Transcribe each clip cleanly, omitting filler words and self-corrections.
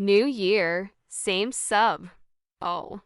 New year, same sub. Oh.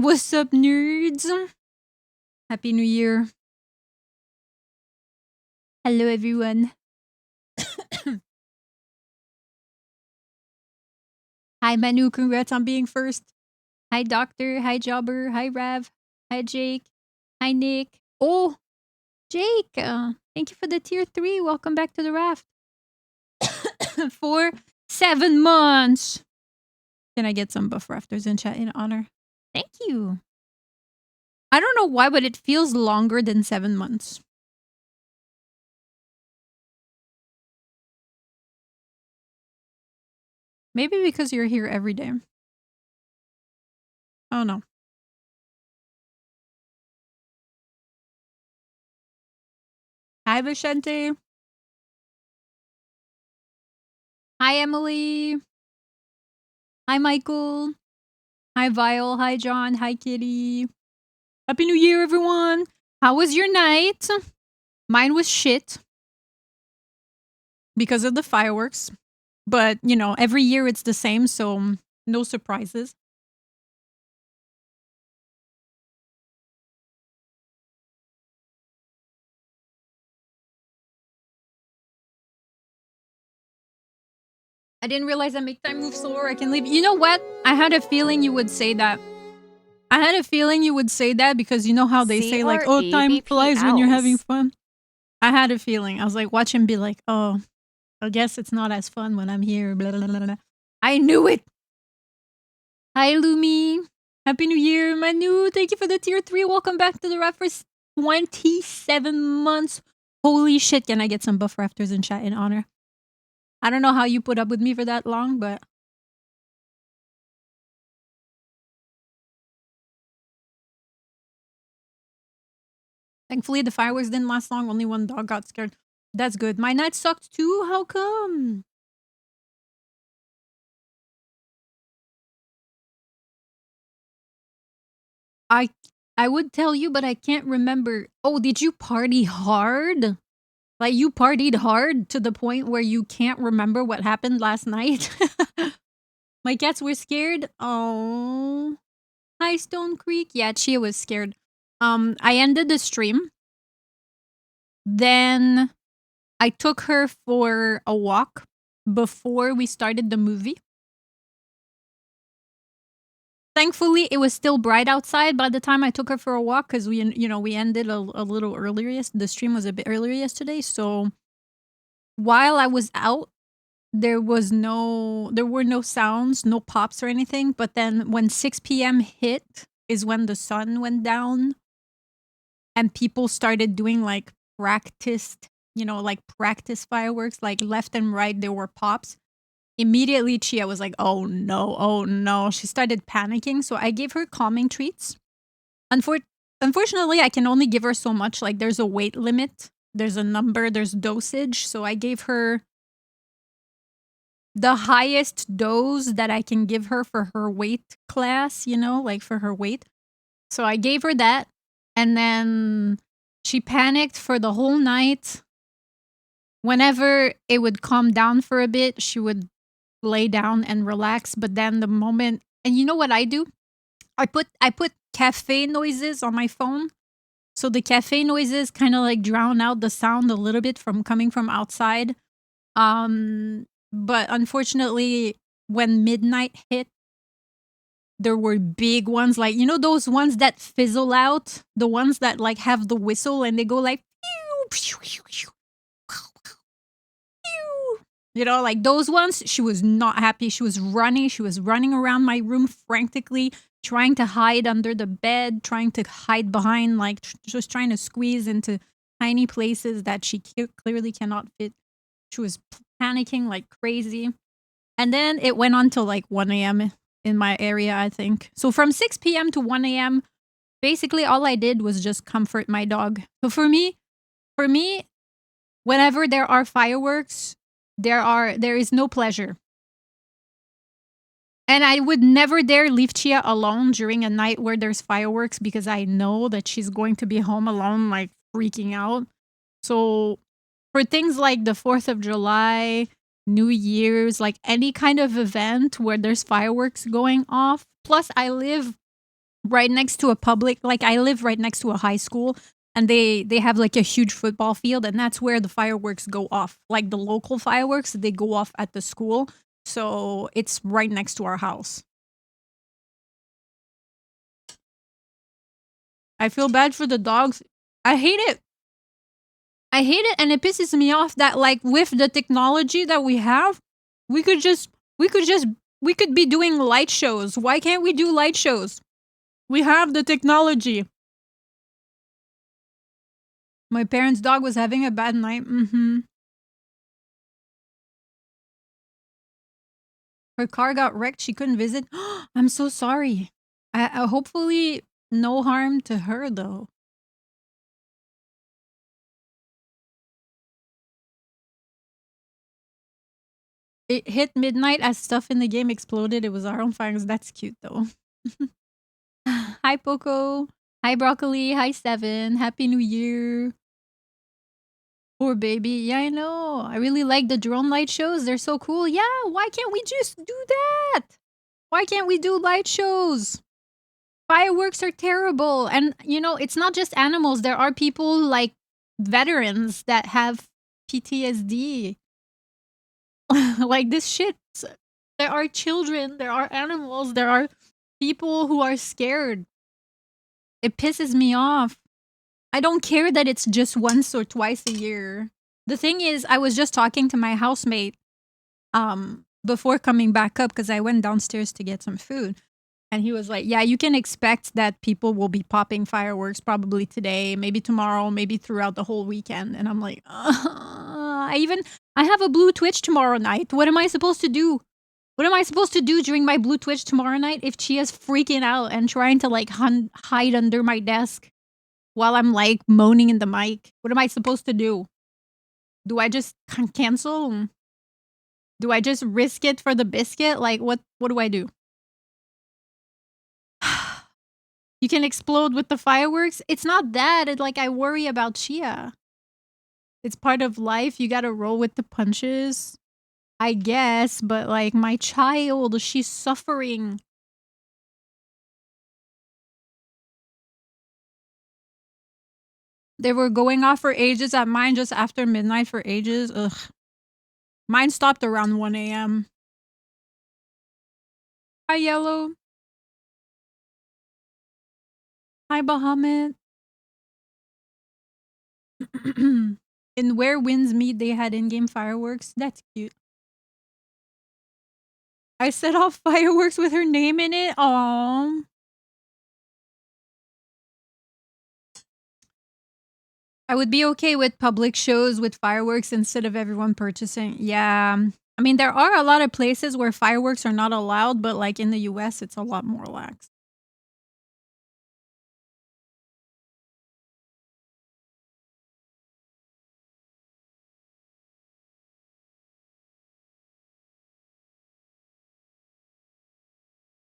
What's up, nerds? Happy New Year. Hello, everyone. Hi, Manu. Congrats on being first. Hi, Doctor. Hi, Jobber. Hi, Rav. Hi, Jake. Hi, Nick. Oh, Jake. Thank you for the tier 3. Welcome back to the raft. For 7 months. Can I get some buff rafters in chat in honor? Thank you. I don't know why, but it feels longer than 7 months. Maybe because you're here every day. Oh, no. Hi, Vicente. Hi, Emily. Hi, Michael. Hi, Vile. Hi, John. Hi, Kitty. Happy New Year, everyone. How was your night? Mine was shit because of the fireworks. But, you know, every year it's the same, so no surprises. I didn't realize I make time move slower. I can leave. You know what? I had a feeling you would say that. I had a feeling you would say that because you know how they say like, oh, time flies when you're having fun. I had a feeling. I was like, watch him be like, oh, I guess it's not as fun when I'm here. Blah, blah, blah, blah. I knew it. Hi, Lumi. Happy New Year, Manu. Thank you for the tier 3. Welcome back to the raft for 27 months. Holy shit, can I get some buff rafters in chat in honor? I don't know how you put up with me for that long, but... Thankfully, the fireworks didn't last long. Only one dog got scared. That's good. My night sucked too? How come? I would tell you, but I can't remember. Oh, did you party hard? Like, you partied hard to the point where you can't remember what happened last night? My cats were scared? Oh. Hi, Stone Creek. Yeah, Chia was scared. I ended the stream. Then I took her for a walk before we started the movie. Thankfully, it was still bright outside by the time I took her for a walk because we ended a little earlier. The stream was a bit earlier yesterday. So while I was out, there were no sounds, no pops or anything. But then when 6 p.m. hit is when the sun went down and people started doing like practice fireworks, like left and right, there were pops. Immediately, Chia was like, oh no. She started panicking. So I gave her calming treats. Unfortunately, I can only give her so much. Like, there's a weight limit, there's a number, there's dosage. So I gave her the highest dose that I can give her for her weight class, like for her weight. So I gave her that. And then she panicked for the whole night. Whenever it would calm down for a bit, she would lay down and relax. But then the moment, and you know what I do? I put cafe noises on my phone. So the cafe noises kind of like drown out the sound a little bit from coming from outside. But unfortunately, when midnight hit, there were big ones, like, those ones that fizzle out, the ones that like have the whistle and they go like, like those ones. She was not happy. She was running around my room frantically, trying to hide under the bed, trying to hide behind, like just trying to squeeze into tiny places that she clearly cannot fit. She was panicking like crazy. And then it went on till like 1 a.m. in my area, I think. So from 6 p.m. to 1 a.m., basically all I did was just comfort my dog. So for me, whenever there are fireworks, there is no pleasure. And I would never dare leave Chia alone during a night where there's fireworks because I know that she's going to be home alone, like freaking out. So for things like the 4th of July, New Year's, like any kind of event where there's fireworks going off. Plus, I live right next to a public, like I live right next to a high school, and they have like a huge football field, and that's where the fireworks go off. Like the local fireworks, they go off at the school. So it's right next to our house. I feel bad for the dogs. I hate it. I hate it, and it pisses me off that like with the technology that we have, we could be doing light shows. Why can't we do light shows? We have the technology. My parents' dog was having a bad night. Her car got wrecked. She couldn't visit. I'm so sorry. I hopefully no harm to her though. It hit midnight as stuff in the game exploded. It was our own fires. That's cute though. Hi Poco. Hi Broccoli. Hi Seven. Happy New Year. Poor baby. Yeah, I know. I really like the drone light shows. They're so cool. Yeah, why can't we just do that? Why can't we do light shows? Fireworks are terrible. And, you know, it's not just animals. There are people like veterans that have PTSD. Like this shit. There are children, there are animals, there are people who are scared. It pisses me off. I don't care that it's just once or twice a year. The thing is, I was just talking to my housemate before coming back up because I went downstairs to get some food. And he was like, yeah, you can expect that people will be popping fireworks probably today, maybe tomorrow, maybe throughout the whole weekend. And I'm like, I have a blue Twitch tomorrow night. What am I supposed to do? What am I supposed to do during my blue Twitch tomorrow night if Chia's freaking out and trying to like hide under my desk while I'm like moaning in the mic? What am I supposed to do? Do I just cancel? Do I just risk it for the biscuit? Like what do I do? You can explode with the fireworks. It's not that. It's like I worry about Chia. It's part of life. You gotta roll with the punches. I guess, but like my child, she's suffering. They were going off for ages at mine just after midnight for ages. Ugh. Mine stopped around 1 a.m. Hi, Yellow. Hi, Bahamut. In Where Winds Meet, they had in-game fireworks. That's cute. I set off fireworks with her name in it. Aww. I would be okay with public shows with fireworks instead of everyone purchasing. Yeah. I mean, there are a lot of places where fireworks are not allowed, but like in the US, it's a lot more lax.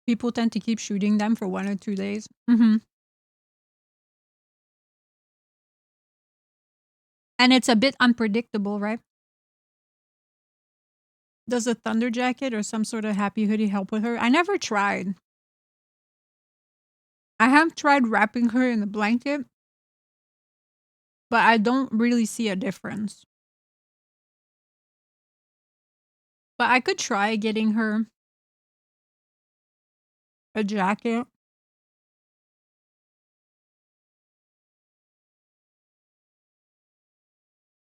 People tend to keep shooting them for 1 or 2 days. And it's a bit unpredictable, right? Does a thunder jacket or some sort of happy hoodie help with her? I never tried. I have tried wrapping her in a blanket, but I don't really see a difference. But I could try getting her a jacket.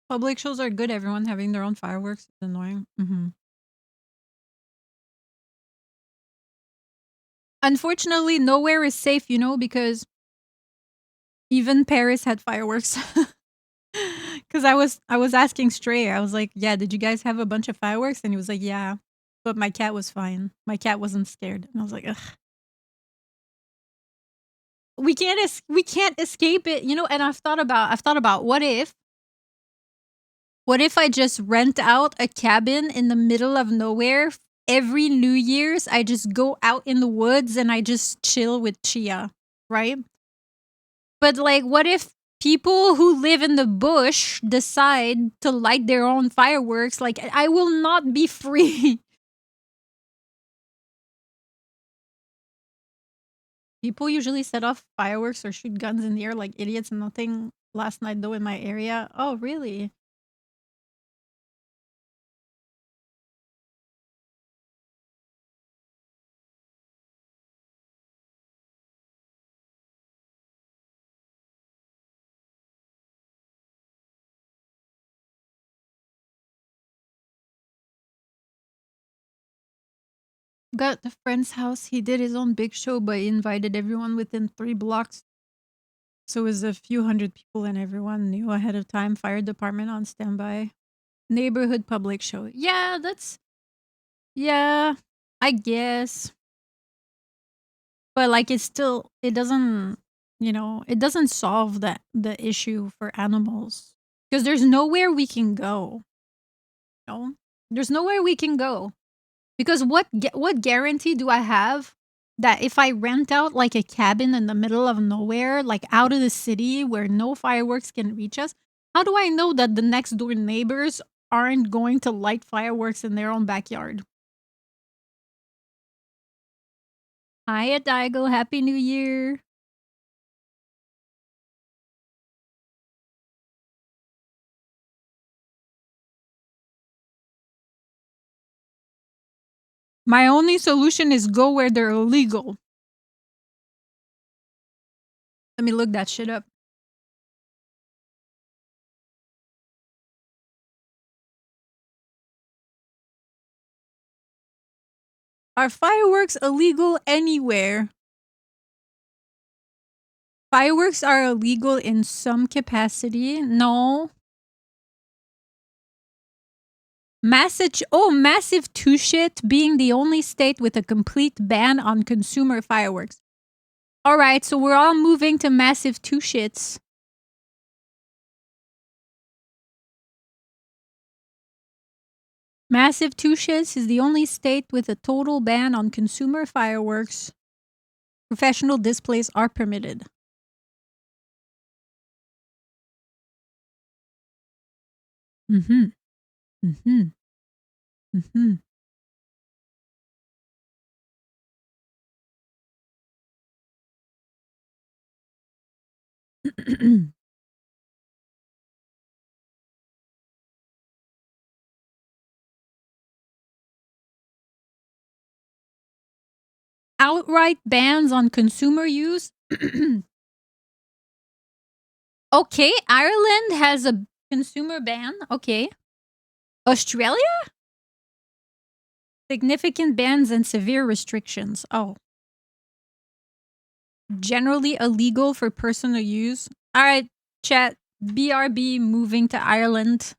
Public shows are good. Everyone having their own fireworks is annoying. Unfortunately, nowhere is safe, you know, because even Paris had fireworks. Because I was asking Stray, I was like, yeah, did you guys have a bunch of fireworks? And he was like, yeah, but my cat was fine. My cat wasn't scared. And I was like, ugh. We can't escape it, you know. And I've thought about what if I just rent out a cabin in the middle of nowhere every New Year's? I just go out in the woods and I just chill with Chia, right? But like, what if people who live in the bush decide to light their own fireworks? Like, I will not be free. People usually set off fireworks or shoot guns in the air like idiots. Nothing last night though in my area. Oh, really? Got a friend's house. He did his own big show, but he invited everyone within 3 blocks. So it was a few hundred people and everyone knew ahead of time. Fire department on standby. Neighborhood public show. Yeah, yeah, I guess. But like it doesn't, it doesn't solve the issue for animals. Because there's nowhere we can go. No. There's nowhere we can go. Because what guarantee do I have that if I rent out like a cabin in the middle of nowhere, like out of the city where no fireworks can reach us, how do I know that the next door neighbors aren't going to light fireworks in their own backyard? Hi, Daigo. Happy New Year. My only solution is go where they're illegal. Let me look that shit up. Are fireworks illegal anywhere? Fireworks are illegal in some capacity. No. Massachusetts being the only state with a complete ban on consumer fireworks. All right, so we're all moving to Massachusetts. Massachusetts is the only state with a total ban on consumer fireworks. Professional displays are permitted. Mm-hmm. Mm-hmm. Mm-hmm. Outright bans on consumer use. Okay, Ireland has a consumer ban. Okay. Australia? Significant bans and severe restrictions. Oh. Generally illegal for personal use. All right, chat. BRB moving to Ireland.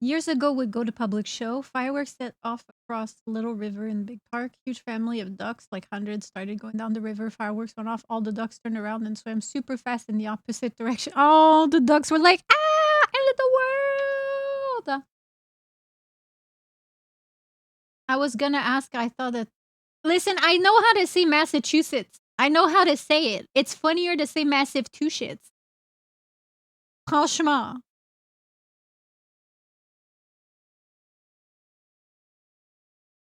Years ago, would go to public show. Fireworks set off across Little River in Big Park. Huge family of ducks, like hundreds, started going down the river. Fireworks went off. All the ducks turned around and swam super fast in the opposite direction. All the ducks were like, ah, end of the world. I was gonna ask, I thought that. Listen, I know how to say Massachusetts. I know how to say it. It's funnier to say massive two shits. Franchement.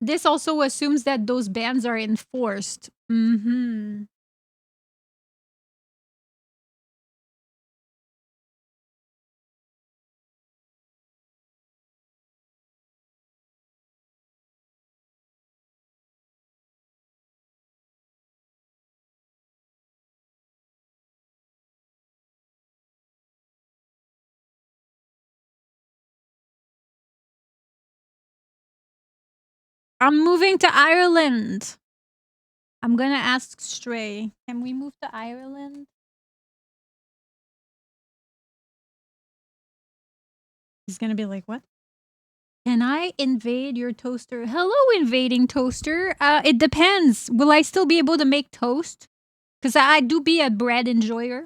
This also assumes that those bans are enforced. Mm-hmm. I'm moving to Ireland. I'm gonna ask Stray. Can we move to Ireland? He's gonna be like, what? Can I invade your toaster? Hello, invading toaster. It depends. Will I still be able to make toast? Because I do be a bread enjoyer.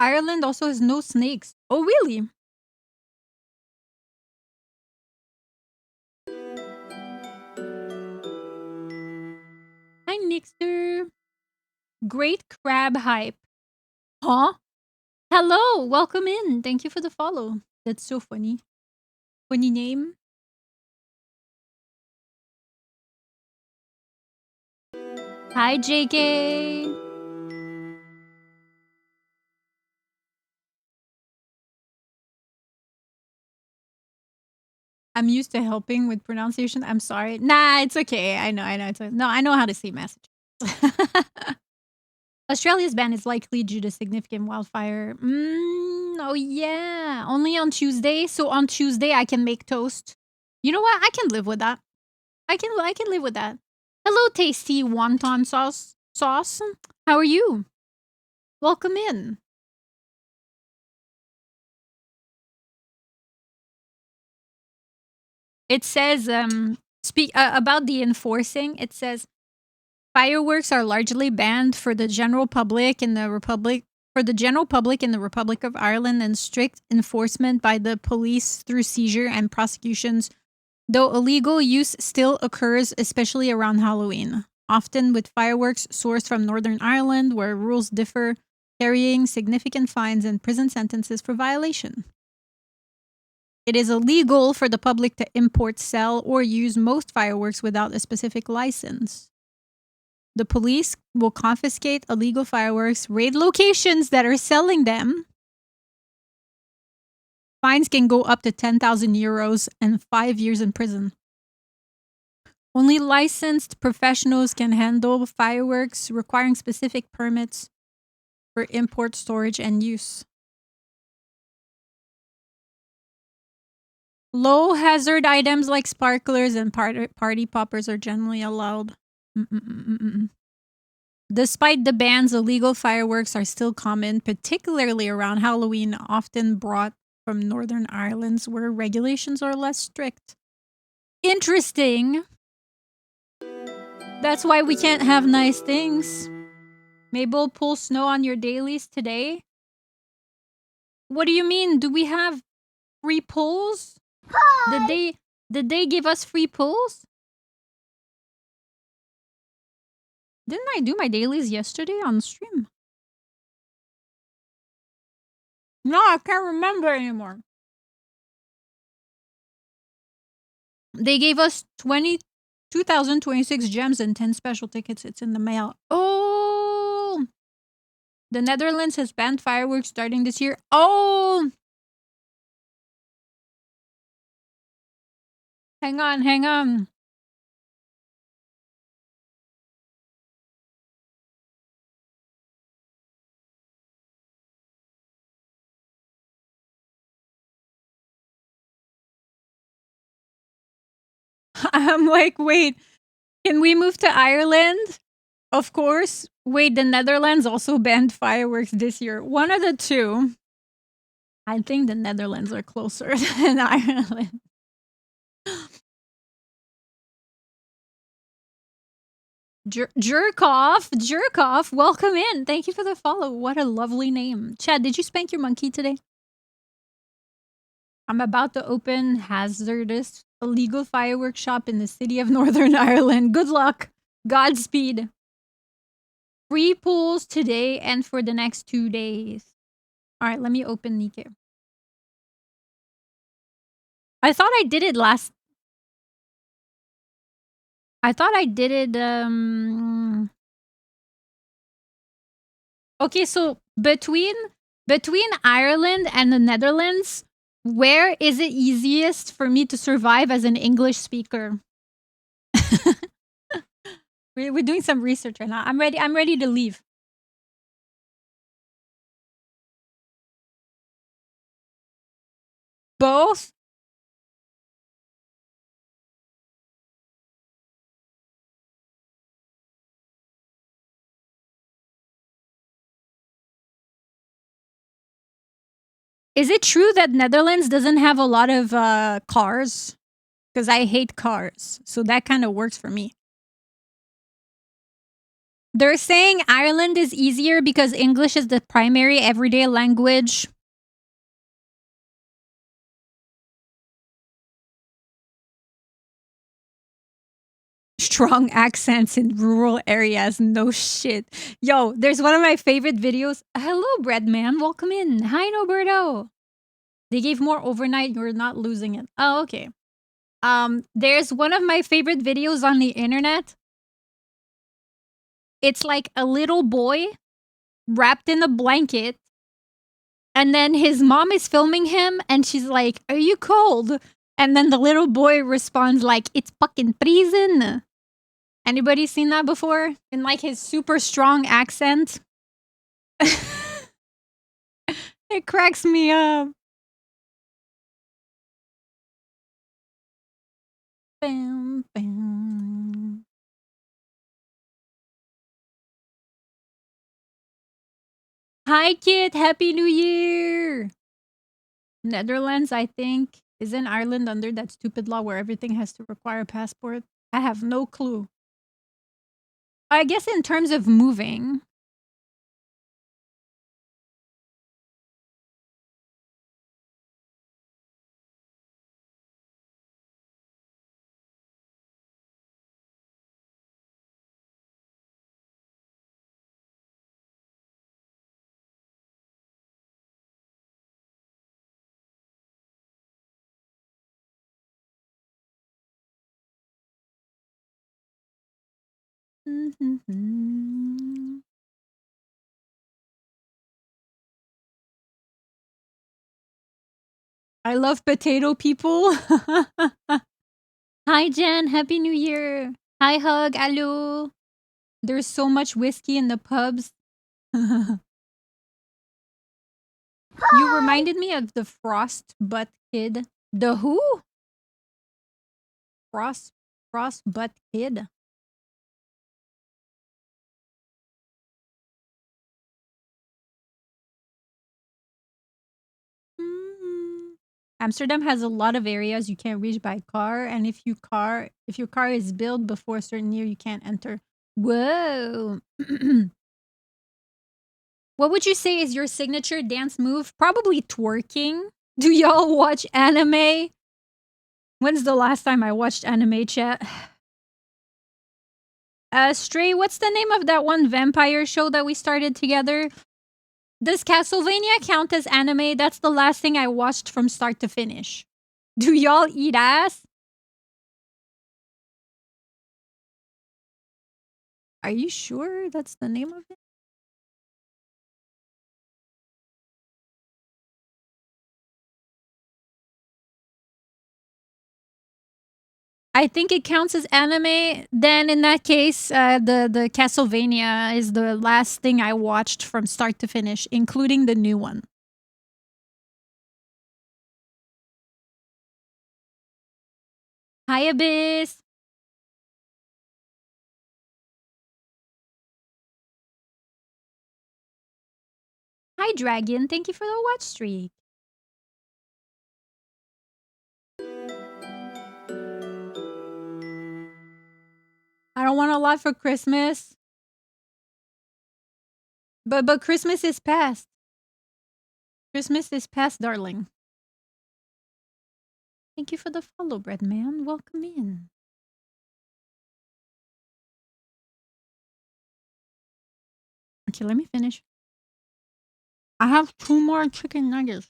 Ireland also has no snakes. Oh, really? Nixter. Great crab hype. Huh? Hello, welcome in. Thank you for the follow. That's so funny. Funny name. Hi, JK. I'm used to helping with pronunciation. I'm sorry. Nah, it's okay. I know. No, I know how to say message. Australia's ban is likely due to significant wildfire. Oh yeah, only on Tuesday. So on Tuesday I can make toast. You know what? I can live with that. I can live with that. Hello, tasty wonton sauce. How are you? Welcome in. It says speak about the enforcing. It says fireworks are largely banned for the general public in the Republic of Ireland, and strict enforcement by the police through seizure and prosecutions, though illegal use still occurs, especially around Halloween, often with fireworks sourced from Northern Ireland, where rules differ, carrying significant fines and prison sentences for violation. It is illegal for the public to import, sell, or use most fireworks without a specific license. The police will confiscate illegal fireworks, raid locations that are selling them. Fines can go up to 10,000 euros and 5 years in prison. Only licensed professionals can handle fireworks, requiring specific permits for import, storage, and use. Low hazard items like sparklers and party poppers are generally allowed. Despite the bans, illegal fireworks are still common, particularly around Halloween, often brought from Northern Ireland, where regulations are less strict. Interesting. That's why we can't have nice things. Mabel, pull snow on your dailies today? What do you mean? Do we have free pulls? Hi. Did they give us free pulls? Didn't I do my dailies yesterday on stream? No, I can't remember anymore. They gave us 2026 gems and 10 special tickets. It's in the mail. Oh! The Netherlands has banned fireworks starting this year. Oh! Hang on. I'm like, wait, can we move to Ireland? Of course. Wait, the Netherlands also banned fireworks this year. One of the two. I think the Netherlands are closer than Ireland. Jerk off, welcome in. Thank you for the follow. What a lovely name. Chad, did you spank your monkey today? I'm about to open hazardous illegal fireworks shop in the city of Northern Ireland. Good luck. Godspeed. Free pools today and for the next 2 days. All right, let me open NIKKE. I thought I did it Okay, so between Ireland and the Netherlands, where is it easiest for me to survive as an English speaker? We're doing some research right now. I'm ready to leave. Both? Is it true that Netherlands doesn't have a lot of cars? Because I hate cars, so that kind of works for me. They're saying Ireland is easier because English is the primary everyday language. strong accents in rural areas. No shit. Yo, there's one of my favorite videos. Hello, Breadman. Welcome in. Hi, Noberto. They gave more overnight. You're not losing it. Oh, okay. There's one of my favorite videos on the internet. It's like a little boy wrapped in a blanket, and then his mom is filming him, and she's like, "Are you cold?" And then the little boy responds like, "It's fucking prison." Anybody seen that before? In like his super strong accent. It cracks me up. Bam, bam. Hi, kid. Happy New Year. Netherlands, I think, is in Ireland under that stupid law where everything has to require a passport. I have no clue. I guess in terms of moving. I love potato people. Hi, Jen. Happy New Year. Hi, Hug. Hello. There's so much whiskey in the pubs. You reminded me of the Frost Butt Kid. The who? Frost Butt Kid. Amsterdam has a lot of areas you can't reach by car, and if your car is built before a certain year, you can't enter. Whoa. What would you say is your signature dance move? Probably twerking. Do y'all watch anime? When's the last time I watched anime, chat? Stray, what's the name of that one vampire show that we started together? Does Castlevania count as anime? That's the last thing I watched from start to finish. Do y'all eat ass? Are you sure that's the name of it? I think it counts as anime. Then in that case, the Castlevania is the last thing I watched from start to finish, including the new one. Hi, Abyss. Hi, Dragon. Thank you for the watch streak. I don't want a lot for Christmas. But Christmas is past. Christmas is past, darling. Thank you for the follow, bread man. Welcome in. Okay, let me finish. I have 2 more chicken nuggets.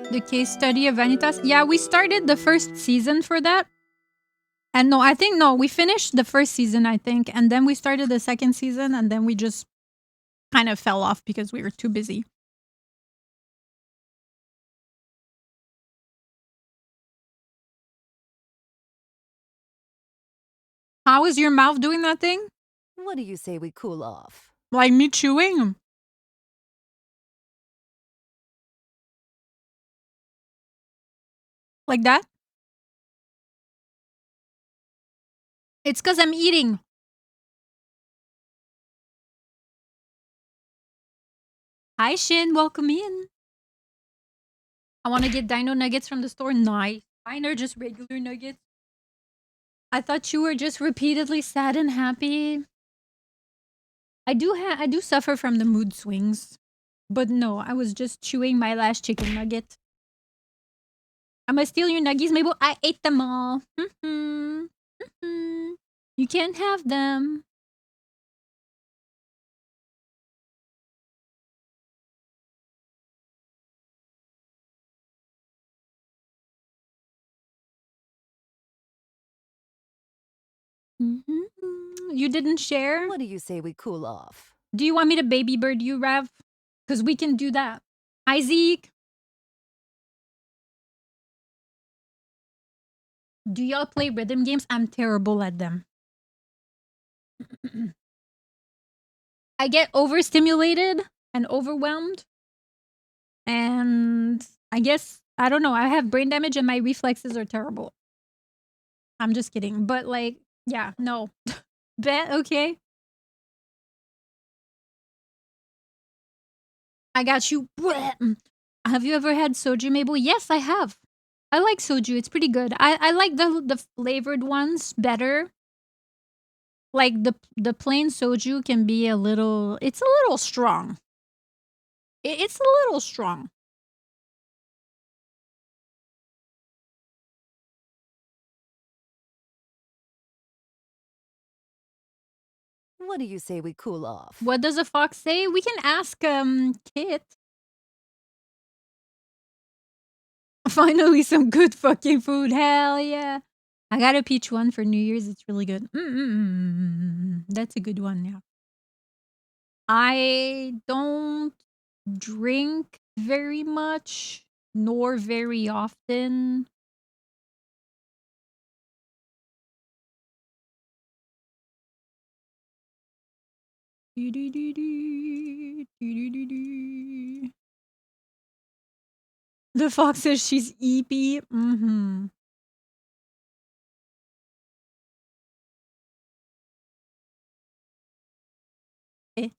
The case study of Vanitas. Yeah, we started the first season for that. And no, we finished the first season, I think. And then we started the second season, and then we just kind of fell off because we were too busy. How is your mouth doing that thing? What do you say we cool off? Like me chewing? Like that? It's because I'm eating. Hi, Shin. Welcome in. I want to get dino nuggets from the store. Nice. Mine are just regular nuggets. I thought you were just repeatedly sad and happy. I do suffer from the mood swings. But no, I was just chewing my last chicken nugget. I'ma steal your nuggies, Mabel. I ate them all. You can't have them. You didn't share? What do you say we cool off? Do you want me to baby bird you, Rav? Because we can do that. Hi, Zeke. Do y'all play rhythm games? I'm terrible at them. I get overstimulated and overwhelmed. And I guess, I don't know, I have brain damage and my reflexes are terrible. I'm just kidding. But like, yeah, no. Bet, okay. I got you. Have you ever had soju, Mabel? Yes, I have. I like soju. It's pretty good. I like the flavored ones better. Like the plain soju can be a little. It's a little strong. It's a little strong. What do you say we cool off? What does a fox say? We can ask Kit. Finally, some good fucking food. Hell yeah. I got a peach one for New Year's. It's really good. That's a good one, yeah. I don't drink very much, nor very often. The fox says she's eepy. Eh.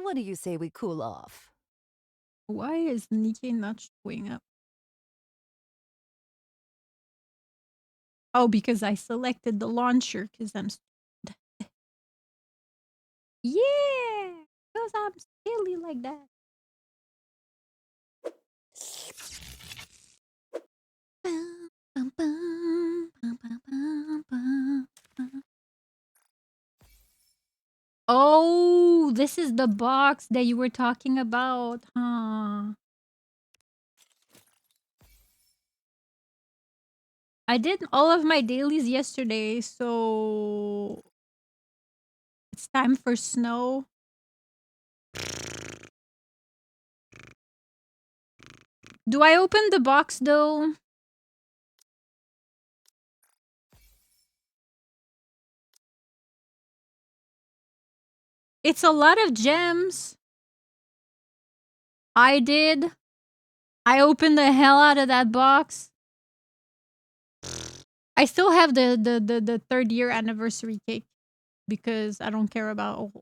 What do you say we cool off? Why is NIKKE not showing up? Oh, because I selected the launcher because I'm stupid. Yeah, because I'm silly like that. Oh, this is the box that you were talking about, huh? I did all of my dailies yesterday, so it's time for snow. Do I open the box though? It's a lot of gems. I did. I opened the hell out of that box. I still have the 3rd year anniversary cake because I don't care about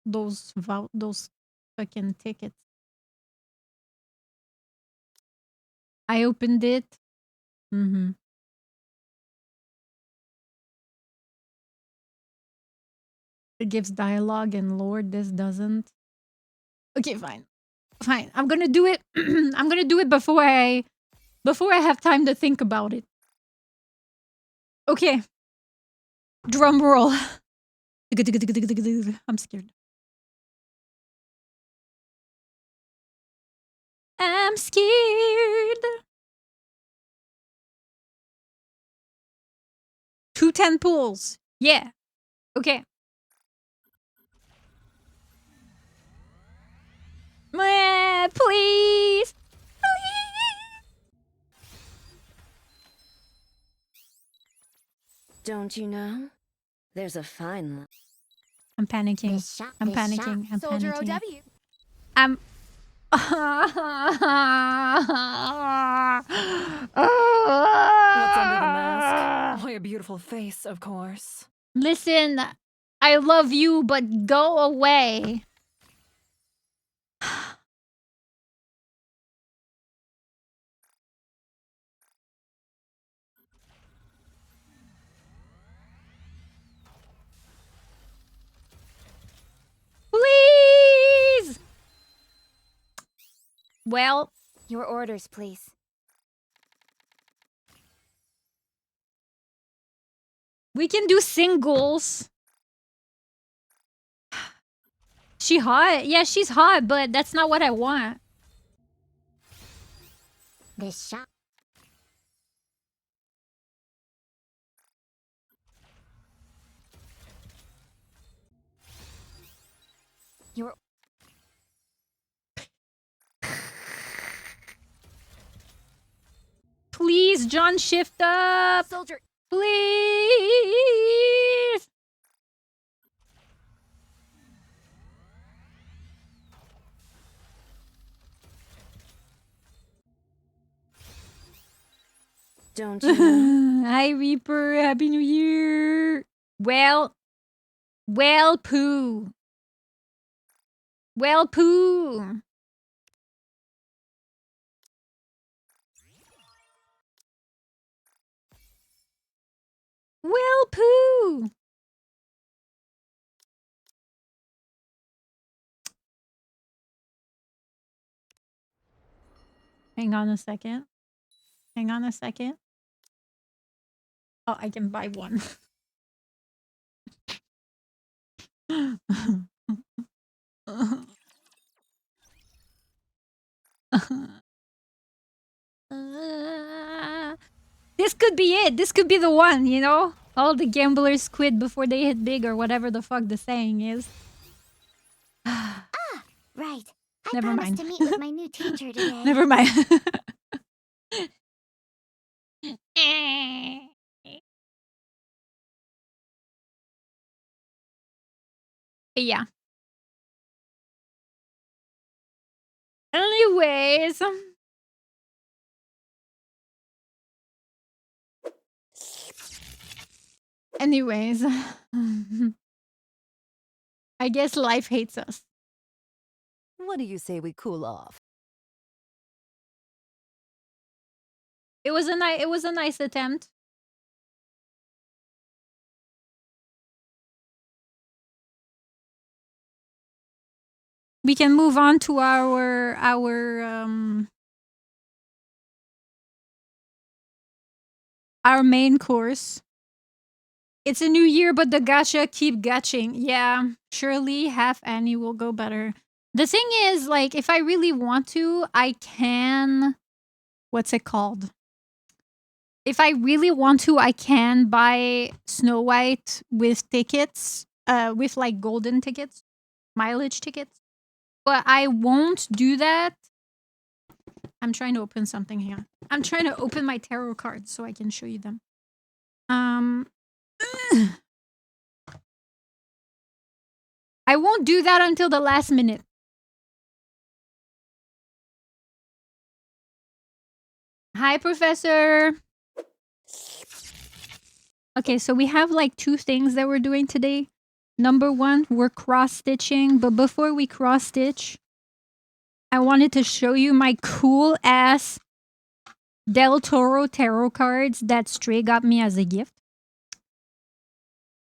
those fucking tickets. I opened it. It gives dialogue and lore. This doesn't. Okay, fine. Fine. I'm gonna do it. I'm gonna do it before I have time to think about it. Okay. Drum roll. I'm scared. I'm scared. 2 10 pulls. Yeah. Okay. Please. Don't you know? There's a fine I'm panicking. I'm panicking. I'm Soldier panicking. OW. I'm. What's under the mask? Oh, your beautiful face, of course. Listen, I love you, but go away. Please! Well, Your orders, please. we can do singles. She hot? Yeah, she's hot, but that's not what I want. This shot. Your Please, John, shift up. soldier. Please. Don't you know? Hi, Reaper. Happy New Year. Well, poo. Well, poo. Well, poo. Hang on a second. Hang on a second. Oh, I can buy one. This could be it. This could be the one, you know? All the gamblers quit before they hit big or whatever the fuck the saying is. Right. I Never promised mind. to meet with my new teacher today. Never mind. Yeah. Anyways. Anyways. I guess life hates us. What do you say we cool off? It was a nice attempt. We can move on to our main course. It's a new year, but the gacha keep gatching. Yeah, surely half Annie will go better. The thing is, like, if I really want to, I can. What's it called? If I really want to, I can buy Snow White with tickets, with like golden tickets, mileage tickets. But I won't do that. I'm trying to open something here. I'm trying to open my tarot cards so I can show you them. I won't do that until the last minute. Hi, Professor. Okay, so we have like two things that we're doing today. Number one, we're cross-stitching. But before we cross-stitch, I wanted to show you my cool-ass Del Toro tarot cards that Stray got me as a gift.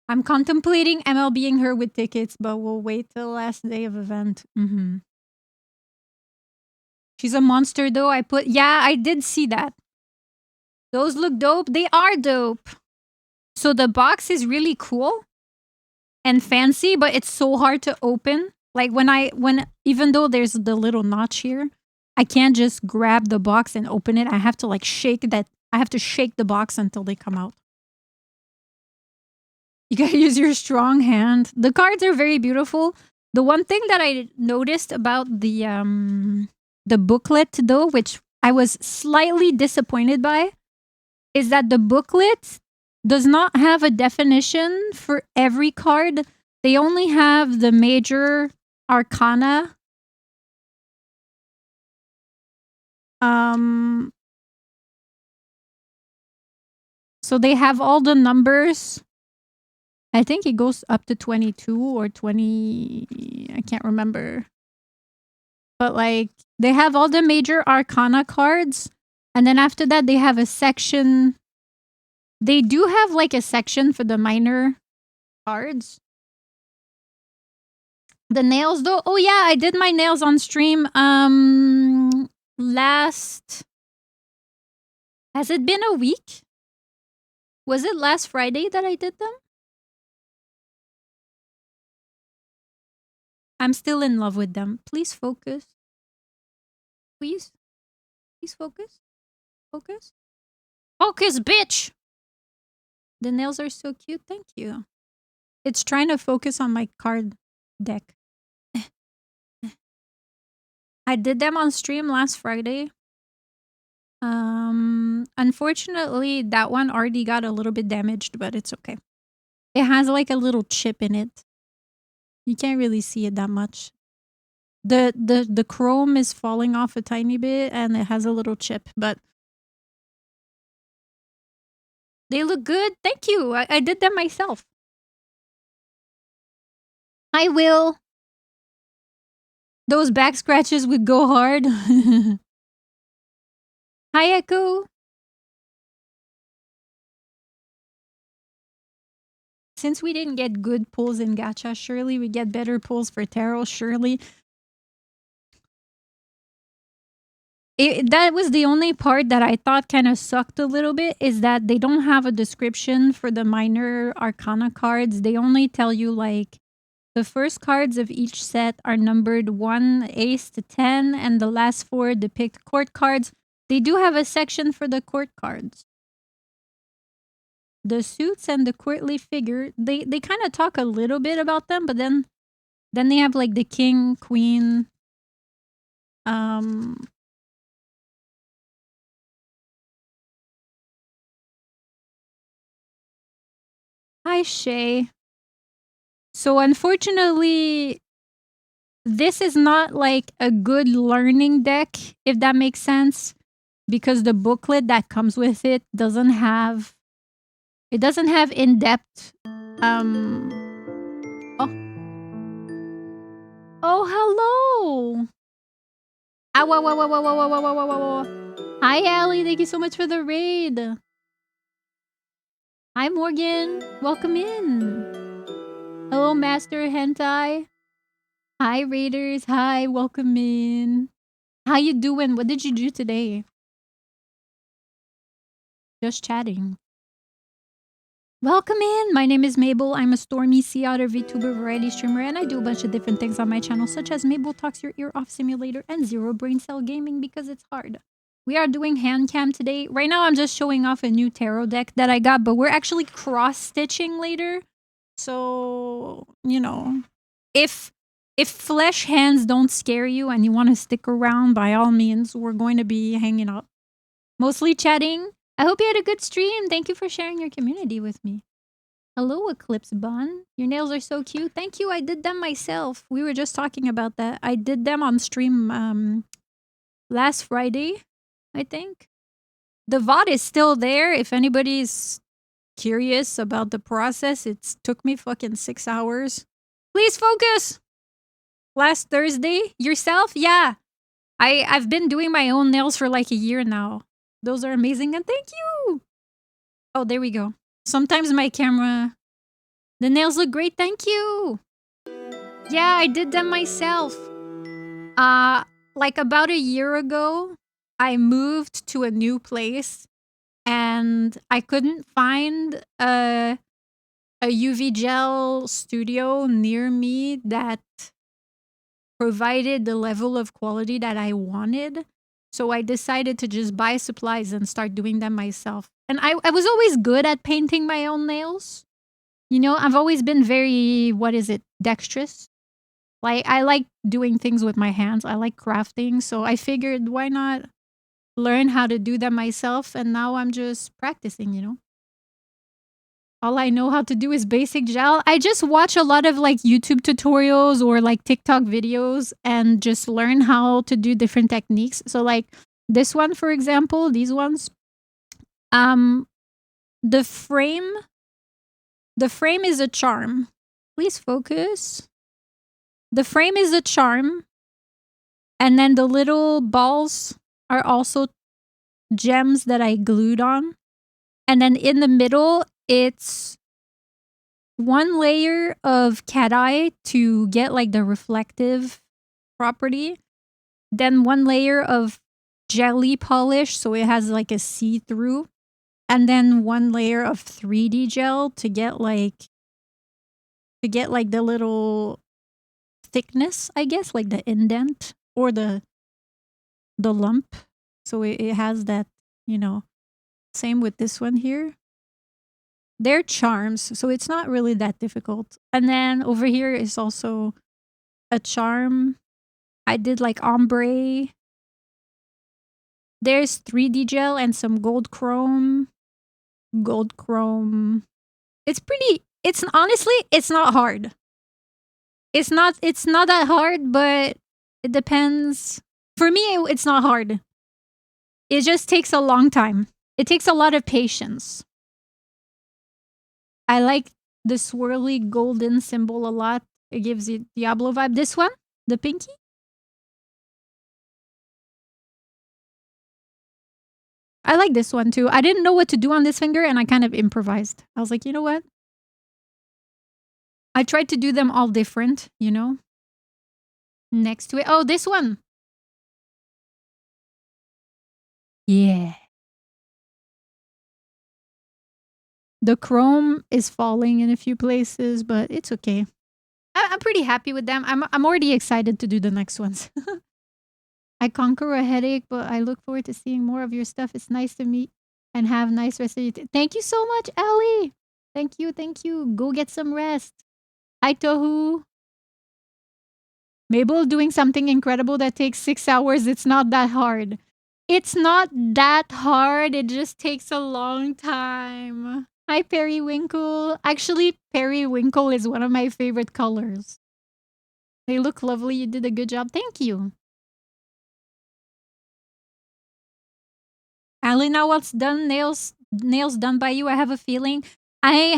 I'm contemplating MLBing her with tickets, but we'll wait till the last day of event. She's a monster, though. Yeah, I did see that. Those look dope. They are dope. So the box is really cool and fancy, but it's so hard to open. Like even though there's the little notch here, I can't just grab the box and open it. I have to like shake the box until they come out. You gotta use your strong hand. The cards are very beautiful. The one thing that I noticed about the booklet, though, which I was slightly disappointed by, is that the booklet does not have a definition for every card. They only have the major arcana. So they have all the numbers I think it goes up to 22 or 20. I can't remember. But like they have all the major arcana cards. And then after that, they have a section. They do have like a section for the minor cards. The nails though. Oh yeah, I did my nails on stream. Last. Has it been a week? Was it last Friday that I did them? I'm still in love with them. Please focus. Please. Please focus. Focus. Focus, bitch! The nails are so cute. Thank you. It's trying to focus on my card deck. I did them on stream last Friday. Unfortunately, that one already got a little bit damaged, but it's okay. It has like a little chip in it. You can't really see it that much. The chrome is falling off a tiny bit and it has a little chip, but they look good. Thank you. I did them myself. I will. Those back scratches would go hard. Hi, Echo. Since we didn't get good pulls in gacha, surely we get better pulls for tarot, surely. That was the only part that I thought kind of sucked a little bit, is that they don't have a description for the minor arcana cards. They only tell you like the first cards of each set are numbered 1 ace to 10, and the last 4 depict court cards. They do have a section for the court cards. The suits and the courtly figure, they kind of talk a little bit about them, but then they have like the king, queen, Hi, Shay. So unfortunately, this is not like a good learning deck, if that makes sense, because the booklet that comes with it doesn't have in-depth Oh, hello. Ah, whoa, whoa, whoa, whoa, whoa, whoa, whoa, whoa, whoa. Hi, Allie. Thank you so much for the raid. Hi, Morgan. Welcome in. Hello, Master Hentai. Hi, Raiders. Hi, welcome in. How you doing? What did you do today? Just chatting. Welcome in. My name is Mabel. I'm a Stormy Sea Otter VTuber variety streamer, and I do a bunch of different things on my channel, such as Mabel Talks Your Ear Off Simulator and Zero Brain Cell Gaming because it's hard. We are doing hand cam today. Right now, I'm just showing off a new tarot deck that I got, but we're actually cross-stitching later. So, you know, if flesh hands don't scare you and you want to stick around, by all means, we're going to be hanging out. Mostly chatting. I hope you had a good stream. Thank you for sharing your community with me. Hello, Eclipse Bun. Your nails are so cute. Thank you. I did them myself. We were just talking about that. I did them on stream last Friday, I think. The VOD is still there. If anybody's curious about the process, it took me fucking 6 hours. Please focus. Last Thursday? Yourself? Yeah. I've been doing my own nails for like a year now. Those are amazing, and thank you. Oh, there we go. Sometimes my camera... The nails look great, thank you. Yeah, I did them myself. Like about a year ago, I moved to a new place, and I couldn't find a UV gel studio near me that provided the level of quality that I wanted. So I decided to just buy supplies and start doing them myself. And I was always good at painting my own nails. You know, I've always been very, dexterous. Like, I like doing things with my hands. I like crafting. So I figured, why not learn how to do them myself? And now I'm just practicing, you know. All I know how to do is basic gel. I just watch a lot of like YouTube tutorials or like TikTok videos and just learn how to do different techniques. So like this one, for example, these ones, the frame The frame is a charm. Please focus. The frame is a charm. And then the little balls are also gems that I glued on. And then in the middle, it's one layer of cat eye to get like the reflective property. Then one layer of jelly polish, so it has like a see-through. And then one layer of 3D gel to get like the little thickness, I guess, like the indent or the lump. So it has that, you know. Same with this one here. They're charms, so it's not really that difficult. And then over here is also a charm. I did like ombre. There's 3D gel and some gold chrome. Gold chrome. It's honestly, it's not hard. It's not that hard, but it depends. For me, it's not hard. It just takes a long time. It takes a lot of patience. I like the swirly golden symbol a lot. It gives you Diablo vibe. This one, the pinky. I like this one too. I didn't know what to do on this finger and I kind of improvised. I was like, you know what? I tried to do them all different, you know? Next to it. Oh, this one. Yeah. The chrome is falling in a few places, but it's okay. I'm pretty happy with them. I'm already excited to do the next ones. I conquer a headache, but I look forward to seeing more of your stuff. It's nice to meet and have a nice rest of your day. Thank you so much, Ellie. Thank you. Go get some rest. Hi, Tohu. Mabel doing something incredible that takes 6 hours. It's not that hard. It's not that hard. It just takes a long time. Hi, Periwinkle. Actually, periwinkle is one of my favorite colors. They look lovely. You did a good job. Thank you. Ali, now what's done? Nails done by you. I have a feeling. I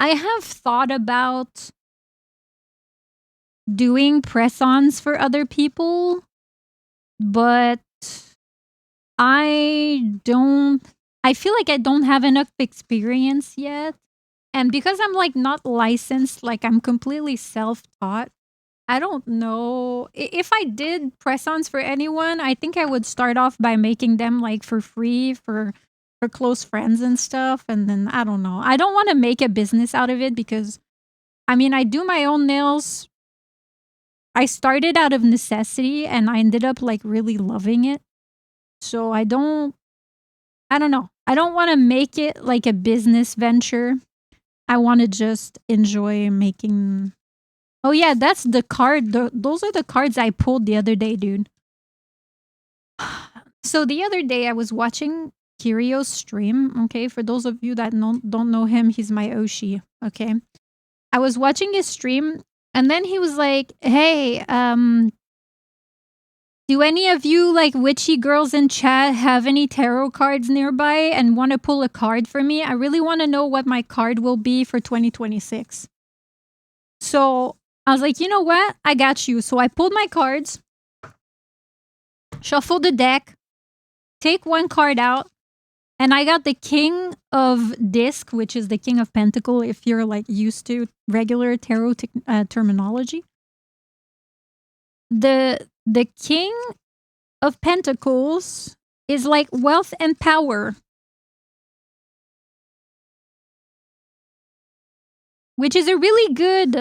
have thought about doing press-ons for other people, but I feel like I don't have enough experience yet. And because I'm like not licensed, like I'm completely self-taught, I don't know. If I did press-ons for anyone, I think I would start off by making them like for free for close friends and stuff. And then I don't know. I don't want to make a business out of it because I mean, I do my own nails. I started out of necessity and I ended up like really loving it. So I don't know. I don't want to make it like a business venture. I want to just enjoy making. Oh yeah, that's the card. Those are the cards I pulled the other day, dude. So the other day I was watching Kirio's stream. Okay, for those of you that don't know him, he's my Oshi. Okay, I was watching his stream, and then he was like, "Hey, do any of you like witchy girls in chat have any tarot cards nearby and want to pull a card for me? I really want to know what my card will be for 2026." So I was like, you know what? I got you. So I pulled my cards, shuffled the deck, take one card out, and I got the King of Disc, which is the King of Pentacle if you're like used to regular tarot terminology. The King of Pentacles is like wealth and power, which is a really good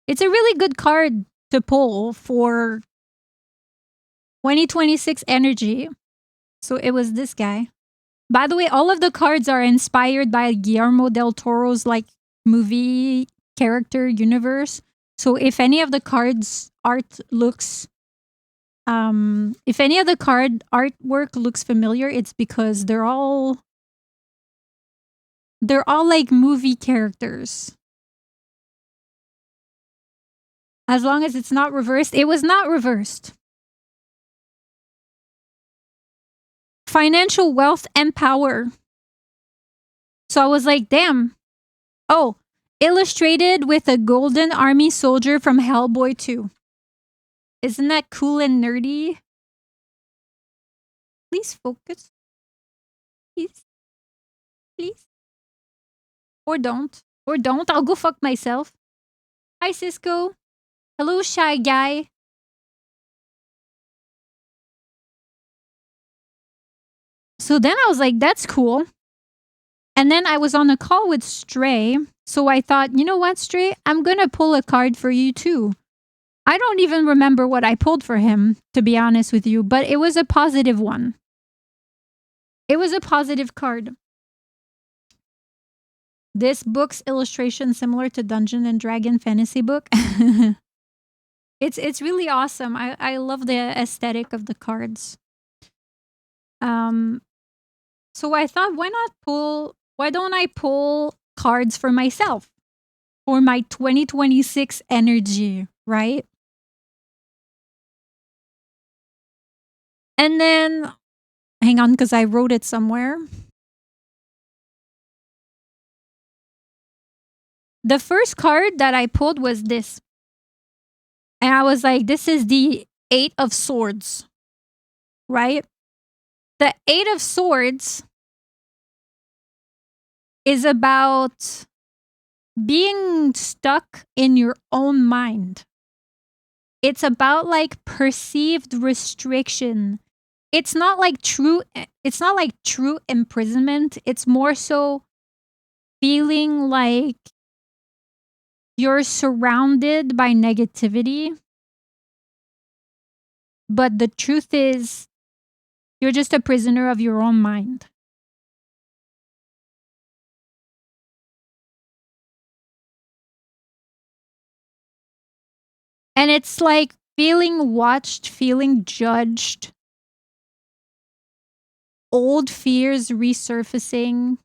it's a really good card to pull for 2026 energy. So it was this guy. By the way, all of the cards are inspired by Guillermo del Toro's like movie character universe. So if any of the cards art looks if any of the card artwork looks familiar, it's because they're all like movie characters. As long as it's not reversed. It was not reversed. Financial wealth and power. So I was like, damn. Oh, illustrated with a golden army soldier from Hellboy 2. Isn't that cool and nerdy? Please focus. Please. Please. Or don't. Or don't. I'll go fuck myself. Hi, Cisco. Hello, shy guy. So then I was like, that's cool. And then I was on a call with Stray. So I thought, you know what, Stray? I'm going to pull a card for you too. I don't even remember what I pulled for him, to be honest with you, but it was a positive one. It was a positive card. This book's illustration similar to Dungeon and Dragon fantasy book. It's really awesome. I love the aesthetic of the cards. So I thought, why don't I pull cards for myself? For my 2026 energy, right? And then, hang on, because I wrote it somewhere. The first card that I pulled was this. And I was like, this is the 8 of Swords, right? The 8 of Swords is about being stuck in your own mind. It's about like perceived restriction. It's not like true imprisonment. It's more so feeling like you're surrounded by negativity. But the truth is, you're just a prisoner of your own mind. And it's like feeling watched, feeling judged, old fears resurfacing.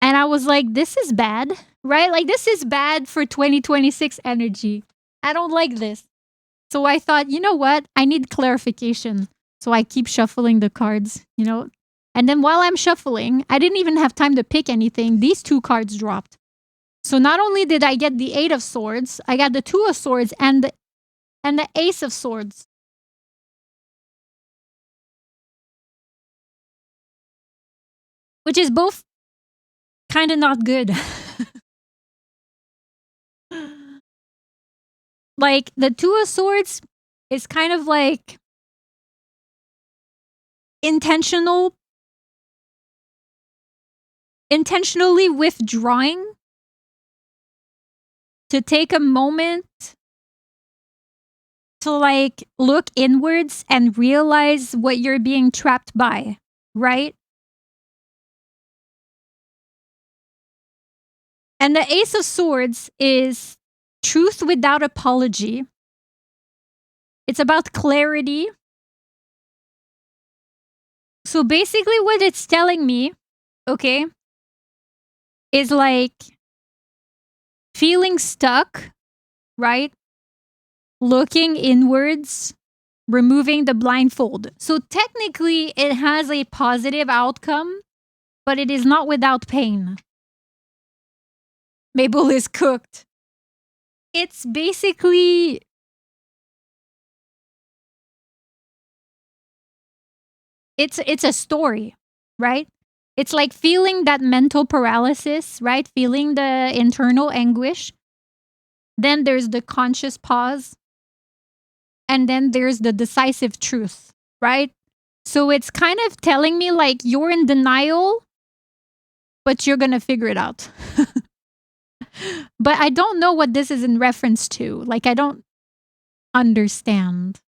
And I was like, this is bad, right? Like, this is bad for 2026 energy. I don't like this. So I thought, you know what? I need clarification. So I keep shuffling the cards, you know? And then while I'm shuffling, I didn't even have time to pick anything. These 2 cards dropped. So not only did I get the 8 of Swords, I got the 2 of Swords and the Ace of Swords. Which is both kind of not good. Like, the 2 of Swords is kind of like intentionally withdrawing to take a moment to like look inwards and realize what you're being trapped by, right? And the Ace of Swords is truth without apology. It's about clarity. So basically what it's telling me, okay, is like feeling stuck, right? Looking inwards, removing the blindfold. So technically it has a positive outcome, but it is not without pain. Mabel is cooked. It's basically it's a story, right? It's like feeling that mental paralysis, right? Feeling the internal anguish. Then there's the conscious pause. And then there's the decisive truth, right? So it's kind of telling me like you're in denial, but you're going to figure it out. But I don't know what this is in reference to. Like, I don't understand.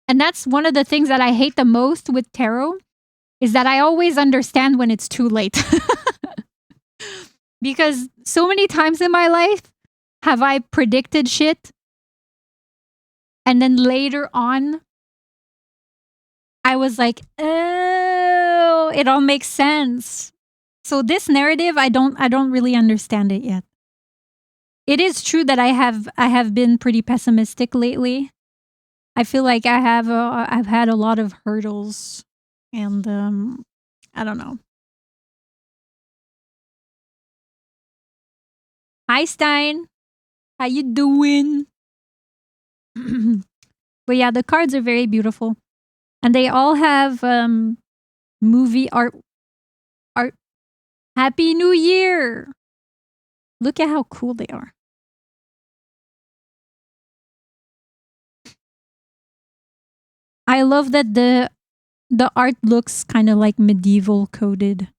And that's one of the things that I hate the most with tarot is that I always understand when it's too late. Because so many times in my life have I predicted shit and then later on I was like, oh, it all makes sense. So this narrative, I don't really understand it yet. It is true that I have been pretty pessimistic lately. I feel like I've had a lot of hurdles And I don't know. Hi Stein, how you doing? But yeah, the cards are very beautiful, and they all have movie art. Happy New Year! Look at how cool they are. I love that the art looks kind of like medieval coded.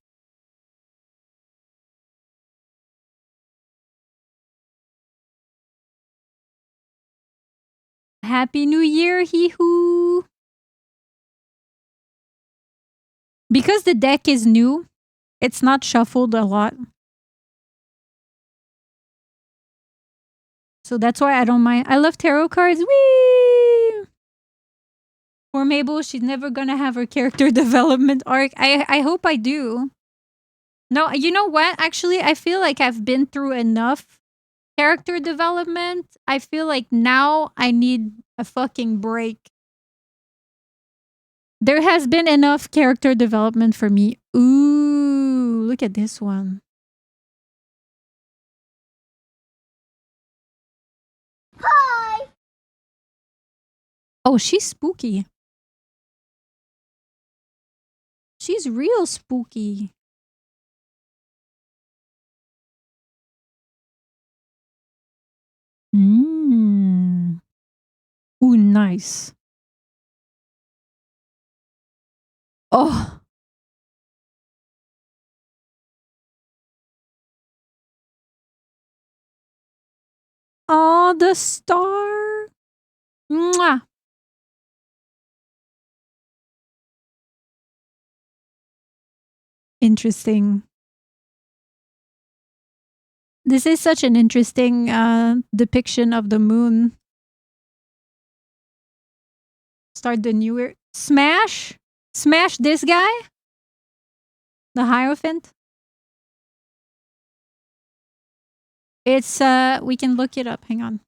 Happy New Year, hee hoo! Because the deck is new, it's not shuffled a lot. So that's why I don't mind. I love tarot cards. Whee! For Mabel, she's never gonna have her character development arc. I hope I do. No, you know what? Actually, I feel like I've been through enough character development. I feel like now I need a fucking break. There has been enough character development for me. Ooh, look at this one. Hi! Oh, she's spooky. She's real spooky. Mmm. Ooh, nice. Oh. Oh, the star. Mwah. Interesting. This is such an interesting depiction of the moon. Start the new year. Smash? Smash this guy? The Hierophant? It's, we can look it up. Hang on.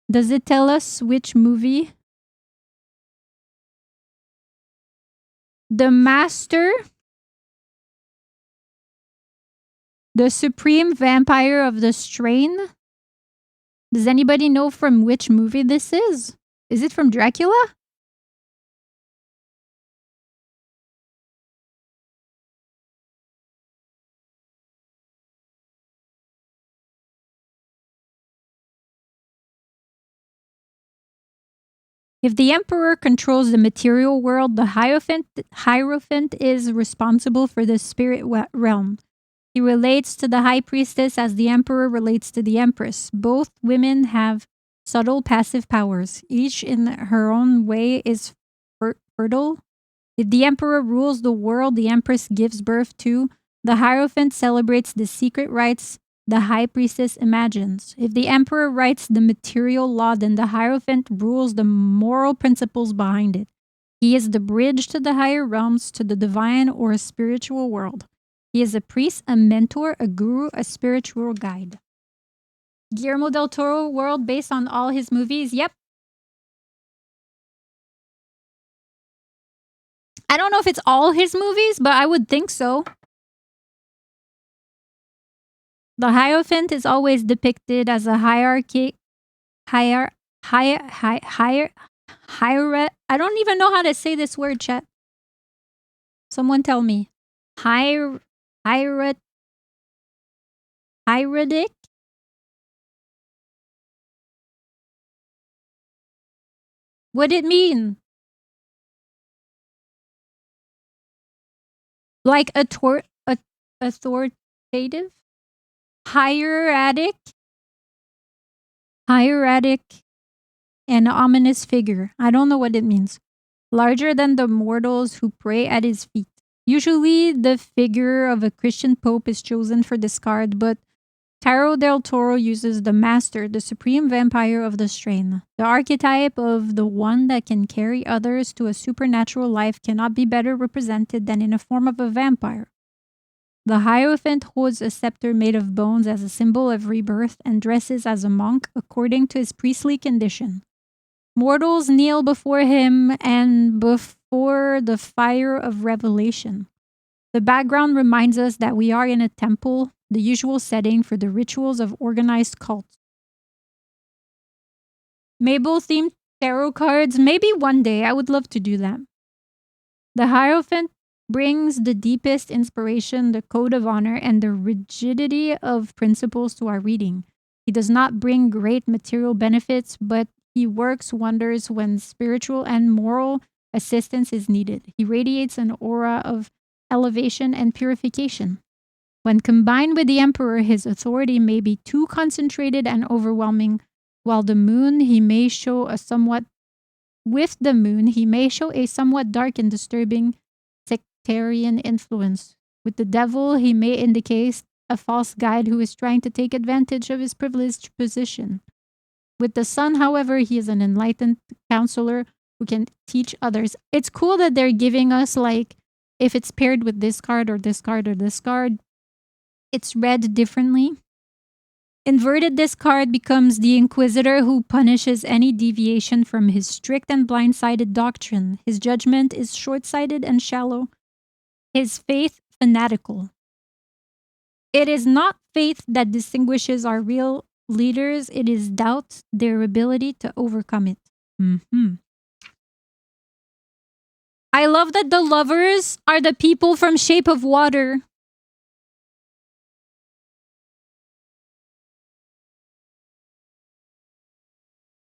Does it tell us which movie? The Master? The Supreme Vampire of the Strain? Does anybody know from which movie this is? Is it from Dracula? If the Emperor controls the material world, the Hierophant is responsible for the spirit realm. He relates to the High Priestess as the Emperor relates to the Empress. Both women have subtle passive powers. Each in her own way is fertile. If the Emperor rules the world the Empress gives birth to, the Hierophant celebrates the secret rites the High Priestess imagines. If the Emperor writes the material law, then the Hierophant rules the moral principles behind it. He is the bridge to the higher realms, to the divine or a spiritual world. He is a priest, a mentor, a guru, a spiritual guide. Guillermo del Toro world based on all his movies. Yep. I don't know if it's all his movies, but I would think so. The Hierophant is always depicted as a hierarchy. I don't even know how to say this word, chat. Someone tell me. Hieratic? What'd it mean? Like authoritative? Hieratic? Hieratic. An ominous figure. I don't know what it means. Larger than the mortals who pray at his feet. Usually, the figure of a Christian pope is chosen for this card, but Tarot del Toro uses the Master, the supreme vampire of the strain. The archetype of the one that can carry others to a supernatural life cannot be better represented than in a form of a vampire. The Hierophant holds a scepter made of bones as a symbol of rebirth and dresses as a monk according to his priestly condition. Mortals kneel before him and before the fire of revelation. The background reminds us that we are in a temple, the usual setting for the rituals of organized cults. Mabel-themed tarot cards, maybe one day. I would love to do that. The Hierophant brings the deepest inspiration, the code of honor, and the rigidity of principles to our reading. He does not bring great material benefits, but he works wonders when spiritual and moral assistance is needed. He radiates an aura of elevation and purification. When combined with the Emperor, his authority may be too concentrated and overwhelming, while the moon, he may show a somewhat dark and disturbing sectarian influence. With the devil, he may indicate a false guide who is trying to take advantage of his privileged position. With the sun, however, he is an enlightened counselor who can teach others. It's cool that they're giving us, like, if it's paired with this card or this card or this card, it's read differently. Inverted discard becomes the Inquisitor who punishes any deviation from his strict and blind-sided doctrine. His judgment is short-sighted and shallow. His faith fanatical. It is not faith that distinguishes our real leaders, it is doubt, their ability to overcome it. I love that the lovers are the people from Shape of Water.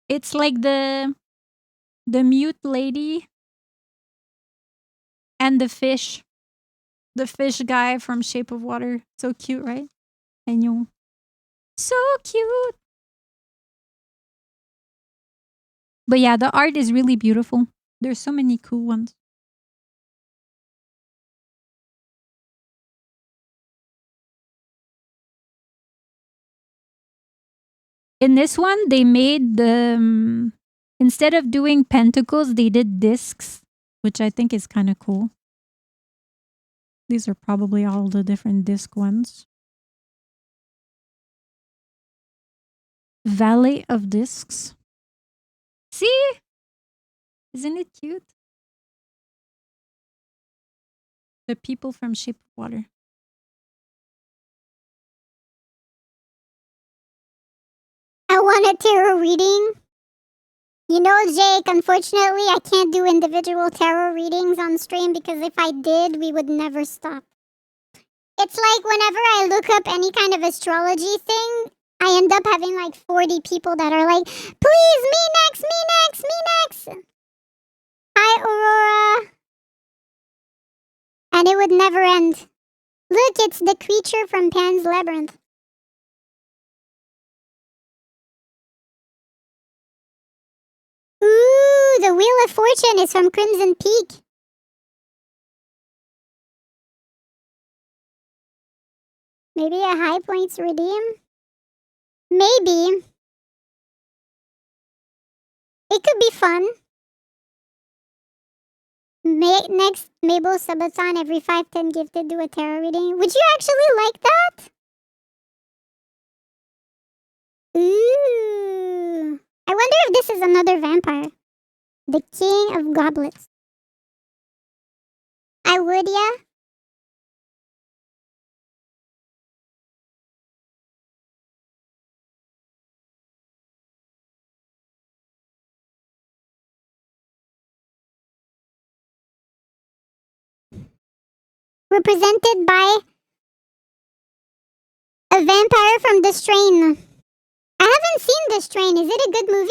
It's like the mute lady and the fish guy from Shape of Water. So cute, right? I know. So cute. But yeah, the art is really beautiful. There's so many cool ones. In this one, they made the instead of doing pentacles, they did discs, which I think is kind of cool. These are probably all the different disc ones. Valley of Discs. See? Isn't it cute? The people from Shape of Water. I want a tarot reading. You know, Jake, unfortunately, I can't do individual tarot readings on stream because if I did, we would never stop. It's like whenever I look up any kind of astrology thing, I end up having like 40 people that are like, please, me next, me next, me next. Hi, Aurora. And it would never end. Look, it's the creature from Pan's Labyrinth. Ooh, the Wheel of Fortune is from Crimson Peak. Maybe a high points redeem? Maybe. It could be fun. Next, Mabel Subathon, every 510 gifted, do a tarot reading. Would you actually like that? Ooh. I wonder if this is another vampire. The King of Goblets. I would, yeah. Represented by a vampire from The Strain. I haven't seen The Strain. Is it a good movie?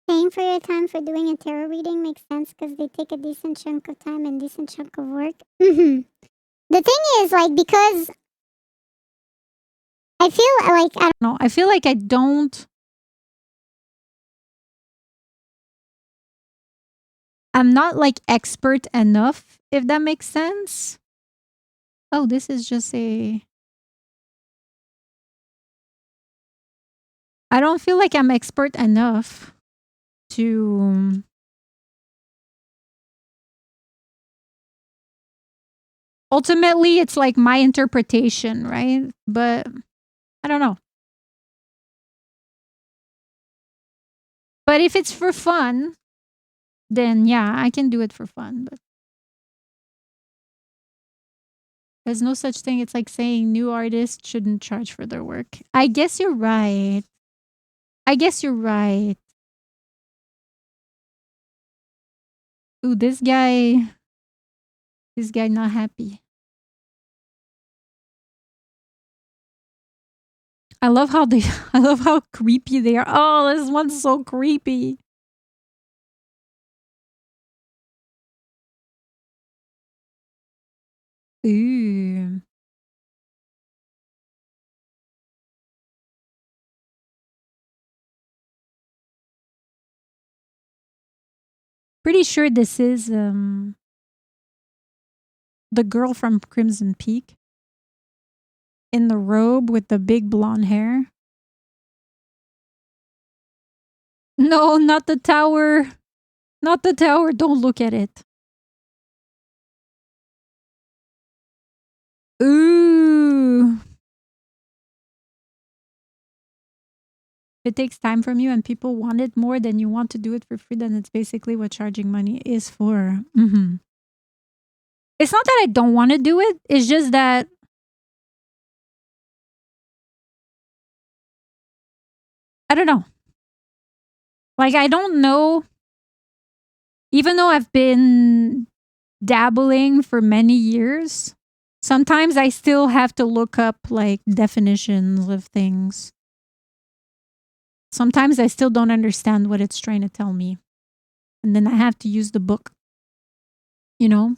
Paying for your time for doing a tarot reading makes sense because they take a decent chunk of time and decent chunk of work. The thing is, like, because I feel like I don't No, I feel like I don't. I'm not like expert enough, if that makes sense. Oh, this is just a I don't feel like I'm expert enough to ultimately it's like my interpretation, right? But I don't know. But if it's for fun, then yeah, I can do it for fun. But there's no such thing. It's like saying new artists shouldn't charge for their work. I guess you're right. Ooh, this guy not happy. I love how creepy they are. Oh, this one's so creepy. Ooh. Pretty sure this is the girl from Crimson Peak in the robe with the big blonde hair. No, not the tower. Not the tower. Don't look at it. Ooh. If it takes time from you and people want it more than you want to do it for free, then it's basically what charging money is for. Mm-hmm. It's not that I don't want to do it. It's just that I don't know. Like, I don't know. Even though I've been dabbling for many years, sometimes I still have to look up like definitions of things. Sometimes I still don't understand what it's trying to tell me. And then I have to use the book. You know?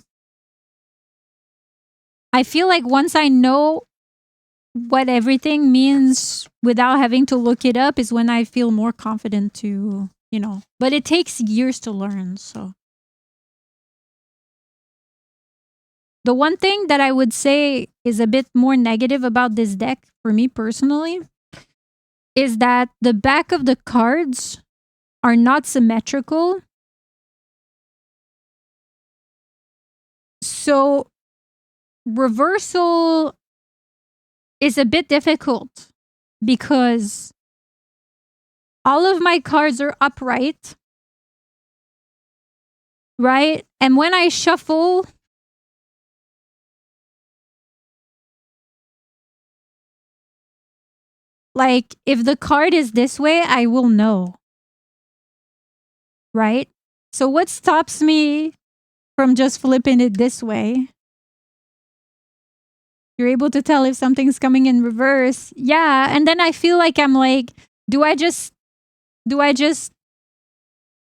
I feel like once I know what everything means without having to look it up is when I feel more confident to, you know. But it takes years to learn, so. The one thing that I would say is a bit more negative about this deck for me personally is that the back of the cards are not symmetrical. So reversal is a bit difficult because all of my cards are upright, right? And when I shuffle, like if the card is this way, I will know, right? So what stops me from just flipping it this way? You're able to tell if something's coming in reverse. Yeah, and then I feel like I'm like, do I just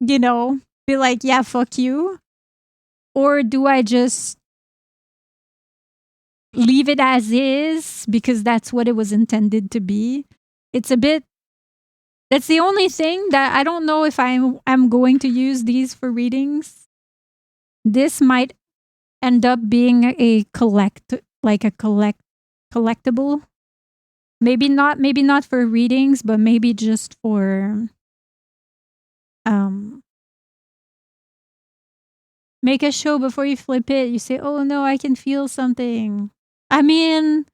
you know, be like, yeah, fuck you? Or do I just leave it as is because that's what it was intended to be? It's a bit that's the only thing that I don't know if I'm going to use these for readings. This might end up being a collectible. Maybe not for readings, but maybe just for make a show before you flip it. You say, "Oh no, I can feel something." I mean,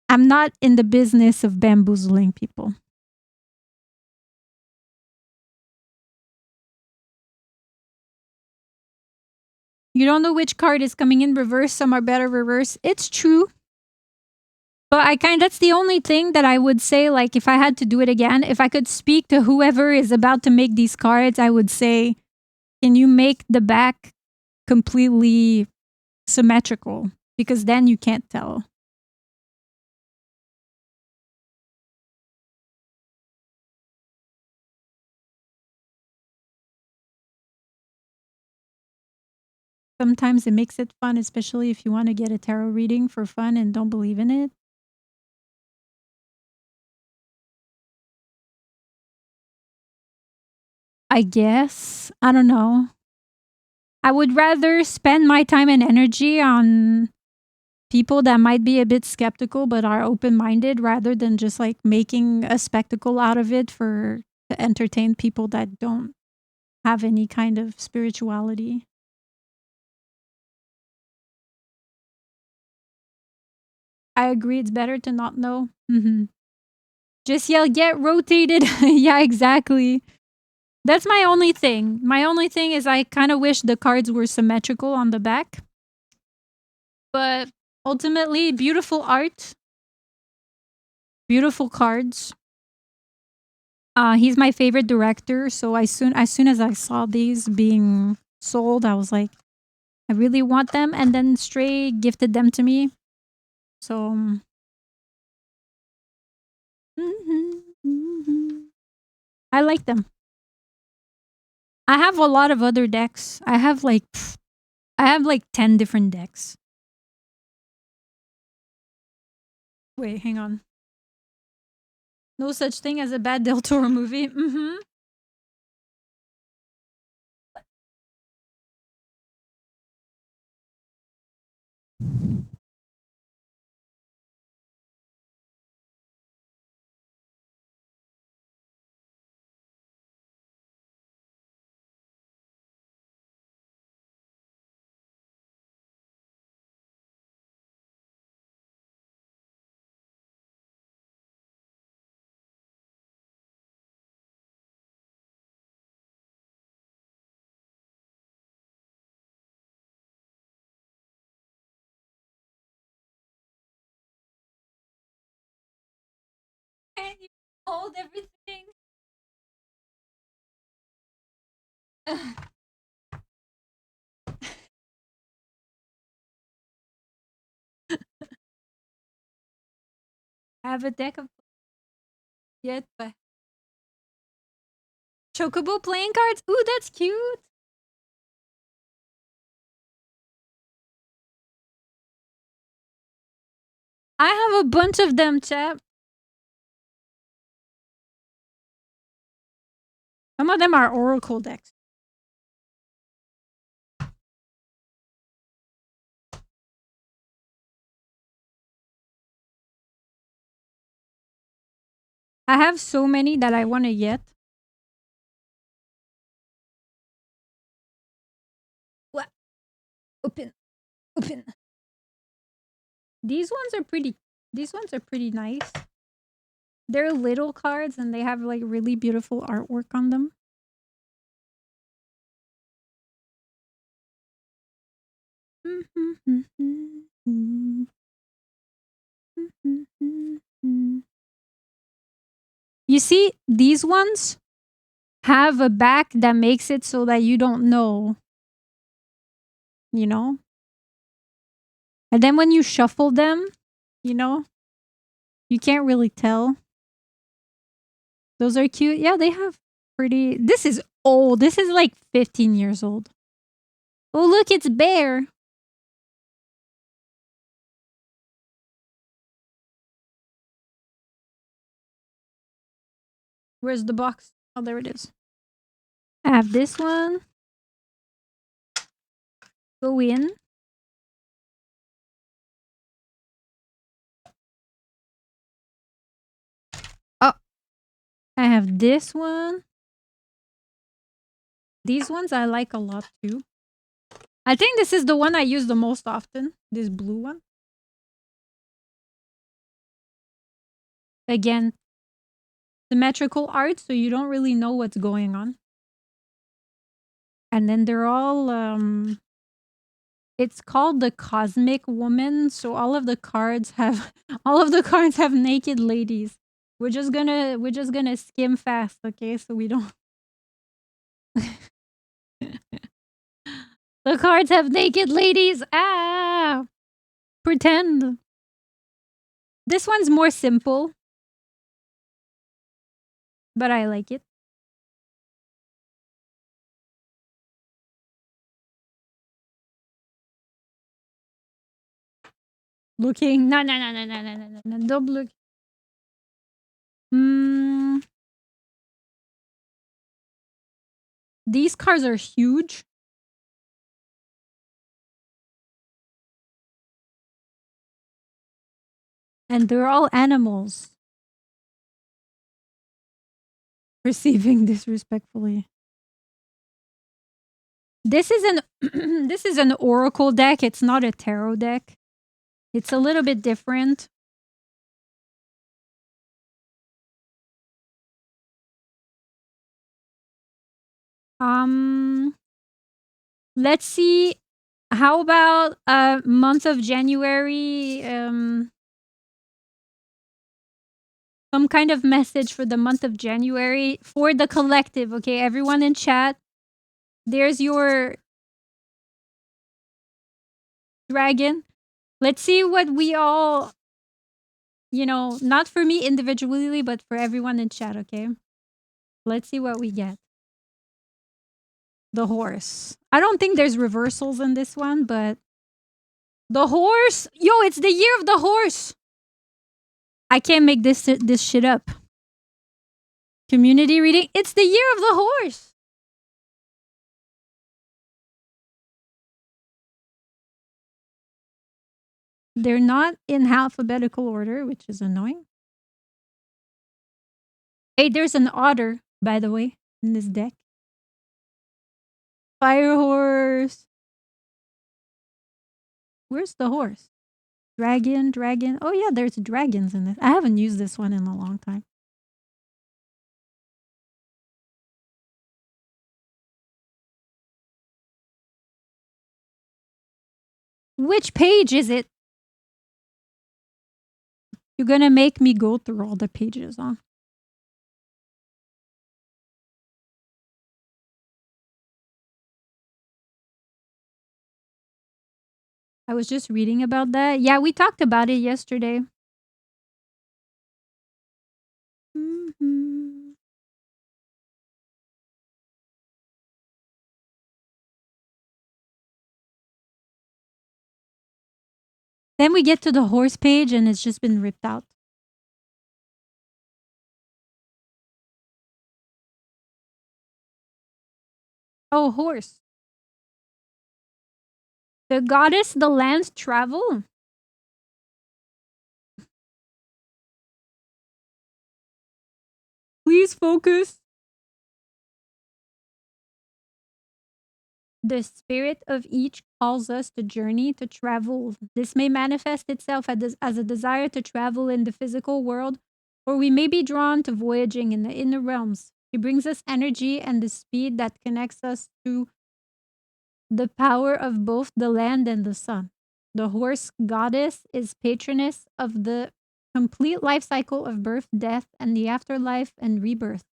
I'm not in the business of bamboozling people. You don't know which card is coming in reverse. Some are better reverse. It's true. But that's the only thing that I would say, like, if I had to do it again, if I could speak to whoever is about to make these cards, I would say, can you make the back completely symmetrical? Because then you can't tell. Sometimes it makes it fun, especially if you want to get a tarot reading for fun and don't believe in it. I guess. I don't know. I would rather spend my time and energy on people that might be a bit skeptical but are open-minded rather than just like making a spectacle out of it for to entertain people that don't have any kind of spirituality. I agree, it's better to not know. Just yell, get rotated. Yeah, exactly. That's my only thing. My only thing is I kind of wish the cards were symmetrical on the back. But ultimately, beautiful art. Beautiful cards. He's my favorite director, so as soon as I saw these being sold, I was like, I really want them, and then Stray gifted them to me. So I like them. I have a lot of other decks. I have like 10 different decks. Wait, hang on. No such thing as a bad Del Toro movie. Can't you hold everything? I have a deck of yet, but Chocobo playing cards. Ooh, that's cute. I have a bunch of them, chap. Some of them are Oracle decks. I have so many that I want to get. What? Open. Open. These ones are pretty. These ones are pretty nice. They're little cards and they have like really beautiful artwork on them. You see, these ones have a back that makes it so that you don't know. You know? And then when you shuffle them, you know, you can't really tell. Those are cute. Yeah, they have pretty. This is old. This is like 15 years old. Oh, look, it's Bear. Where's the box? Oh, there it is. I have this one. Go in. Oh, I have this one. These ones I like a lot too. I think this is the one I use the most often. This blue one. Again, symmetrical art, so you don't really know what's going on. And then they're all it's called the Cosmic Woman, so all of the cards have naked ladies. We're just gonna skim fast, okay? So we don't The cards have naked ladies. Ah! Pretend. This one's more simple, but I like it. Looking. No. Don't look. These cards are huge. And they're all animals. Receiving disrespectfully. This is an this is an oracle deck. It's not a tarot deck. It's a little bit different. Let's see. How about month of January? Some kind of message for the month of January for the collective. Okay, everyone in chat. There's your dragon. Let's see what we all, not for me individually, but for everyone in chat. Okay, let's see what we get. The horse. I don't think there's reversals in this one, but the horse. Yo, it's the year of the horse. I can't make this shit up. Community reading. It's the year of the horse. They're not in alphabetical order, which is annoying. Hey, there's an otter, by the way, in this deck. Fire horse. Where's the horse? Dragon. Oh yeah, there's dragons in this. I haven't used this one in a long time. Which page is it? You're gonna make me go through all the pages, huh? I was just reading about that. Yeah, we talked about it yesterday. Then we get to the horse page and it's just been ripped out. Oh, horse. The goddess, the land's travel. Please focus. The spirit of each calls us to journey, to travel. This may manifest itself as a desire to travel in the physical world, or we may be drawn to voyaging in the inner realms. She brings us energy and the speed that connects us to the power of both the land and the sun. The horse goddess is patroness of the complete life cycle of birth, death, and the afterlife and rebirth.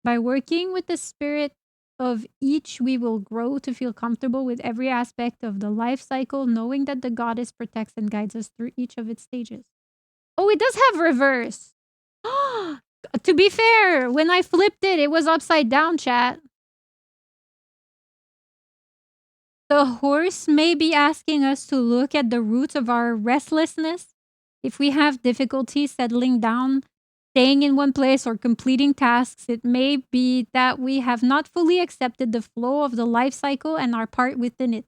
By working with the spirit of each, we will grow to feel comfortable with every aspect of the life cycle, knowing that the goddess protects and guides us through each of its stages. Oh, it does have reverse. To be fair, when I flipped it, it was upside down, chat. The horse may be asking us to look at the roots of our restlessness. If we have difficulty settling down, staying in one place, or completing tasks, it may be that we have not fully accepted the flow of the life cycle and our part within it.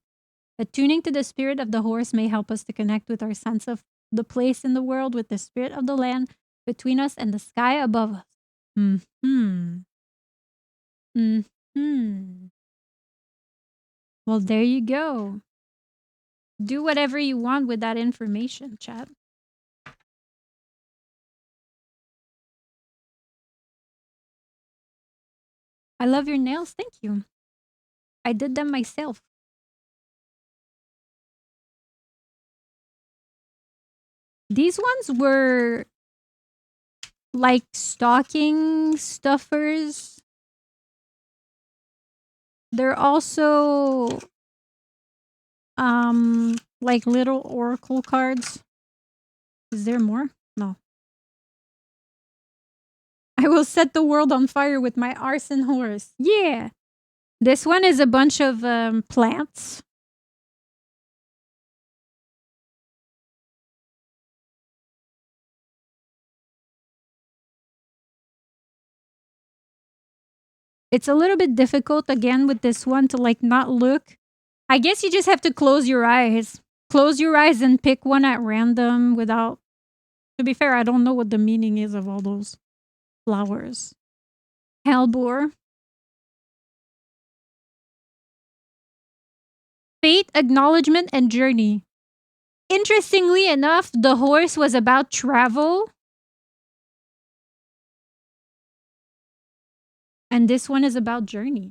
Attuning to the spirit of the horse may help us to connect with our sense of the place in the world, with the spirit of the land between us and the sky above us. Well, there you go. Do whatever you want with that information, chat. I love your nails. Thank you. I did them myself. These ones were like stocking stuffers. They're also like little oracle cards. Is there more? No. I will set the world on fire with my arson horse. Yeah. This one is a bunch of plants. It's a little bit difficult again with this one to like not look. I guess you just have to close your eyes. Close your eyes and pick one at random to To be fair, I don't know what the meaning is of all those flowers. Hellbore. Fate, acknowledgement, and journey. Interestingly enough, the horse was about travel. And this one is about journey.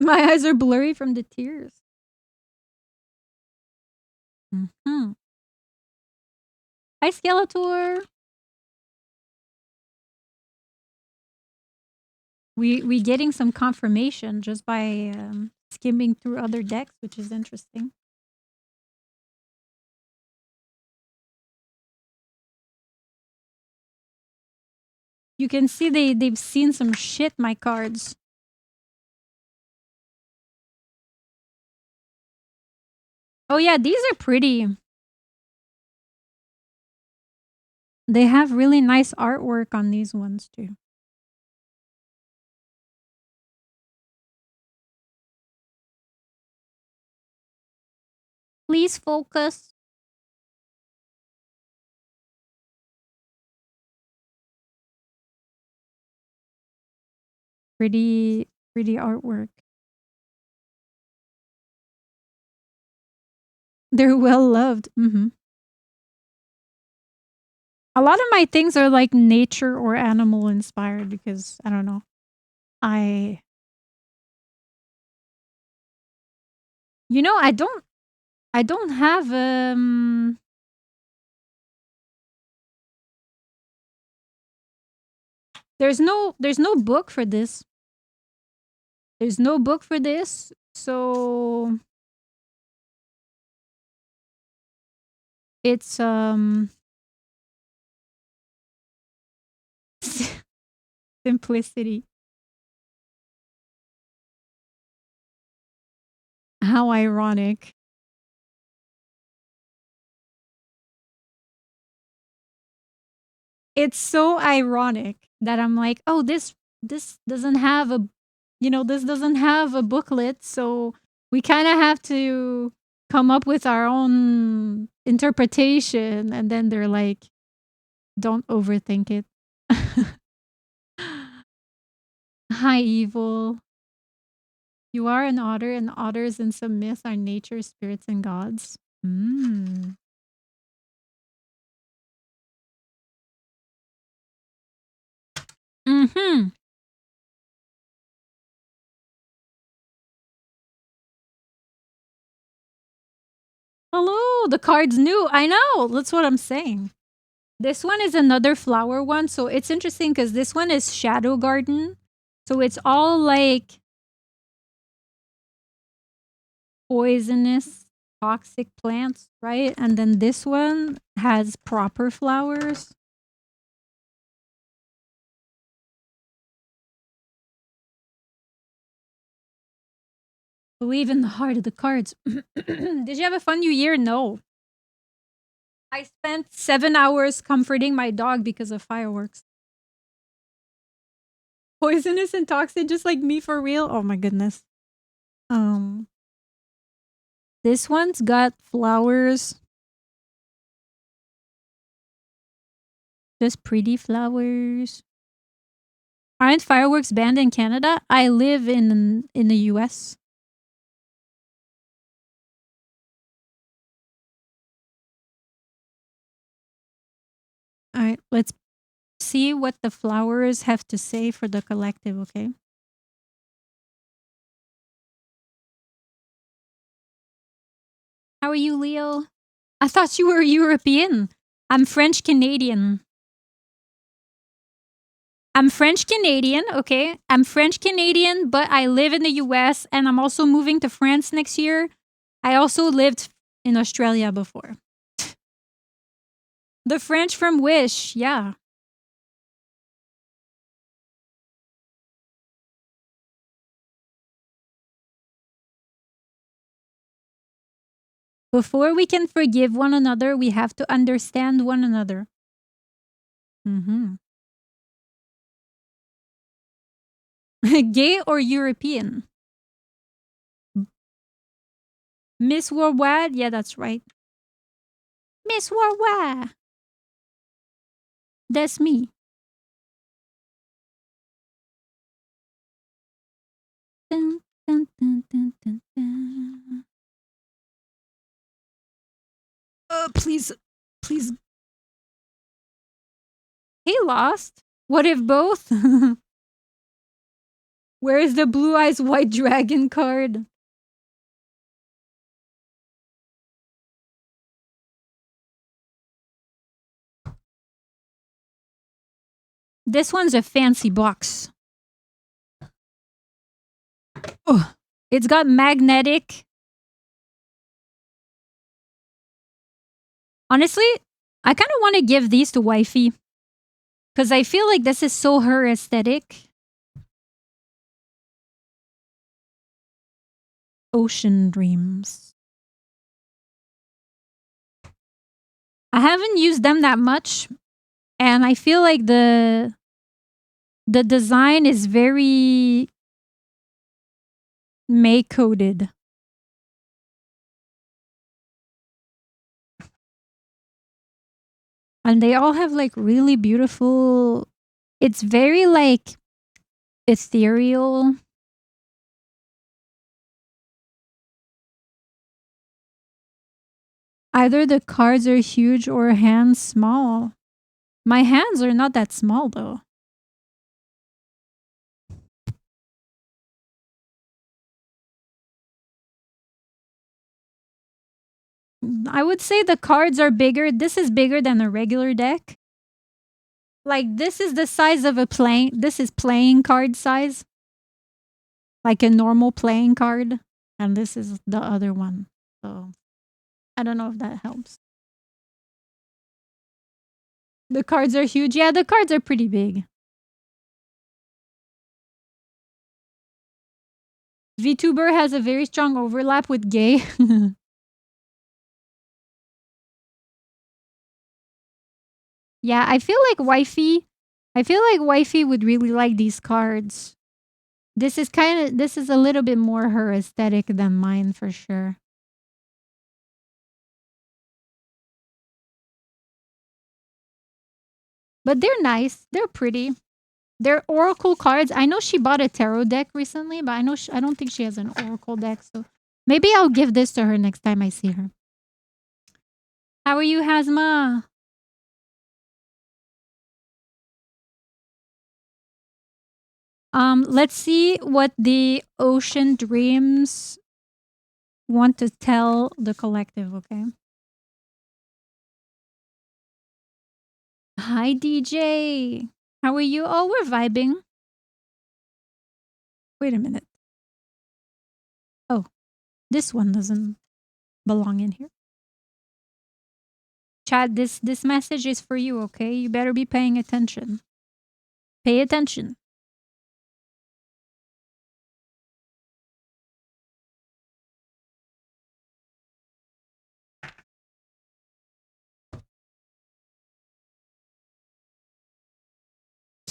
My eyes are blurry from the tears. Mm-hmm. Hi, Skeletor. We getting some confirmation just by skimming through other decks, which is interesting. You can see they've seen some shit, my cards. Oh yeah, these are pretty. They have really nice artwork on these ones too. Please focus. Pretty artwork. They're well loved. Mm-hmm. A lot of my things are like nature or animal inspired because I don't know. You know, I don't have there's no book for this. There's no book for this. So it's simplicity. How ironic. It's so ironic that I'm like, oh, this doesn't have a, this doesn't have a booklet, so we kind of have to come up with our own interpretation. And then they're like, don't overthink it. Hi, evil. You are an otter, and otters in some myths are nature, spirits, and gods. Mm. Mm-hmm. Hello, the card's new. I know. That's what I'm saying. This one is another flower one. So it's interesting because this one is Shadow Garden. So it's all like poisonous, toxic plants, right? And then this one has proper flowers. Believe in the heart of the cards. Did you have a fun New Year? No. I spent 7 hours comforting my dog because of fireworks. Poisonous and toxic, just like me for real. Oh my goodness. This one's got flowers. Just pretty flowers. Aren't fireworks banned in Canada? I live in the US. All right, let's see what the flowers have to say for the collective, okay? How are you, Leo? I thought you were European. I'm French Canadian. I'm French Canadian, okay? I'm French Canadian, but I live in the US and I'm also moving to France next year. I also lived in Australia before. The French from Wish, yeah. Before we can forgive one another, we have to understand one another. Mm-hmm. Gay or European? Miss Worldwide? Yeah, that's right. Miss Worldwide. That's me. Dun, dun, dun, dun, dun, dun. Please. He lost. What if both? Where is the Blue Eyes White Dragon card? This one's a fancy box. Oh, it's got magnetic. Honestly, I kind of want to give these to wifey. Because I feel like this is so her aesthetic. Ocean Dreams. I haven't used them that much. And I feel like the design is very May coded. And they all have like really beautiful, it's very like ethereal. Either the cards are huge or hands small. My hands are not that small though. I would say the cards are bigger. This is bigger than a regular deck. Like this is the size of a this is playing card size. Like a normal playing card. And this is the other one. So I don't know if that helps. The cards are huge. Yeah, the cards are pretty big. VTuber has a very strong overlap with gay. Yeah, I feel like wifey would really like these cards. This is a little bit more her aesthetic than mine for sure. But they're nice. They're pretty. They're oracle cards. I know she bought a tarot deck recently, but I don't think she has an oracle deck, so maybe I'll give this to her next time I see her. How are you, Hazma? Let's see what the Ocean Dreams want to tell the collective, okay? Hi, DJ. How are you? Oh, we're vibing. Wait a minute. Oh, this one doesn't belong in here. Chad, this message is for you, okay? You better be paying attention. Pay attention.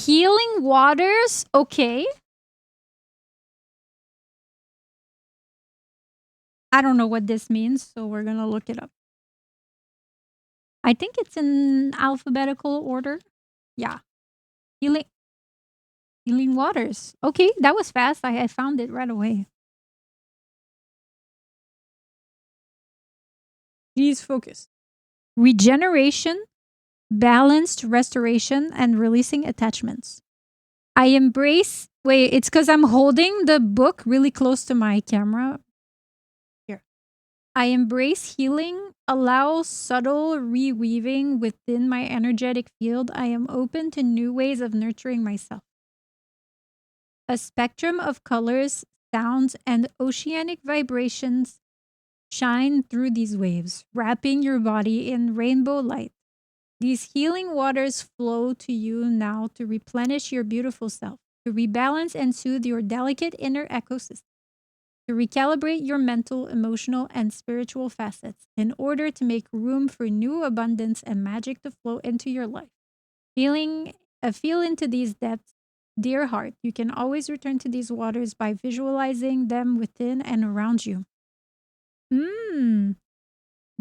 Healing waters? Okay. I don't know what this means, so we're gonna look it up. I think it's in alphabetical order. Yeah. Healing waters. Okay, that was fast. I found it right away. Please focus. Regeneration, balanced restoration, and releasing attachments. I embrace. Wait, it's because I'm holding the book really close to my camera. Here. I embrace healing, allow subtle reweaving within my energetic field. I am open to new ways of nurturing myself. A spectrum of colors, sounds, and oceanic vibrations shine through these waves, wrapping your body in rainbow light. These healing waters flow to you now to replenish your beautiful self, to rebalance and soothe your delicate inner ecosystem, to recalibrate your mental, emotional, and spiritual facets in order to make room for new abundance and magic to flow into your life. Feel into these depths Dear heart, you can always return to these waters by visualizing them within and around you.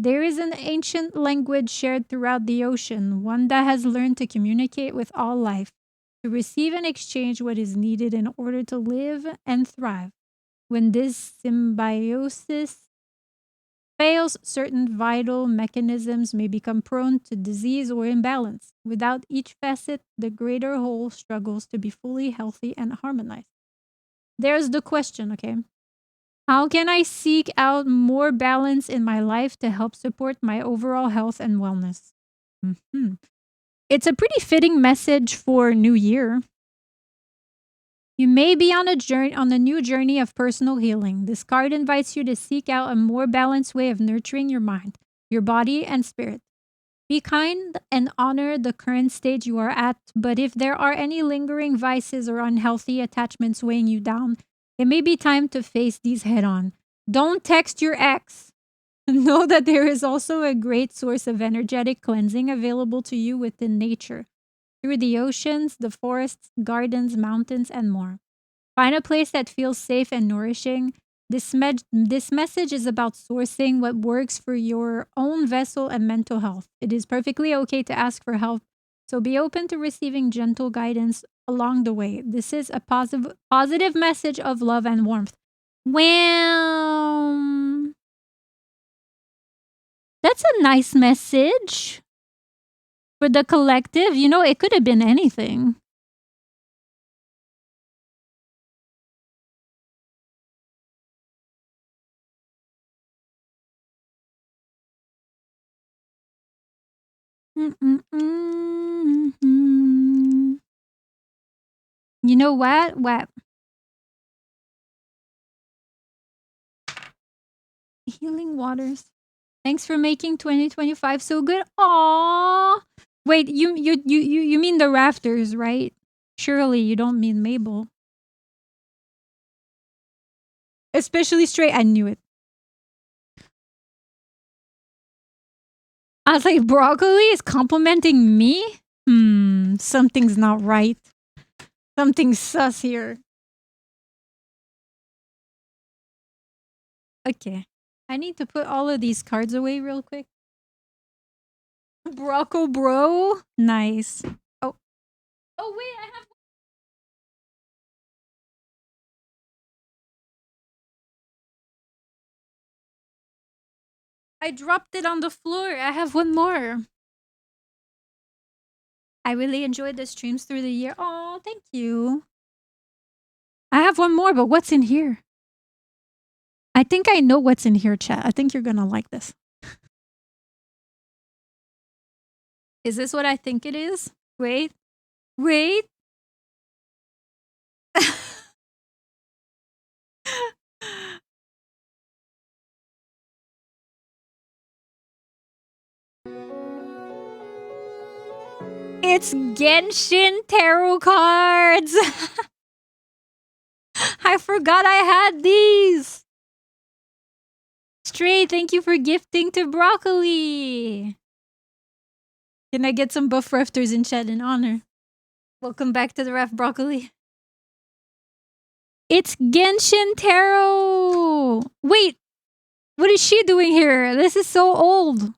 There is an ancient language shared throughout the ocean, one that has learned to communicate with all life, to receive and exchange what is needed in order to live and thrive. When this symbiosis fails, certain vital mechanisms may become prone to disease or imbalance. Without each facet, the greater whole struggles to be fully healthy and harmonized. There's the question, okay? How can I seek out more balance in my life to help support my overall health and wellness? It's a pretty fitting message for New Year. You may be on a new journey of personal healing. This card invites you to seek out a more balanced way of nurturing your mind, your body, and spirit. Be kind and honor the current stage you are at, but if there are any lingering vices or unhealthy attachments weighing you down, it may be time to face these head on. Don't text your ex. Know that there is also a great source of energetic cleansing available to you within nature, through the oceans, the forests, gardens, mountains, and more. Find a place that feels safe and nourishing. This message is about sourcing what works for your own vessel and mental health. It is perfectly okay to ask for help, so be open to receiving gentle guidance along the way. This is a positive message of love and warmth. Well, that's a nice message for the collective. You know, it could have been anything. You know what? What? Healing waters. Thanks for making 2025 so good. Aww. Wait, you mean the rafters, right? Surely you don't mean Mabel. Especially straight. I knew it. I was like, broccoli is complimenting me? Something's not right. Something's sus here. Okay. I need to put all of these cards away real quick. Brocco bro. Nice. Oh. Oh, wait, I have. I dropped it on the floor. I have one more. I really enjoyed the streams through the year. Oh, thank you. I have one more, but what's in here? I think I know what's in here, chat. I think you're gonna like this. Is this what I think it is? Wait. Wait. It's Genshin Tarot cards. I forgot I had these. Stray, thank you for gifting to Broccoli. Can I get some buff rafters in chat in honor? Welcome back to the Ref Broccoli. It's Genshin Tarot. Wait, what is she doing here? This is so old.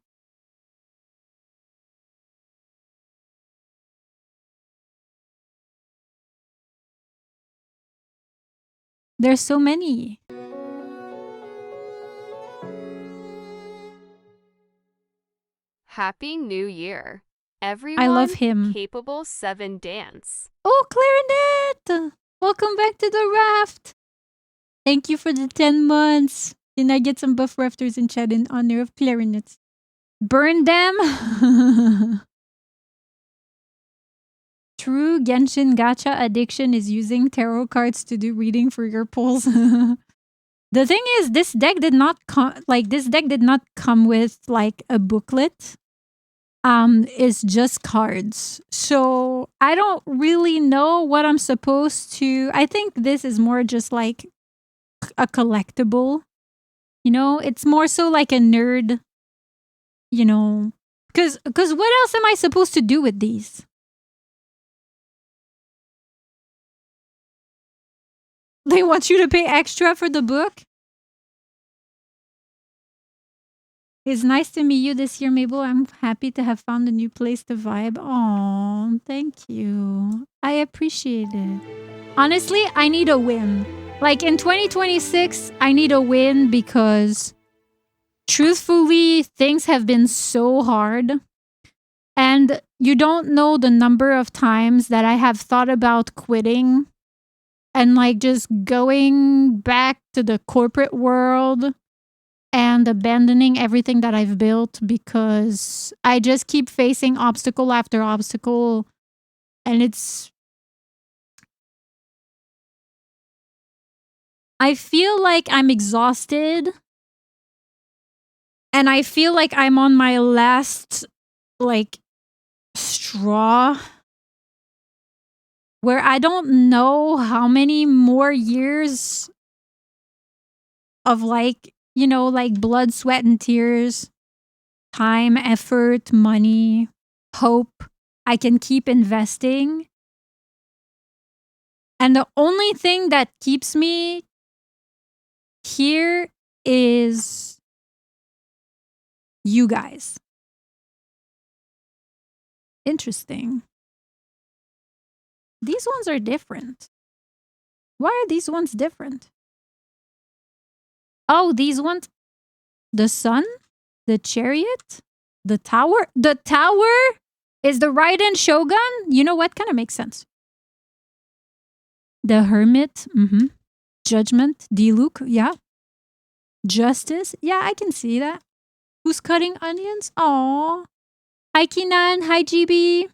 There's so many. Happy New Year. Everyone I love him. capable 7 dance. Oh, Clarinet! Welcome back to the raft. Thank you for the 10 months. Can I get some buff rafters in chat in honor of Clarinets? Burn them! True Genshin gacha addiction is using tarot cards to do reading for your pulls. The thing is, this deck did not come with like a booklet. It's just cards. So I don't really know what I'm supposed to. I think this is more just like a collectible. You know, it's more so like a nerd. You know, because what else am I supposed to do with these? They want you to pay extra for the book? It's nice to meet you this year, Mabel. I'm happy to have found a new place to vibe. Oh, thank you. I appreciate it. Honestly, I need a win. Like in 2026, I need a win because truthfully, things have been so hard. And you don't know the number of times that I have thought about quitting and like just going back to the corporate world and abandoning everything that I've built because I just keep facing obstacle after obstacle. And I feel like I'm exhausted. And I feel like I'm on my last, like, straw. Where I don't know how many more years of, like, you know, like blood, sweat, and tears, time, effort, money, hope I can keep investing. And the only thing that keeps me here is you guys. Interesting. These ones are different. Why are these ones different? Oh, these ones. The sun, the chariot, the tower. The tower is the Raiden Shogun. You know what? Kind of makes sense. The hermit. Judgment. Diluc. Yeah. Justice. Yeah, I can see that. Who's cutting onions? Aww. Hi, Kinan. Hi, GB.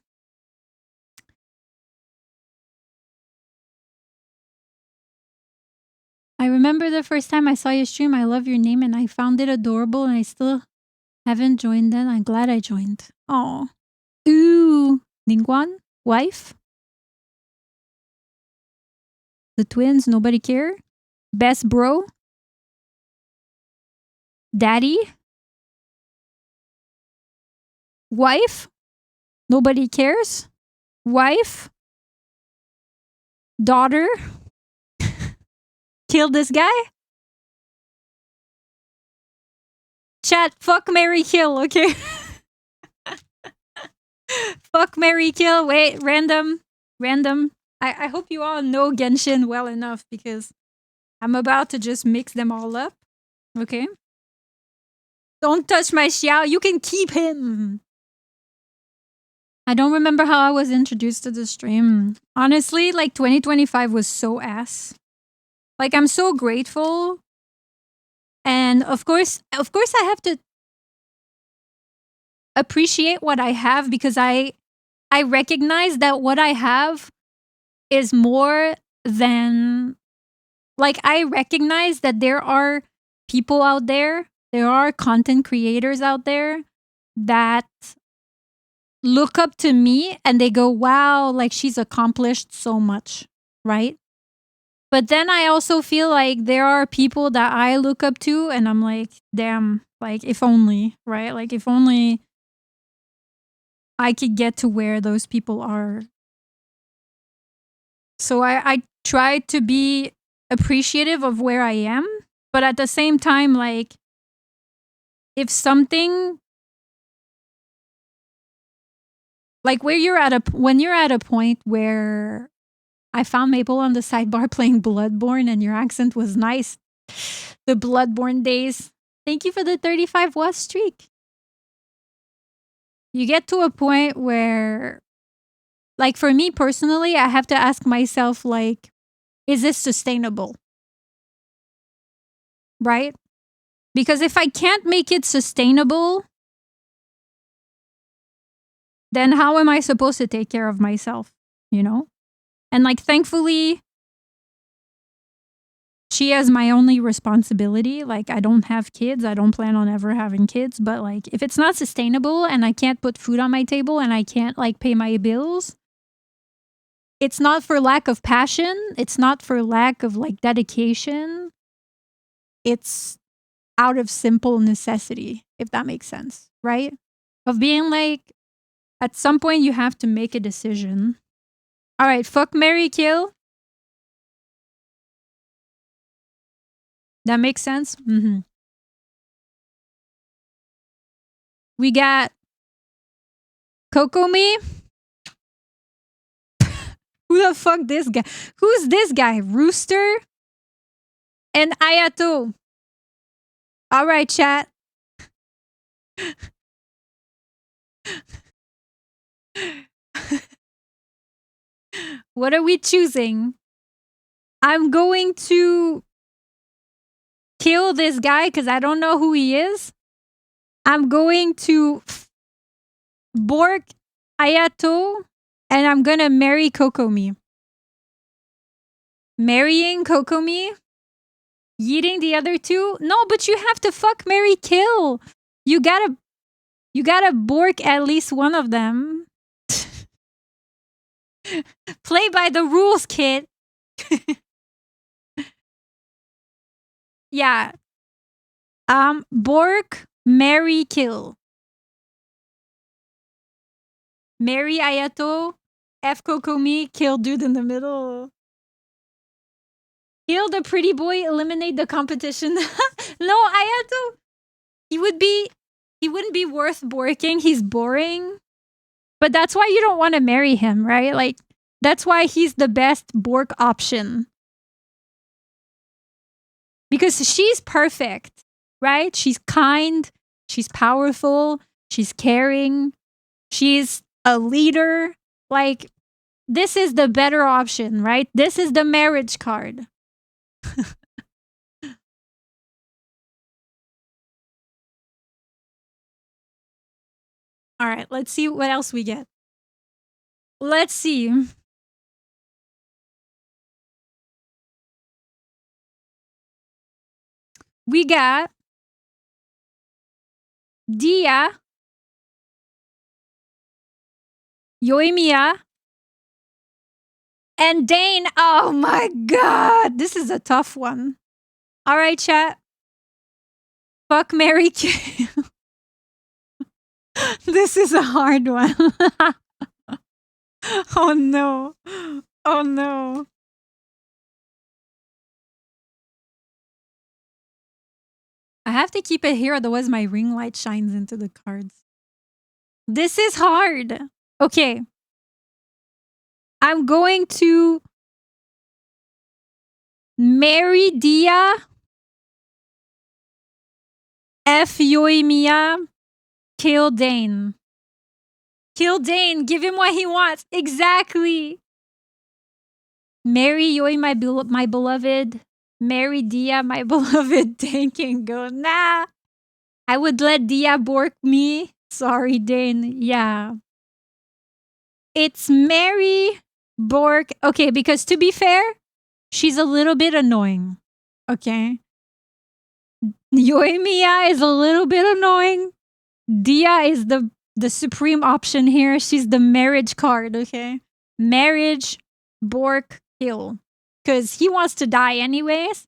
I remember the first time I saw your stream. I love your name and I found it adorable and I still haven't joined in. I'm glad I joined. Oh. Ooh. Ningguan? Wife? The twins? Nobody care? Best bro? Daddy? Wife? Nobody cares? Wife? Daughter? Kill this guy? Chat, fuck, marry, kill, okay? Fuck, marry, kill. Wait, random. I hope you all know Genshin well enough because I'm about to just mix them all up. Okay? Don't touch my Xiao. You can keep him. I don't remember how I was introduced to the stream. Honestly, like 2025 was so ass. Like I'm so grateful. And of course I have to appreciate what I have because I recognize that what I have is more than, like, I recognize that there are people out there, there are content creators out there that look up to me and they go, wow, like she's accomplished so much, right? But then I also feel like there are people that I look up to and I'm like, damn, like if only, right? Like if only I could get to where those people are. So I try to be appreciative of where I am, but at the same time, like if something, like when you're at a point where I found Maple on the sidebar playing Bloodborne and your accent was nice. The Bloodborne days. Thank you for the 35 watch streak. You get to a point where, like for me personally, I have to ask myself, like, is this sustainable? Right? Because if I can't make it sustainable, then how am I supposed to take care of myself? You know? And like, thankfully, she is my only responsibility. Like, I don't have kids. I don't plan on ever having kids. But like, if it's not sustainable and I can't put food on my table and I can't like pay my bills, it's not for lack of passion. It's not for lack of like dedication. It's out of simple necessity, if that makes sense, right? Of being like, at some point you have to make a decision. All right, fuck, marry, kill. That makes sense? Mm-hmm. We got Kokomi. Who the fuck this guy? Who's this guy? Rooster? And Ayato. Alright, chat. What are we choosing? I'm going to kill this guy because I don't know who he is. I'm going to bork Ayato and I'm gonna marry Kokomi. Marrying Kokomi? Yeeting the other two? No, but you have to fuck, marry, kill. You gotta bork at least one of them. Play by the rules, kid. Yeah. Bork, marry, kill. Marry Ayato, F Kokomi, kill dude in the middle. Kill the pretty boy, eliminate the competition. No, Ayato, he wouldn't be worth borking. He's boring. But that's why you don't want to marry him, right? Like, that's why he's the best bork option. Because she's perfect, right? She's kind, she's powerful, she's caring, she's a leader. Like, this is the better option, right? This is the marriage card. All right, let's see what else we get. Let's see. We got Dia, Yoimiya, and Dane. Oh my god, this is a tough one. All right, chat. Fuck, marry, kill. This is a hard one. Oh no. Oh no. I have to keep it here, otherwise my ring light shines into the cards. This is hard. Okay. I'm going to marry Dia, F Yoimiya, kill Dane. Kill Dane, give him what he wants. Exactly. Marry Yoi, my beloved. Marry Dia, my beloved. Dane can go. Nah. I would let Dia bork me. Sorry, Dane. Yeah. It's marry, bork. Okay, because to be fair, she's a little bit annoying. Okay. Yoimiya is a little bit annoying. Dia is the supreme option here. She's the marriage card, okay? Marriage, bork, kill. Because he wants to die anyways.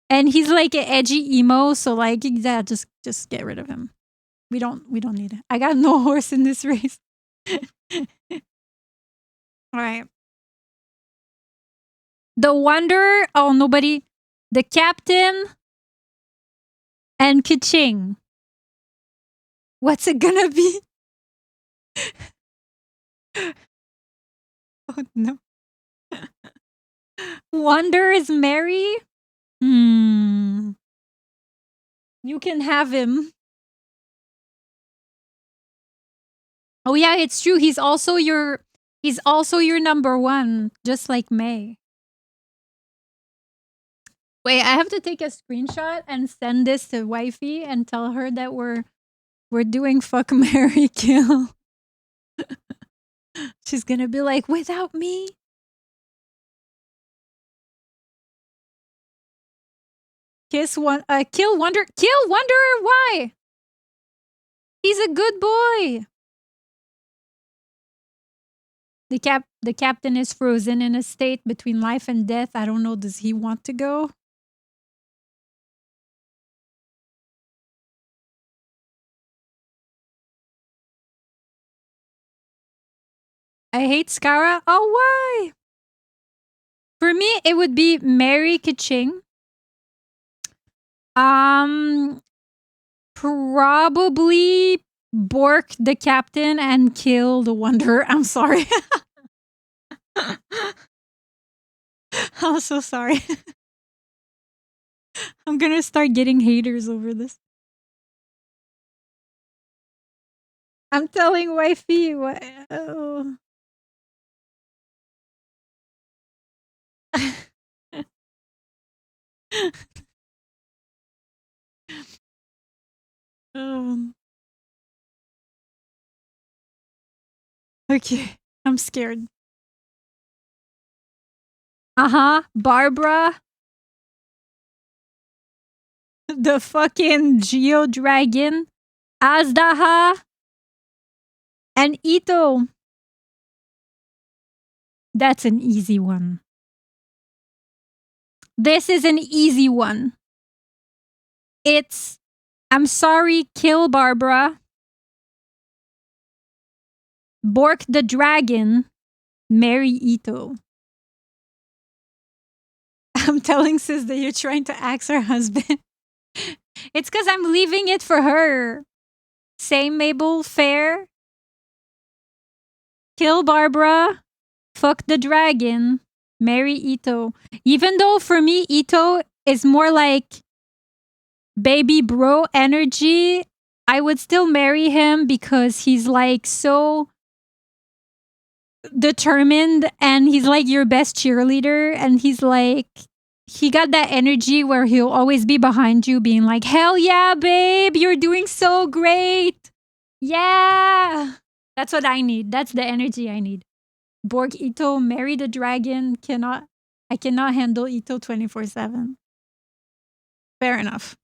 And he's like an edgy emo, so like, yeah, just get rid of him. We don't need it. I got no horse in this race. All right. The Wanderer. Oh, nobody. The Captain and Kaching. What's it gonna be? Oh no. Wanderer is Mary? You can have him. Oh yeah, it's true. He's also your number one, just like May. Wait, I have to take a screenshot and send this to wifey and tell her that we're doing fuck, marry, kill. She's gonna be like, without me? Kill Wanderer. Kill Wanderer, why? He's a good boy. The captain is frozen in a state between life and death. I don't know, does he want to go? I hate Skara. Oh, why? For me, it would be marry Kaching. Probably Bork the captain and kill the Wanderer. I'm sorry. I'm so sorry. I'm gonna start getting haters over this. I'm telling wifey what. Oh. um, okay, I'm scared. Barbara, the fucking Geo Dragon, Azdaha, and Ito. That's an easy one. This is an easy one. It's, I'm sorry, kill Barbara. Bork the dragon, marry Ito. I'm telling sis that you're trying to axe her husband. It's because I'm leaving it for her. Same Mabel, fair. Kill Barbara. Fuck the dragon. Marry Ito. Even though for me, Ito is more like baby bro energy, I would still marry him because he's like so determined and he's like your best cheerleader and he's like he got that energy where he'll always be behind you being like, hell yeah, babe, you're doing so great. Yeah. That's what I need. That's the energy I need. Borg Ito, marry the dragon. I cannot handle Ito 24/7. Fair enough.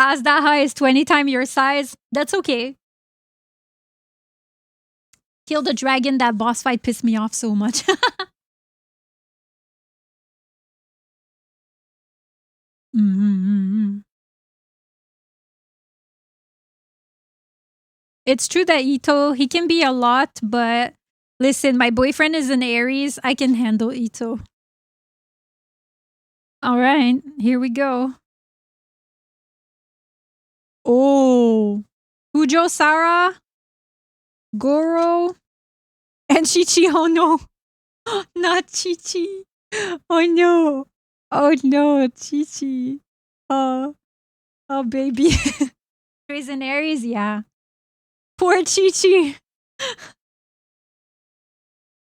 Azdaha is 20 times your size. That's okay. Kill the dragon. That boss fight pissed me off so much. It's true that Ito, he can be a lot, but listen, my boyfriend is an Aries. I can handle Ito. All right, here we go. Oh, Fujo Sara, Goro, and Chichi. Oh no, not Chichi. Oh no. Oh no, Chichi. Oh baby. Aries and Aries, yeah. Poor Chichi.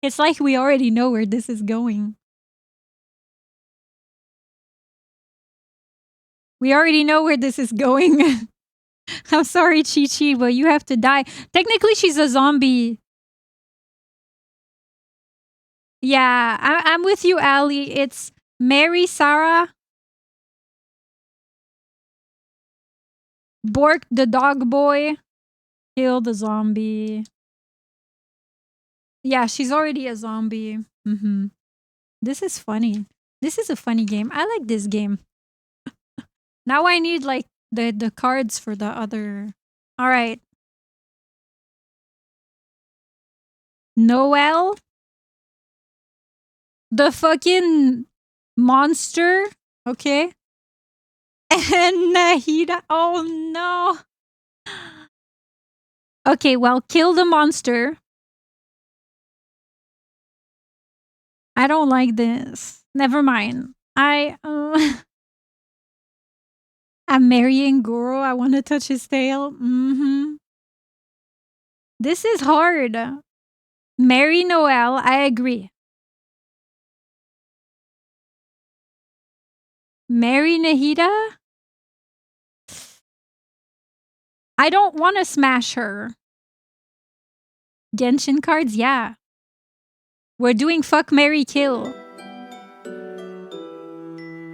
It's like we already know where this is going. We already know where this is going. I'm sorry, Chi-Chi, but you have to die. Technically, she's a zombie. Yeah, I'm with you, Ali. It's Mary Sarah, Bork the dog boy, kill the zombie. Yeah, she's already a zombie. This is funny. This is a funny game. I like this game. Now I need like the cards for the other. All right. Noel, the fucking monster. Okay. And Nahida. Oh no. Okay, well, kill the monster. I don't like this. Never mind. I'm marrying Goro. I want to touch his tail. This is hard. Marry Noel. I agree. Marry Nahida? I don't want to smash her. Genshin cards? Yeah. We're doing fuck, marry, kill.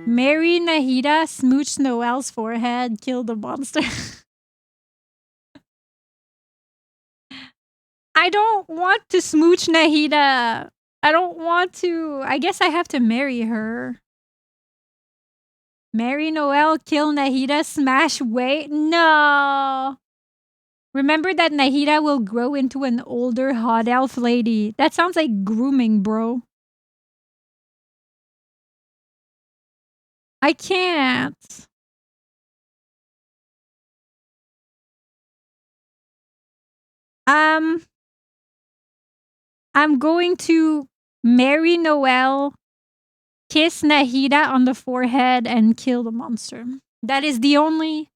Marry Nahida, smooch Noel's forehead, kill the monster. I don't want to smooch Nahida. I don't want to. I guess I have to marry her. Marry Noel, kill Nahida, smash wait. No. Remember that Nahida will grow into an older hot elf lady. That sounds like grooming, bro. I can't. I'm going to marry Noelle, kiss Nahida on the forehead, and kill the monster. That is the only...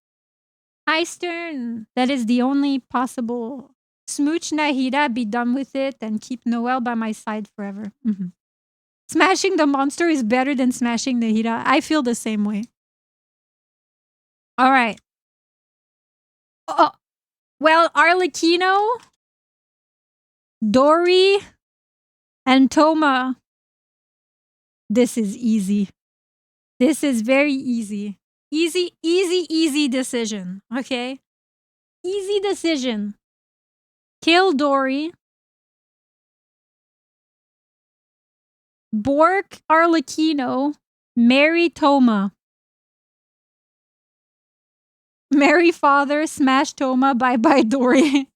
Hi, Stern. That is the only possible... Smooch Nahida, be done with it, and keep Noelle by my side forever. Smashing the monster is better than smashing Nahida. I feel the same way. All right. Oh, well, Arlecchino, Dory, and Toma. This is easy. This is very easy. Easy decision. Okay? Easy decision. Kill Dory. Bork Arlecchino. Marry Toma. Marry father. Smash Toma. Bye bye Dory.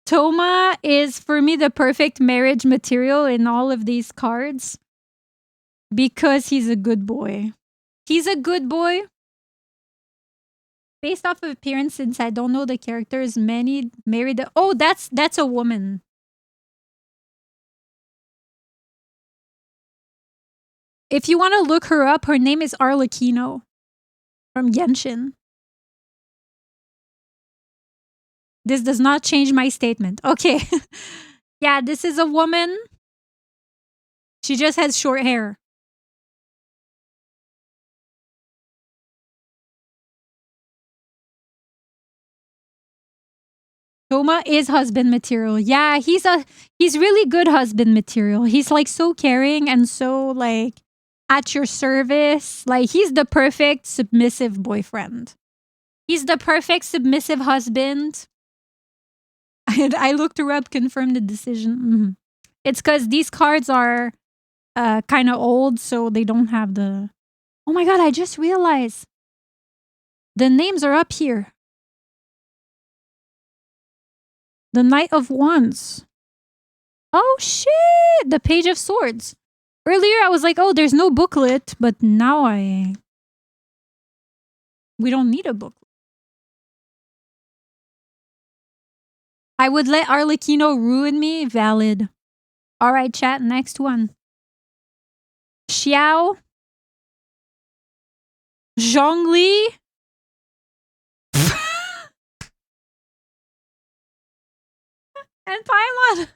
Toma is, for me, the perfect marriage material in all of these cards because he's a good boy. He's a good boy. Based off of appearance, since I don't know the characters, many married... Oh, that's a woman. If you want to look her up, her name is Arlecchino from Genshin. This does not change my statement. Okay. Yeah, this is a woman. She just has short hair. Toma is husband material. Yeah, he's really good husband material. He's like so caring and so like at your service. Like he's the perfect submissive boyfriend. He's the perfect submissive husband. And I looked her up, confirmed the decision. It's because these cards are kind of old, so they don't have the... Oh my god, I just realized. The names are up here. The Knight of Wands. Oh shit! The Page of Swords. Earlier I was like, oh, there's no booklet, but now we don't need a booklet. I would let Arlecchino ruin me? Valid. Alright, chat, next one. Xiao. Zhongli. And Paimon.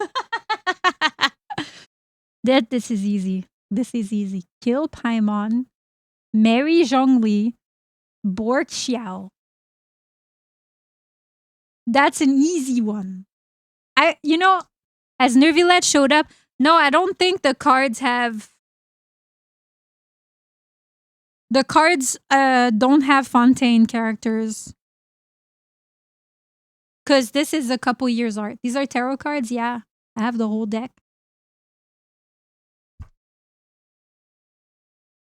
This is easy. This is easy. Kill Paimon. Marry Zhongli. Bork Xiao. That's an easy one. As Nervilet showed up, no, I don't think the cards have... The cards don't have Fontaine characters. Because this is a couple years art. These are tarot cards? Yeah. I have the whole deck.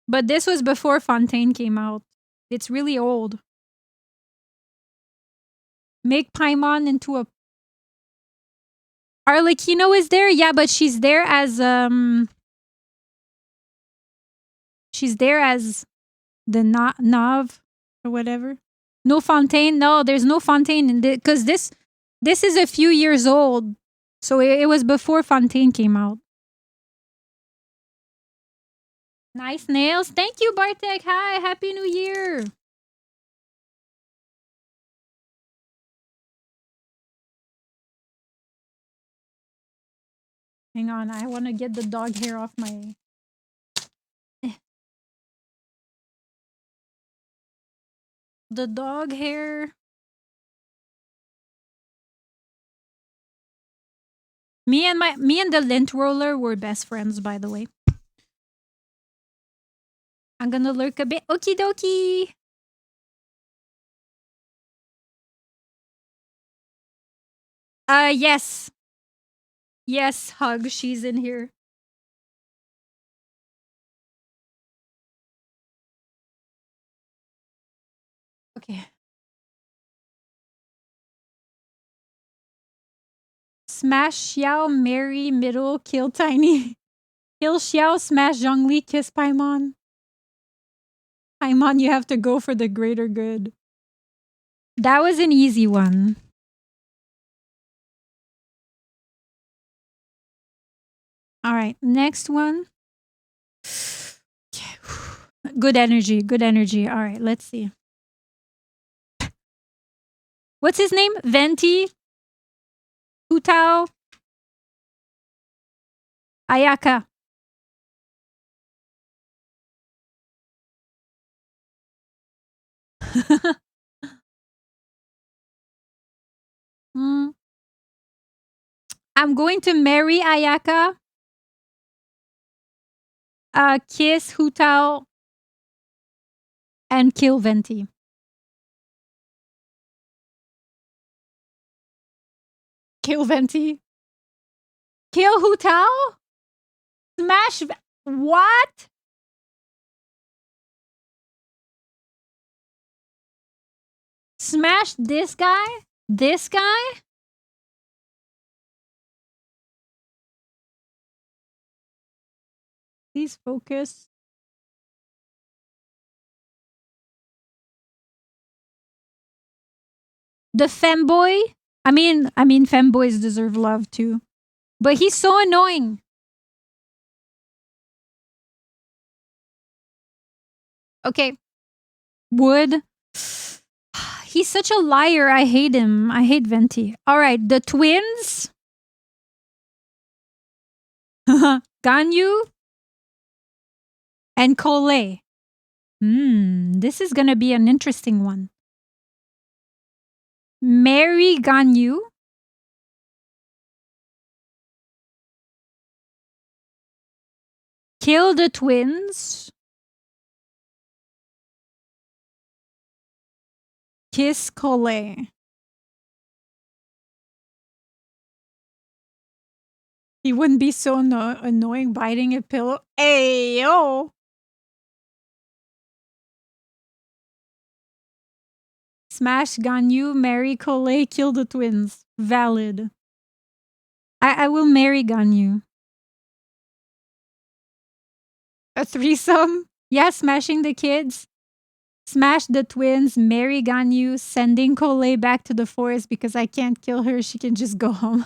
But this was before Fontaine came out. It's really old. Make Paimon into a... Arlecchino is there? Yeah, but she's there as... She's there as the Nav or whatever. No Fontaine? No, there's no Fontaine in this. Because this is a few years old. So it was before Fontaine came out. Nice nails. Thank you, Bartek. Hi, Happy New Year. Hang on, I want to get the dog hair off my... The dog hair... Me and the lint roller were best friends, by the way. I'm gonna lurk a bit. Okie dokie. Yes. Yes, Hug, she's in here. Okay. smash Xiao, marry middle, kill Tiny. Kill Xiao, smash Zhongli, kiss Paimon. Paimon, you have to go for the greater good. That was an easy one. All right, next one. Good energy, good energy. All right, let's see. What's his name? Venti? Hutao? Ayaka. Mm. I'm going to marry Ayaka. Kiss Hutao. And kill Venti. Kill Venti. Kill Hutao? Smash. What? Smash this guy? This guy? Please focus. The femboy? I mean femboys deserve love too. But he's so annoying. Okay. Wood. He's such a liar. I hate him. I hate Venti. All right, the twins. Ganyu and Kole. This is gonna be an interesting one. Marry Ganyu. Kill the twins. Kiss Kole. He wouldn't be so annoying biting a pillow. Ayo! Smash Ganyu, marry Kole, kill the twins. Valid. I will marry Ganyu. A threesome? Yeah, smashing the kids. Smash the twins, marry Ganyu, sending Kole back to the forest because I can't kill her. She can just go home.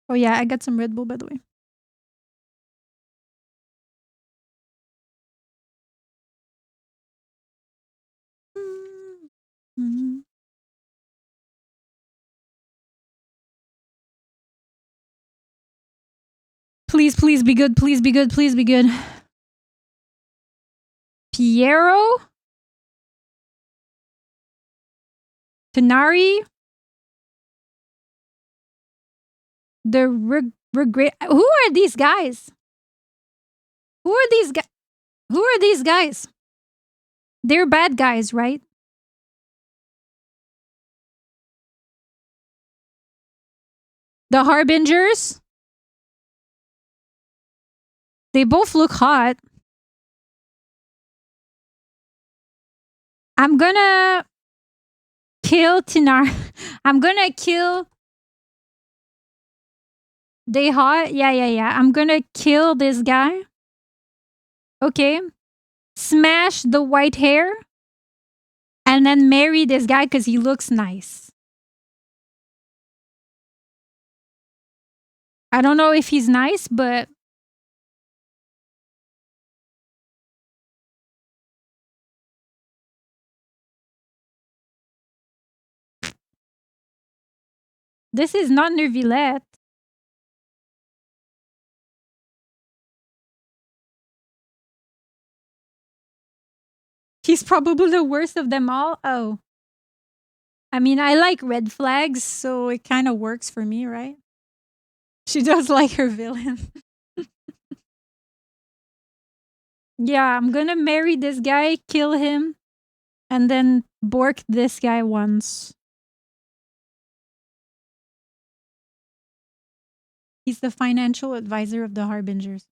Oh yeah, I got some Red Bull by the way. Please, please be good. Please be good. Please be good. Piero? Tanari? The regret. Who are these guys? Who are these guys? Who are these guys? They're bad guys, right? The Harbingers? They both look hot. I'm gonna kill Tinar. I'm gonna kill. They hot? Yeah. I'm gonna kill this guy. Okay. Smash the white hair. And then marry this guy because he looks nice. I don't know if he's nice, but this is not Nervillette. He's probably the worst of them all. Oh. I mean, I like red flags, so it kind of works for me, right? She does like her villain. Yeah, I'm gonna marry this guy, kill him, and then bork this guy once. He's the financial advisor of the Harbingers.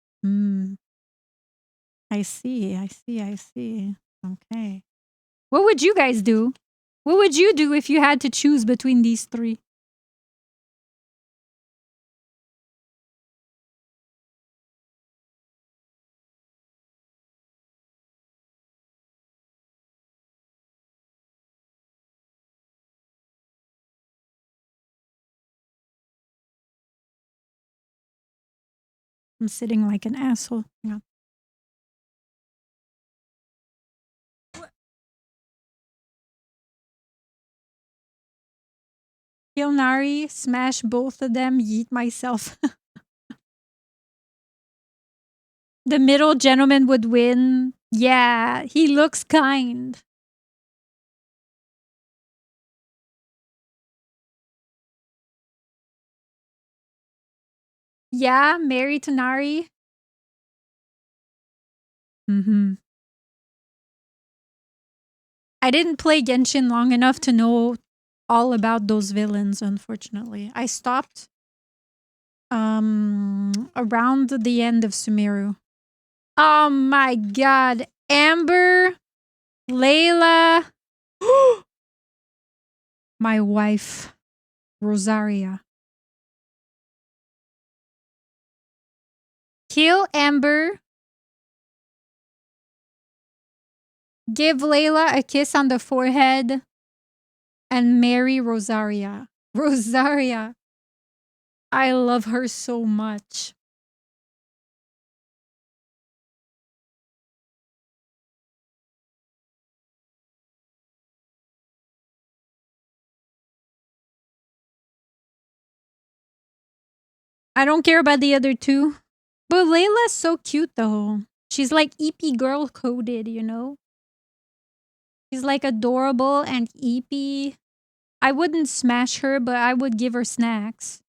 I see. Okay. What would you guys do? What would you do if you had to choose between these three? I'm sitting like an asshole. Yeah. Kill Nari, smash both of them, yeet myself. The middle gentleman would win. Yeah, he looks kind. Yeah, married to Nari. Mm-hmm. I didn't play Genshin long enough to know all about those villains, unfortunately. I stopped around the end of Sumeru. Oh my god. Amber, Layla, my wife, Rosaria. Kill Amber. Give Layla a kiss on the forehead and marry Rosaria. Rosaria. I love her so much. I don't care about the other two. But Layla's so cute though. She's like EP girl coded, you know? She's like adorable and EP. I wouldn't smash her, but I would give her snacks.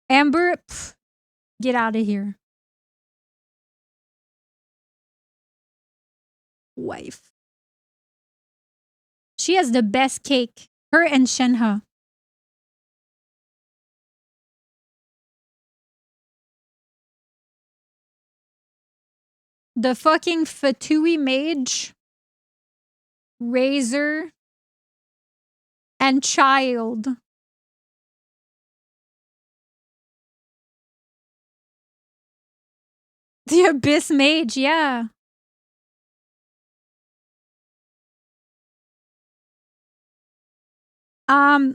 Amber, pff, get out of here. Wife. She has the best cake. Her and Shenhe. The fucking Fatui mage, Razor, and Child. The Abyss mage, yeah.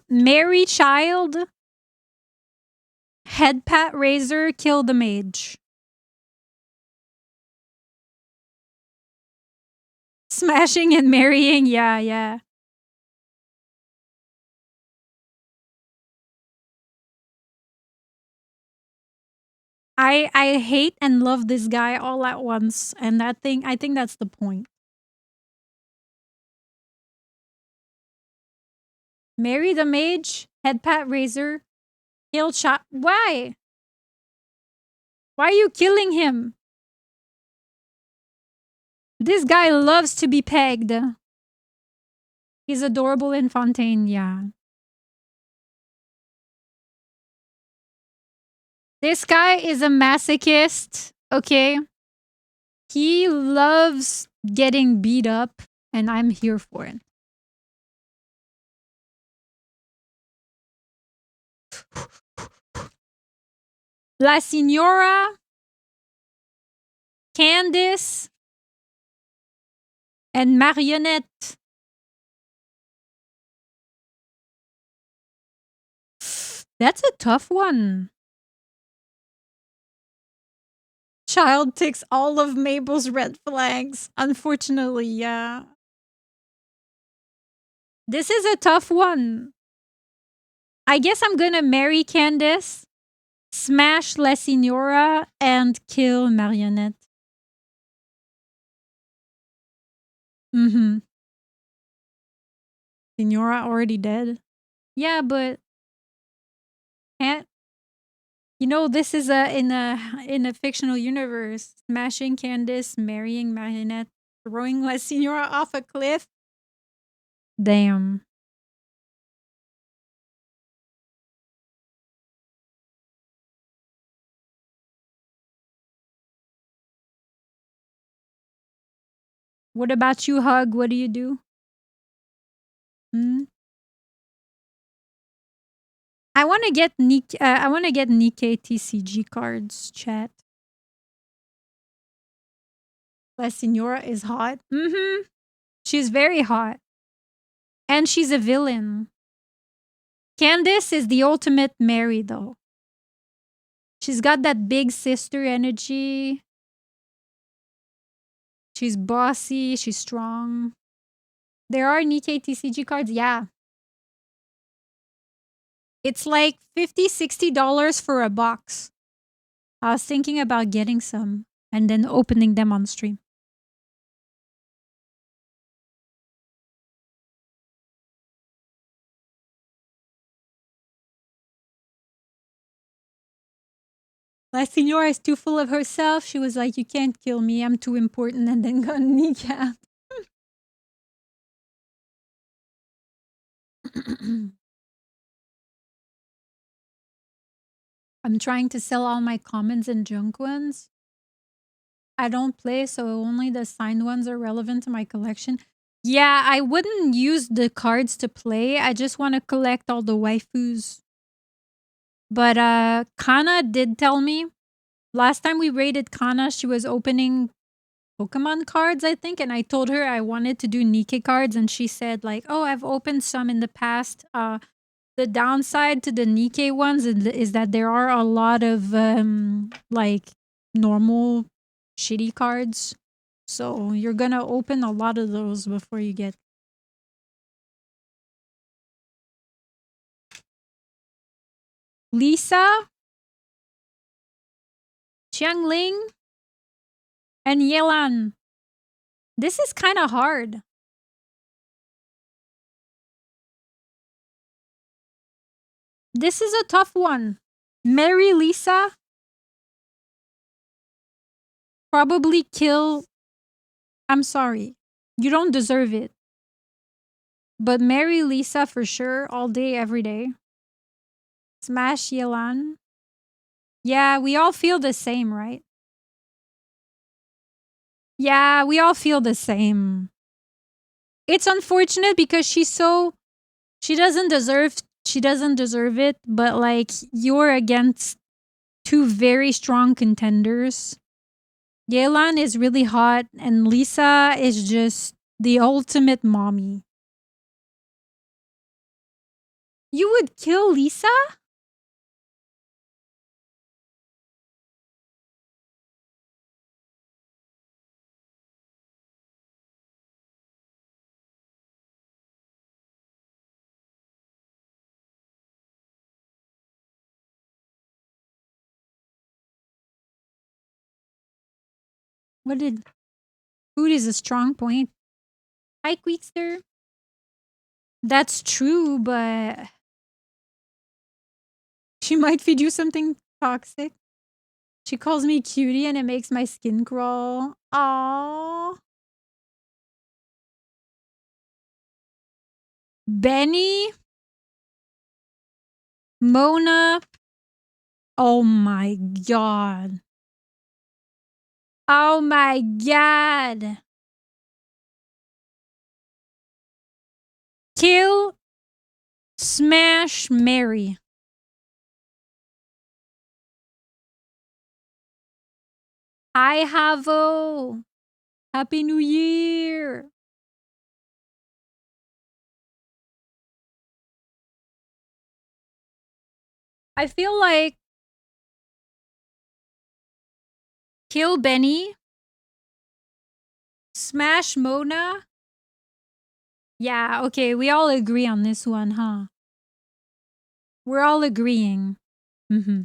Mary Child, Head Pat Razor, kill the mage. Smashing and marrying, yeah, yeah. I hate and love this guy all at once, and I think that's the point. Marry the mage, Head Pat Razor, kill Chop. Why? Why are you killing him? This guy loves to be pegged. He's adorable in Fontaine, yeah. This guy is a masochist, okay? He loves getting beat up, and I'm here for it. La Signora, Candice, and Marionette. That's a tough one. Child ticks all of Mabel's red flags. Unfortunately, yeah. This is a tough one. I guess I'm gonna marry Candice, smash La Signora, and kill Marionette. Mm-hmm. Signora already dead. Yeah, but can't. You know, this is in a fictional universe. Smashing Candice, marrying Marionette, throwing La Signora off a cliff. Damn. What about you, Hug? What do you do? Hmm? I want to get NIKKE TCG cards, chat. La Signora is hot. Mm-hmm. She's very hot. And she's a villain. Candace is the ultimate Mary, though. She's got that big sister energy. She's bossy. She's strong. There are NIKKE TCG cards. Yeah. It's like $50-$60 for a box. I was thinking about getting some and then opening them on stream. La Signora is too full of herself. She was like, you can't kill me. I'm too important. And then got kneecapped. I'm trying to sell all my commons and junk ones. I don't play, so only the signed ones are relevant to my collection. Yeah, I wouldn't use the cards to play. I just want to collect all the waifus. But Kana did tell me. Last time we raided Kana, she was opening Pokemon cards, I think, and I told her I wanted to do NIKKE cards, and she said like, "Oh, I've opened some in the past." The downside to the NIKKE ones is that there are a lot of like normal shitty cards, so you're gonna open a lot of those before you get. Lisa, Xiangling, and Yelan. This is kind of hard. This is a tough one. Marry Lisa. Probably kill. I'm sorry. You don't deserve it. But marry Lisa for sure, all day, every day. Smash Yelan. Yeah, we all feel the same, right? Yeah, we all feel the same. It's unfortunate because she doesn't deserve it, but like you're against two very strong contenders. Yelan is really hot and Lisa is just the ultimate mommy. You would kill Lisa? Food is a strong point. Hi, Queekster. That's true, but she might feed you something toxic. She calls me cutie and it makes my skin crawl. Aww. Benny. Mona. Oh my god. Oh my god. Kill, smash, marry. Hi, Havo. Happy New Year. I feel like kill Benny, smash Mona. Yeah, okay, we all agree on this one, huh? We're all agreeing. Mm-hmm.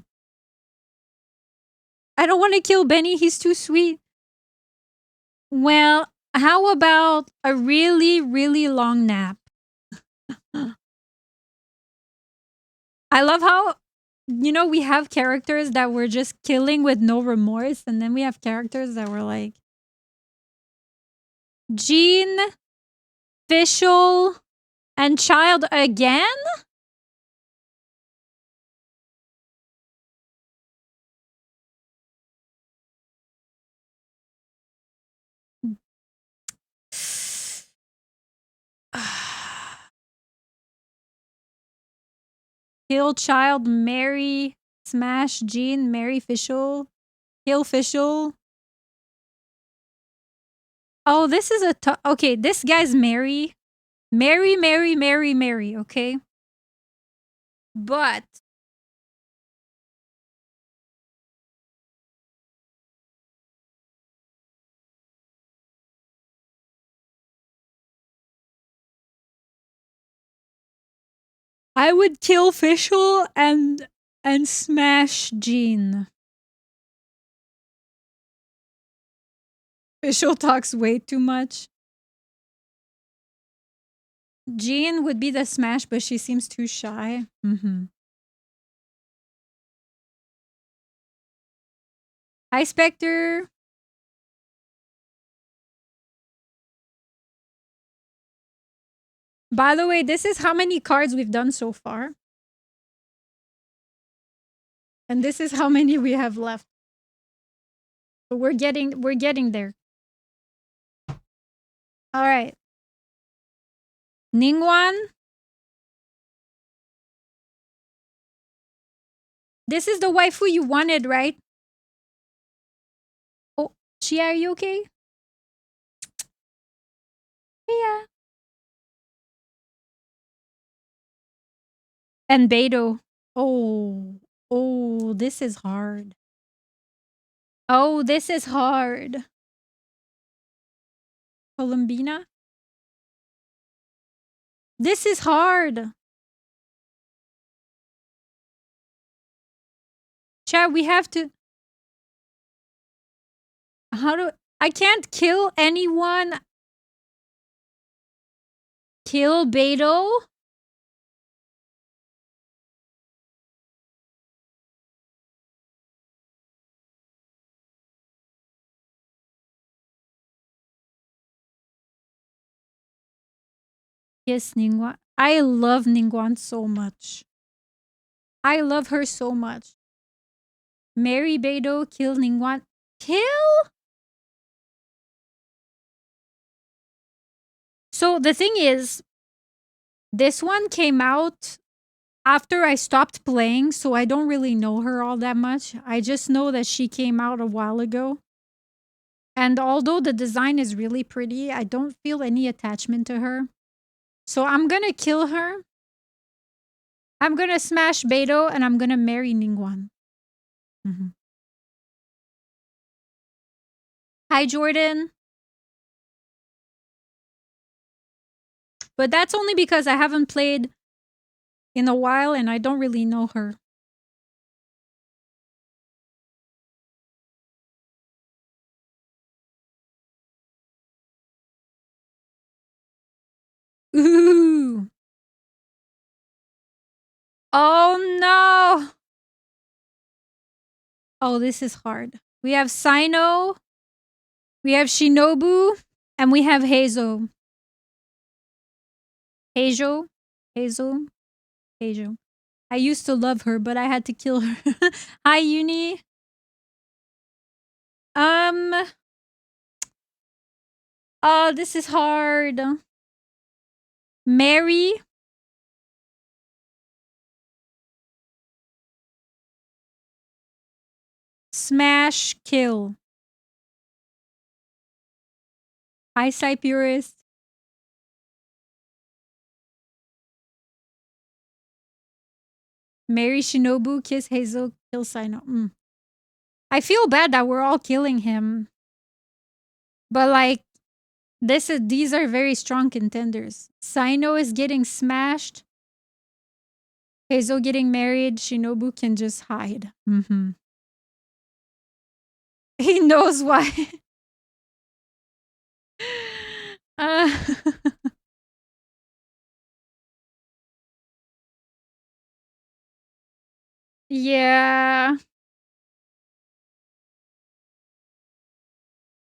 I don't want to kill Benny, he's too sweet. Well, how about a really, really long nap? I love how, we have characters that we're just killing with no remorse, and then we have characters that were like Jean, Fischl, and Child again? Kill child, marry, smash, Jean, marry official, kill official. Oh, this is a okay, this guy's marry. Marry, marry, marry, marry, okay? But I would kill official and smash Jean. Official talks way too much. Jean would be the smash, but she seems too shy. Hi, Spectre. By the way, this is how many cards we've done so far. And this is how many we have left. So we're getting there. All right. Ningguang. This is the waifu you wanted, right? Oh, Chia, are you okay? Yeah. And Beto. Oh, this is hard. Oh, this is hard. Columbina? This is hard. Chat, we have to... I can't kill anyone. Kill Beto? Yes, Ningguang. I love Ningguang so much. I love her so much. Marry Beto, kill Ningguang. Kill? So the thing is, this one came out after I stopped playing, so I don't really know her all that much. I just know that she came out a while ago. And although the design is really pretty, I don't feel any attachment to her. So I'm gonna kill her. I'm gonna smash Beto and I'm gonna marry Ningguang. Hi, Jordan. But that's only because I haven't played in a while and I don't really know her. Ooh. Oh no. Oh, this is hard. We have Sino, we have Shinobu, and we have Heizo. Heizo. I used to love her, but I had to kill her. Hi, Uni. Oh, this is hard. Mary. Smash, kill. Eyesight Purist. Marry Shinobu, kiss Hazel, kill Sino. I feel bad that we're all killing him. But like, these are very strong contenders. Sino is getting smashed. Hazel getting married. Shinobu can just hide. He knows why. Yeah.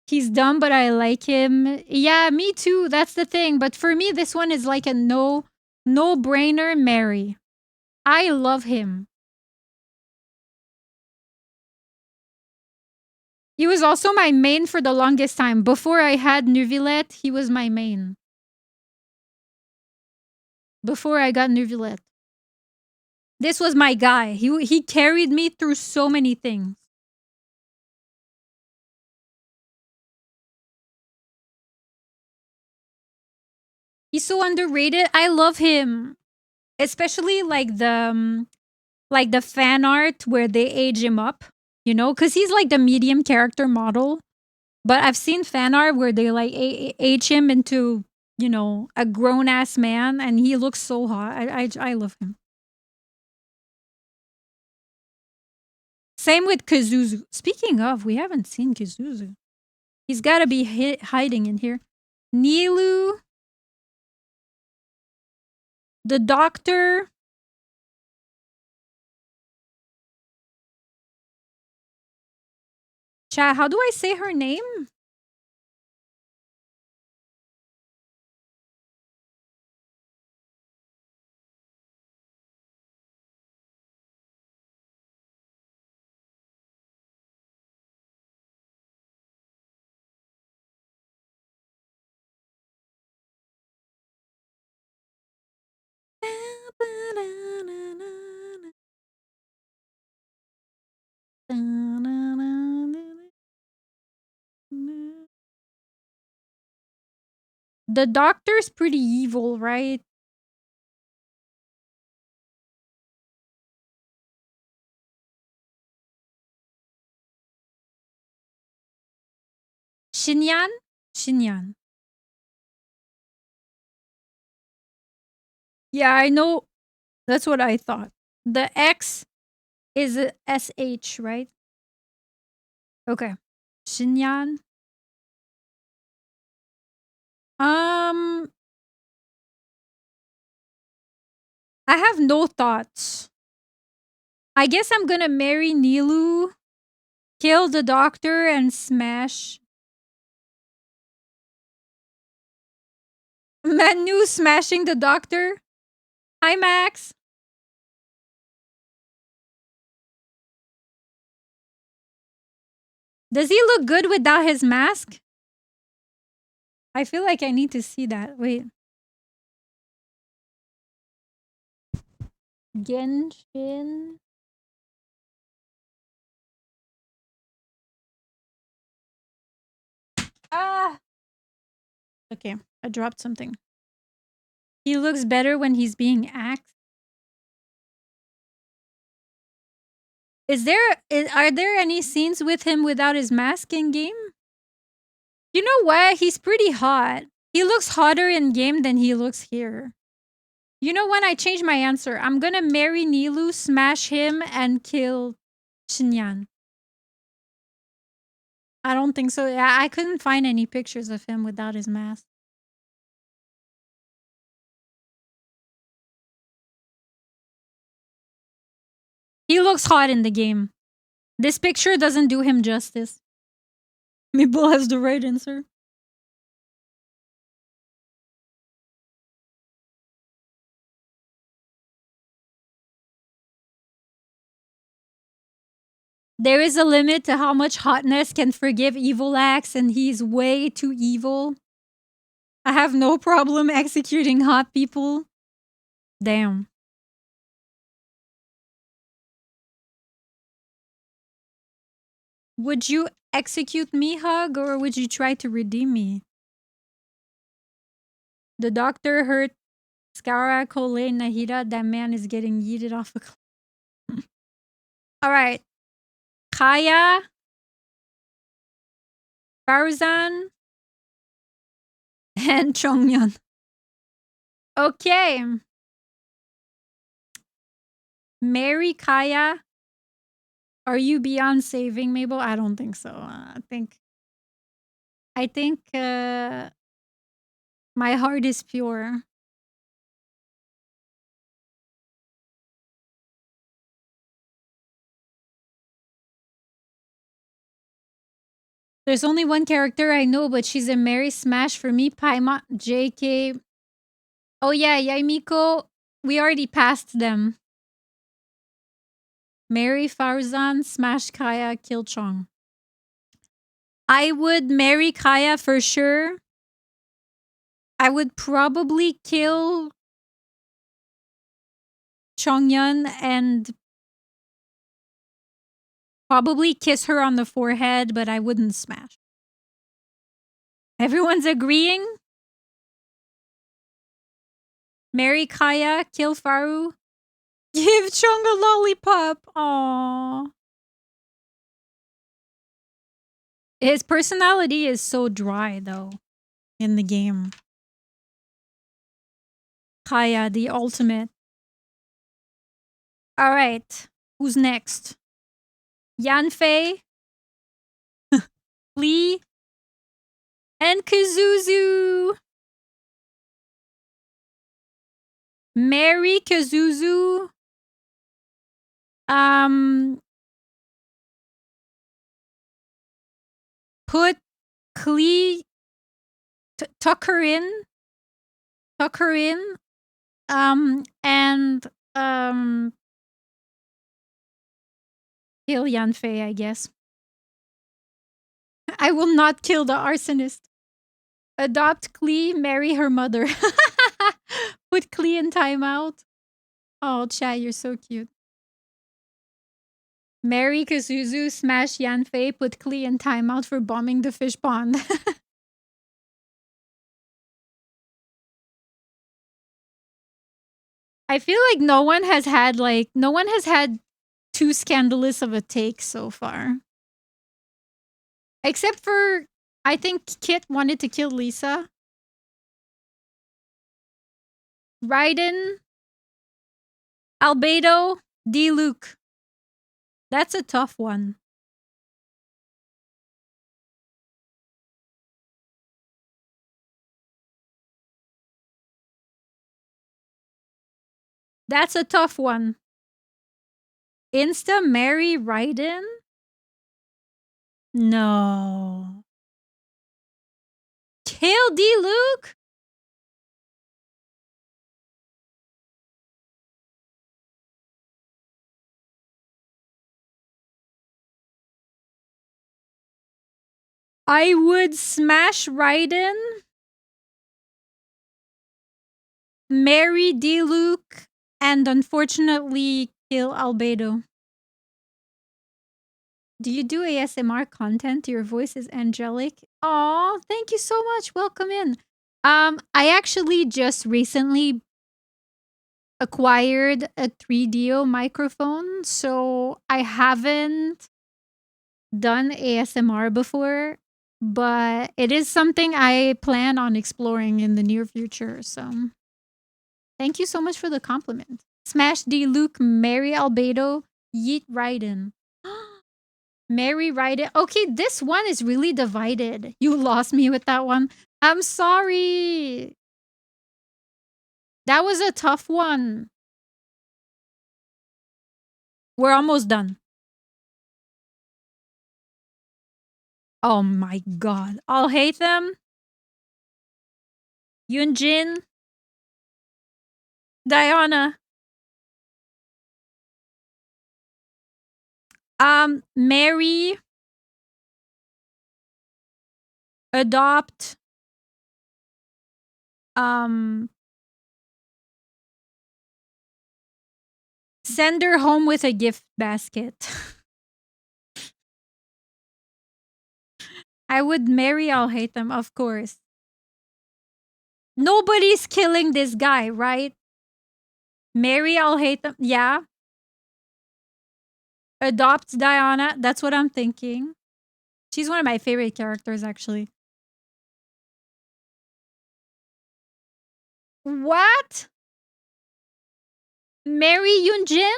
He's dumb, but I like him. Yeah, me too. That's the thing. But for me, this one is like a no-brainer marry. I love him. He was also my main for the longest time. Before I had Neuvillette, he was my main. Before I got Neuvillette. This was my guy. He carried me through so many things. He's so underrated. I love him. Especially like the fan art where they age him up, you know, because he's like the medium character model. But I've seen fan art where they like age him into, you know, a grown ass man, and he looks so hot. I love him. Same with Kazuzu. Speaking of, we haven't seen Kazuzu. He's got to be hiding in here. Nilu, the doctor. Chat, how do I say her name? The doctor's pretty evil, right? Shinyan? Shinyan. Yeah, I know. That's what I thought. The X is a SH, right? Okay. Shinyan. I have no thoughts. I guess I'm gonna marry Nilu, kill the doctor, and smash. Manu smashing the doctor. Hi, Max. Does he look good without his mask? I feel like I need to see that. Wait. Genshin. Ah! Okay, I dropped something. He looks better when he's being axed. Are there any scenes with him without his mask in game? You know what? He's pretty hot. He looks hotter in game than he looks here. You know when I change my answer, I'm gonna marry Nilu, smash him, and kill Shinyan. I don't think so. Yeah, I couldn't find any pictures of him without his mask. He looks hot in the game. This picture doesn't do him justice. Mibble has the right answer. There is a limit to how much hotness can forgive evil acts, and he's way too evil. I have no problem executing hot people. Damn. Would you execute me, Hug, or would you try to redeem me? The doctor hurt Skara Kole Nahida. That man is getting yeeted off a cliff. Alright. Kaya. Farzan. And Chongmyeon. Okay. Marry Kaya. Are you beyond saving, Mabel? I don't think so. I think my heart is pure. There's only one character I know, but she's a Mary Smash for me. Paima, JK. Oh yeah, Yaimiko. We already passed them. Marry Farzan, smash Kaya, kill Chong. I would marry Kaya for sure. I would probably kill Chonghyun and probably kiss her on the forehead, but I wouldn't smash. Everyone's agreeing? Marry Kaya, kill Faru, give Chung a lollipop. Aww. His personality is so dry, though, in the game. Kaya, the ultimate. Alright, who's next? Yanfei, Lee, and Kazuzu. Marry Kazuzu. Put Klee, tuck her in, and kill Yanfei, I guess. I will not kill the arsonist. Adopt Klee, marry her mother. Put Klee in timeout. Oh, chat, you're so cute. Marry Kazuzu, smash Yanfei, put Klee in timeout for bombing the fish pond. I feel like no one has had too scandalous of a take so far. Except for, I think Kit wanted to kill Lisa. Raiden, Albedo, D-Luke. That's a tough one. That's a tough one. Insta marry Raiden? No. Kill D-Luke? I would smash Raiden, marry D-Luke, and unfortunately kill Albedo. Do you do ASMR content? Your voice is angelic. Aw, thank you so much. Welcome in. I actually just recently acquired a 3DO microphone, so I haven't done ASMR before, but it is something I plan on exploring in the near future, so thank you so much for the compliment. Smash D Luke, marry Albedo, yeet Raiden. Marry Raiden. Okay, this one is really divided. You lost me with that one. I'm sorry. That was a tough one. We're almost done. Oh my god. I'll hate them. Yunjin. Diana. Marry. Adopt. Send her home with a gift basket. I would marry I'll hate them, of course. Nobody's killing this guy, right? Marry I'll hate them. Yeah. Adopts Diana. That's what I'm thinking. She's one of my favorite characters, actually. What? Marry Yunjin?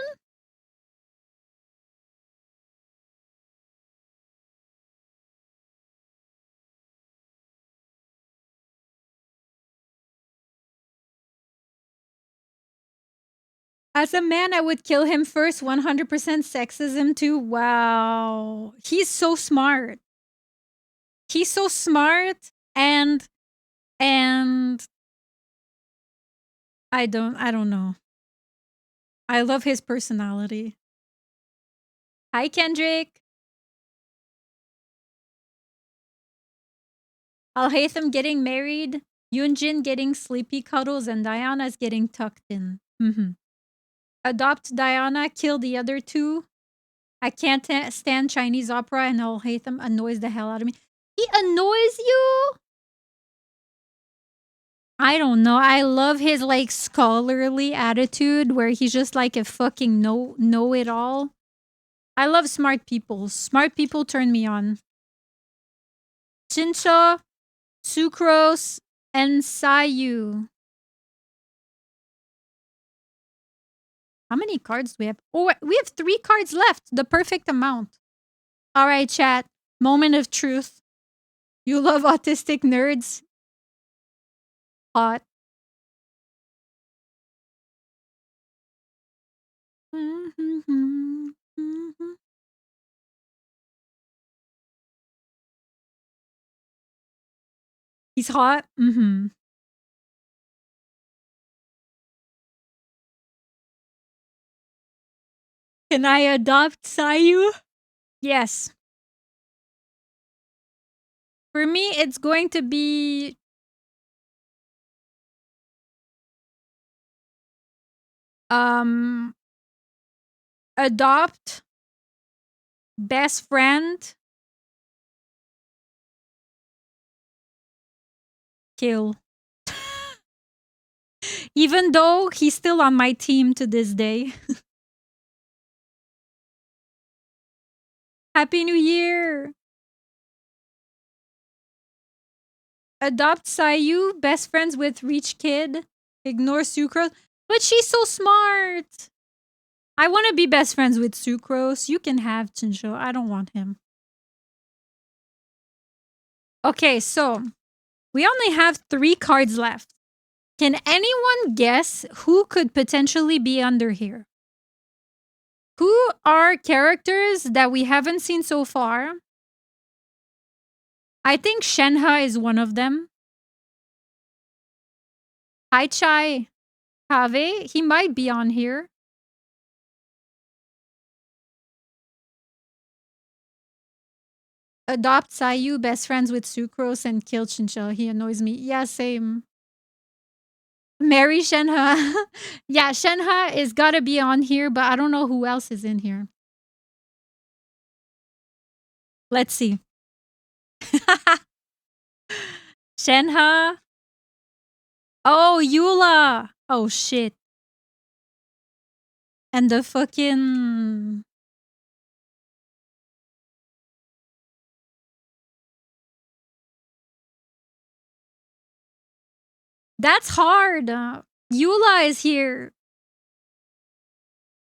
As a man, I would kill him first. 100% sexism too. Wow. He's so smart. He's so smart and I don't know. I love his personality. Hi, Kendrick. I'll hate them getting married, Yunjin getting sleepy cuddles, and Diana's getting tucked in. Adopt Diana, kill the other two. I can't stand Chinese opera and I'll hate them. Annoys the hell out of me. He annoys you? I don't know. I love his like scholarly attitude where he's just like a fucking know-it-all. I love smart people. Smart people turn me on. Chincha, Sucrose, and Sayu. How many cards do we have? Oh, we have 3 cards left. The perfect amount. All right, chat. Moment of truth. You love autistic nerds? Hot. He's hot? Mm-hmm. Can I adopt Sayu? Yes. For me, it's going to be... adopt, best friend, kill. Even though he's still on my team to this day. Happy New Year! Adopt Sayu, best friends with Rich Kid. Ignore Sucrose. But she's so smart! I want to be best friends with Sucrose. You can have Chincho. I don't want him. Okay, so we only have 3 cards left. Can anyone guess who could potentially be under here? Who are characters that we haven't seen so far? I think Shenhe is one of them. Haichai Kave, he might be on here. Adopt Sayu, best friends with Sucrose, and kill Chinchilla. He annoys me. Yeah, same. Marry Shenhe. Yeah, Shenhe is gotta be on here, but I don't know who else is in here. Let's see. Shenhe. Oh, Eula. Oh, shit. And the fucking... That's hard. Eula is here.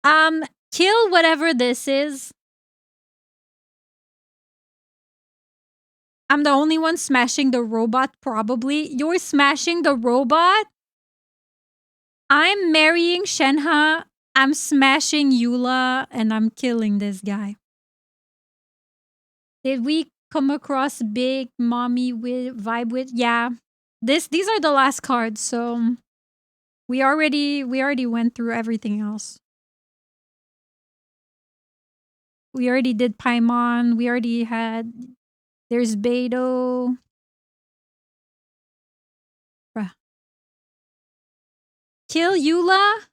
Kill whatever this is. I'm the only one smashing the robot, probably. You're smashing the robot? I'm marrying Shenhe. I'm smashing Eula, and I'm killing this guy. Did we come across big mommy with vibe with? Yeah. These are the last cards, so we already went through everything else. We already did Paimon. We already had... There's Beidou. Bruh. Kill Eula.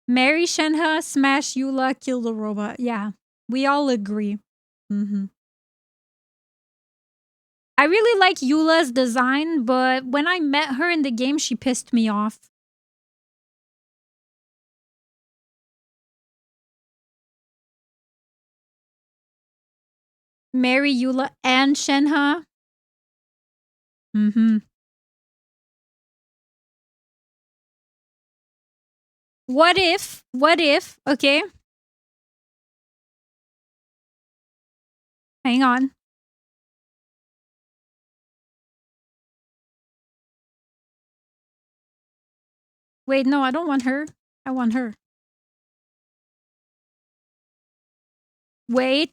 Marry Shenhe, smash Eula, kill the robot. Yeah, we all agree. I really like Eula's design, but when I met her in the game, she pissed me off. Marry Eula and Shenhe. What if, okay. Hang on. Wait, no, I don't want her. I want her. Wait.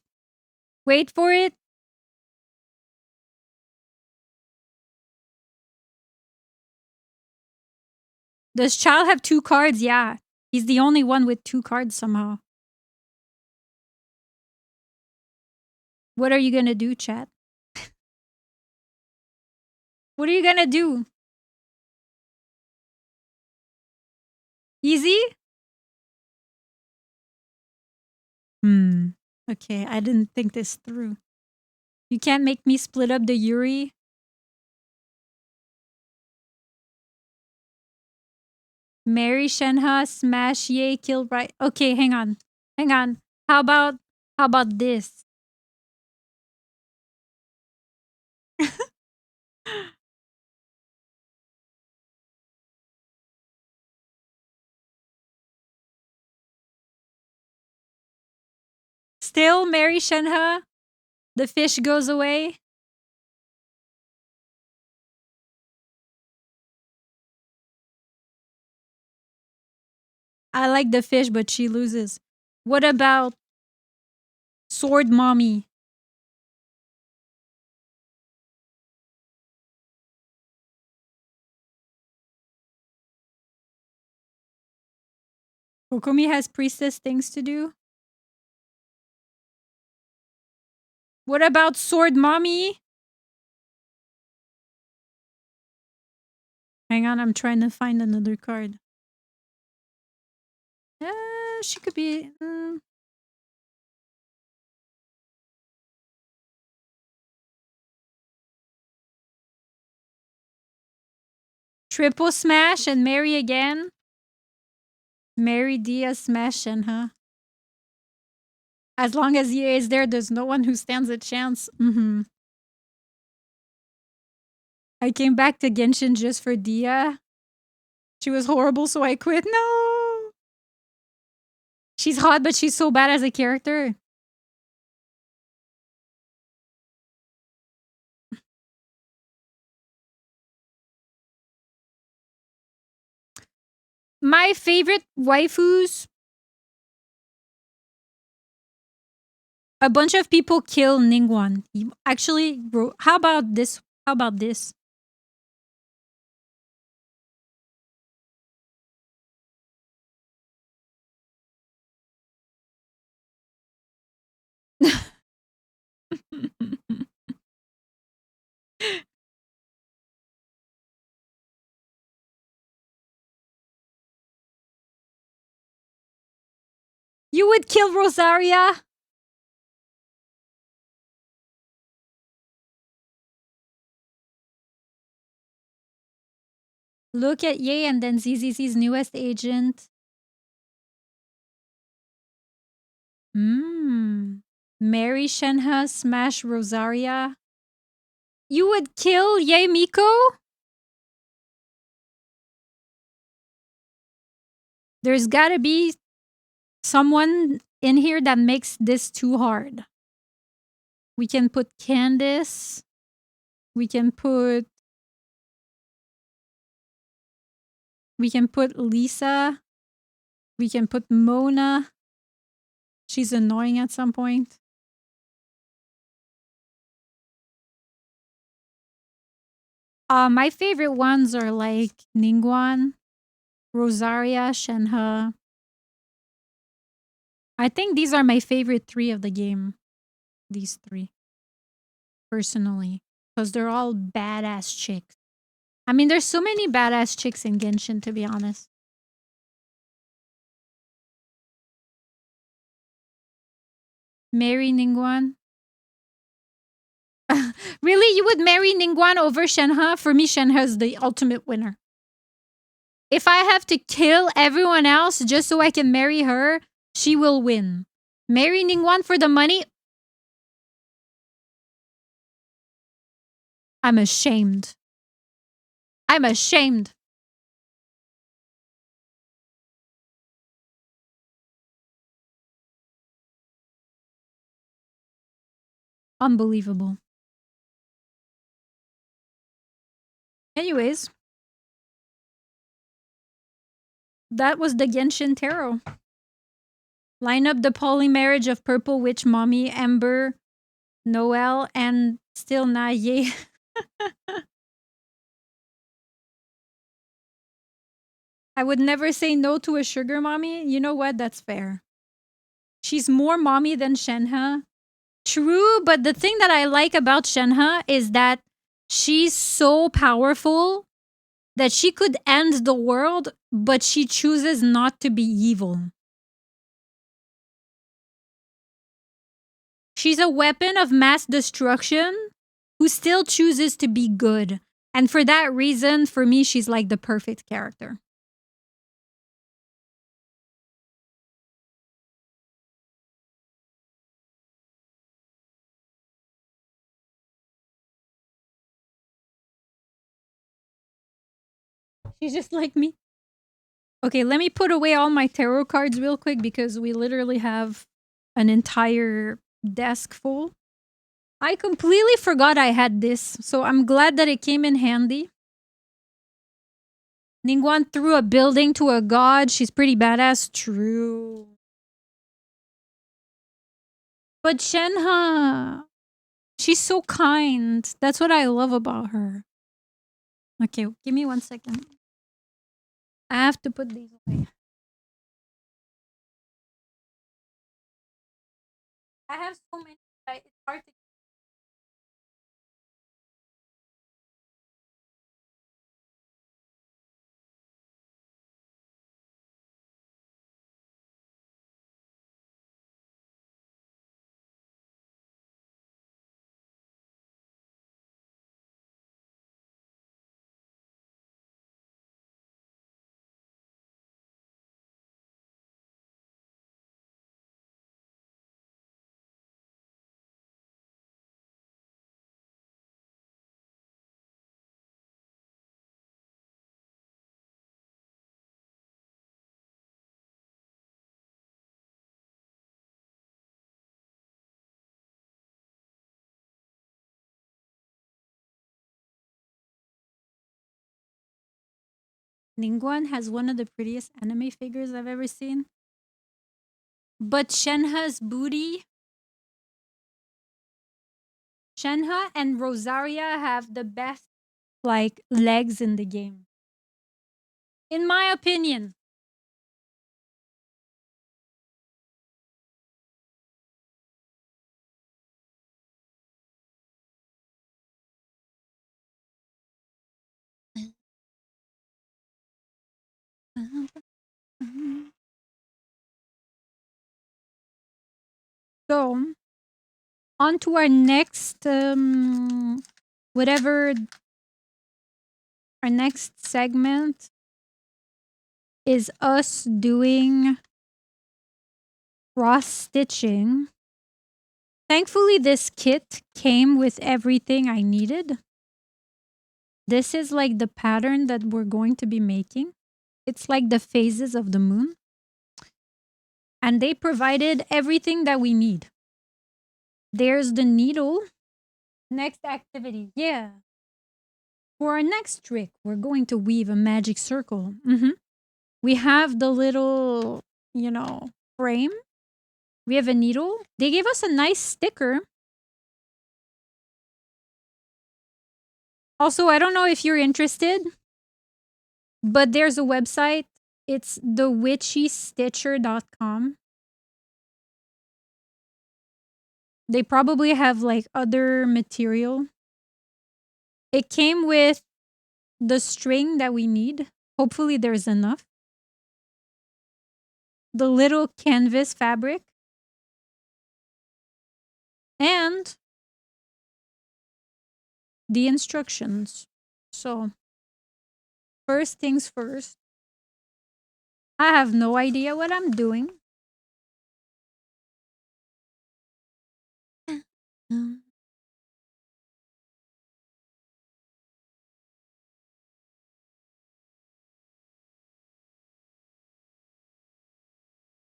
Wait for it. Does Child have 2 cards? Yeah. He's the only one with 2 cards somehow. What are you gonna do, chat? What are you gonna do? Easy? Okay, I didn't think this through. You can't make me split up the Yuri. Marry Shenhe, smash Ye, kill right. Okay, hang on. Hang on. How about this? Still marry Shenhe? The fish goes away? I like the fish, but she loses. What about Sword Mommy? Kokomi has priestess things to do. What about Sword Mommy? Hang on, I'm trying to find another card. She could be... Triple smash and marry again? Marry Dia, smash Shenhe. As long as Ye is there, there's no one who stands a chance. I came back to Genshin just for Dia. She was horrible, so I quit. No! She's hot, but she's so bad as a character. My favorite waifus. A bunch of people kill Ningguang. Actually, bro, how about this? How about this? You would kill Rosaria? Look at Ye and then ZZZ's newest agent. Marry Shenhe, smash Rosaria. You would kill Ye Miko? There's gotta be someone in here that makes this too hard. We can put Candice. We can put Lisa. We can put Mona. She's annoying at some point. My favorite ones are like Ningguang, Rosaria, Shenhe. I think these are my favorite 3 of the game. These 3. Personally. Because they're all badass chicks. I mean, there's so many badass chicks in Genshin, to be honest. Marry Ningguang. Really? You would marry Ningguang over Shenhe? For me, Shenhe is the ultimate winner. If I have to kill everyone else just so I can marry her, she will win. Marry Ningguang for the money? I'm ashamed. I'm ashamed. Unbelievable. Anyways. That was the Genshin Tarot. Line up the polymarriage of Purple Witch, Mommy, Ember, Noelle, and still Naye. I would never say no to a sugar mommy. You know what? That's fair. She's more mommy than Shenhe. True, but the thing that I like about Shenhe is that she's so powerful that she could end the world but she chooses not to be evil. She's a weapon of mass destruction who still chooses to be good. And for that reason, for me, she's like the perfect character. She's just like me. Okay, let me put away all my tarot cards real quick because we literally have an entire desk full. I completely forgot I had this, so I'm glad that it came in handy. Ningguan threw a building to a god. She's pretty badass. True. But Shenhe, she's so kind. That's what I love about her. Okay, give me 1 second. I have to put these away. I have so many. It's hard to. Ningguan has one of the prettiest anime figures I've ever seen. But Shenhe's booty. Shenhe and Rosaria have the best like legs in the game. In my opinion. So, on to our next whatever our next segment is us doing cross stitching. Thankfully, this kit came with everything I needed. This is like the pattern that we're going to be making. It's like the phases of the moon. And they provided everything that we need. There's the needle. Next activity. Yeah. For our next trick, we're going to weave a magic circle. We have the little, frame. We have a needle. They gave us a nice sticker. Also, I don't know if you're interested, but there's a website. It's thewitchystitcher.com. They probably have like other material. It came with the string that we need. Hopefully there's enough. The little canvas fabric. And the instructions. So, first things first. I have no idea what I'm doing.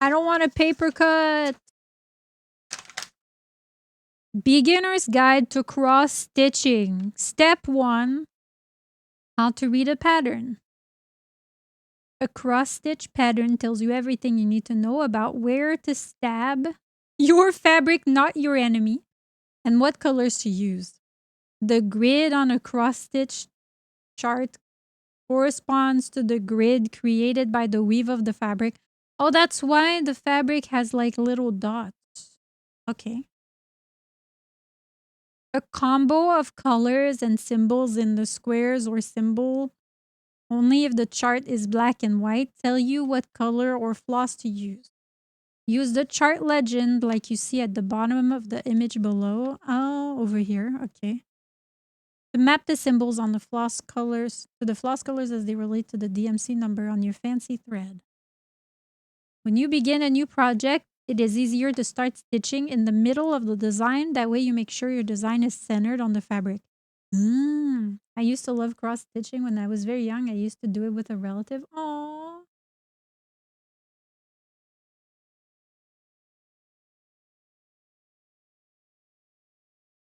I don't want a paper cut. Beginner's Guide to Cross Stitching. Step 1. How to read a pattern. A cross stitch pattern tells you everything you need to know about where to stab your fabric, not your enemy, and what colors to use. The grid on a cross stitch chart corresponds to the grid created by the weave of the fabric. Oh, that's why the fabric has like little dots. Okay. A combo of colors and symbols in the squares or symbol Only if the chart is black and white, tell you what color or floss to use. Use the chart legend like you see at the bottom of the image below. Oh, over here. Okay. To map the symbols on the floss colors to the floss colors as they relate to the DMC number on your fancy thread. When you begin a new project, it is easier to start stitching in the middle of the design. That way you make sure your design is centered on the fabric. I used to love cross stitching when I was very young. I used to do it with a relative. Aww.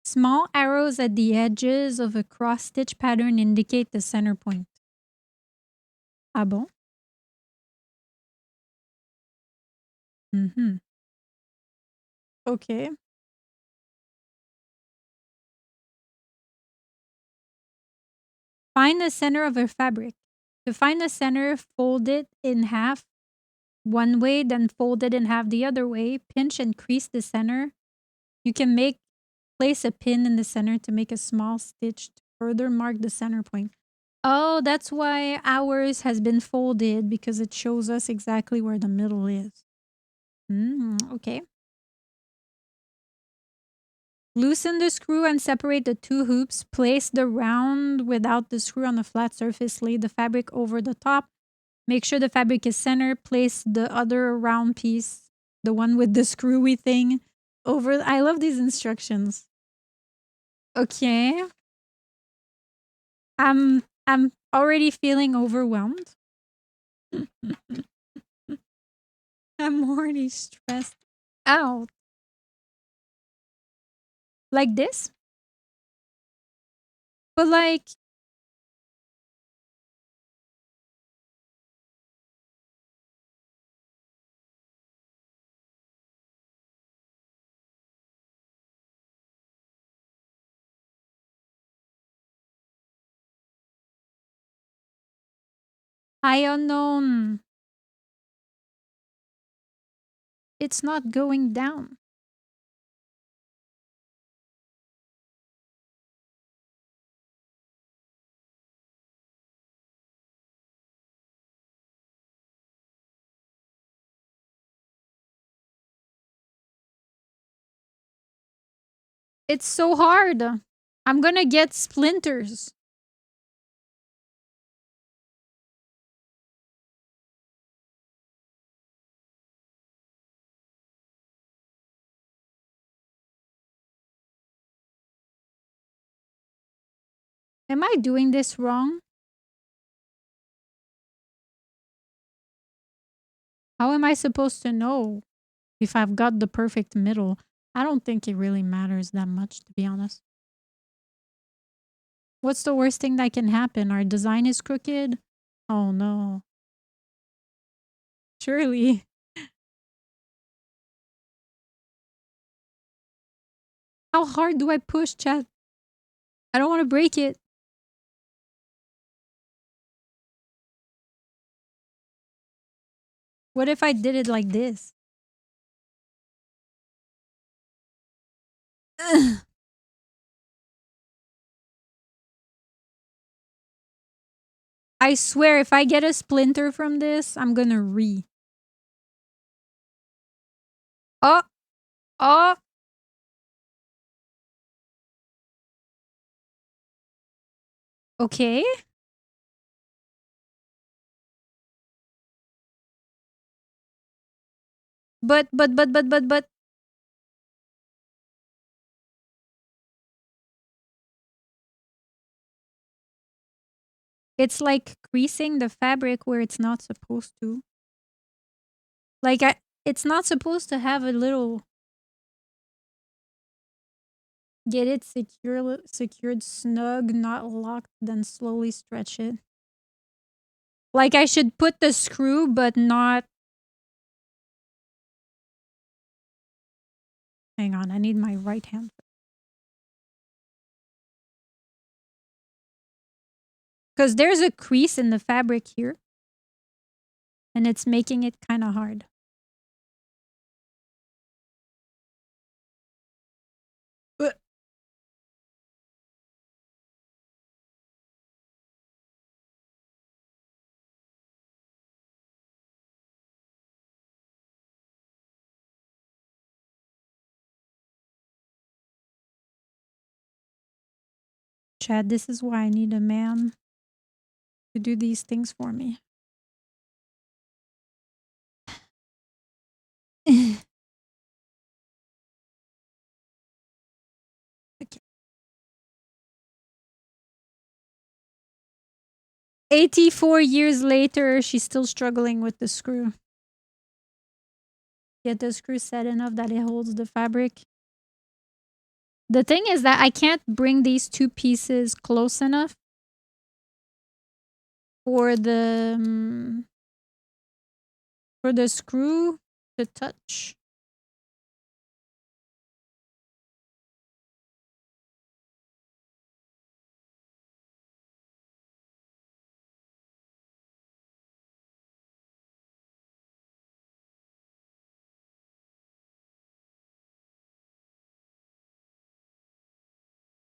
Small arrows at the edges of a cross stitch pattern indicate the center point. Ah bon? Okay. Find the center of a fabric. To find the center, fold it in half one way, then fold it in half the other way. Pinch and crease the center. You can place a pin in the center to make a small stitch to further mark the center point. Oh, that's why ours has been folded, because it shows us exactly where the middle is. Okay. Loosen the screw and separate the two hoops. Place the round without the screw on a flat surface. Lay the fabric over the top. Make sure the fabric is centered. Place the other round piece, the one with the screwy thing, over. I love these instructions. Okay. I'm already feeling overwhelmed. I'm already stressed out. Like this? But like, I unknown. It's not going down. It's so hard. I'm gonna get splinters. Am I doing this wrong? How am I supposed to know if I've got the perfect middle? I don't think it really matters that much, to be honest. What's the worst thing that can happen? Our design is crooked? Oh no. Surely. How hard do I push, chat? I don't want to break it. What if I did it like this? I swear, if I get a splinter from this, I'm gonna Oh! Oh! Okay. But. It's like creasing the fabric where it's not supposed to. Like, it's not supposed to have a little... Get it secured snug, not locked, then slowly stretch it. Like, I should put the screw, but not... Hang on, I need my right hand. Because there's a crease in the fabric here. And it's making it kind of hard. Chad. This is why I need a man to do these things for me. Okay. 84 years later, she's still struggling with the screw. Get the screw set enough that it holds the fabric. The thing is that I can't bring these two pieces close enough for the screw to touch.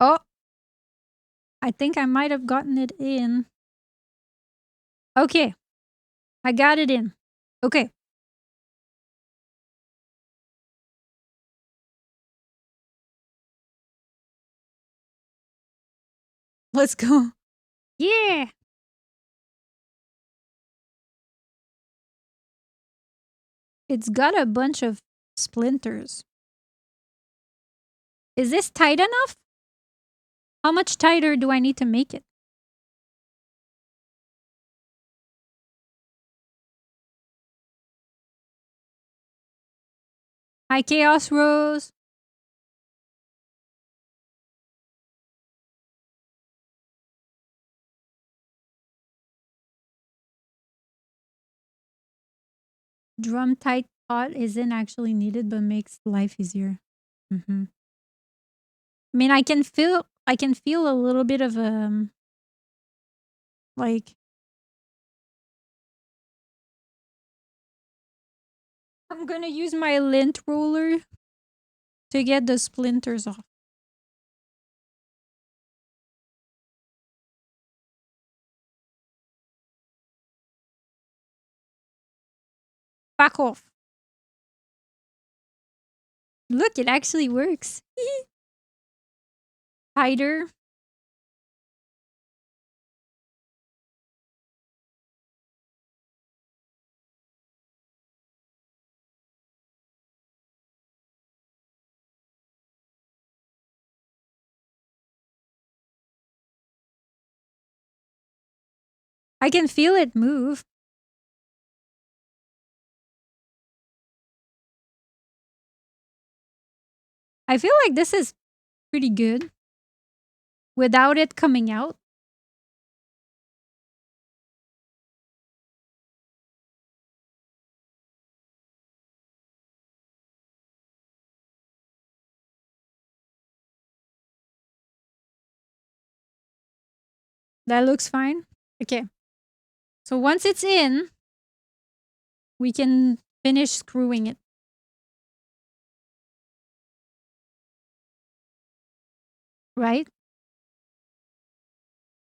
Oh, I think I might have gotten it in. Okay, I got it in. Okay. Let's go. Yeah. It's got a bunch of splinters. Is this tight enough? How much tighter do I need to make it? Hi, Chaos Rose. Drum tight pot isn't actually needed, but makes life easier. I mean, I can feel a little bit of like. I'm gonna use my lint roller to get the splinters off. Back off. Look, it actually works. Tighter. I can feel it move. I feel like this is pretty good without it coming out. That looks fine. Okay. So once it's in, we can finish screwing it. Right?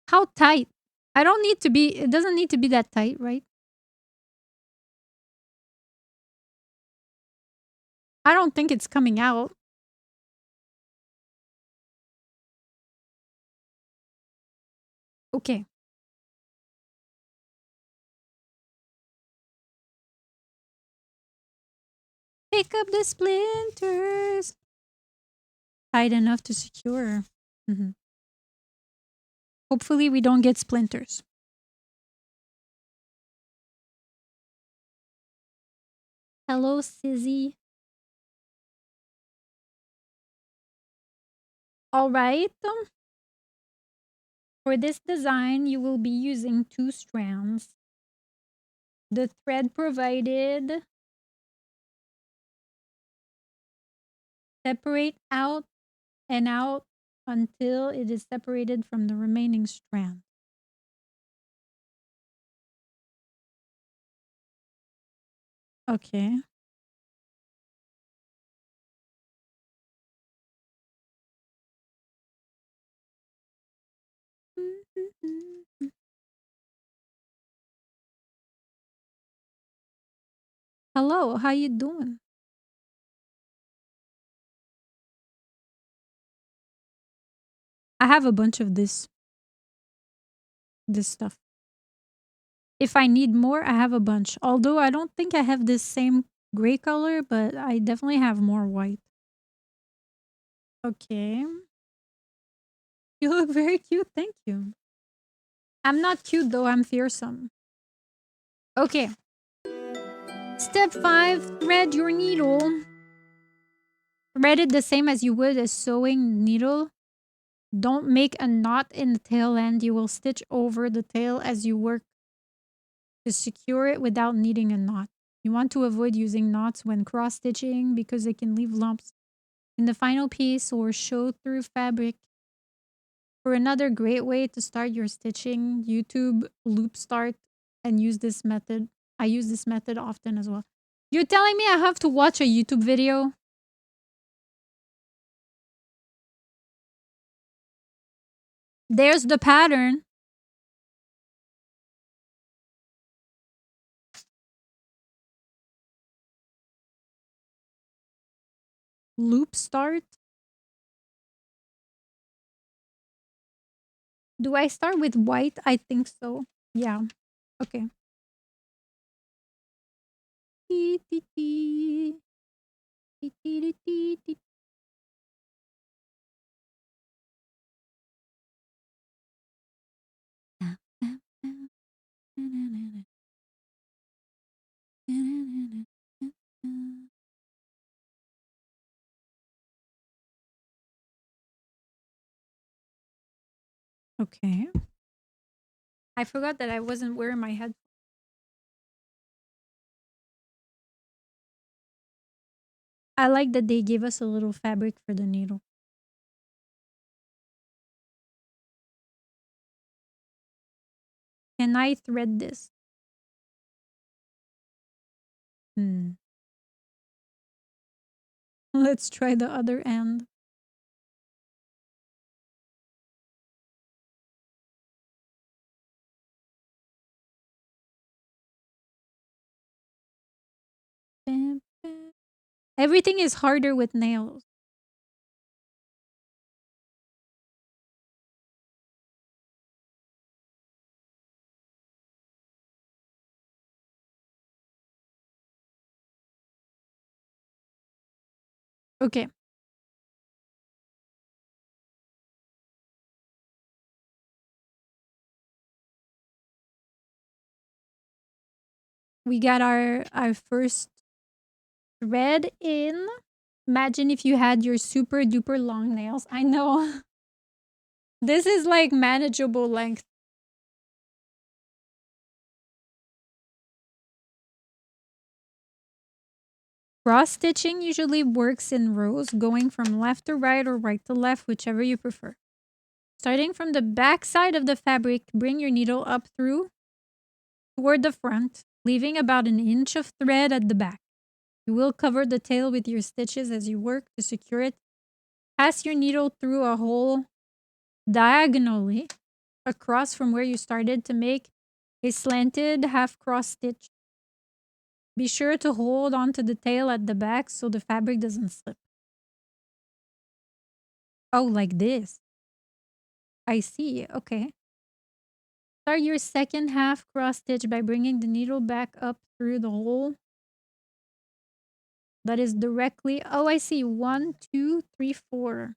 How tight? It doesn't need to be that tight, right? I don't think it's coming out. Okay. Pick up the splinters. Tight enough to secure. Hopefully we don't get splinters. Hello, Sizzy. All right. For this design, you will be using 2 strands. The thread provided. Separate out and out until it is separated from the remaining strand. Okay. Hello, how you doing? I have a bunch of this stuff. If I need more, I have a bunch. Although I don't think I have this same gray color, but I definitely have more white. Okay. You look very cute. Thank you. I'm not cute though. I'm fearsome. Okay. Step 5. Thread your needle. Thread it the same as you would a sewing needle. Don't make a knot in the tail end. You will stitch over the tail as you work to secure it without needing a knot. You want to avoid using knots when cross-stitching because they can leave lumps in the final piece or show through fabric. For another great way to start your stitching, YouTube loop start and use this method. I use this method often as well. You're telling me I have to watch a YouTube video? There's the pattern. Loop start. Do I start with white? I think so. Yeah. Okay. Okay. I forgot that I wasn't wearing my head. I like that they gave us a little fabric for the needle. Can I thread this? Let's try the other end. Everything is harder with nails. Okay. We got our first thread in. Imagine if you had your super duper long nails. I know. This is like manageable length. Cross stitching usually works in rows, going from left to right or right to left, whichever you prefer. Starting from the back side of the fabric, bring your needle up through toward the front, leaving about an inch of thread at the back. You will cover the tail with your stitches as you work to secure it. Pass your needle through a hole diagonally across from where you started to make a slanted half cross stitch. Be sure to hold onto the tail at the back so the fabric doesn't slip. Oh, like this. I see. Okay. Start your second half cross stitch by bringing the needle back up through the hole. That is directly. Oh, I see. 1, 2, 3, 4.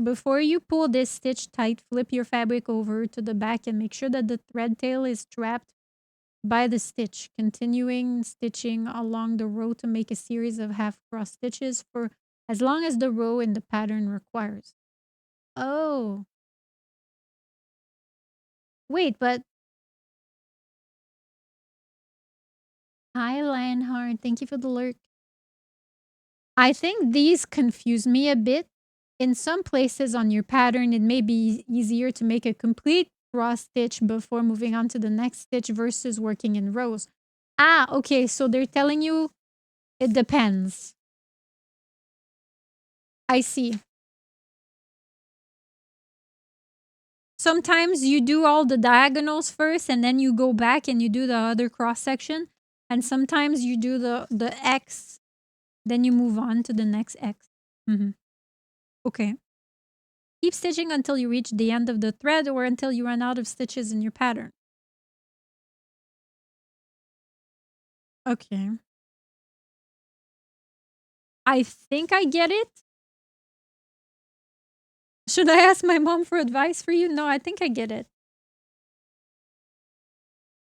Before you pull this stitch tight, flip your fabric over to the back and make sure that the thread tail is trapped by the stitch. Continuing stitching along the row to make a series of half cross stitches for as long as the row in the pattern requires. Oh. Wait, but hi, Lionheart. Thank you for the lurk. I think these confuse me a bit. In some places on your pattern, it may be easier to make a complete cross stitch before moving on to the next stitch versus working in rows. Ah, okay, so they're telling you it depends. I see. sometimes you do all the diagonals first and then you go back and you do the other cross section. And sometimes you do the X, then you move on to the next X. Okay. Keep stitching until you reach the end of the thread or until you run out of stitches in your pattern. Okay. I think I get it. Should I ask my mom for advice for you? No, I think I get it.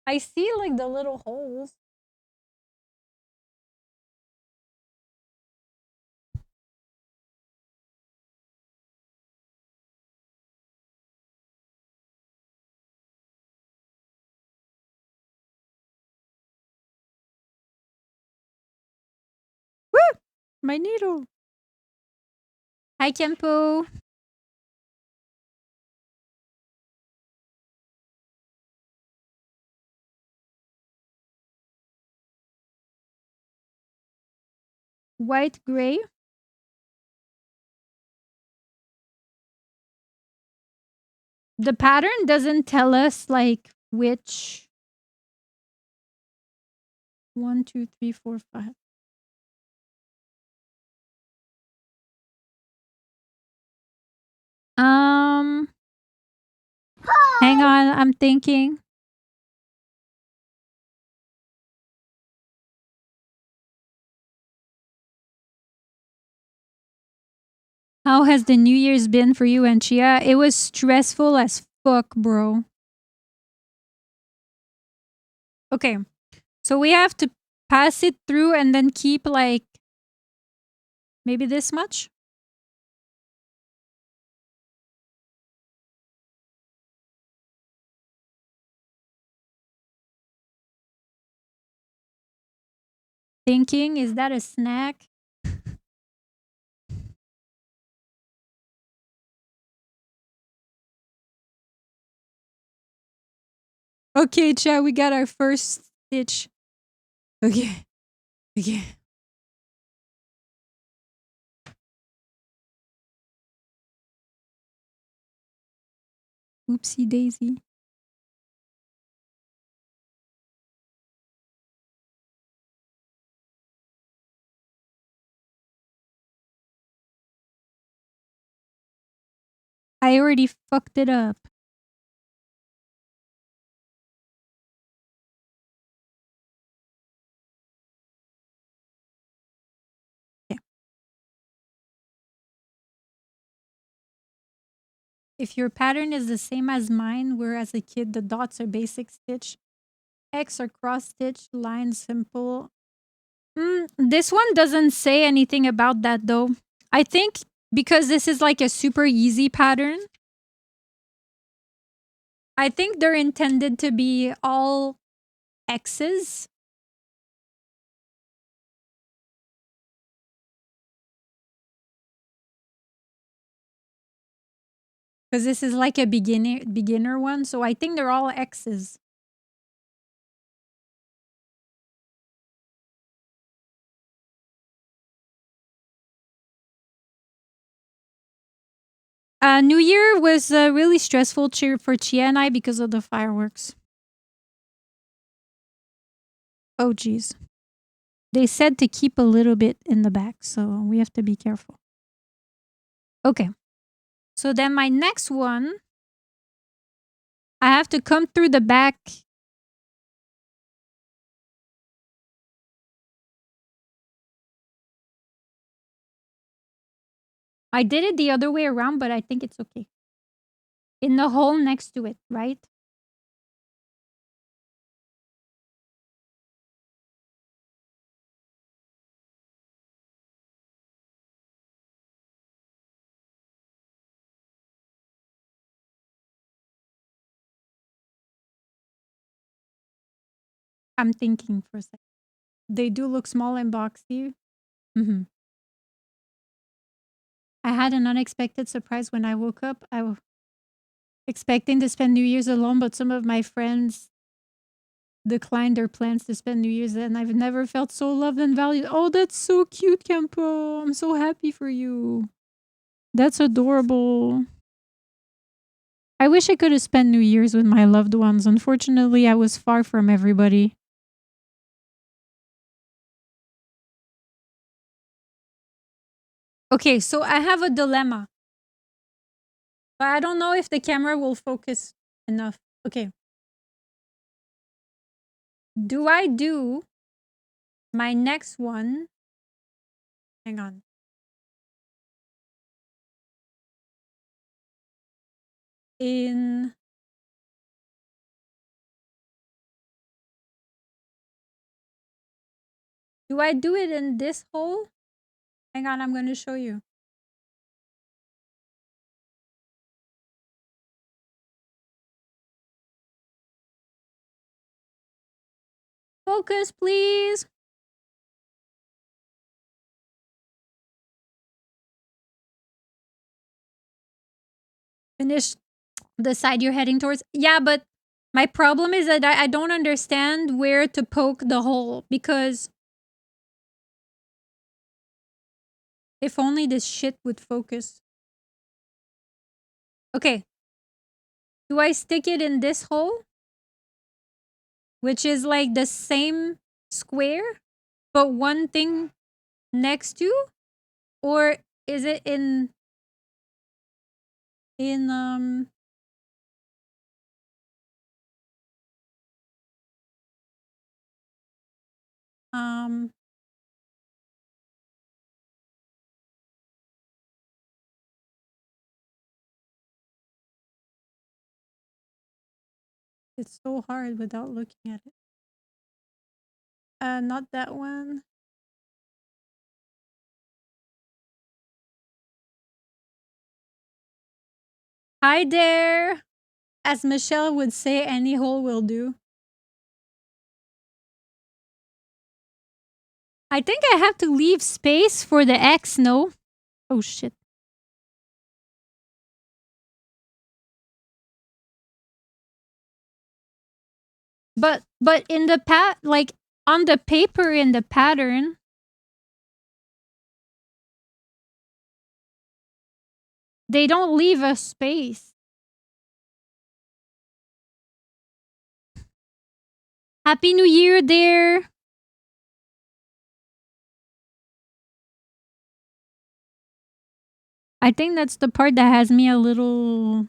I see like the little holes. Woo! My needle. Hi, Kempo. White, gray. The pattern doesn't tell us like which 1, 2, 3, 4, 5. Hang on, I'm thinking. How has the New Year's been for you and Chia? It was stressful as fuck, bro. Okay, so we have to pass it through and then keep like maybe this much. Thinking, is that a snack? Okay, Chia, we got our first stitch. Okay. Okay. Oopsie daisy. I already fucked it up. Yeah. If your pattern is the same as mine, where as a kid the dots are basic stitch, X are cross stitch, line simple. This one doesn't say anything about that though. I think because this is like a super easy pattern, I think they're intended to be all X's. Because this is like a beginner one, so I think they're all X's. New Year was really stressful for Chia and I because of the fireworks. Oh, geez. They said to keep a little bit in the back, so we have to be careful. Okay. So then my next one, I have to come through the back. I did it the other way around, but I think it's okay. In the hole next to it, right? I'm thinking for a second. They do look small and boxy. I had an unexpected surprise when I woke up. I was expecting to spend New Year's alone, but some of my friends declined their plans to spend New Year's, and I've never felt so loved and valued. Oh, that's so cute, Kempo. I'm so happy for you. That's adorable. I wish I could have spent New Year's with my loved ones. Unfortunately, I was far from everybody. Okay, so I have a dilemma. But I don't know if the camera will focus enough. Okay. Do I do my next one? Hang on. In do I do it in this hole? Hang on, I'm going to show you. Focus, please. Finish the side you're heading towards. Yeah, but my problem is that I don't understand where to poke the hole because if only this shit would focus. Okay. Do I stick it in this hole? Which is like the same square, but one thing next to? Or is it in um it's so hard without looking at it. Not that one. Hi there. As Michelle would say, any hole will do. I think I have to leave space for the X, no? Oh shit. But in the like on the paper in the pattern, they don't leave a space. Happy New Year there. I think that's the part that has me a little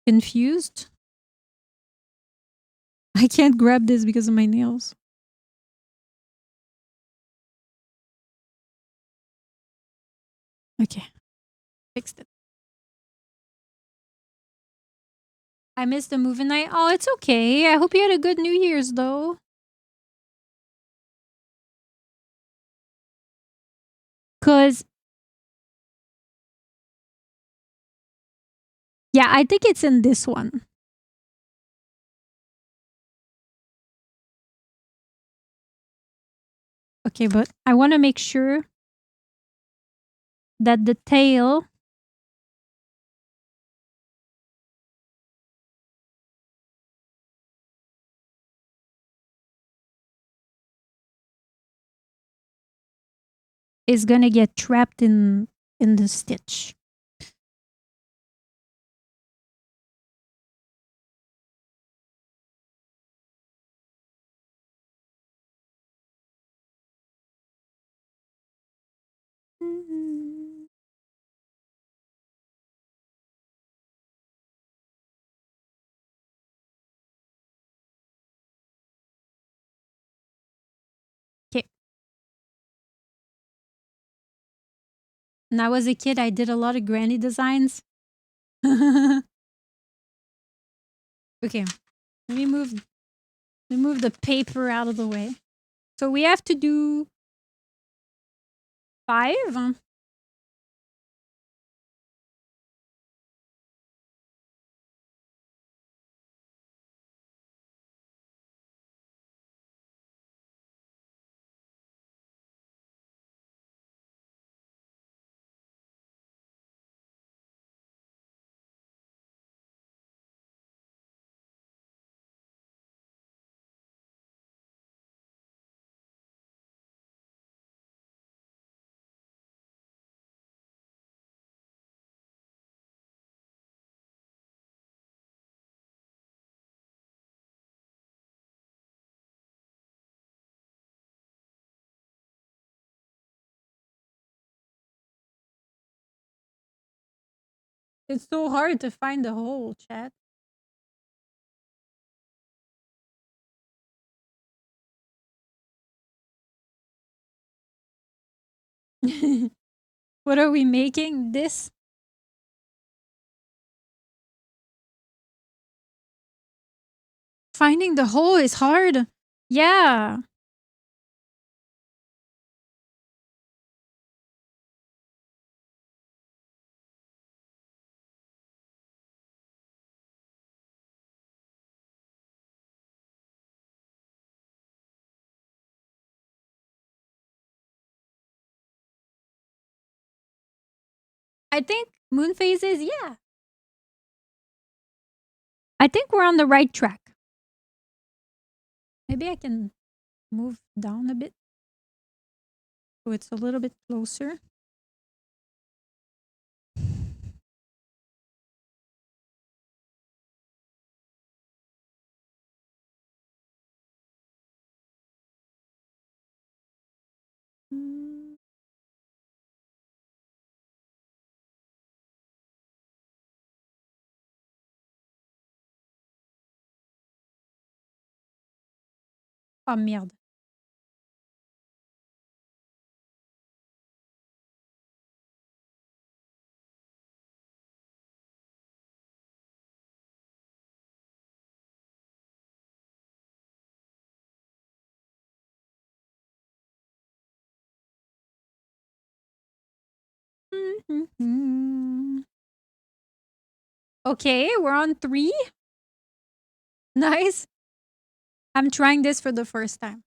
confused. I can't grab this because of my nails. Okay. Fixed it. I missed the movie night. Oh, it's okay. I hope you had a good New Year's though. Cause yeah, I think it's in this one. Okay, but I want to make sure that the tail is gonna get trapped in the stitch. Okay. When I was a kid, I did a lot of granny designs. Okay, let me move the paper out of the way. So we have to do 5. It's so hard to find the hole, chat. What are we making? This? Finding the hole is hard. Yeah. I think moon phases, yeah. I think we're on the right track. Maybe I can move down a bit so it's a little bit closer. Mm. Oh merde. Okay, we're on 3. Nice. I'm trying this for the first time.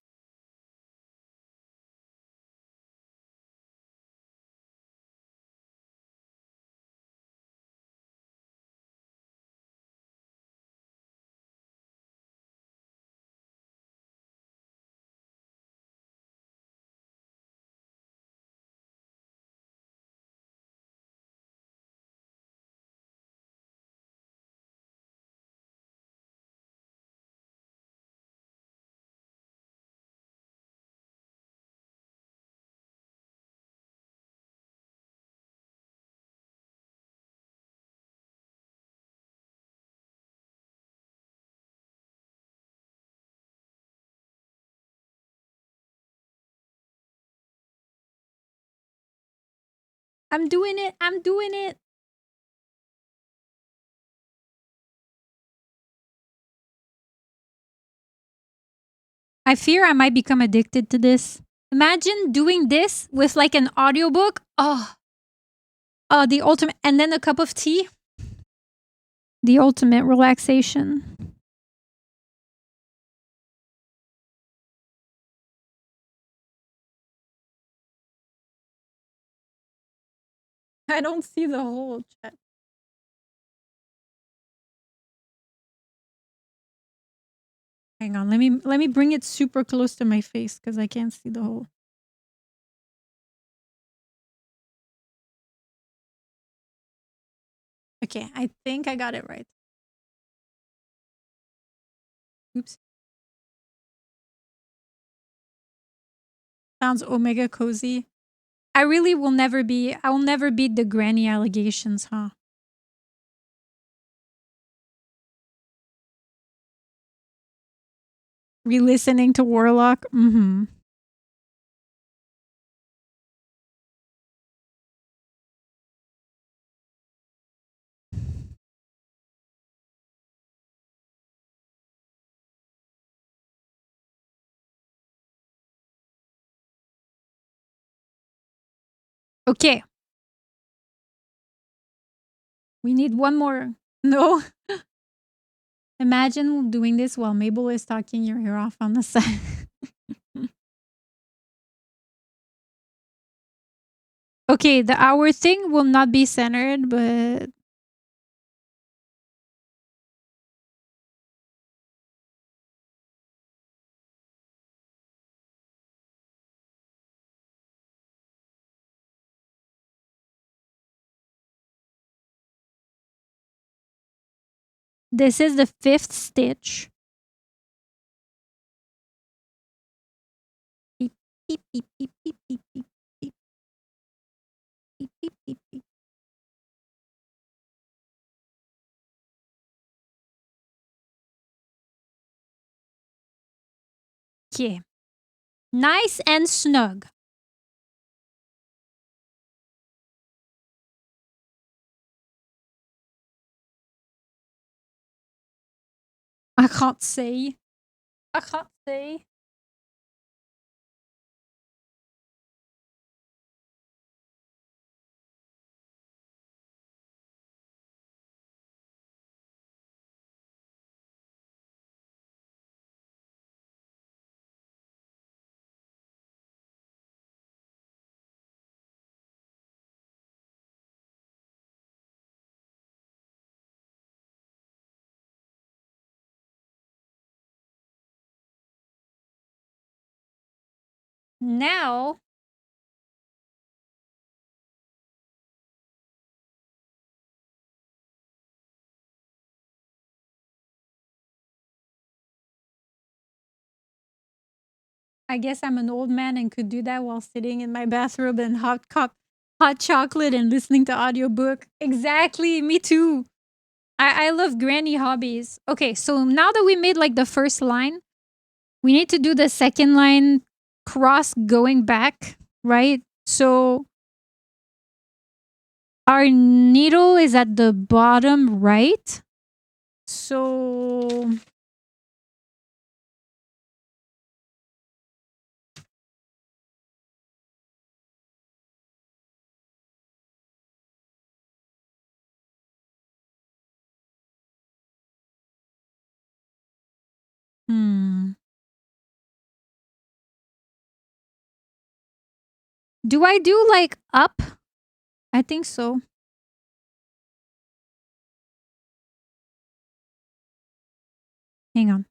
I'm doing it. I'm doing it. I fear I might become addicted to this. Imagine doing this with like an audiobook. Oh, the ultimate. And then a cup of tea. The ultimate relaxation. I don't see the whole chat. Hang on, let me bring it super close to my face because I can't see the whole. Okay, I think I got it right. Oops. Sounds omega cozy. I really will never be. I will never beat the granny allegations, huh? Re-listening to Warlock. Mm-hmm. Okay. We need one more. No. Imagine doing this while Mabel is talking your hair off on the side. Okay, the hour thing will not be centered, but this is the 5th stitch. Beep, beep, beep, beep, beep, beep, beep, beep. Beep, beep, beep, beep. Okay. Nice and snug. I can't say. I can't say. Now, I guess I'm an old man and could do that while sitting in my bathrobe and hot chocolate and listening to audiobook. Exactly, me too. I love granny hobbies. Okay, so now that we made like the first line, we need to do the second line cross going back, right? So our needle is at the bottom right. So do I do like up? I think so. Hang on.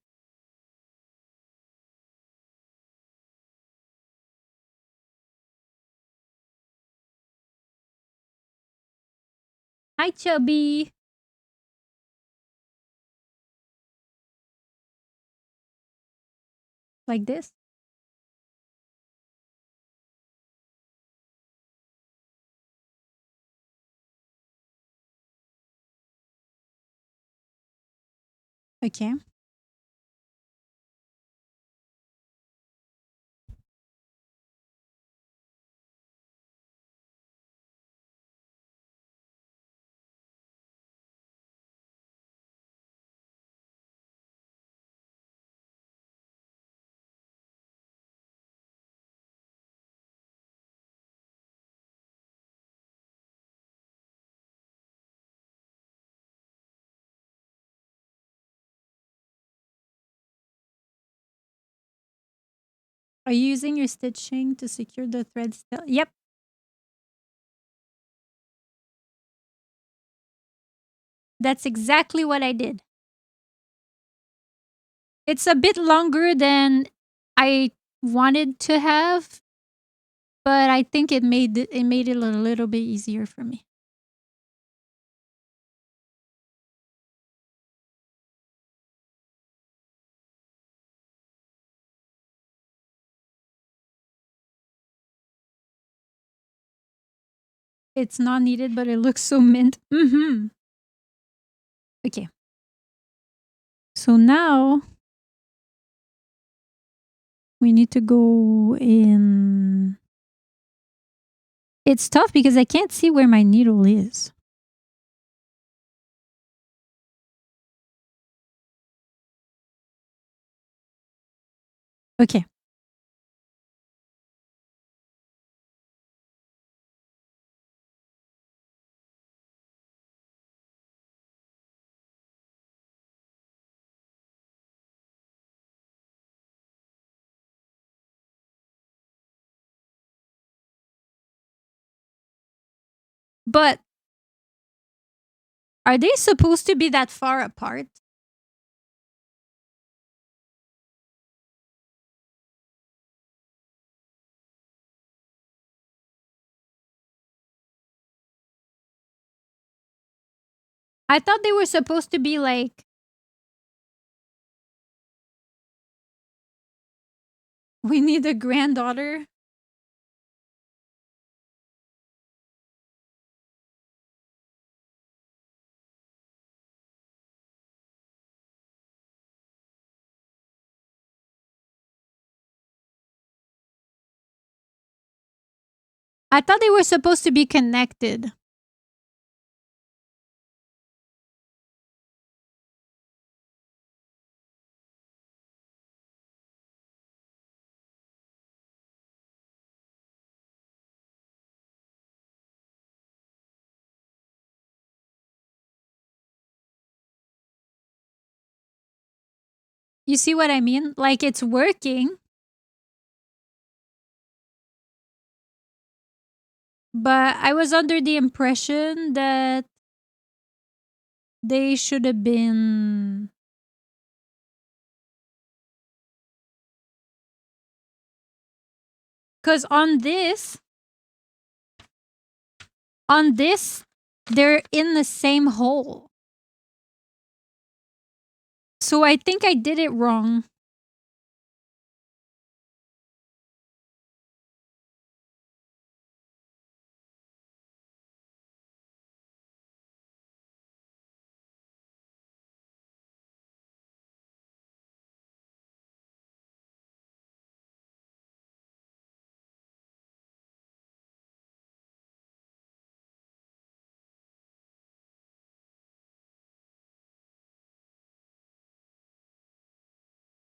Hi, Chubby. Like this? Okay. Are you using your stitching to secure the thread still? Yep. That's exactly what I did. It's a bit longer than I wanted to have, but I think it made it a little bit easier for me. It's not needed, but it looks so mint. Mm-hmm. Okay. So now we need to go in. It's tough because I can't see where my needle is. Okay. But are they supposed to be that far apart? I thought they were supposed to be like. We need a granddaughter. I thought they were supposed to be connected. You see what I mean? Like it's working. But I was under the impression that they should have been. Because on this, they're in the same hole. So I think I did it wrong.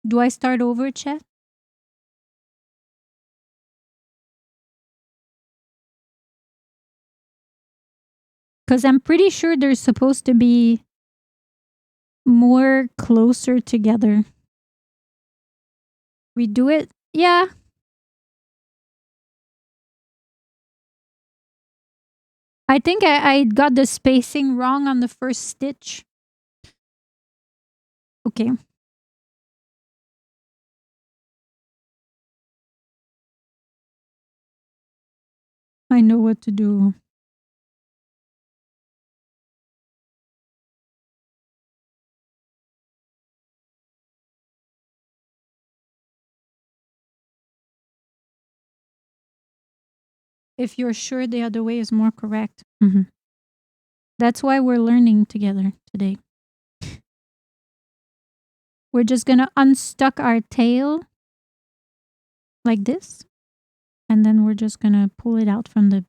Do I start over, chat? Because I'm pretty sure they're supposed to be more closer together. We do it? Yeah. I think I got the spacing wrong on the first stitch. Okay. I know what to do. If you're sure the other way is more correct. That's why we're learning together today. We're just gonna unstuck our tail like this. And then we're just gonna pull it out from the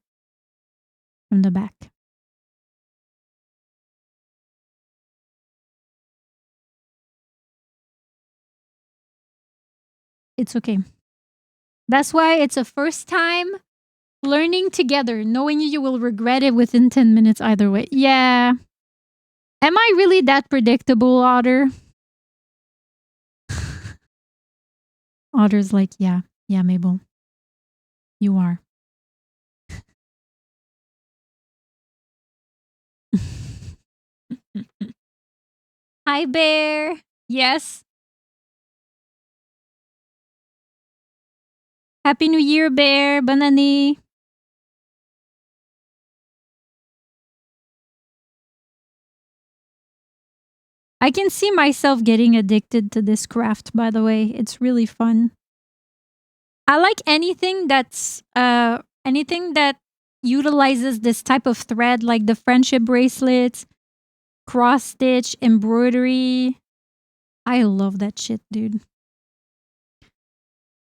back. It's okay. That's why it's a first time learning together, knowing you will regret it within 10 minutes either way. Yeah. Am I really that predictable, Otter? Otter's like, yeah, Mabel. You are. Hi, Bear. Yes. Happy New Year, Bear. Bonne année. I can see myself getting addicted to this craft, by the way. It's really fun. I like anything that's anything that utilizes this type of thread, like the friendship bracelets, cross stitch, embroidery. I love that shit, dude.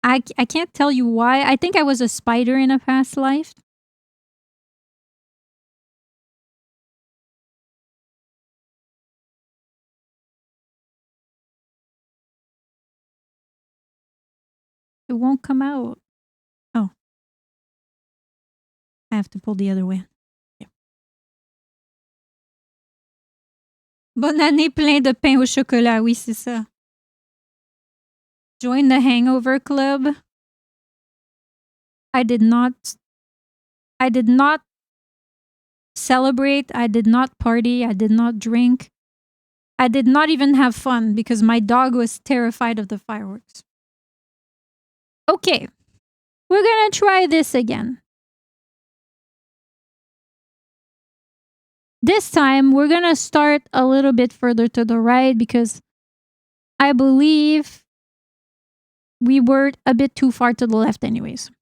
I can't tell you why. I think I was a spider in a past life. It won't come out. Oh. I have to pull the other way. Yeah. Bonne année, plein de pain au chocolat. Oui, c'est ça. Join the hangover club. I did not celebrate. I did not party. I did not drink. I did not even have fun because my dog was terrified of the fireworks. Okay. We're gonna try this again. This time, we're gonna start a little bit further to the right because I believe we were a bit too far to the left anyways.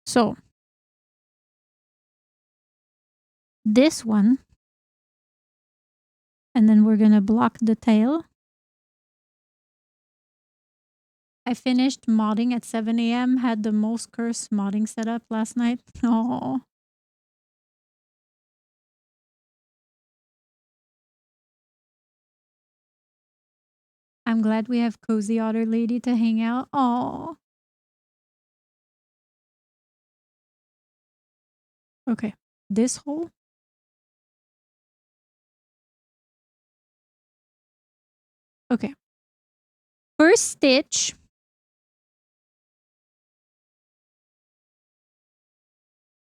So, this one. And then we're gonna block the tail. I finished modding at 7 a.m. Had the most cursed modding setup last night. Oh. I'm glad we have Cozy Otter Lady to hang out. Oh. Okay. This hole? Okay. First stitch.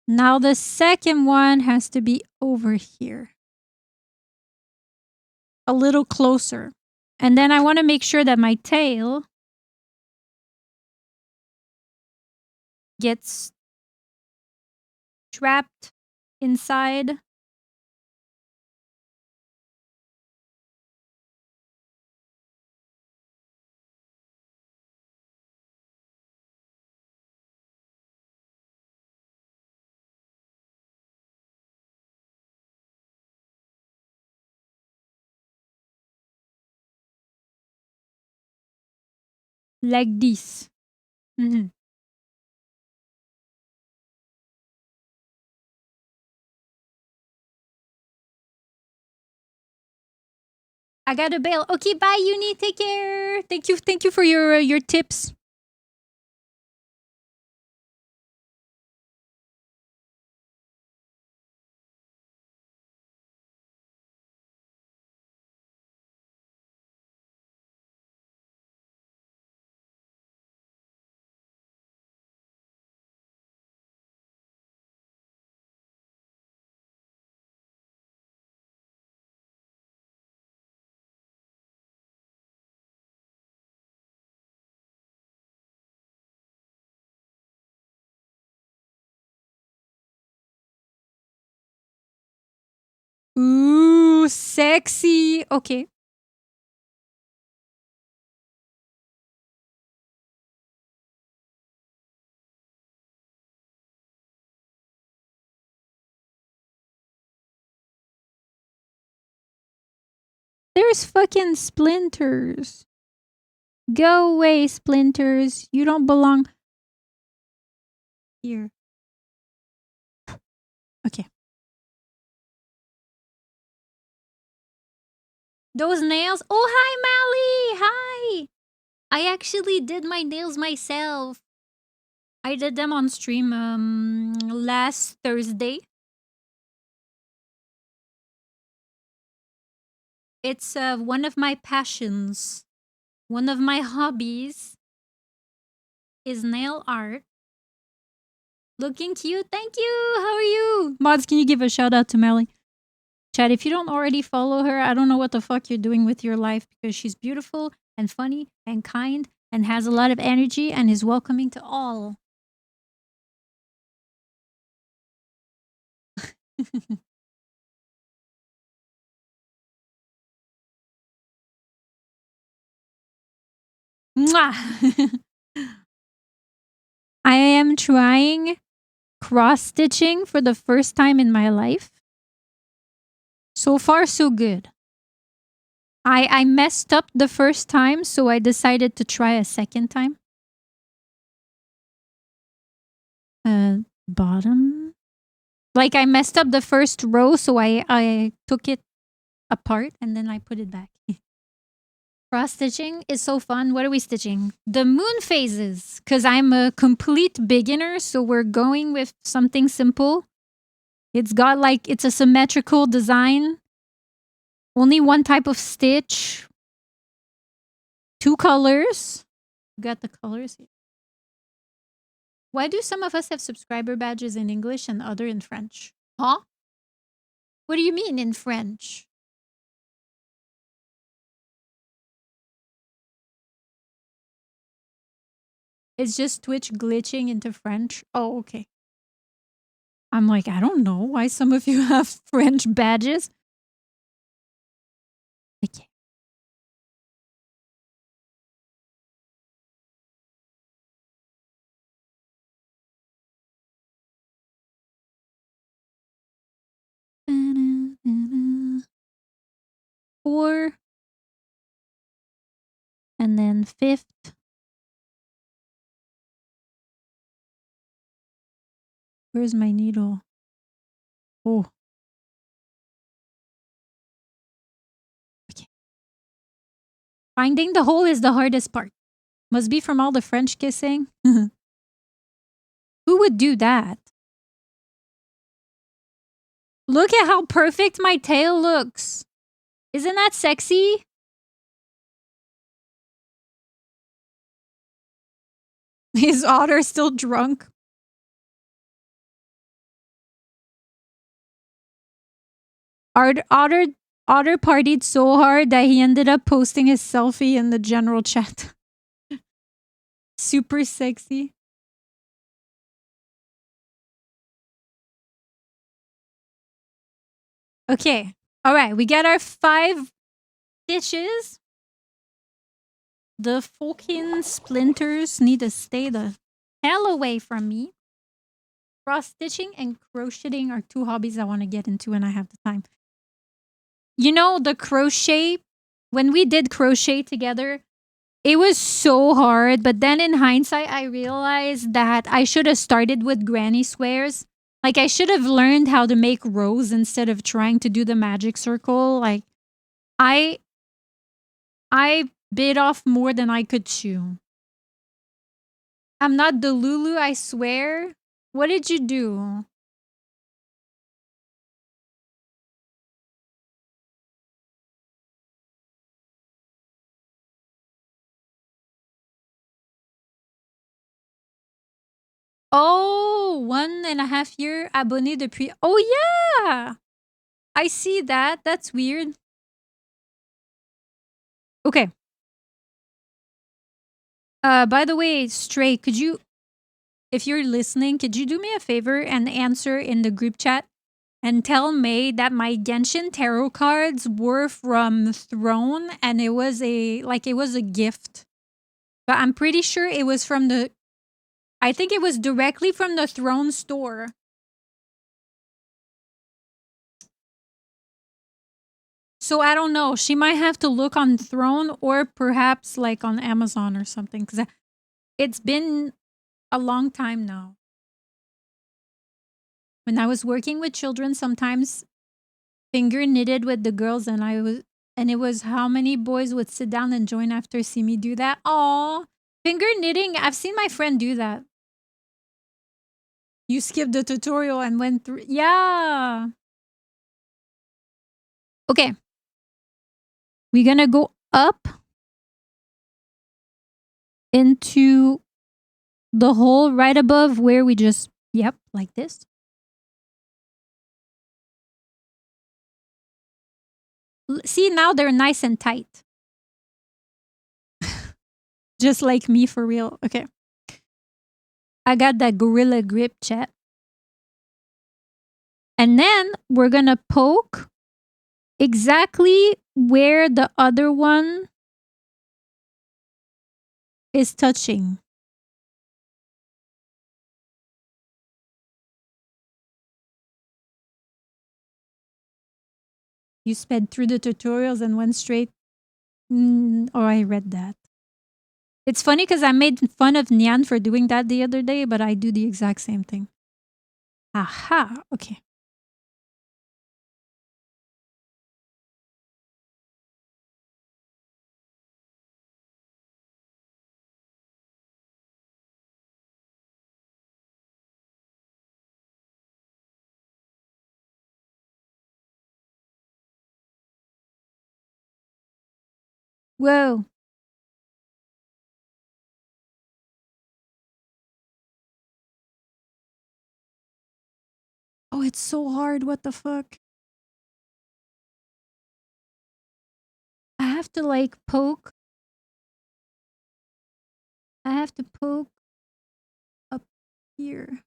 Now the second one has to be over here. A little closer. And then I want to make sure that my tail gets trapped inside. Like this. Mm-hmm. I got a bail. Okay, bye, Uni. Take care. Thank you for your tips. Ooh, sexy. Okay. There's fucking splinters. Go away, splinters. You don't belong here. Okay. Those nails. Oh, hi, Mally. Hi. I actually did my nails myself. I did them on stream last Thursday. It's one of my passions. One of my hobbies is nail art. Looking cute. Thank you. How are you? Mods, can you give a shout out to Melly? Chad, if you don't already follow her, I don't know what the fuck you're doing with your life because she's beautiful and funny and kind and has a lot of energy and is welcoming to all. Mwah! I am trying cross stitching for the first time in my life. So far, so good. I messed up the first time, so I decided to try a second time. Bottom. Like I messed up the first row, so I took it apart and then I put it back. Cross stitching is so fun. What are we stitching? The moon phases, because I'm a complete beginner, so we're going with something simple. It's got like, it's a symmetrical design. Only one type of stitch. 2 colors. Got the colors here. Why do some of us have subscriber badges in English and other in French? Huh? What do you mean in French? It's just Twitch glitching into French. Oh, okay. I'm like, I don't know why some of you have French badges. Okay. Four. And then 5th. Where's my needle? Oh. Okay. Finding the hole is the hardest part. Must be from all the French kissing. Who would do that? Look at how perfect my tail looks. Isn't that sexy? Is Otter still drunk? Otter partied so hard that he ended up posting his selfie in the general chat. Super sexy. Okay. All right. We got our 5 stitches. The fucking splinters need to stay the hell away from me. Cross stitching and crocheting are 2 hobbies I want to get into when I have the time. You know, the crochet, when we did crochet together, it was so hard. But then in hindsight, I realized that I should have started with granny squares. Like, I should have learned how to make rows instead of trying to do the magic circle. Like, I bit off more than I could chew. I'm not the Lulu, I swear. What did you do? Oh, 1.5 year abonné depuis. Oh, yeah. I see that. That's weird. Okay. By the way, Stray, could you, if you're listening, could you do me a favor and answer in the group chat and tell May that my Genshin Tarot cards were from Throne and it was a gift. But I'm pretty sure it was from I think it was directly from the Throne store. So I don't know. She might have to look on Throne or perhaps like on Amazon or something because it's been a long time now. When I was working with children, sometimes finger knitted with the girls, and it was how many boys would sit down and join after see me do that. Aw, finger knitting. I've seen my friend do that. You skipped the tutorial and went through. Yeah. Okay. We're gonna go up into the hole right above where we just, yep, like this. See, now they're nice and tight. Just like me for real. Okay. I got that gorilla grip, chat. And then we're gonna poke exactly where the other one is touching. You sped through the tutorials and went straight. Oh, I read that. It's funny because I made fun of Nyan for doing that the other day, but I do the exact same thing. Aha, okay. Whoa. Oh, it's so hard. What the fuck? I have to like poke. I have to poke up here.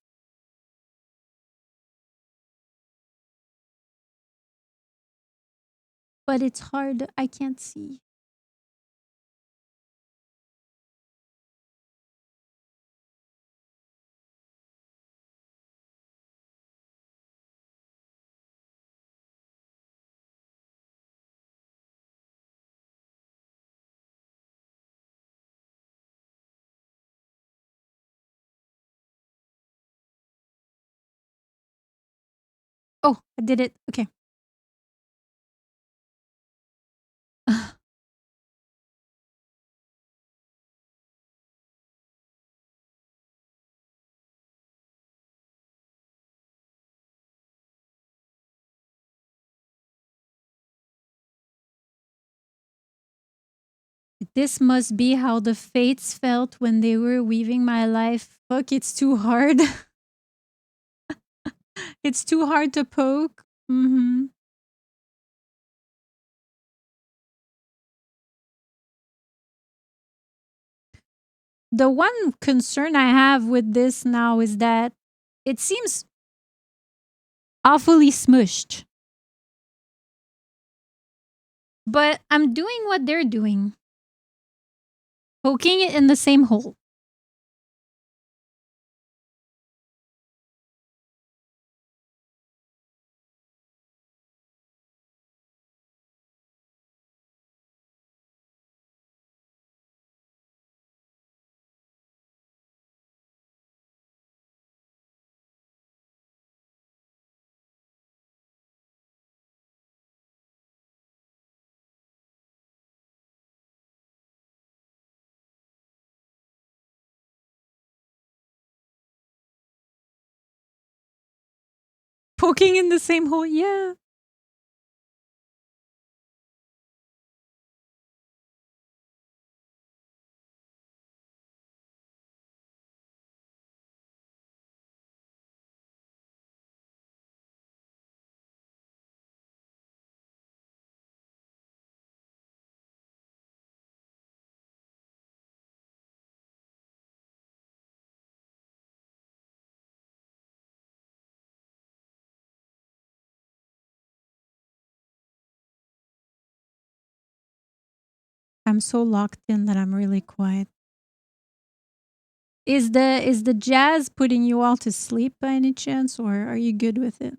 But it's hard. I can't see. Oh, I did it. Okay. This must be how the fates felt when they were weaving my life. Fuck, it's too hard. It's too hard to poke. Mm-hmm. The one concern I have with this now is that it seems awfully smushed. But I'm doing what they're doing. Poking it in the same hole. Poking in the same hole, yeah. I'm so locked in that I'm really quiet. Is the jazz putting you all to sleep by any chance, or are you good with it?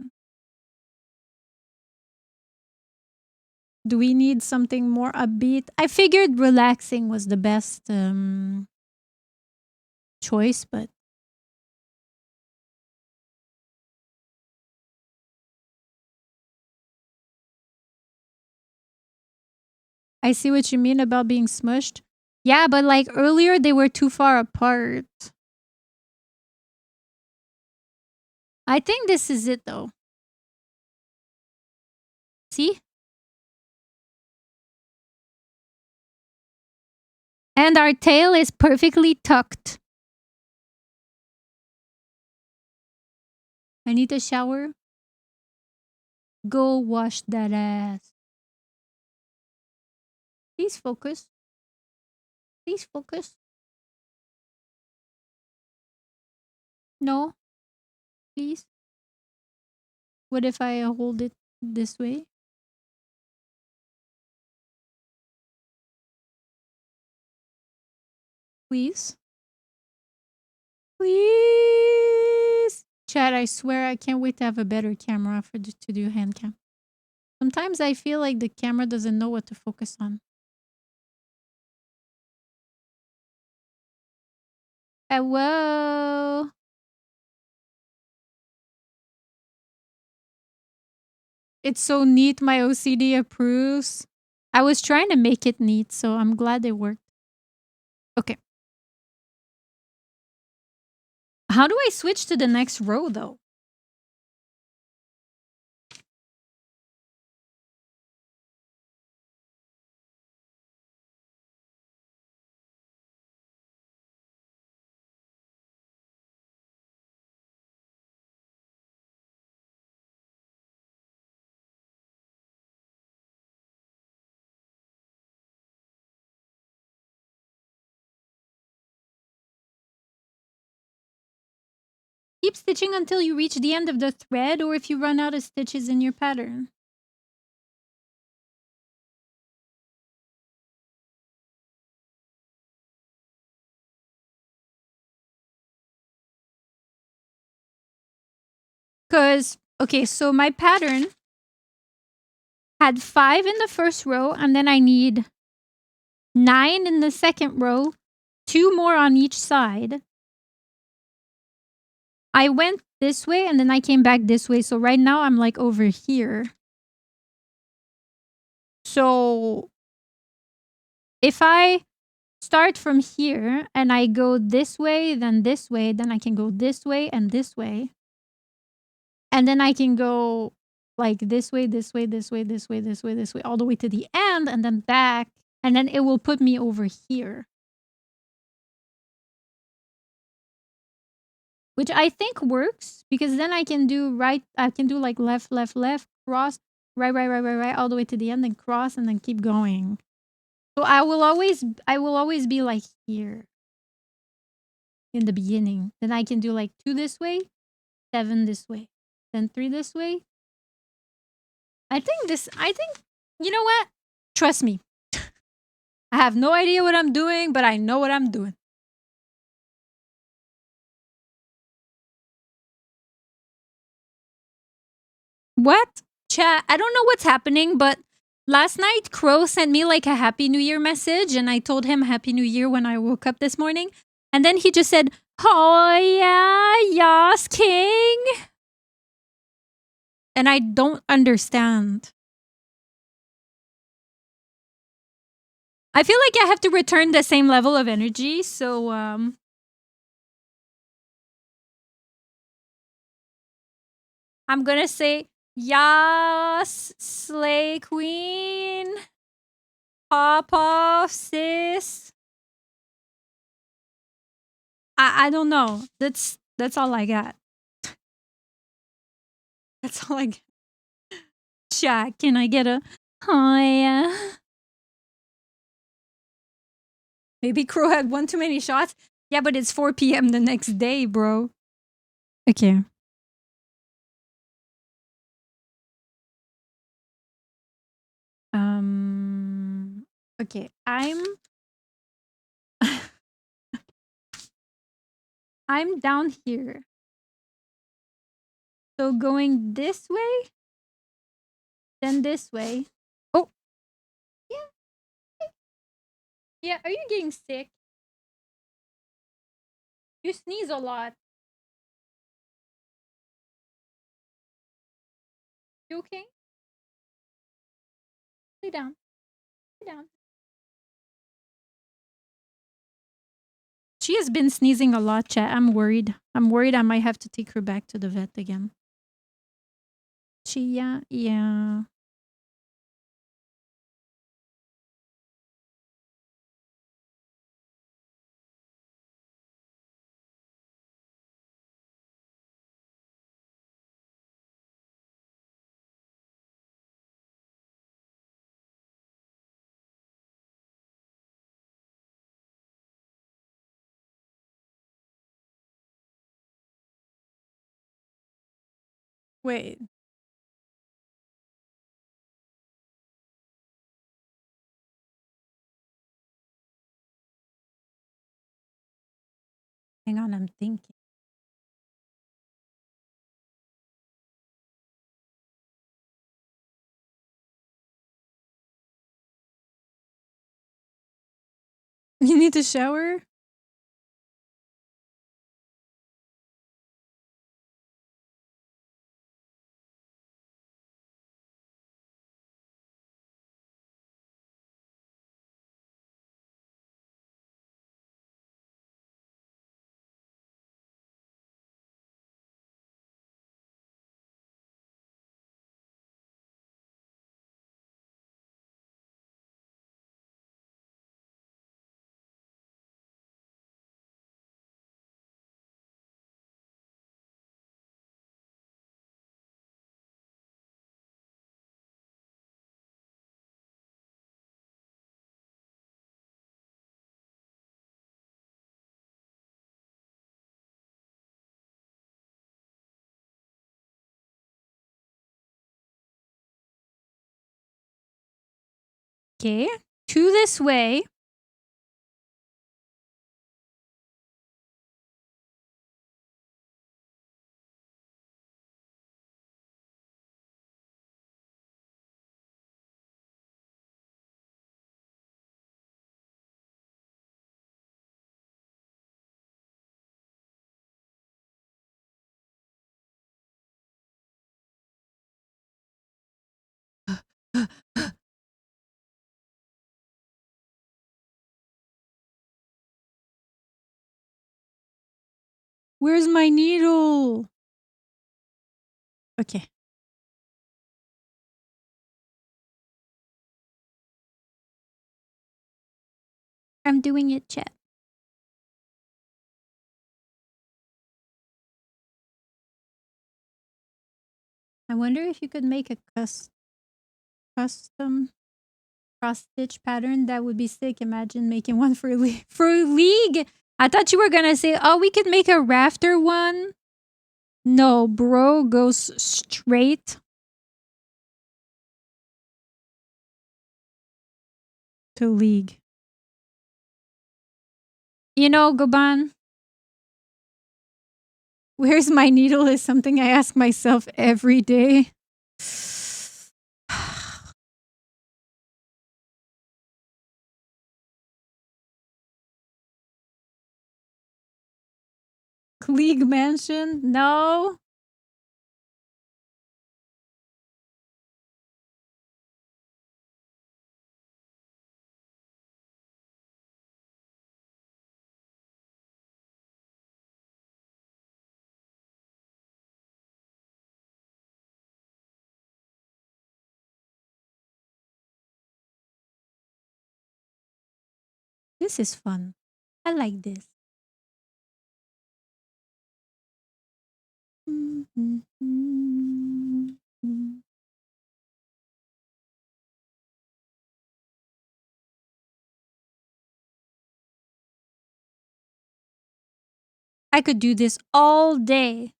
Do we need something more upbeat? I figured relaxing was the best choice, but I see what you mean about being smushed. Yeah, but like earlier they were too far apart. I think this is it though. See? And our tail is perfectly tucked. I need a shower. Go wash that ass. Please focus. Please focus. No. Please. What if I hold it this way? Please. Please. Chat, I swear I can't wait to have a better camera to do hand cam. Sometimes I feel like the camera doesn't know what to focus on. Whoa. It's so neat. My OCD approves. I was trying to make it neat, so I'm glad it worked. Okay. How do I switch to the next row, though? Keep stitching until you reach the end of the thread or if you run out of stitches in your pattern. Because, okay, so my pattern had 5 in the first row, and then I need 9 in the second row, 2 more on each side. I went this way and then I came back this way. So right now I'm like over here. So if I start from here and I go this way, then I can go this way and this way. And then I can go like this way, this way, this way, this way, this way, this way, all the way to the end and then back. And then it will put me over here. Which I think works because then I can do like left, left, left, cross, right, right, right, right, right, all the way to the end and cross and then keep going. So I will always be like here in the beginning. Then I can do like 2 this way, 7 this way, then 3 this way. I think, you know what? Trust me. I have no idea what I'm doing, but I know what I'm doing. What? Chat, I don't know what's happening, but last night Crow sent me like a Happy New Year message and I told him Happy New Year when I woke up this morning. And then he just said, "Oh yeah, yes, king." And I don't understand. I feel like I have to return the same level of energy, so I'm gonna say, "Yas, slay queen. Pop off, sis." I don't know. That's all I got. That's all I got. Chat, can I get a oh yeah? Maybe Crow had one too many shots. Yeah, but it's 4 p.m. the next day, bro. Okay. Okay, I'm down here. So going this way, then this way. Oh. Yeah. Yeah, are you getting sick? You sneeze a lot. You okay? Lay down. Lay down. She has been sneezing a lot, chat. I'm worried. I'm worried I might have to take her back to the vet again. Yeah. Wait. Hang on, I'm thinking. You need to shower? Okay. 2 this way. Where's my needle? Okay. I'm doing it, chat. I wonder if you could make a custom cross stitch pattern. That would be sick. Imagine making one for League. I thought you were gonna say, oh, we could make a rafter one. No, bro goes straight to League. You know, Goban, where's my needle is something I ask myself every day. League Mansion? No. This is fun. I like this. I could do this all day.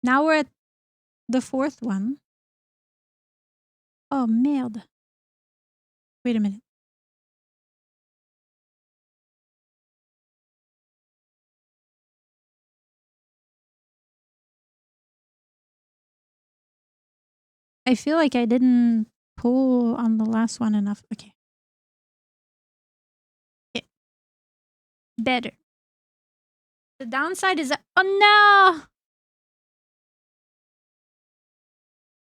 Now we're at the fourth one. Oh, merde. Wait a minute. I feel like I didn't pull on the last one enough. Okay. Okay. Better. The downside is that, oh no!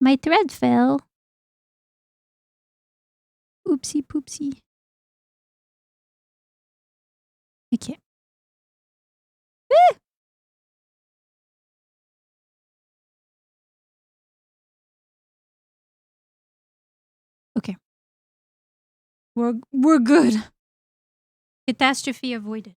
My thread fell. Oopsie poopsie. Okay. Okay. We're good. Catastrophe avoided.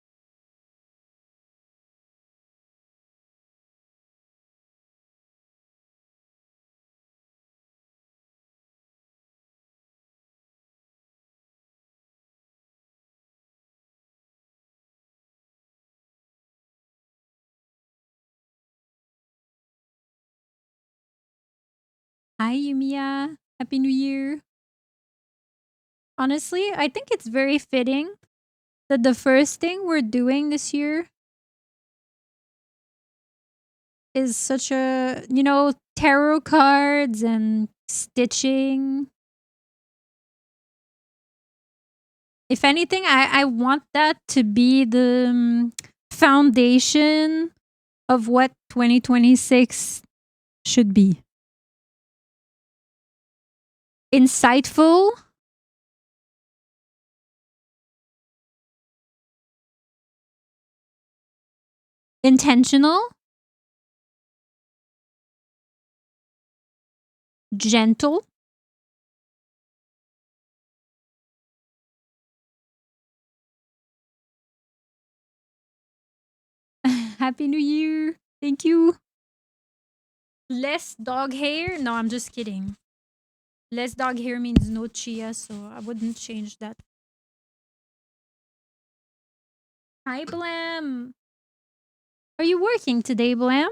Hi, Yumiya. Happy New Year. Honestly, I think it's very fitting that the first thing we're doing this year is such a, tarot cards and stitching. If anything, I want that to be the foundation of what 2026 should be. Insightful, intentional, gentle, Happy New Year. Thank you. Less dog hair? No, I'm just kidding. Less dog hair means no chia, so I wouldn't change that. Hi, Blam. Are you working today, Blam?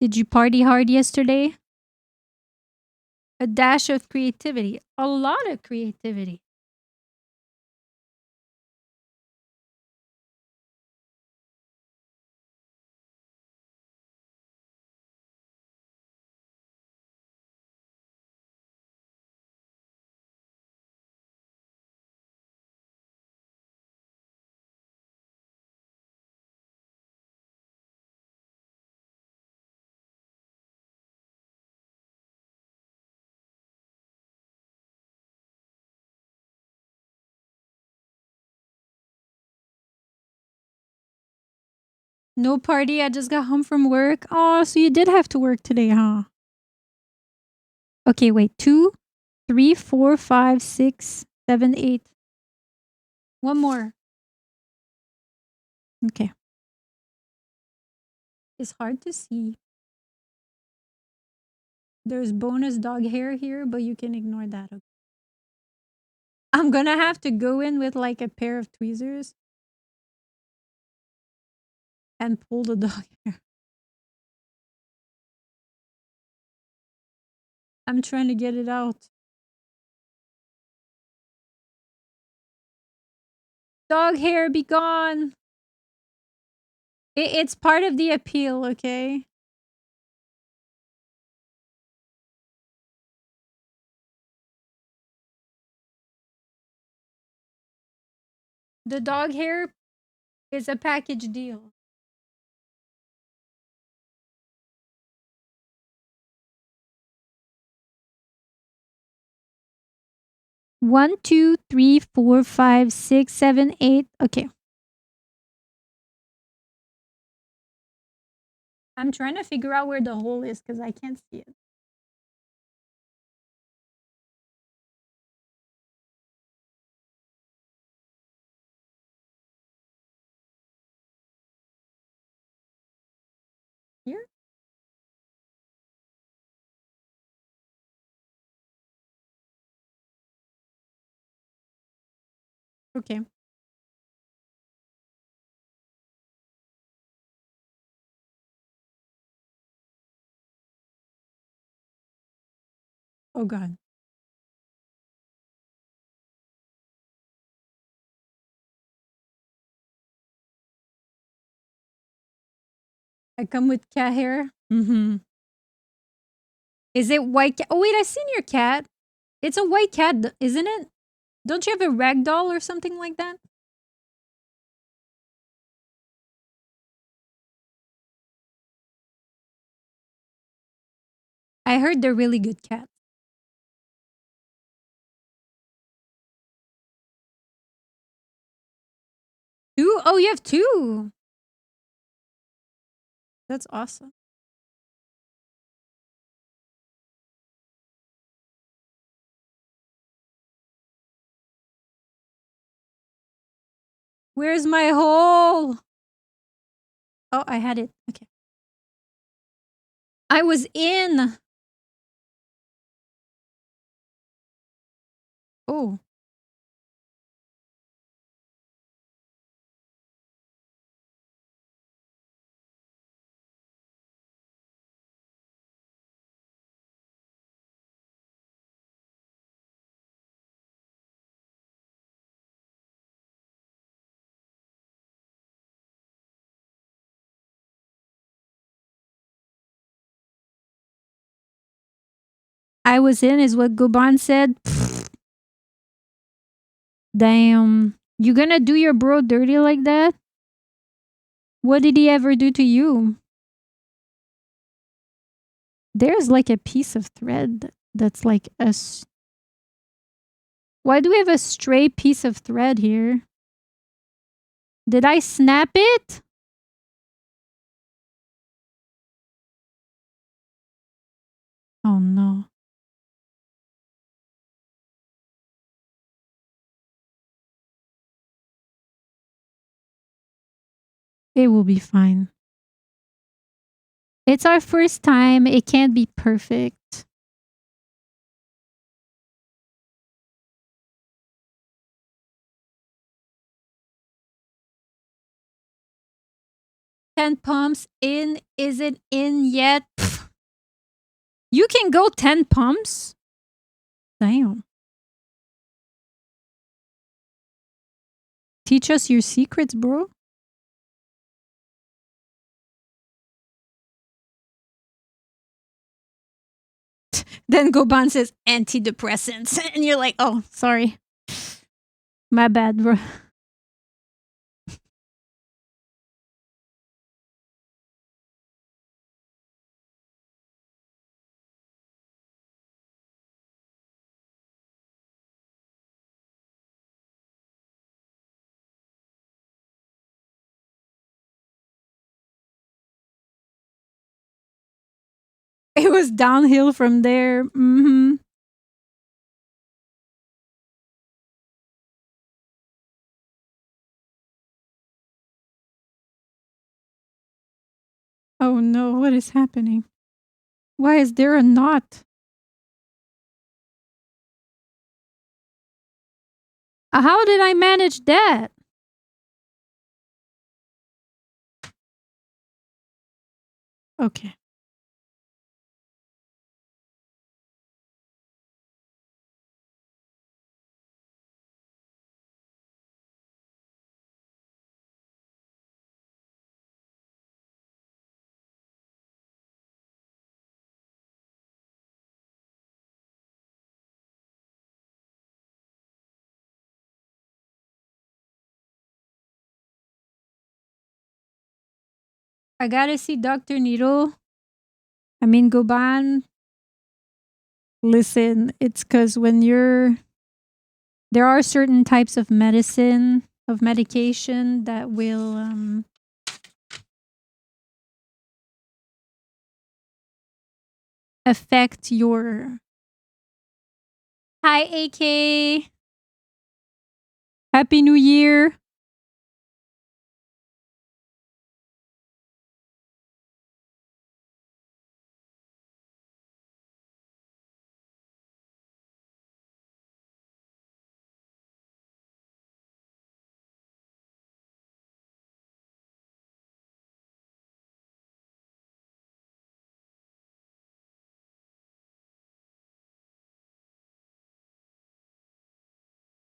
Did you party hard yesterday? A dash of creativity. A lot of creativity. No party. I just got home from work. Oh, so you did have to work today, huh? Okay, wait. 2, 3, 4, 5, 6, 7, 8. One more. Okay. It's hard to see. There's bonus dog hair here, but you can ignore that. Okay. I'm gonna have to go in with like a pair of tweezers and pull the dog hair. I'm trying to get it out. Dog hair, be gone. It's part of the appeal, okay? The dog hair is a package deal. One, 2, 3, 4, 5, 6, 7, 8. Okay. I'm trying to figure out where the hole is because I can't see it. Here? Okay. Oh god. I come with cat hair. Mm-hmm. Is it white cat? Oh wait, I seen your cat. It's a white cat, isn't it? Don't you have a rag doll or something like that? I heard they're really good cats. Two? Oh, you have two. That's awesome. Where's my hole? Oh, I had it. Okay. I was in. Oh. I was in is what Goban said. Damn. You gonna do your bro dirty like that? What did he ever do to you? There's like a piece of thread that's like a... Why do we have a stray piece of thread here? Did I snap it? Oh no. It will be fine. It's our first time. It can't be perfect. 10 pumps in. Is it in yet? Pfft. You can go 10 pumps? Damn. Teach us your secrets, bro. Then Goban says antidepressants. And you're like, oh, sorry. My bad, bro. It was downhill from there. Mm-hmm. Oh no, what is happening? Why is there a knot? How did I manage that? Okay. I gotta see Dr. Needle. I mean, Goban. Listen, it's because when you're... There are certain types of medication that will affect your... Hi, AK. Happy New Year.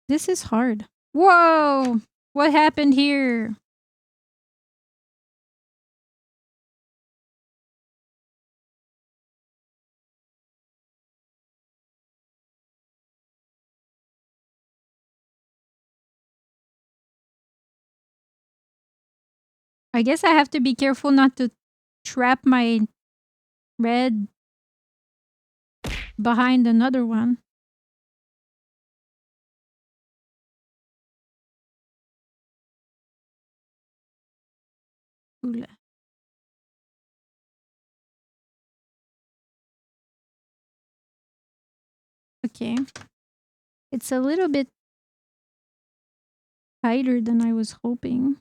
This is hard. Whoa! What happened here? I guess I have to be careful not to trap my red behind another one. Ooh. Okay. It's a little bit tighter than I was hoping.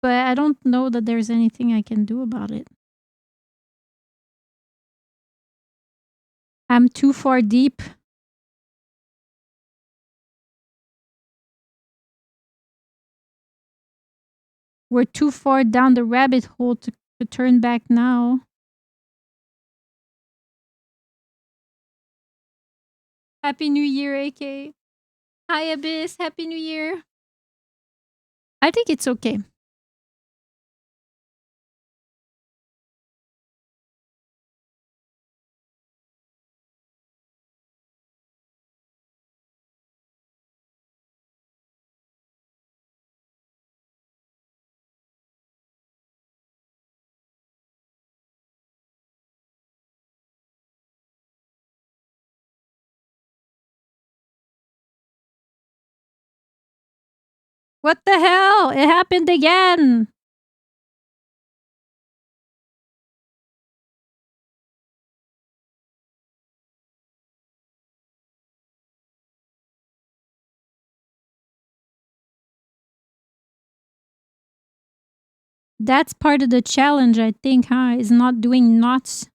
But I don't know that there's anything I can do about it. I'm too far deep. We're too far down the rabbit hole to turn back now. Happy New Year, AK. Hi, Abyss. Happy New Year. I think it's okay. What the hell? It happened again. That's part of the challenge, I think, huh? Is not doing knots.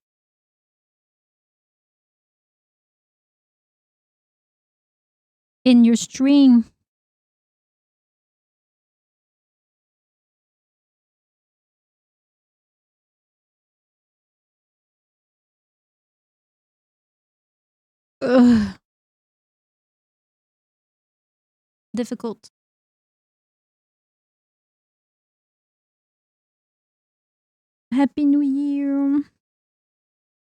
in your stream. Ugh. Difficult. Happy New Year.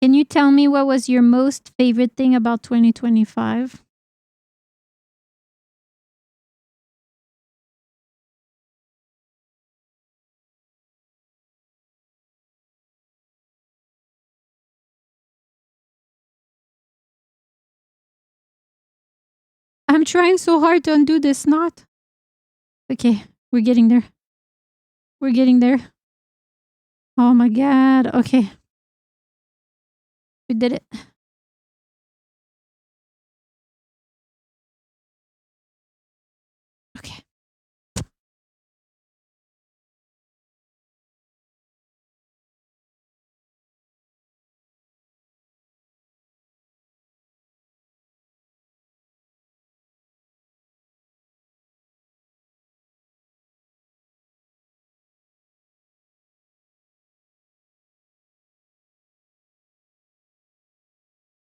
Can you tell me what was your most favorite thing about 2025? I'm trying so hard to undo this knot. Okay, we're getting there. We're getting there. Oh my god. Okay. We did it. Okay.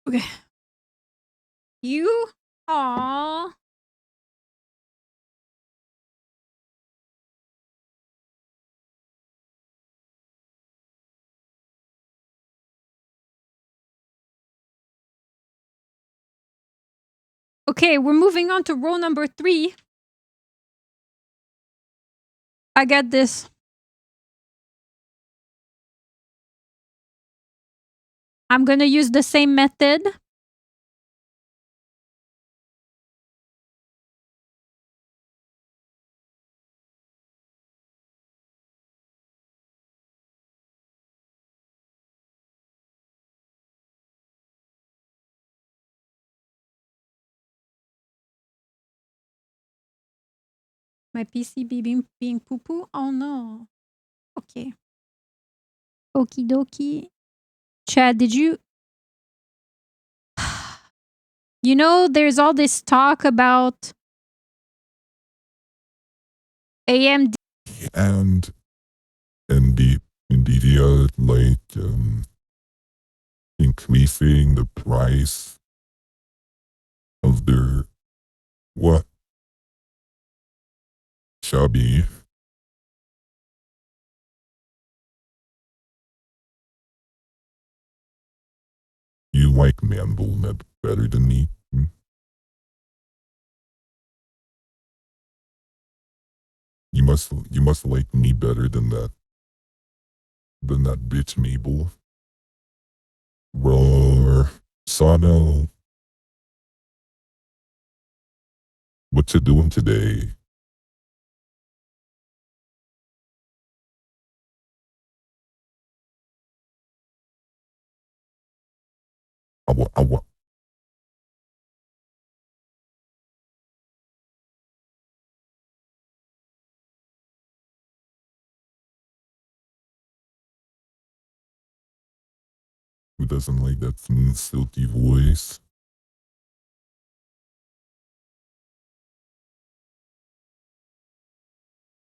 Okay. You? Aww. Okay, we're moving on to row number 3. I got this. I'm gonna use the same method. My PC being poo poo? Oh no. Okay. Okie dokie. Chad, did you? You know, there's all this talk about AMD. And Nvidia increasing the price of their what chubby. You like Mandelnet better than me? You must like me better than that bitch Mabel. Roar. Sano. What you doing today? I wa- Who doesn't like that smooth, silky voice?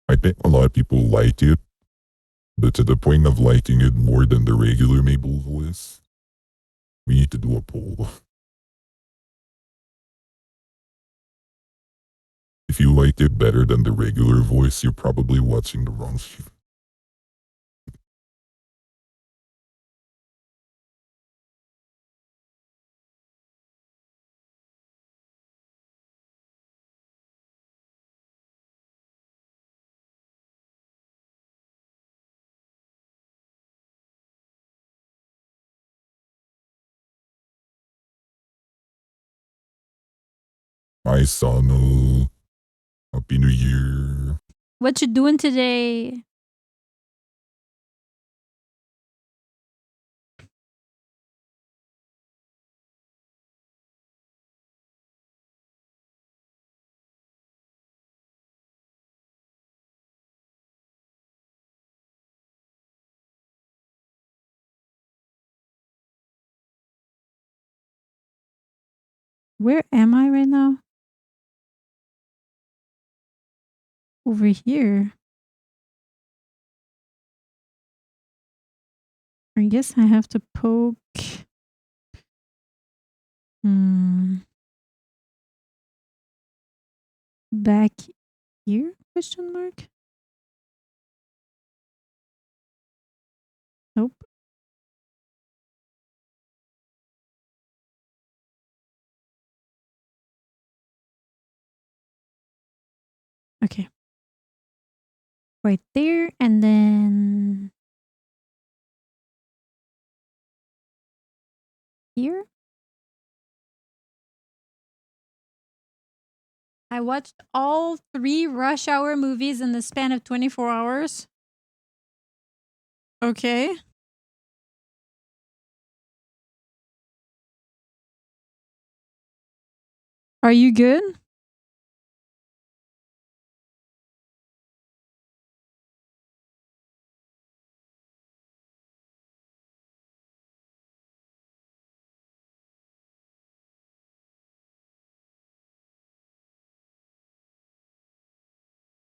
I think a lot of people like it, but to the point of liking it more than the regular Mabel voice, we need to do a poll. If you like it better than the regular voice, you're probably watching the wrong shit. Hi, Sano. Happy New Year. What you doing today? Where am I right now? over here. I guess I have to poke. Back here? Question mark? Nope. Okay. Right there, and then here. I watched all 3 Rush Hour movies in the span of 24 hours. Okay. Are you good?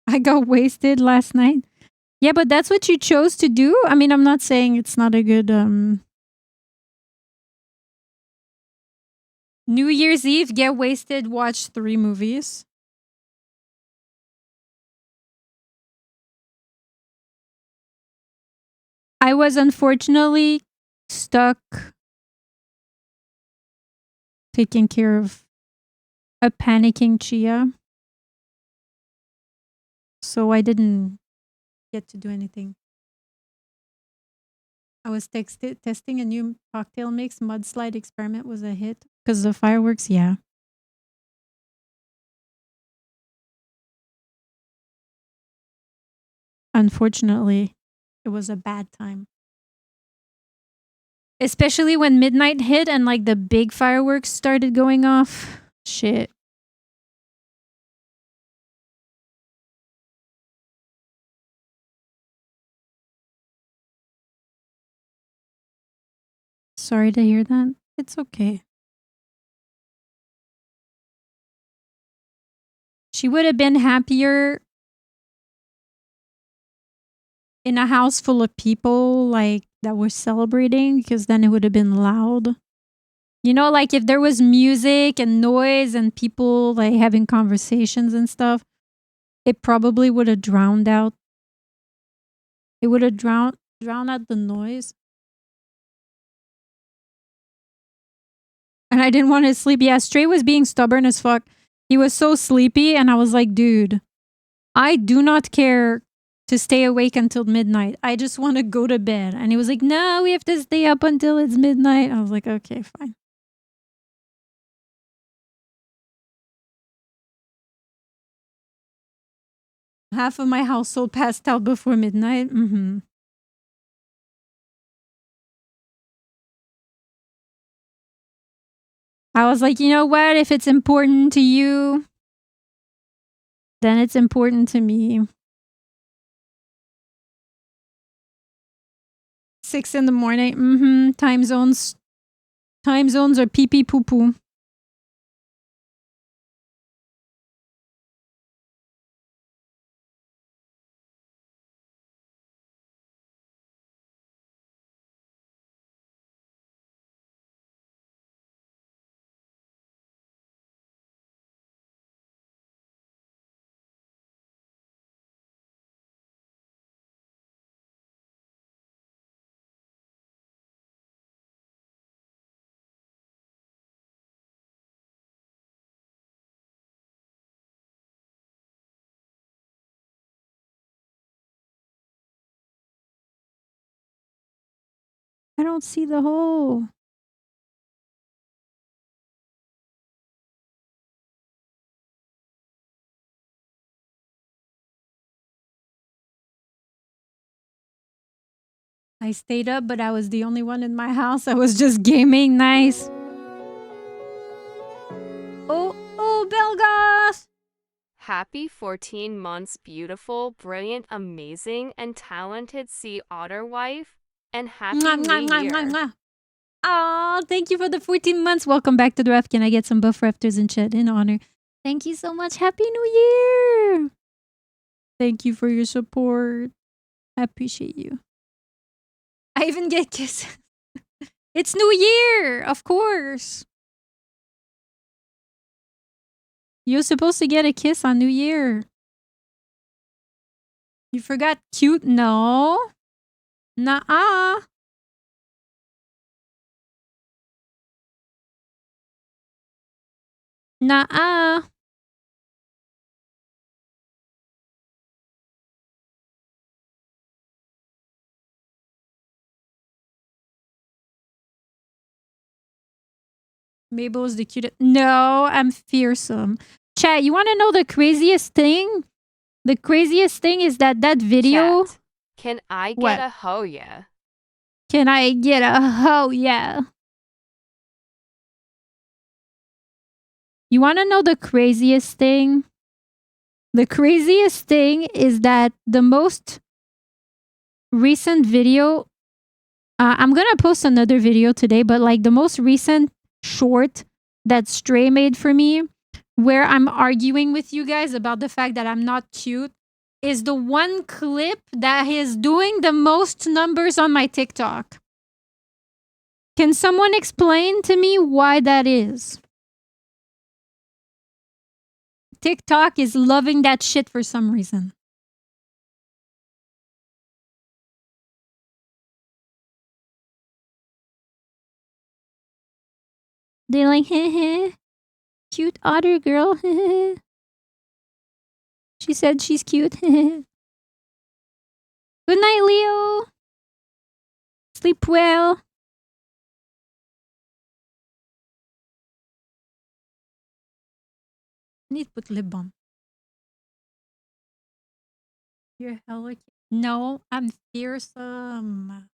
I got wasted last night. Yeah, but that's what you chose to do? I mean, I'm not saying it's not a good New Year's Eve, get wasted, watch 3 movies. I was unfortunately stuck taking care of a panicking Chia. So I didn't get to do anything. I was testing a new cocktail mix. Mudslide experiment was a hit. Because the fireworks, yeah. Unfortunately, it was a bad time. Especially when midnight hit and like the big fireworks started going off. Shit. Sorry to hear that. It's okay. She would have been happier in a house full of people like that were celebrating, because then it would have been loud. You know, like if there was music and noise and people like having conversations and stuff, it probably would have drowned out. It would have drowned out the noise. And I didn't want to sleep. Yeah, Stray was being stubborn as fuck. He was so sleepy, and I was like, dude, I do not care to stay awake until midnight. I just want to go to bed. And he was like, no, we have to stay up until it's midnight. I was like, okay, fine. Half of my household passed out before midnight. I was like, you know what? If it's important to you, then it's important to me. 6 in the morning. Time zones are pee pee poo poo. I don't see the hole. I stayed up, but I was the only one in my house. I was just gaming. Nice. Oh, Belgas! Happy 14 months, beautiful, brilliant, amazing, and talented Sea Otter wife. And happy New Year. Oh, thank you for the 14 months. Welcome back to the ref. Can I get some buff rafters and chat in honor? Thank you so much. Happy New Year! Thank you for your support. I appreciate you. I even get kisses. It's New Year, of course. You're supposed to get a kiss on New Year. You forgot cute? No. Nuh-uh. Nuh-uh. Mabel's the cutest. No, I'm fearsome. Chat, you want to know the craziest thing? The craziest thing is that video... Chat. Can I What? get a ho yeah? Can I get a ho yeah? You want to know the craziest thing? The craziest thing is that the most recent video... I'm going to post another video today, but like the most recent short that Stray made for me, where I'm arguing with you guys about the fact that I'm not cute, is the one clip that is doing the most numbers on my TikTok. Can someone explain to me why that is? TikTok is loving that shit for some reason. They're like, heh, cute otter girl. She said she's cute. Good night, Leo. Sleep well. I need to put lip balm. You're hella cute. No, I'm fearsome.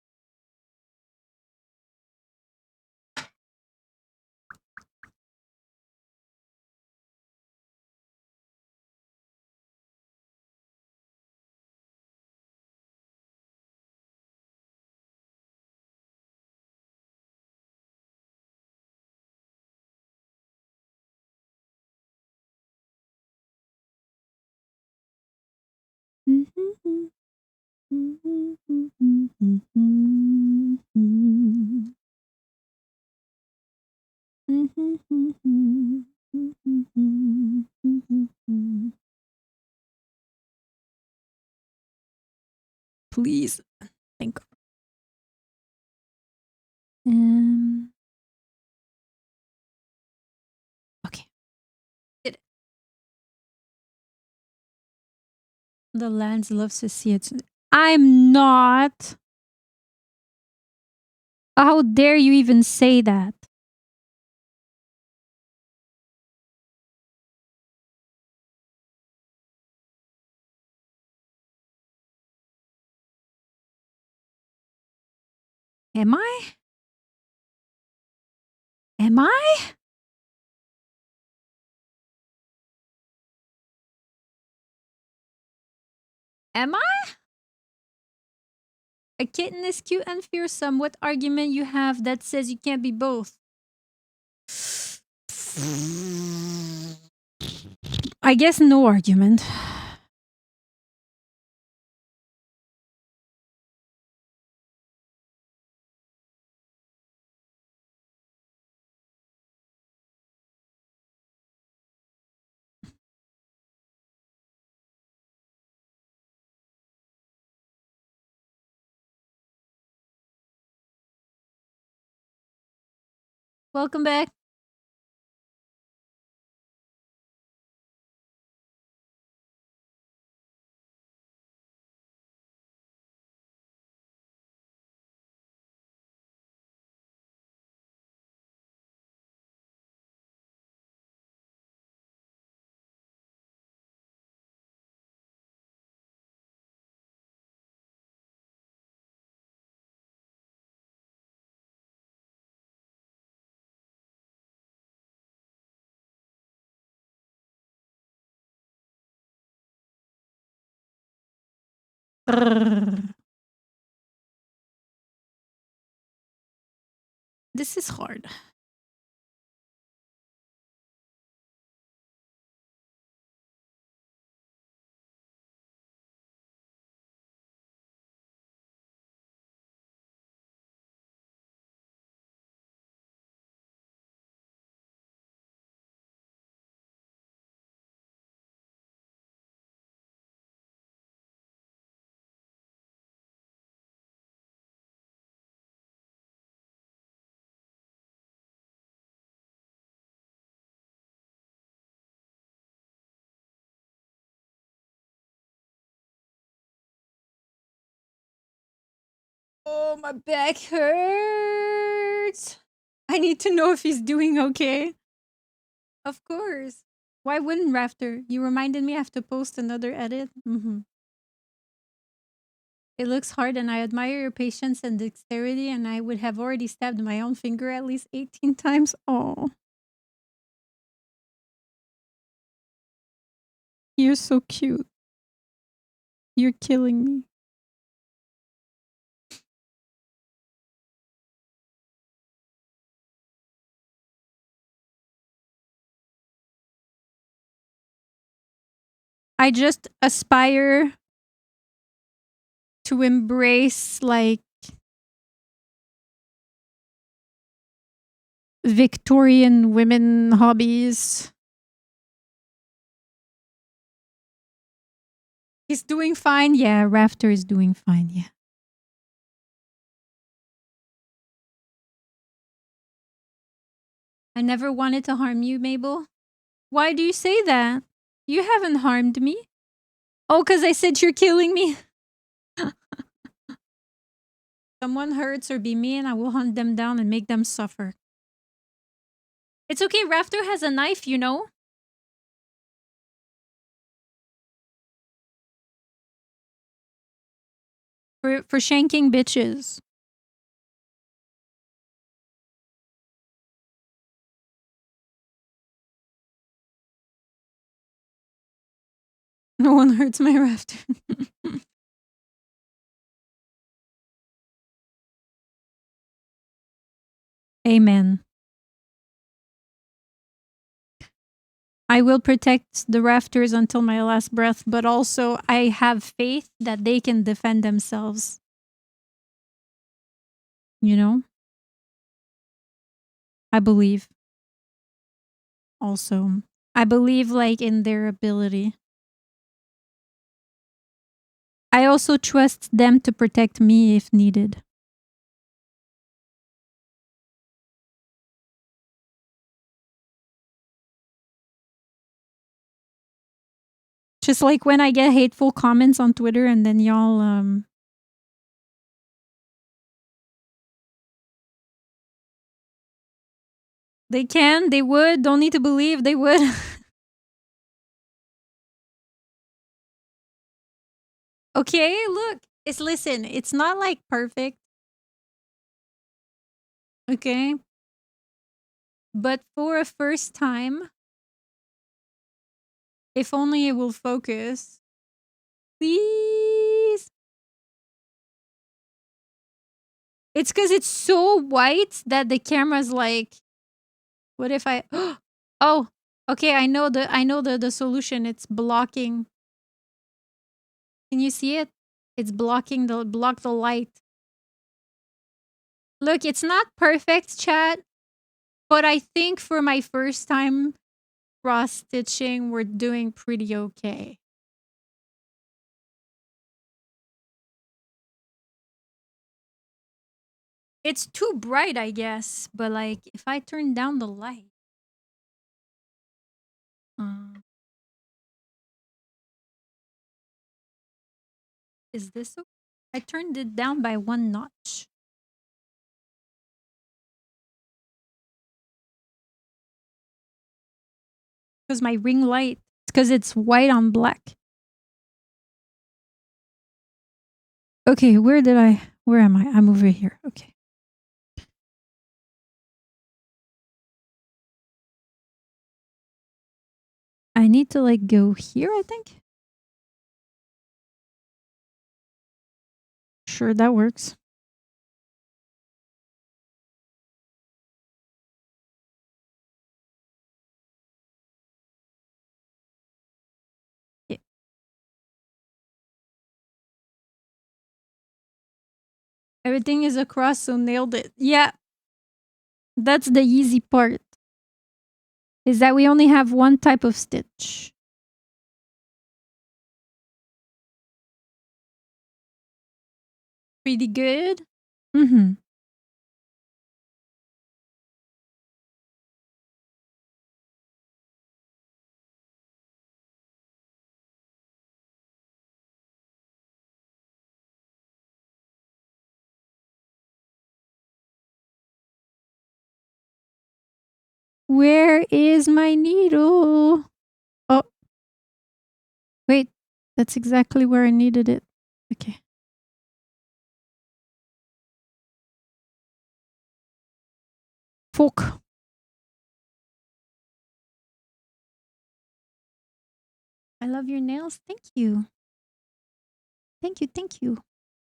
Please. Thank God. Okay. Did it. The Lance loves to see it. I'm not. How dare you even say that? Am I? Am I? Am I? A kitten is cute and fearsome. What argument you have that says you can't be both? I guess no argument. Welcome back. This is hard. Oh, my back hurts. I need to know if he's doing okay. Of course. Why wouldn't Rafter? You reminded me I have to post another edit. It looks hard and I admire your patience and dexterity, and I would have already stabbed my own finger at least 18 times. Oh. You're so cute. You're killing me. I just aspire to embrace like Victorian women hobbies. He's doing fine. Yeah, Rafter is doing fine. Yeah. I never wanted to harm you, Mabel. Why do you say that? You haven't harmed me. Oh, because I said you're killing me. Someone hurts or be mean, I will hunt them down and make them suffer. It's okay, Rafter has a knife, you know? For shanking bitches. No one hurts my Rafter. Amen. I will protect the rafters until my last breath, but also I have faith that they can defend themselves. You know? I believe. Also, I believe like in their ability. I also trust them to protect me if needed. Just like when I get hateful comments on Twitter and then y'all they can, they would, don't need to believe, they would. Okay, look, listen, it's not like perfect. Okay? But for a first time, if only it will focus. Please. It's because it's so white that the camera's like, what if I oh, okay, I know the solution. It's blocking. Can you see it? It's blocking block the light. Look, it's not perfect, chat, but I think for my first time cross stitching, we're doing pretty okay. It's too bright, I guess, but like if I turn down the light. Is this okay? I turned it down by 1 notch. Because my ring light, it's because it's white on black. Okay, where am I? I'm over here. Okay. I need to like go here, I think. Sure, that works. Yeah. Everything is across, so nailed it. Yeah. That's the easy part. Is that we only have one type of stitch. Pretty good. Mm-hmm. Where is my needle? Oh. Wait, that's exactly where I needed it. Okay. Fuck. I love your nails. Thank you. Thank you. Thank you.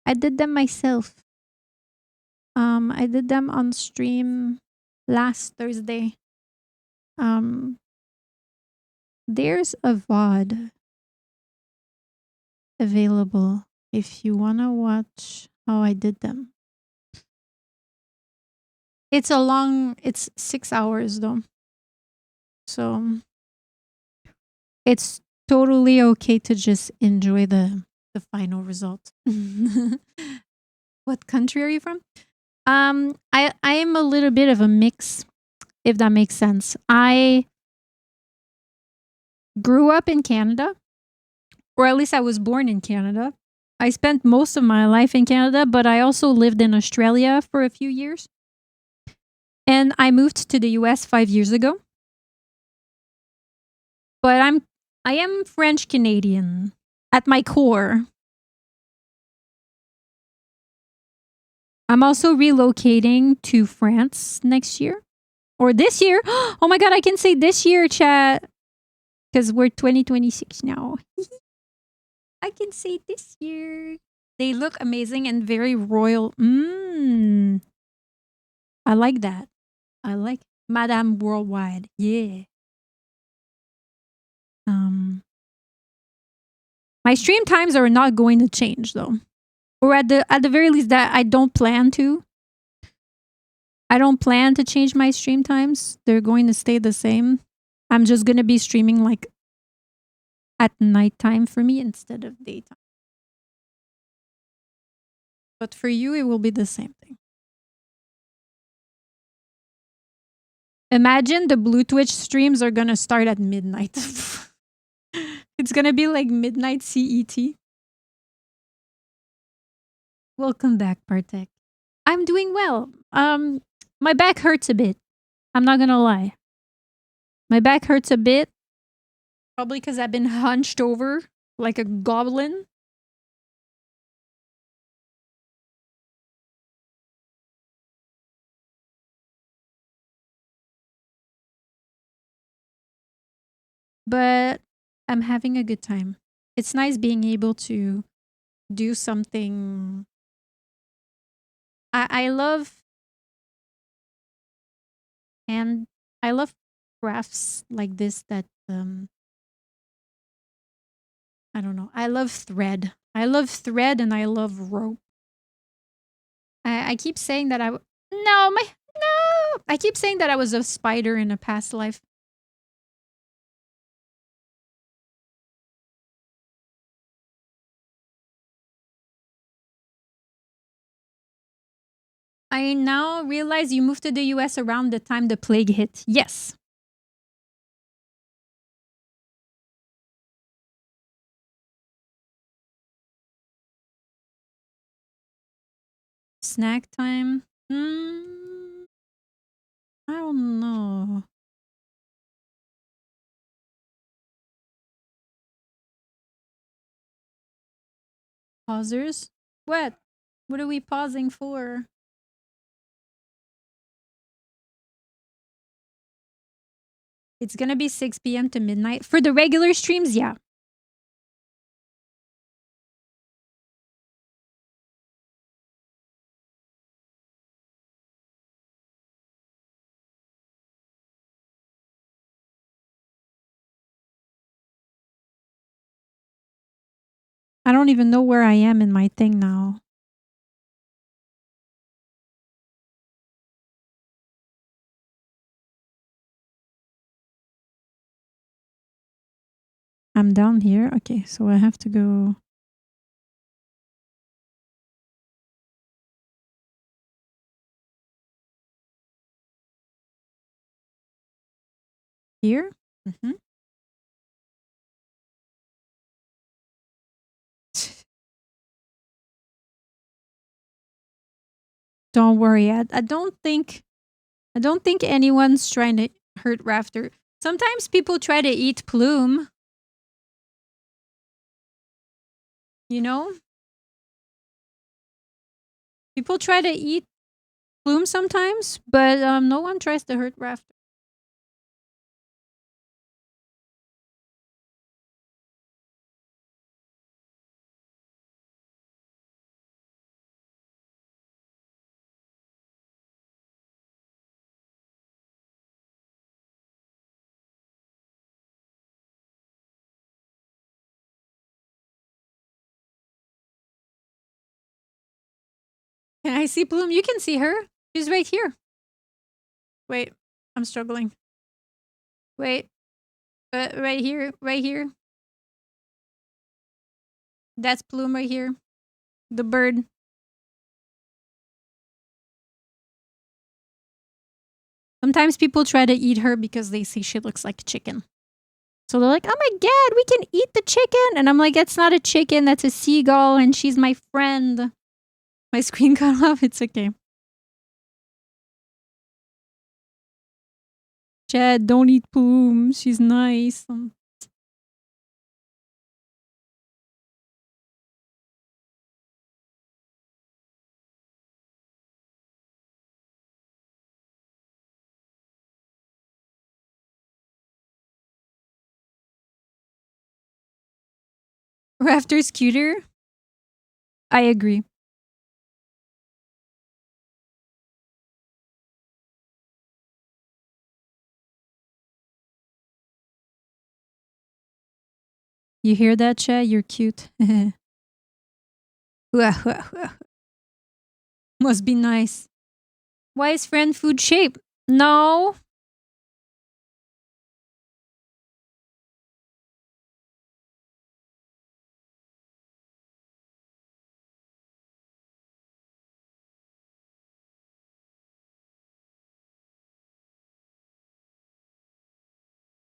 I did them myself. I did them on stream last Thursday. There's a VOD available if you wanna watch how I did them. It's 6 hours though. So it's totally okay to just enjoy the final result. What country are you from? I am a little bit of a mix, if that makes sense. I grew up in Canada, or at least I was born in Canada. I spent most of my life in Canada, but I also lived in Australia for a few years. And I moved to the US 5 years ago. But I am French Canadian at my core. I'm also relocating to France next year. Or this year. Oh my god, I can say this year, chat. Because we're 2026 now. I can say this year. They look amazing and very royal. I like that. I like Madame Worldwide. Yeah. My stream times are not going to change though. Or at the very least that I don't plan to. I don't plan to change my stream times. They're going to stay the same. I'm just going to be streaming like at nighttime for me instead of daytime. But for you, it will be the same thing. Imagine the Blue Twitch streams are going to start at midnight. It's going to be like midnight CET. Welcome back, Bartek. I'm doing well. My back hurts a bit. I'm not going to lie. My back hurts a bit. Probably because I've been hunched over like a goblin. But I'm having a good time. It's nice being able to do something. I love and I love crafts like this that I don't know. I love thread. I love thread and I love rope. I keep saying that no. I keep saying that I was a spider in a past life. I now realize you moved to the US around the time the plague hit. Yes. Snack time? I don't know. Pausers? What? What are we pausing for? It's gonna be 6 p.m. to midnight. For the regular streams, yeah. I don't even know where I am in my thing now. I'm down here. Okay, so I have to go. Here? Don't worry. I don't think anyone's trying to hurt rafter. Sometimes people try to eat plume. You know? People try to eat plume sometimes, but no one tries to hurt rafter. Can I see Bloom? You can see her. She's right here. Wait, I'm struggling. Wait, right here, right here. That's Bloom right here. The bird. Sometimes people try to eat her because they see she looks like a chicken. So they're like, oh my god, we can eat the chicken. And I'm like, that's not a chicken, that's a seagull, and she's my friend. My screen cut off, it's okay. Chad, don't eat Bloom. She's nice. Rafter's cuter. I agree. You hear that, Chad? You're cute. Must be nice. Why is friend food shape? No.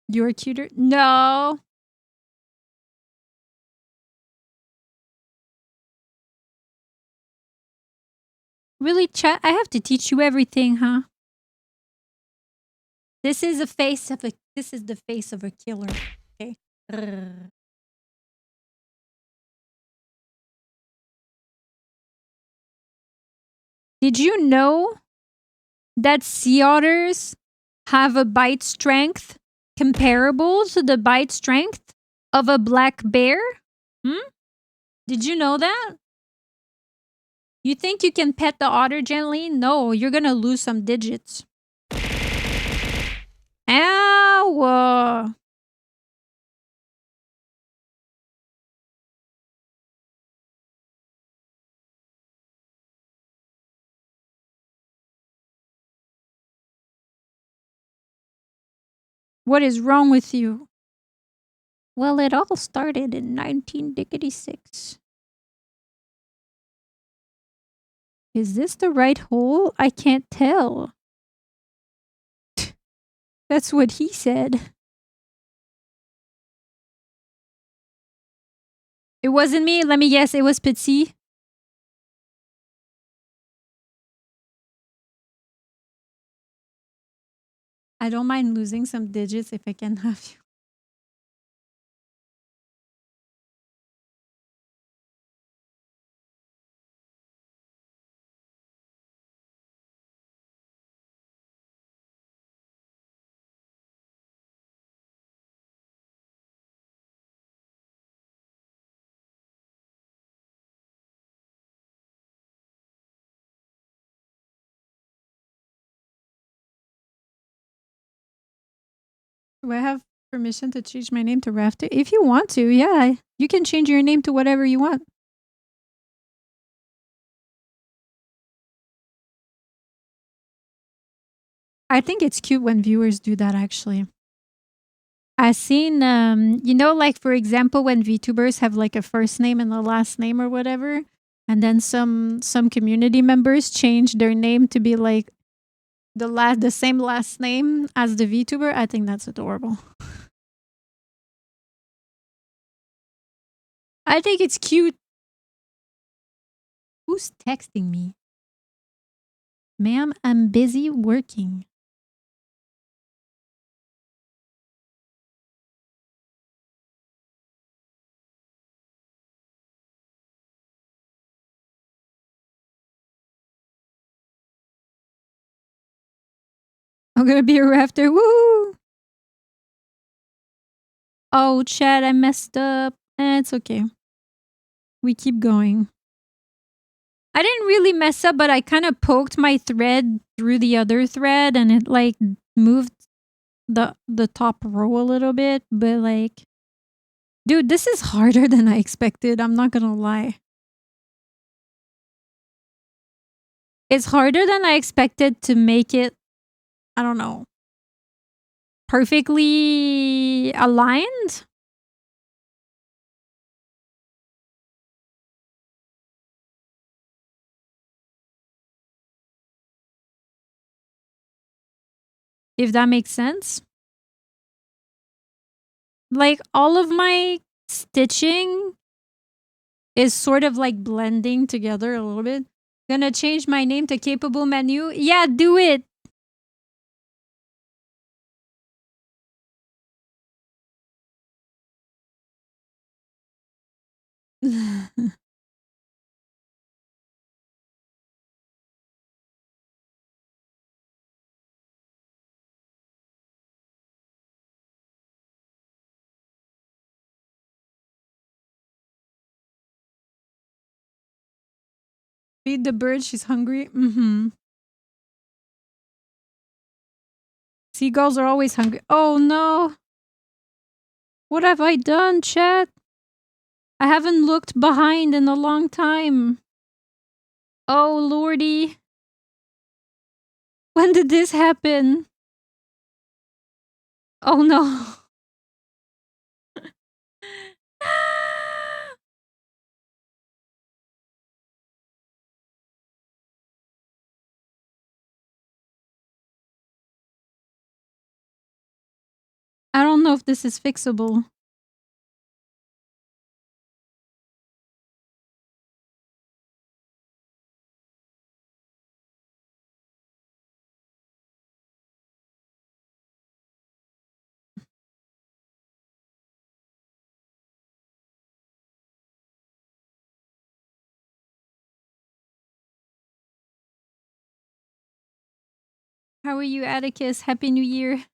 You're cuter? No. Really, chat? I have to teach you everything, huh? This is the face of a killer. Okay. Did you know that sea otters have a bite strength comparable to the bite strength of a black bear? Did you know that? You think you can pet the otter gently? No, you're gonna lose some digits. Ow! What is wrong with you? Well, it all started in 1966. Is this the right hole? I can't tell. That's what he said. It wasn't me. Let me guess. It was Petit. I don't mind losing some digits if I can have you. Do I have permission to change my name to Rafter? If you want to, yeah. You can change your name to whatever you want. I think it's cute when viewers do that, actually. I've seen, like, for example, when VTubers have, like, a first name and a last name or whatever, and then some community members change their name to be, like, the same last name as the VTuber. I think that's adorable. I think it's cute. Who's texting me? Ma'am, I'm busy working. I'm gonna be a rafter. Woo! Oh, Chad, I messed up. It's okay. We keep going. I didn't really mess up, but I kind of poked my thread through the other thread and it like moved the top row a little bit, but like dude, this is harder than I expected. I'm not gonna lie. It's harder than I expected to make it, I don't know, perfectly aligned. If that makes sense. Like all of my stitching is sort of like blending together a little bit. Gonna change my name to Capable Menu. Yeah, do it. Feed the bird, she's hungry. Seagulls are always hungry. Oh no. What have I done, chat? I haven't looked behind in a long time. Oh lordy. When did this happen? Oh no. I don't know if this is fixable. How are you, Atticus? Happy New Year.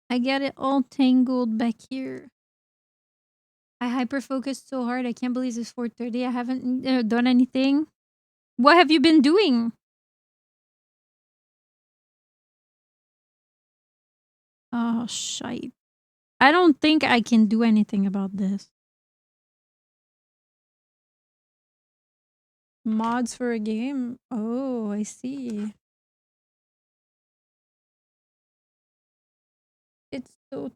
I get it all tangled back here. I hyper-focused so hard. I can't believe it's 4:30. I haven't done anything. What have you been doing? Oh, shite. I don't think I can do anything about this. Mods for a game? Oh, I see. It's so...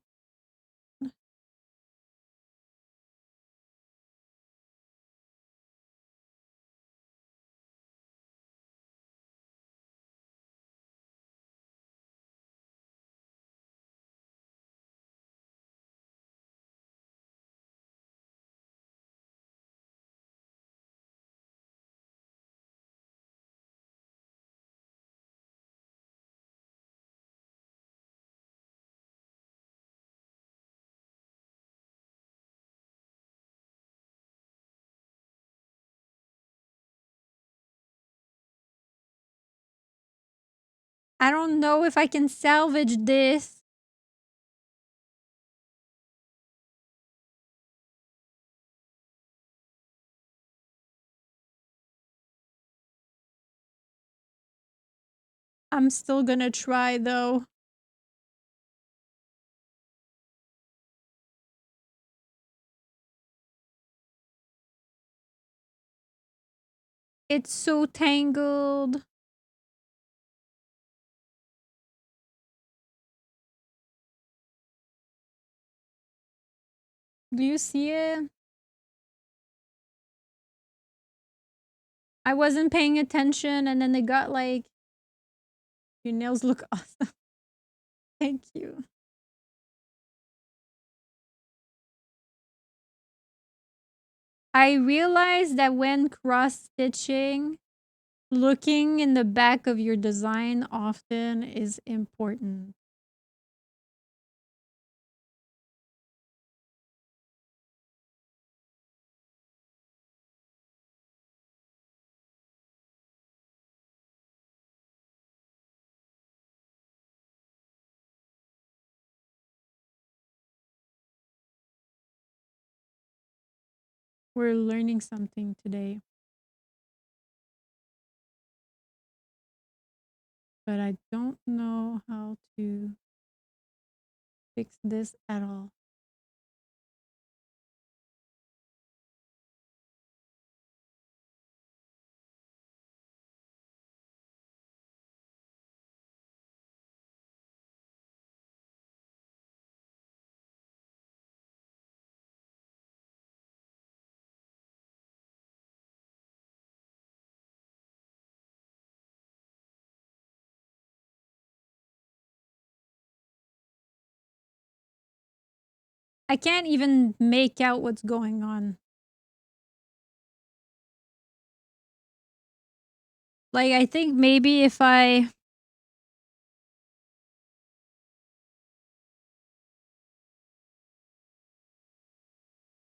I don't know if I can salvage this. I'm still gonna try though. It's so tangled. Do you see it? I wasn't paying attention and then they got like... Your nails look awesome. Thank you. I realized that when cross-stitching, looking in the back of your design often is important. We're learning something today. But I don't know how to fix this at all. I can't even make out what's going on. Like, I think maybe if I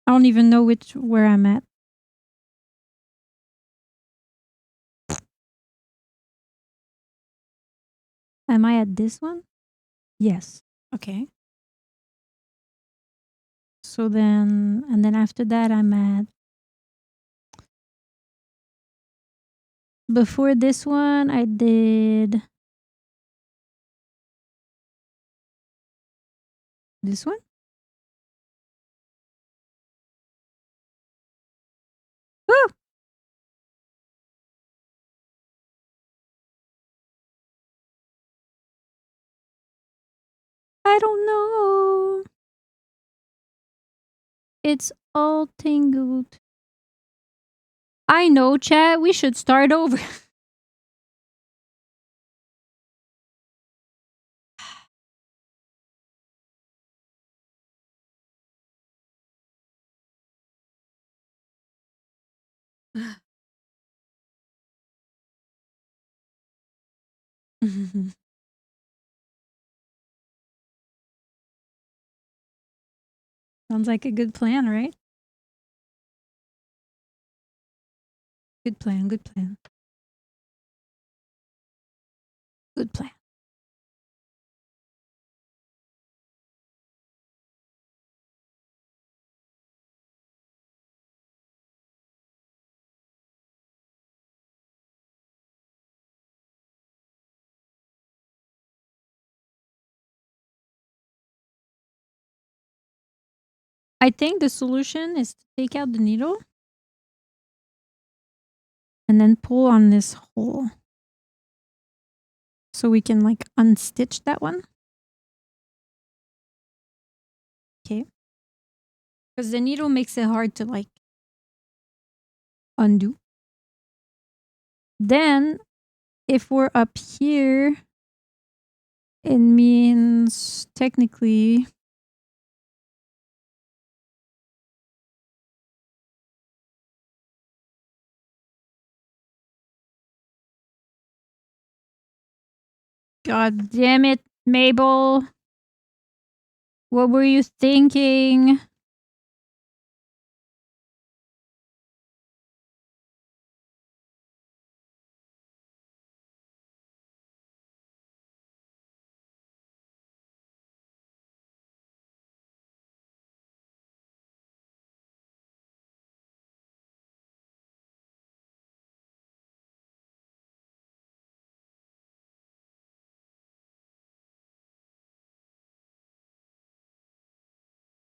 don't even know where I'm at. Am I at this one? Yes. Okay. So then, and then after that, I'm at. Before this one, I did this one. Woo! I don't know. It's all tangled. I know, chat. We should start over. Sounds like a good plan, right? Good plan, good plan. Good plan. I think the solution is to take out the needle and then pull on this hole. So we can like unstitch that one. Okay. Because the needle makes it hard to like undo. Then if we're up here, it means technically God damn it, Mabel. What were you thinking?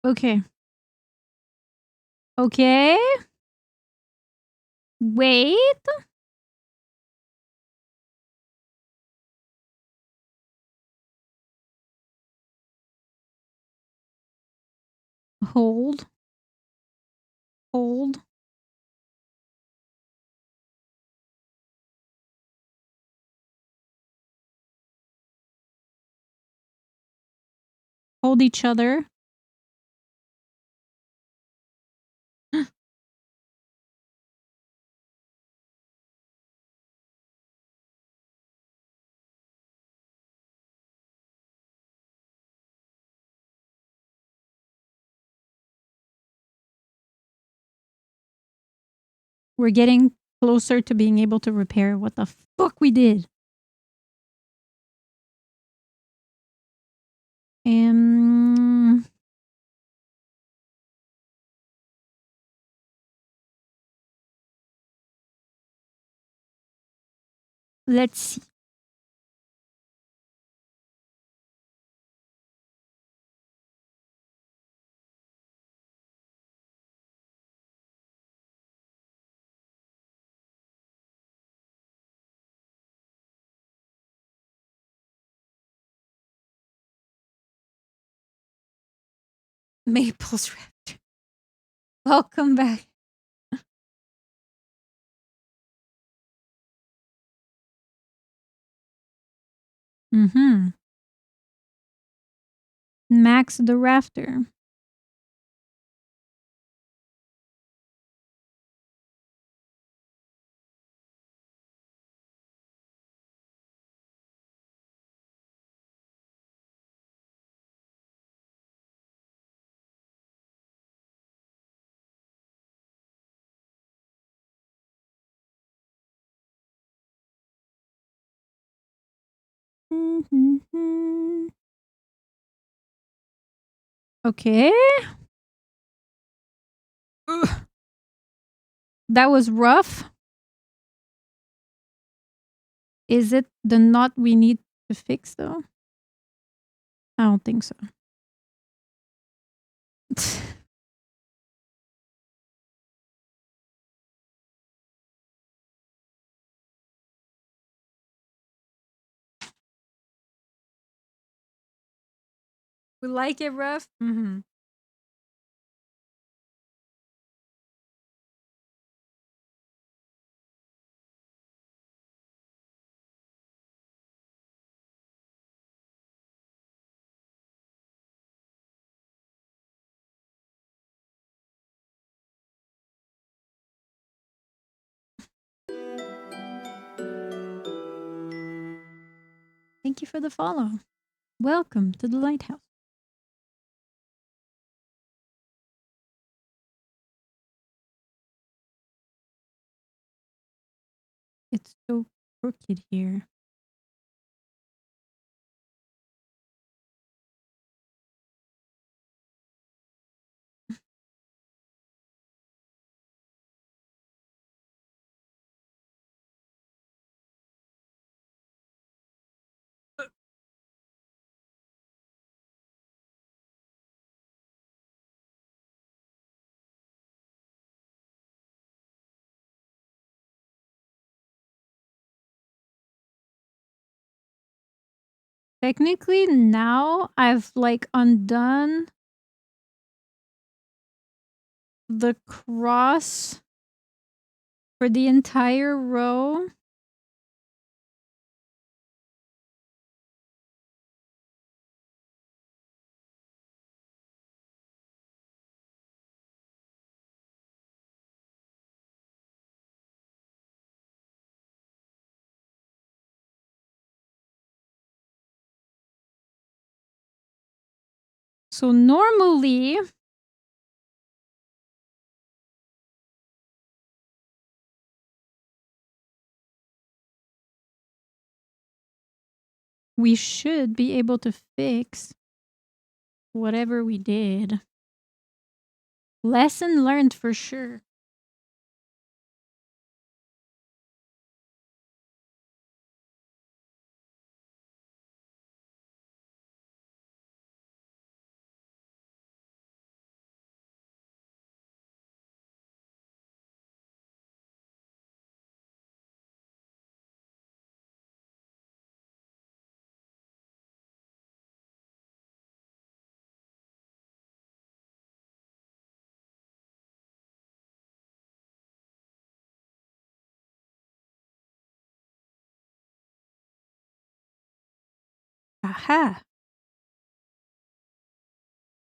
Okay. Okay. Wait. Hold. Hold. Hold each other. We're getting closer to being able to repair what the fuck we did. Let's see. Maple's Raptor. Welcome back. Mm-hmm. Max the Rafter. Mm-hmm. Okay. Ugh. That was rough. Is it the knot we need to fix though? I don't think so. We like it rough? Mm-hmm. Thank you for the follow. Welcome to the lighthouse. It's so crooked here. Technically, now I've like undone the cross for the entire row. So normally, we should be able to fix whatever we did. Lesson learned for sure. Aha.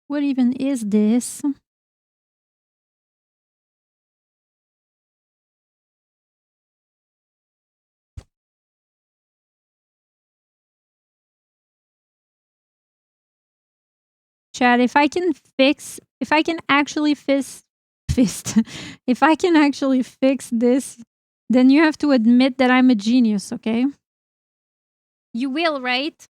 What even is this? Chad, if I can actually if I can actually fix this, then you have to admit that I'm a genius, okay? You will, right?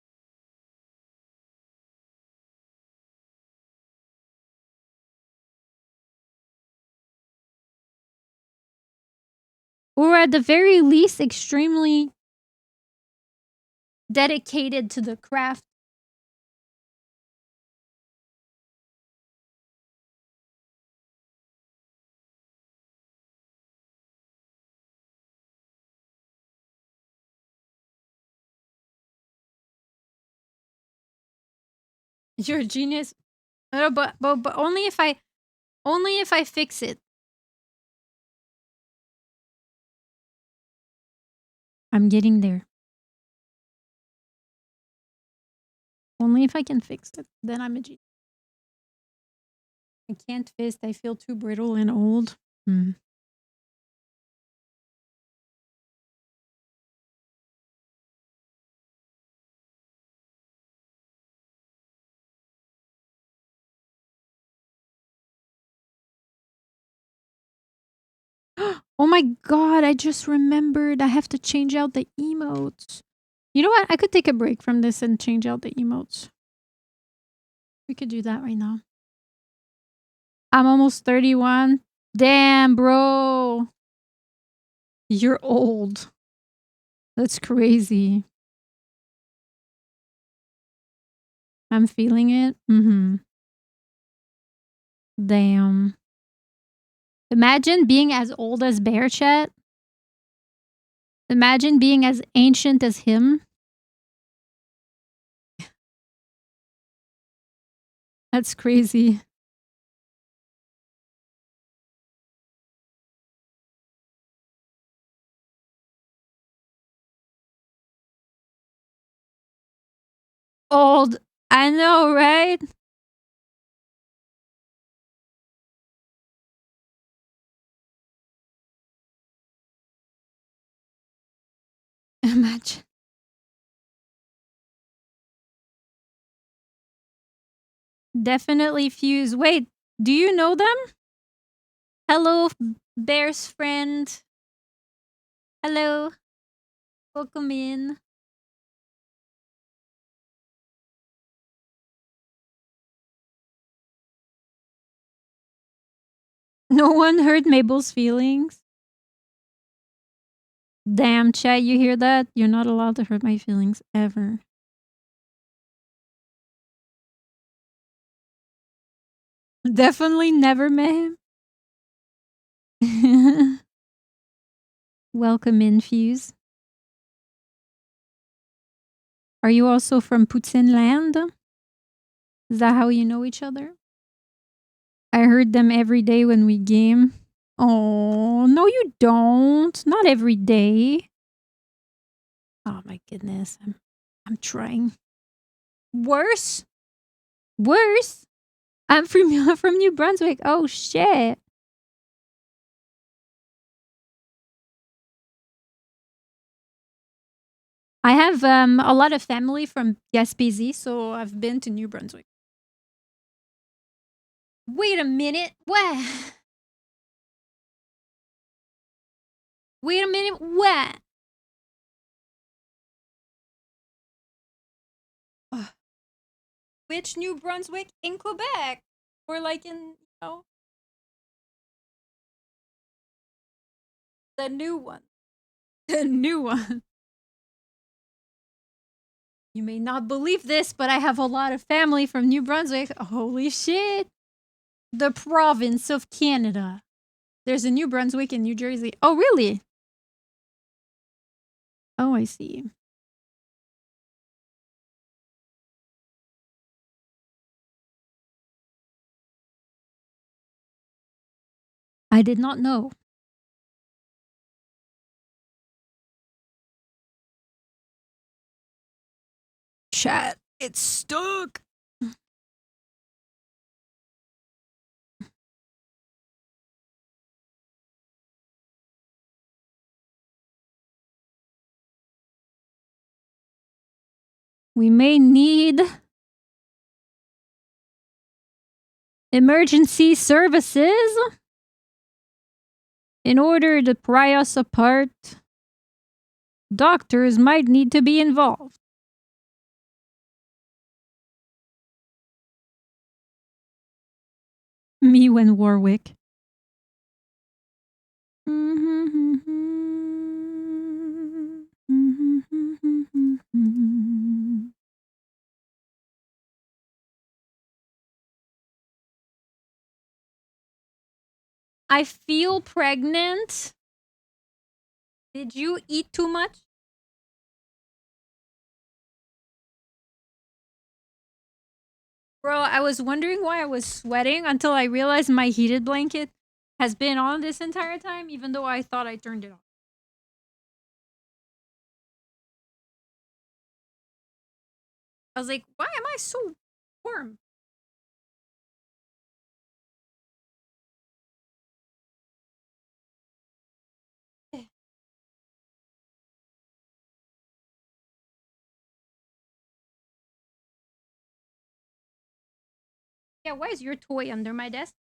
Or at the very least, extremely dedicated to the craft. You're a genius. But only if I fix it. I'm getting there. Only if I can fix it. Then I'm a genius. I can't fist. I feel too brittle and old. Oh my god, I just remembered I have to change out the emotes. You know what? I could take a break from this and change out the emotes. We could do that right now. I'm almost 31. Damn, bro. You're old. That's crazy. I'm feeling it. Damn. Imagine being as old as Bear Chat. Imagine being as ancient as him. That's crazy. Old. I know, right? Imagine. Definitely Fuse. Wait, do you know them? Hello, Bear's friend. Hello. Welcome in. No one hurt Mabel's feelings. Damn, chat, you hear that? You're not allowed to hurt my feelings ever. Definitely never met him. Welcome in, Fuse. Are you also from Poutine Land? Is that how you know each other? I heard them every day when we game. Oh, no you don't. Not every day. Oh my goodness. I'm trying. Worse? Worse? I'm from New Brunswick. Oh shit. I have a lot of family from Gaspésie, so I've been to New Brunswick. Wait a minute. What? Wait a minute. What? Which New Brunswick? In Quebec? Or like in, you know, the new one. The new one. You may not believe this, but I have a lot of family from New Brunswick. Holy shit. The province of Canada. There's a New Brunswick in New Jersey. Oh, really? Oh, I see. I did not know. Chat, it's stuck. We may need emergency services in order to pry us apart. Doctors might need to be involved. Me when Warwick. I feel pregnant. Did you eat too much? Bro, I was wondering why I was sweating until I realized my heated blanket has been on this entire time, even though I thought I turned it off. I was like, why am I so warm? Yeah, why is your toy under my desk?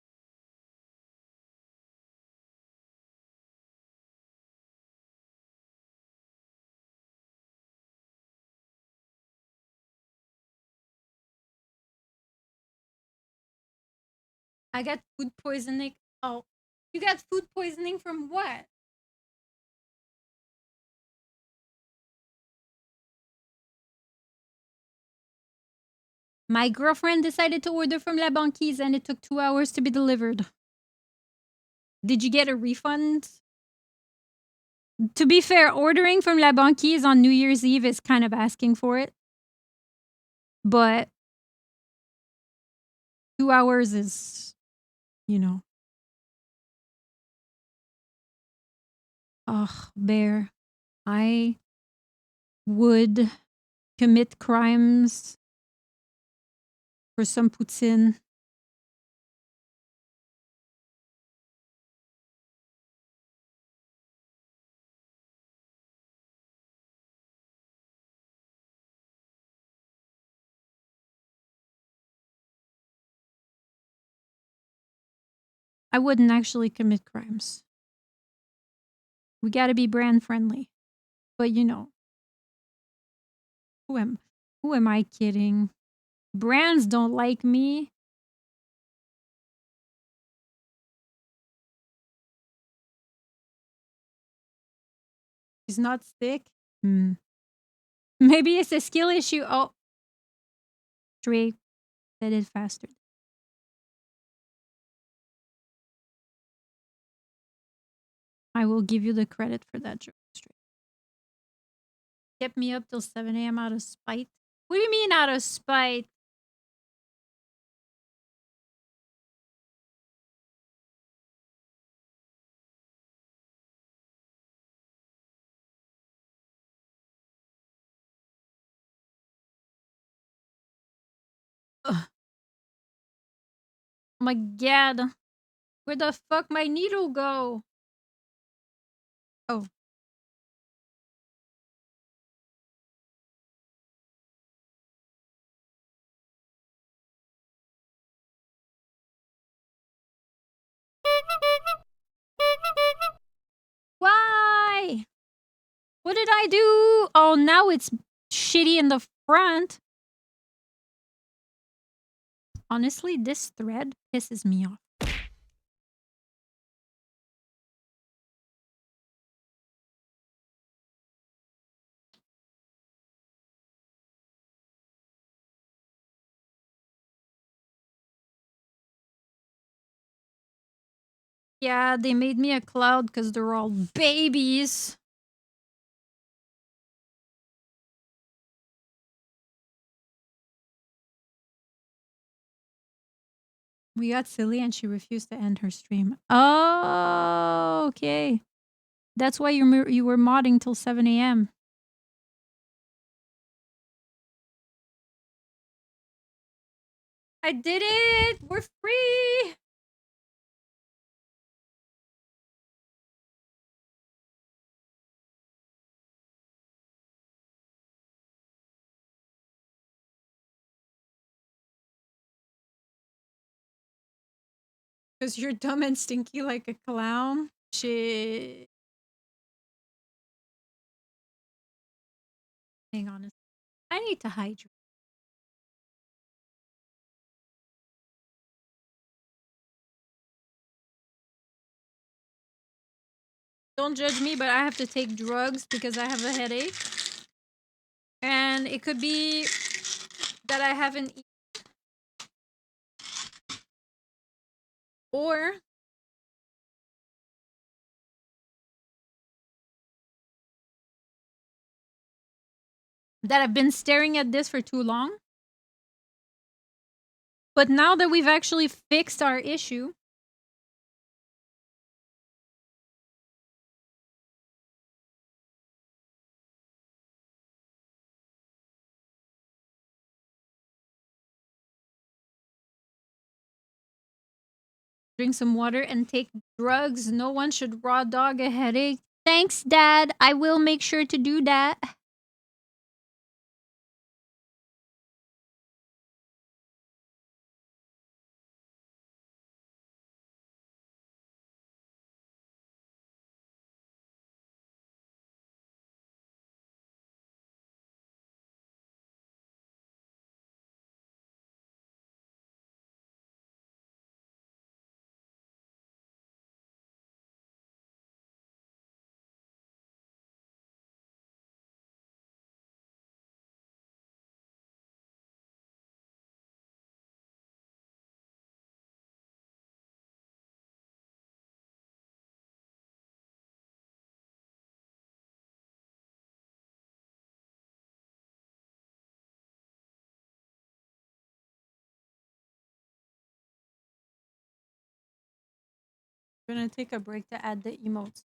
I got food poisoning. Oh, you got food poisoning from what? My girlfriend decided to order from La Banquise and it took 2 hours to be delivered. Did you get a refund? To be fair, ordering from La Banquise on New Year's Eve is kind of asking for it. But 2 hours is, you know. Ugh, Bear. I would commit crimes for some poutine. I wouldn't actually commit crimes. We gotta be brand friendly. But you know, who am I kidding? Brands don't like me. He's not sick. Maybe it's a skill issue. Oh, Drake said it faster. I will give you the credit for that joke. Straight. Kept me up till 7 a.m. out of spite. What do you mean out of spite? Ugh. Oh my god. Where the fuck my needle go? Oh. Why? What did I do? Oh, now it's shitty in the front. Honestly, this thread pisses me off. Yeah, they made me a cloud because they're all babies. We got silly and she refused to end her stream. Oh, okay. That's why you were modding till 7 a.m. I did it! We're free! Because you're dumb and stinky like a clown. Shit. Hang on. I need to hydrate. Don't judge me, but I have to take drugs because I have a headache. And it could be that I haven't eaten. Or that I've been staring at this for too long. But now that we've actually fixed our issue, drink some water and take drugs. No one should raw dog a headache. Thanks, Dad. I will make sure to do that. I'm gonna take a break to add the emotes.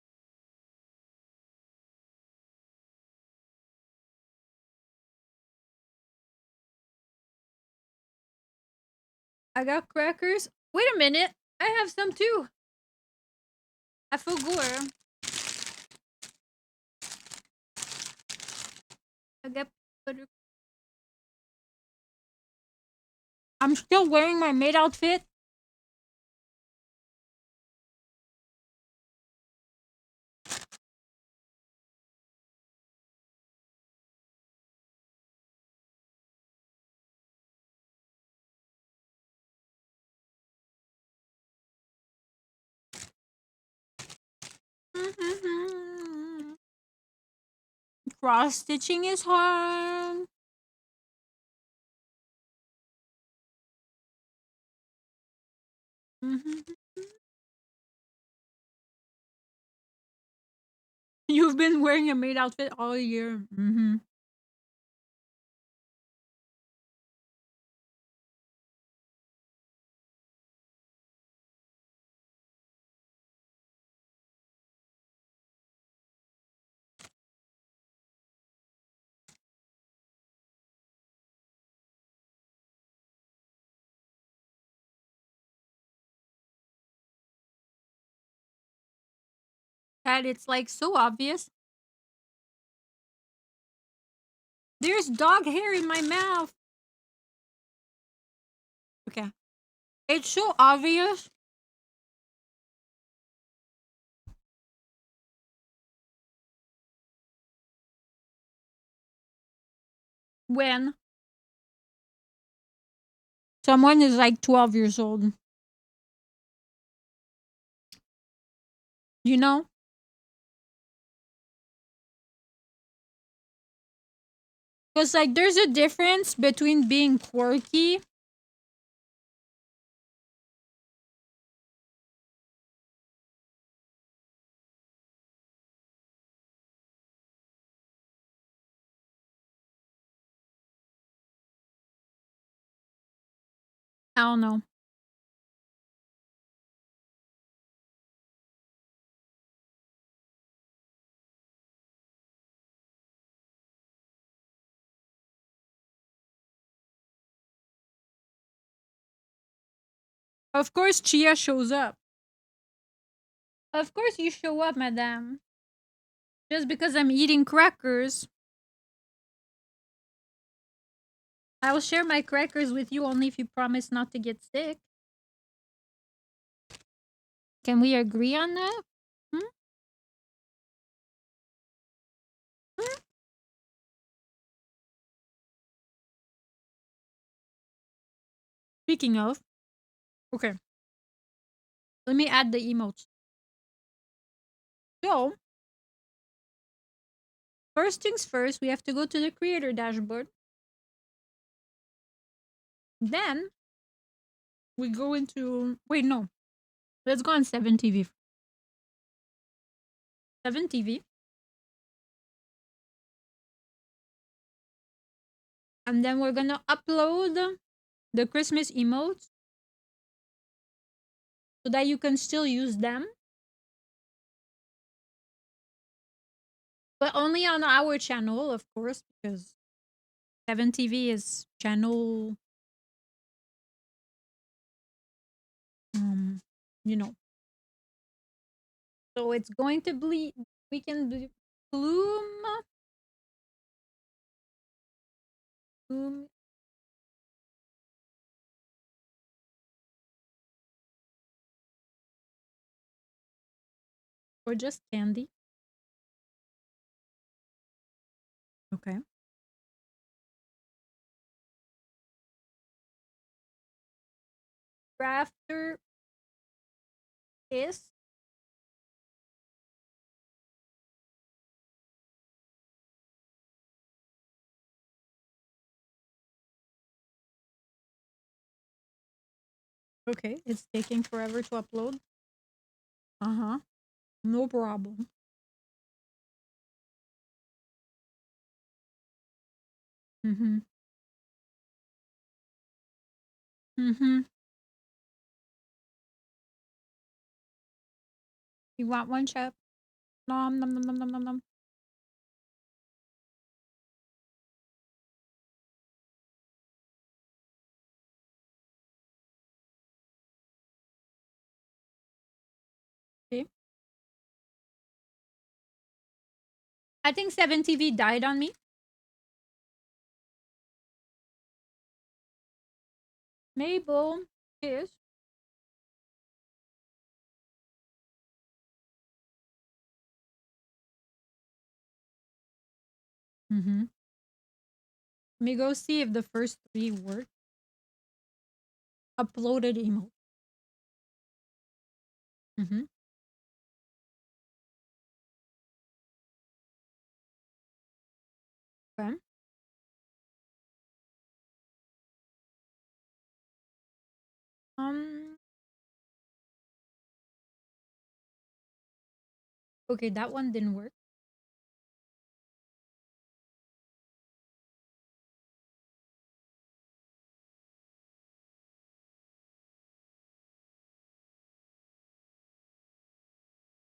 I got crackers. Wait a minute. I have some too. I forgot. I got butter. I'm still wearing my maid outfit. Cross stitching is hard. You've been wearing a maid outfit all year. That it's like so obvious. There's dog hair in my mouth. Okay. It's so obvious. When someone is like 12 years old. You know? Because like there's a difference between being quirky I don't know. Of course Chia shows up. Of course you show up, madame. Just because I'm eating crackers. I will share my crackers with you only if you promise not to get sick. Can we agree on that? Speaking of, okay. Let me add the emotes. So, first things first, we have to go to the creator dashboard. Then, we go into... Wait, no. Let's go on 7TV. 7TV. And then we're gonna upload the Christmas emotes so that you can still use them. But only on our channel, of course, because 7TV is channel, you know. So it's going to be, we can do bloom, or just candy. Okay. Crafter is okay. It's taking forever to upload. No problem. Mm-hmm. Mm-hmm. You want one, chef? Nom nom nom nom nom nom nom. Okay. I think 7TV died on me. Mabel is. Mm-hmm. Let me go see if the first 3 work. Uploaded emote. Mm-hmm. Okay. Okay, that one didn't work.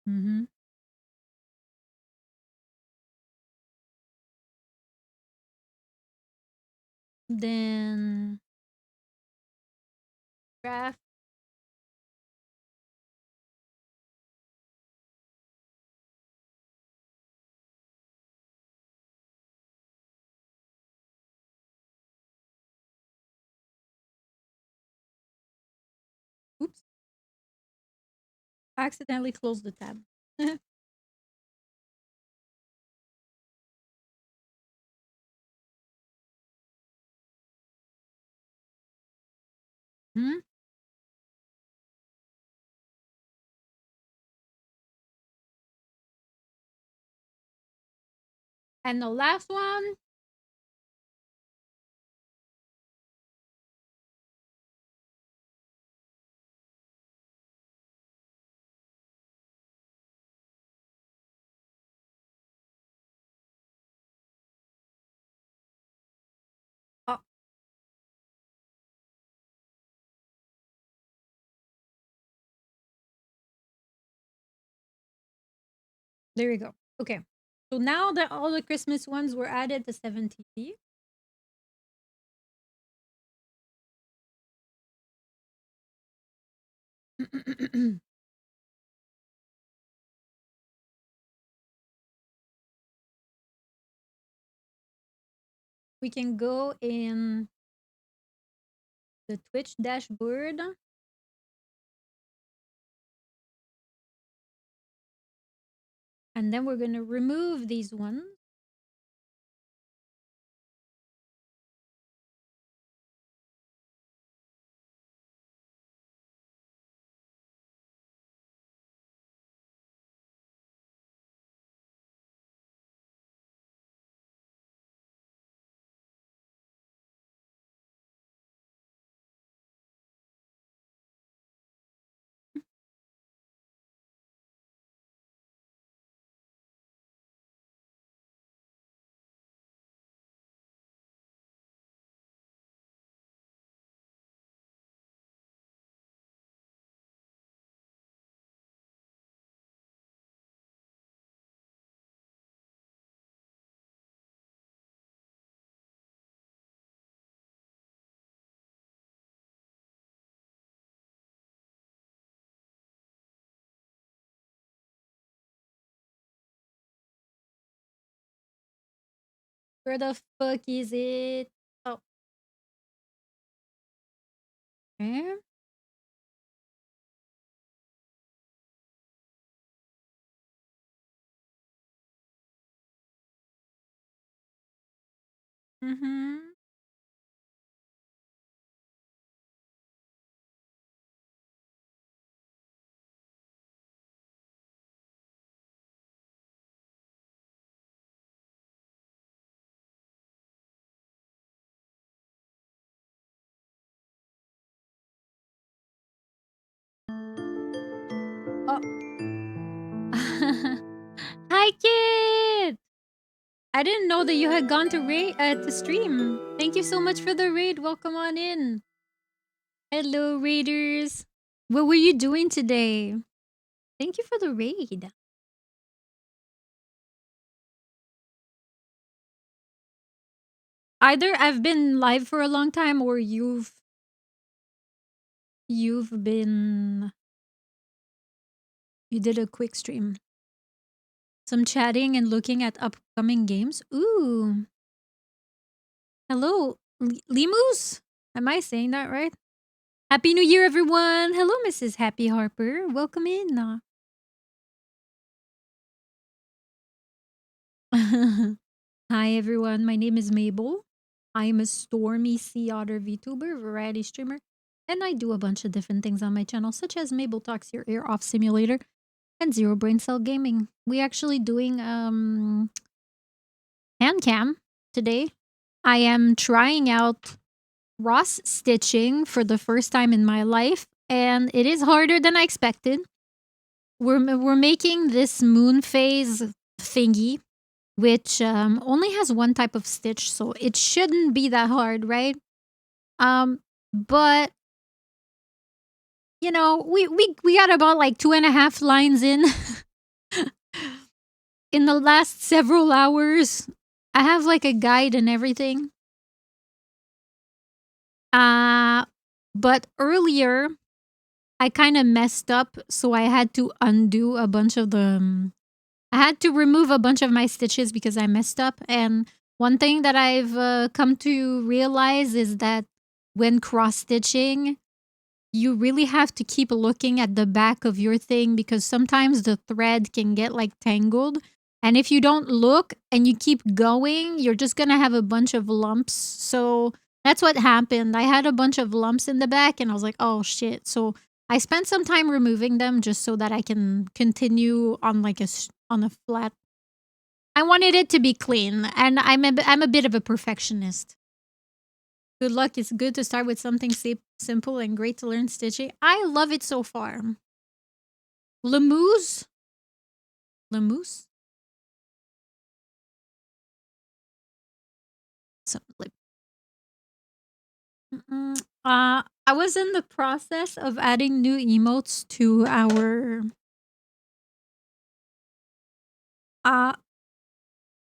Mm-hmm. Then craft. Oops. I accidentally closed the tab. Hmm? And the last one. Oh, there we go. Okay. So now that all the Christmas ones were added to 7TV. We can go in the Twitch dashboard. And then we're going to remove these ones. Where the fuck is it? Oh. Okay. Mm-hmm. Oh. Hi, kid! I didn't know that you had gone to to stream. Thank you so much for the raid. Welcome on in. Hello, raiders. What were you doing today? Thank you for the raid. Either I've been live for a long time or you did a quick stream. Some chatting and looking at upcoming games. Ooh. Hello, Lemus? Am I saying that right? Happy New Year, everyone. Hello, Mrs. Happy Harper. Welcome in. Hi, everyone. My name is Mabel. I'm a Stormy Sea Otter VTuber, variety streamer, and I do a bunch of different things on my channel, such as Mabel Talks Your Ear Off Simulator and Zero Brain Cell Gaming. We actually doing hand cam today. I am trying out cross stitching for the first time in my life, and it is harder than I expected. We're making this moon phase thingy, which only has one type of stitch, so it shouldn't be that hard, right? But you know, we got about like 2.5 lines in. In the last several hours, I have like a guide and everything. But earlier I kind of messed up, so I had to undo a bunch of the I had to remove a bunch of my stitches because I messed up. And one thing that I've come to realize is that when cross stitching, you really have to keep looking at the back of your thing because sometimes the thread can get like tangled. And if you don't look and you keep going, you're just going to have a bunch of lumps. So that's what happened. I had a bunch of lumps in the back and I was like, oh shit. So I spent some time removing them just so that I can continue on like on a flat. I wanted it to be clean, and I'm a bit of a perfectionist. Good luck. It's good to start with something simple and great to learn stitching. I love it so far. Lemoose? Lemoose? Something like. I was in the process of adding new emotes to our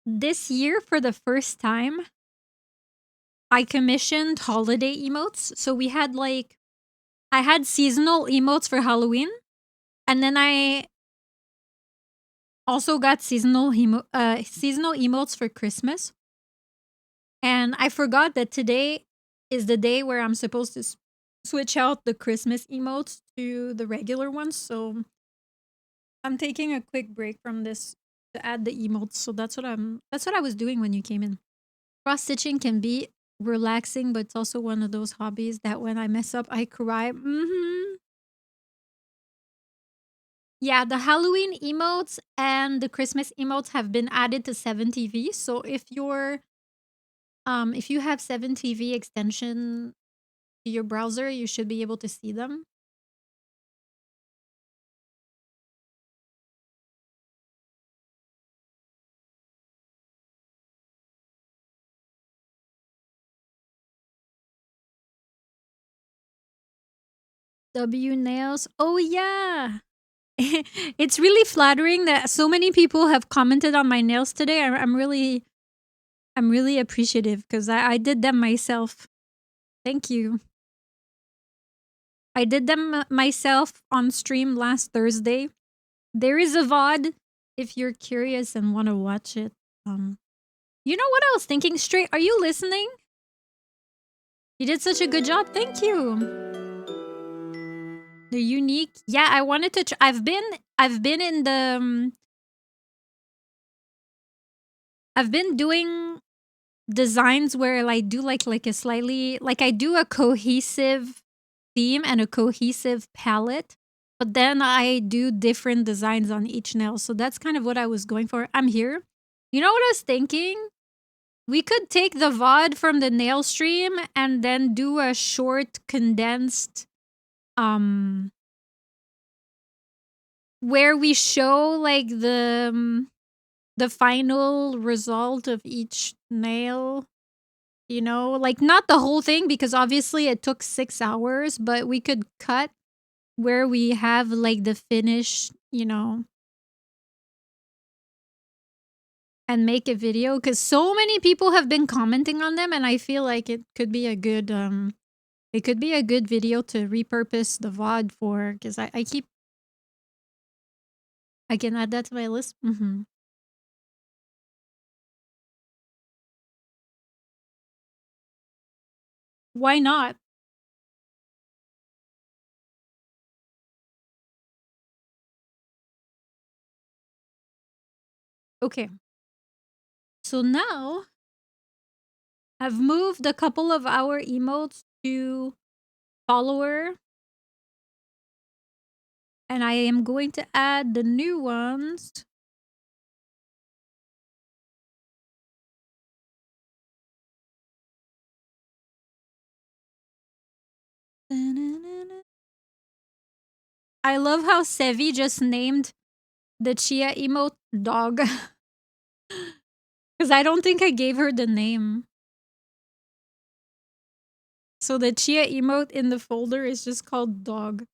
this year for the first time. I commissioned holiday emotes. So we had like I had seasonal emotes for Halloween, and then I also got seasonal emotes for Christmas. And I forgot that today is the day where I'm supposed to switch out the Christmas emotes to the regular ones. So I'm taking a quick break from this to add the emotes. So that's what I was doing when you came in. Cross stitching can be relaxing, but it's also one of those hobbies that when I mess up, I cry. Yeah, the Halloween emotes and the Christmas emotes have been added to 7TV. So if you have 7TV extension to your browser, you should be able to see them. W nails. Oh yeah. It's really flattering that so many people have commented on my nails today. I'm really appreciative because I did them myself. Thank you. I did them myself on stream last Thursday. There is a VOD if you're curious and want to watch it. You know what I was thinking? Straight, are you listening? You did such a good job. Thank you. The unique. Yeah, I wanted to. I've been in the. I've been doing designs where I do like a slightly I do a cohesive theme and a cohesive palette, but then I do different designs on each nail. So that's kind of what I was going for. I'm here. You know what I was thinking? We could take the VOD from the nail stream and then do a short condensed where we show like the final result of each nail. You know, like not the whole thing because obviously it took 6 hours, but we could cut where we have like the finish, you know, and make a video because so many people have been commenting on them, and I feel like it could be a good video to repurpose the VOD for because I can add that to my list. Why not? Okay. So now I've moved a couple of our emotes to follower, and I am going to add the new ones. I love how Sevi just named the Chia emote dog. Because I don't think I gave her the name. So the Chia emote in the folder is just called dog.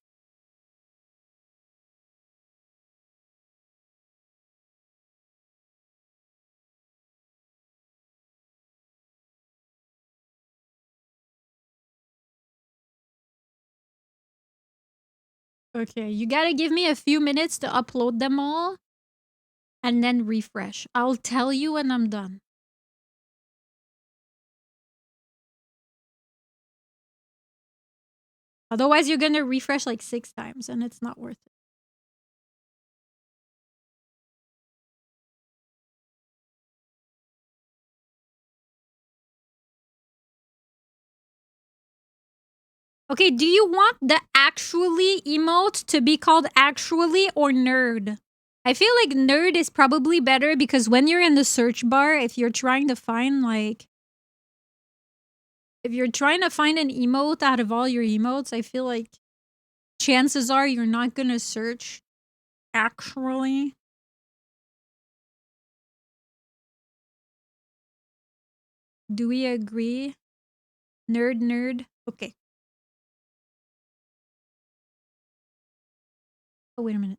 Okay, you gotta give me a few minutes to upload them all and then refresh. I'll tell you when I'm done. Otherwise, you're gonna refresh like 6 times and it's not worth it. Okay, do you want the actually emote to be called actually or nerd? I feel like nerd is probably better because when you're in the search bar, if you're trying to find like... If you're trying to find an emote out of all your emotes, I feel like chances are you're not gonna search actually. Do we agree? Nerd. Okay. Oh, wait a minute.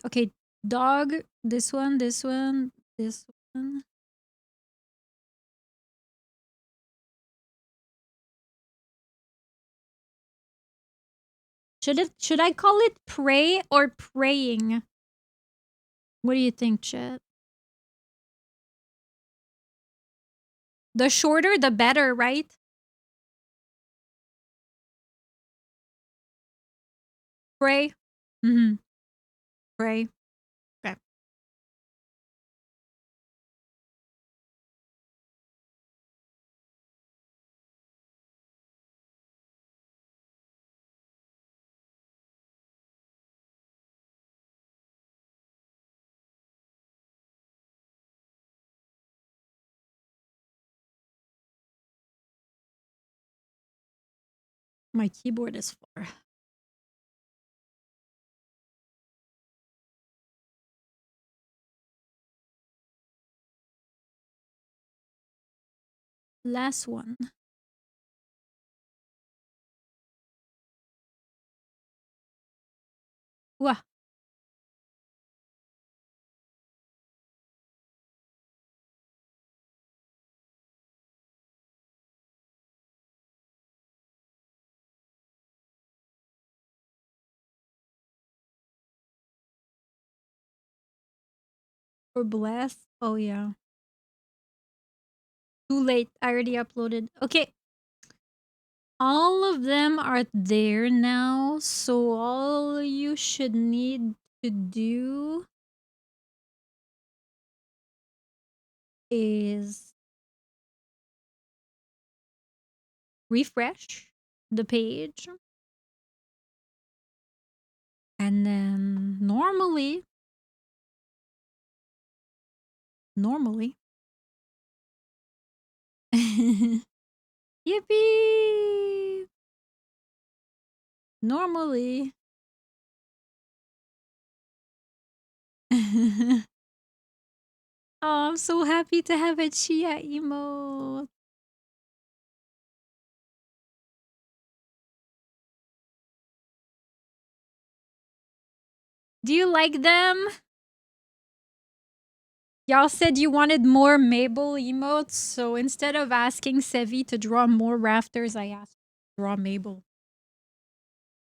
Okay, dog. This one. Should I call it pray or praying? What do you think, Chet? The shorter, the better, right? Pray. Pray. Okay. My keyboard is far. Last one. Wah. Or blessed. Oh yeah. Too late. I already uploaded. Okay. All of them are there now. So all you should need to do is refresh the page. And then normally yippee! Normally. Oh, I'm so happy to have a Chia emote. Do you like them? Y'all said you wanted more Mabel emotes, so instead of asking Sevi to draw more rafters, I asked to draw Mabel.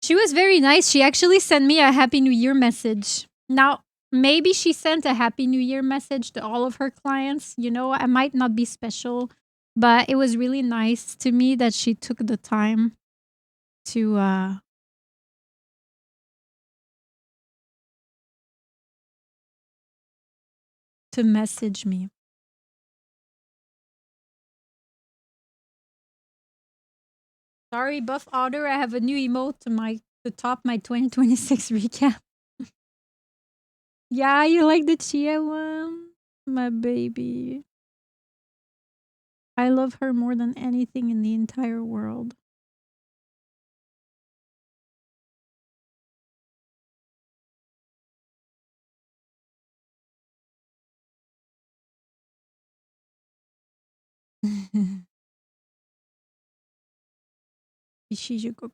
She was very nice. She actually sent me a Happy New Year message. Now, maybe she sent a Happy New Year message to all of her clients. You know, I might not be special, but it was really nice to me that she took the time to message me. Sorry, Buff Otter, I have a new emote to top my 2026 recap. Yeah, you like the Chia one? My baby. I love her more than anything in the entire world. Ishijukoko.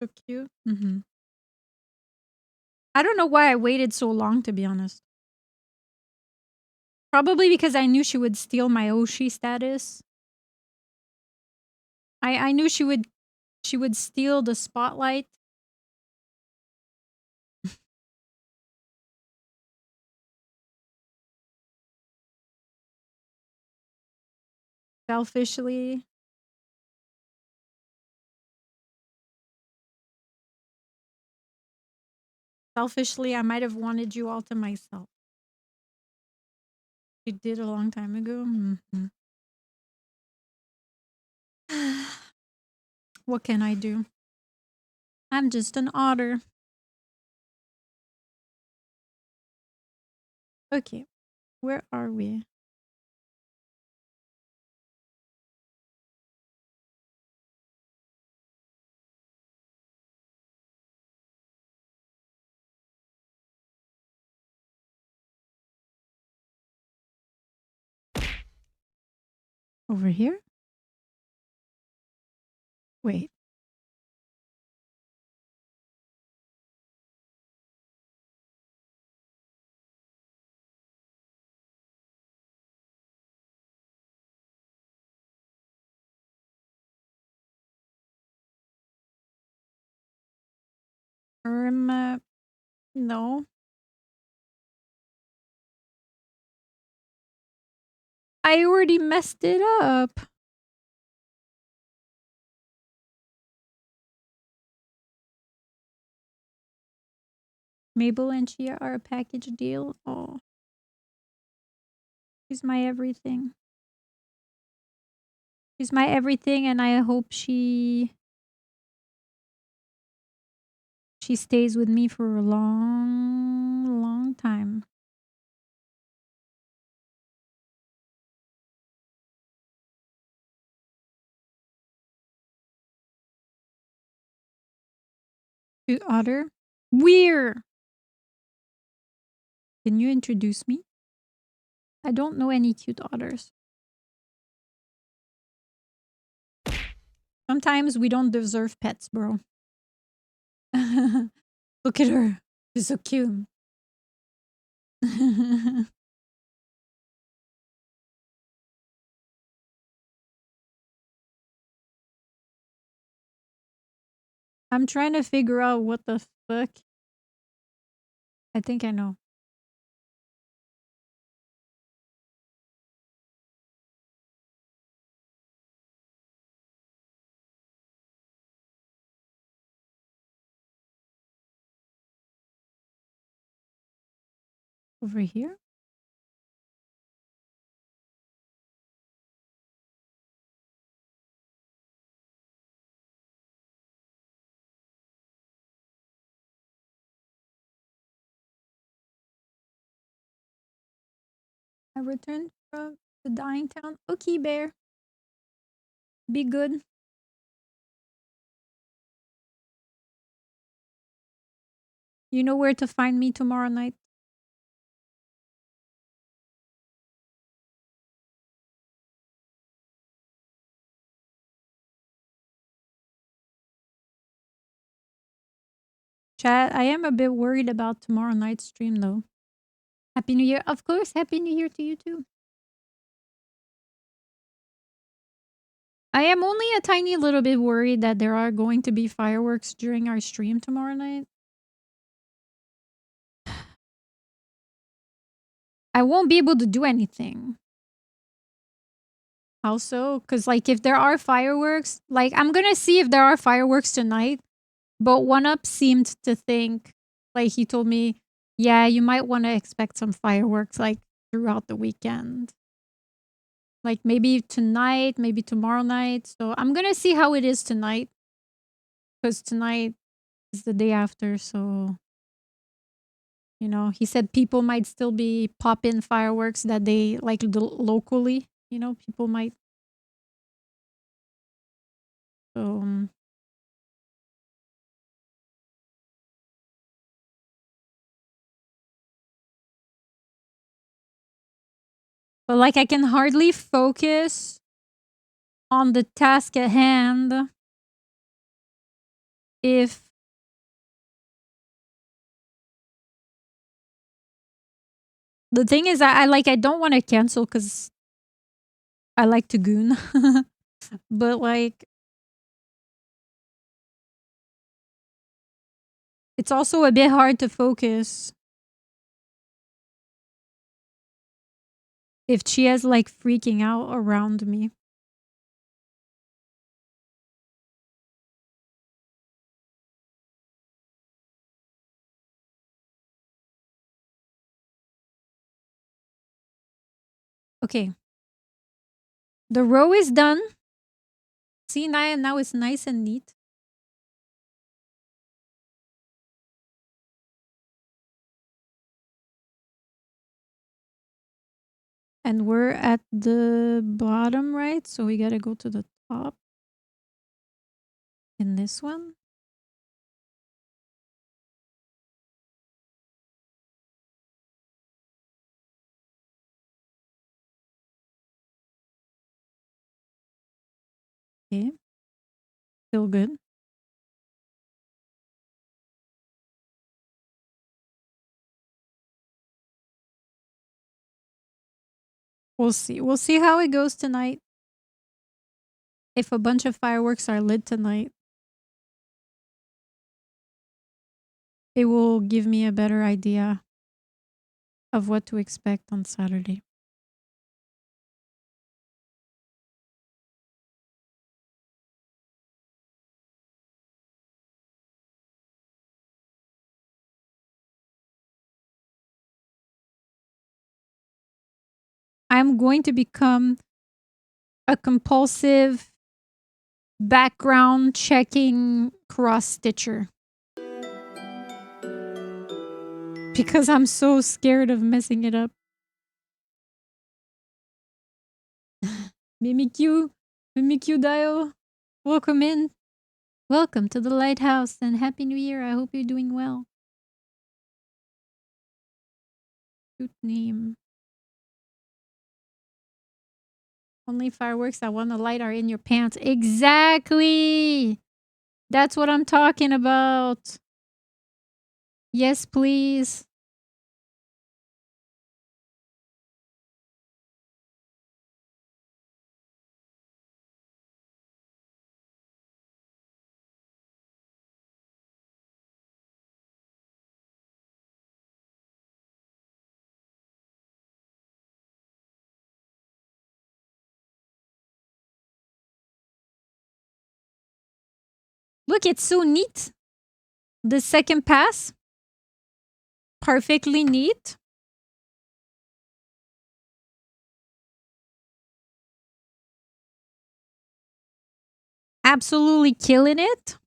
So cute. I don't know why I waited so long, to be honest. Probably because I knew she would steal my Oshi status. I knew she would steal the spotlight. Selfishly. Selfishly, I might have wanted you all to myself. You did a long time ago. What can I do? I'm just an otter. Okay, where are we? Over here? Wait. No. I already messed it up. Mabel and Chia are a package deal. Oh. She's my everything. She's my everything, and I hope she stays with me for a long, long time. Cute otter. Weird. Can you introduce me? I don't know any cute otters. Sometimes we don't deserve pets, bro. Look at her. She's so cute. I'm trying to figure out what the fuck. I think I know. Over here? I returned from the dying town. Okay, bear. Be good. You know where to find me tomorrow night. Chat, I am a bit worried about tomorrow night's stream though. Happy New Year. Of course, Happy New Year to you too. I am only a tiny little bit worried that there are going to be fireworks during our stream tomorrow night. I won't be able to do anything. How so? Because, like, if there are fireworks, like, I'm gonna see if there are fireworks tonight. But One Up seemed to think, like, he told me, yeah, you might want to expect some fireworks, like, throughout the weekend. Like, maybe tonight, maybe tomorrow night. So I'm gonna see how it is tonight. Because tonight is the day after, so... You know, he said people might still be popping fireworks that they, like, locally. You know, people might... So... But, like, I can hardly focus on the task at hand if the thing is I don't want to cancel because I like to goon. But, like, it's also a bit hard to focus if Chia's, like, freaking out around me. Okay. The row is done. See, now it's nice and neat. And we're at the bottom, right? So we gotta go to the top. In this one. Okay. Feel good. We'll see. We'll see how it goes tonight. If a bunch of fireworks are lit tonight, it will give me a better idea of what to expect on Saturday. I'm going to become a compulsive background checking cross stitcher. Because I'm so scared of messing it up. Mimikyu Dio, welcome in. Welcome to the lighthouse and Happy New Year. I hope you're doing well. Cute name. Only fireworks I want to light are in your pants. Exactly. That's what I'm talking about. Yes, please. Look, it's so neat. The second pass. Perfectly neat. Absolutely killing it.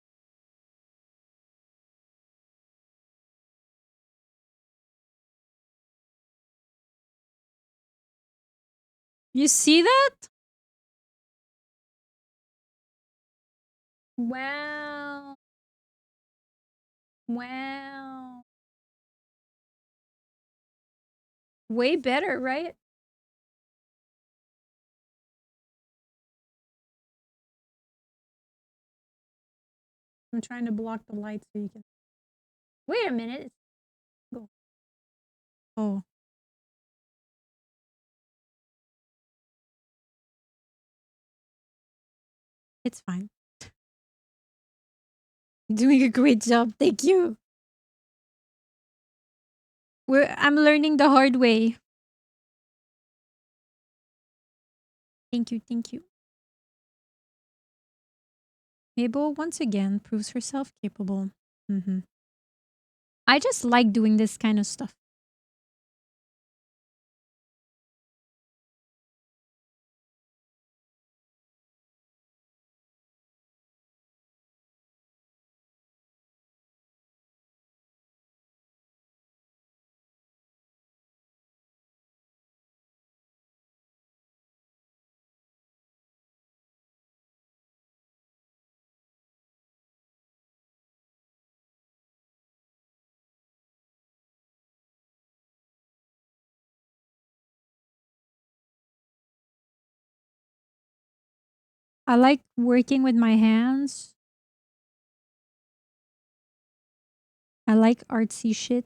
You see that? Wow. Wow. Way better, right? I'm trying to block the light so you can. Wait a minute. Go. Oh. It's fine. You're doing a great job. Thank you. I'm learning the hard way. Thank you. Thank you. Mabel once again proves herself capable. I just like doing this kind of stuff. I like working with my hands. I like artsy shit.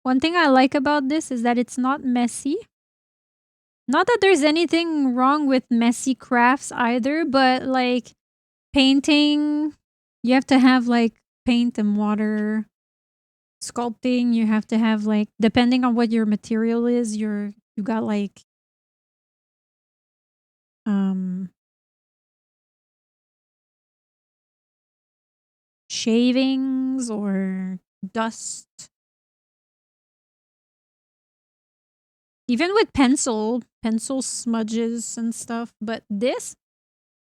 One thing I like about this is that it's not messy. Not that there's anything wrong with messy crafts either, but like painting, you have to have like paint and water. Sculpting, you have to have like, depending on what your material is, you got like shavings or dust. Even with pencil smudges and stuff. But this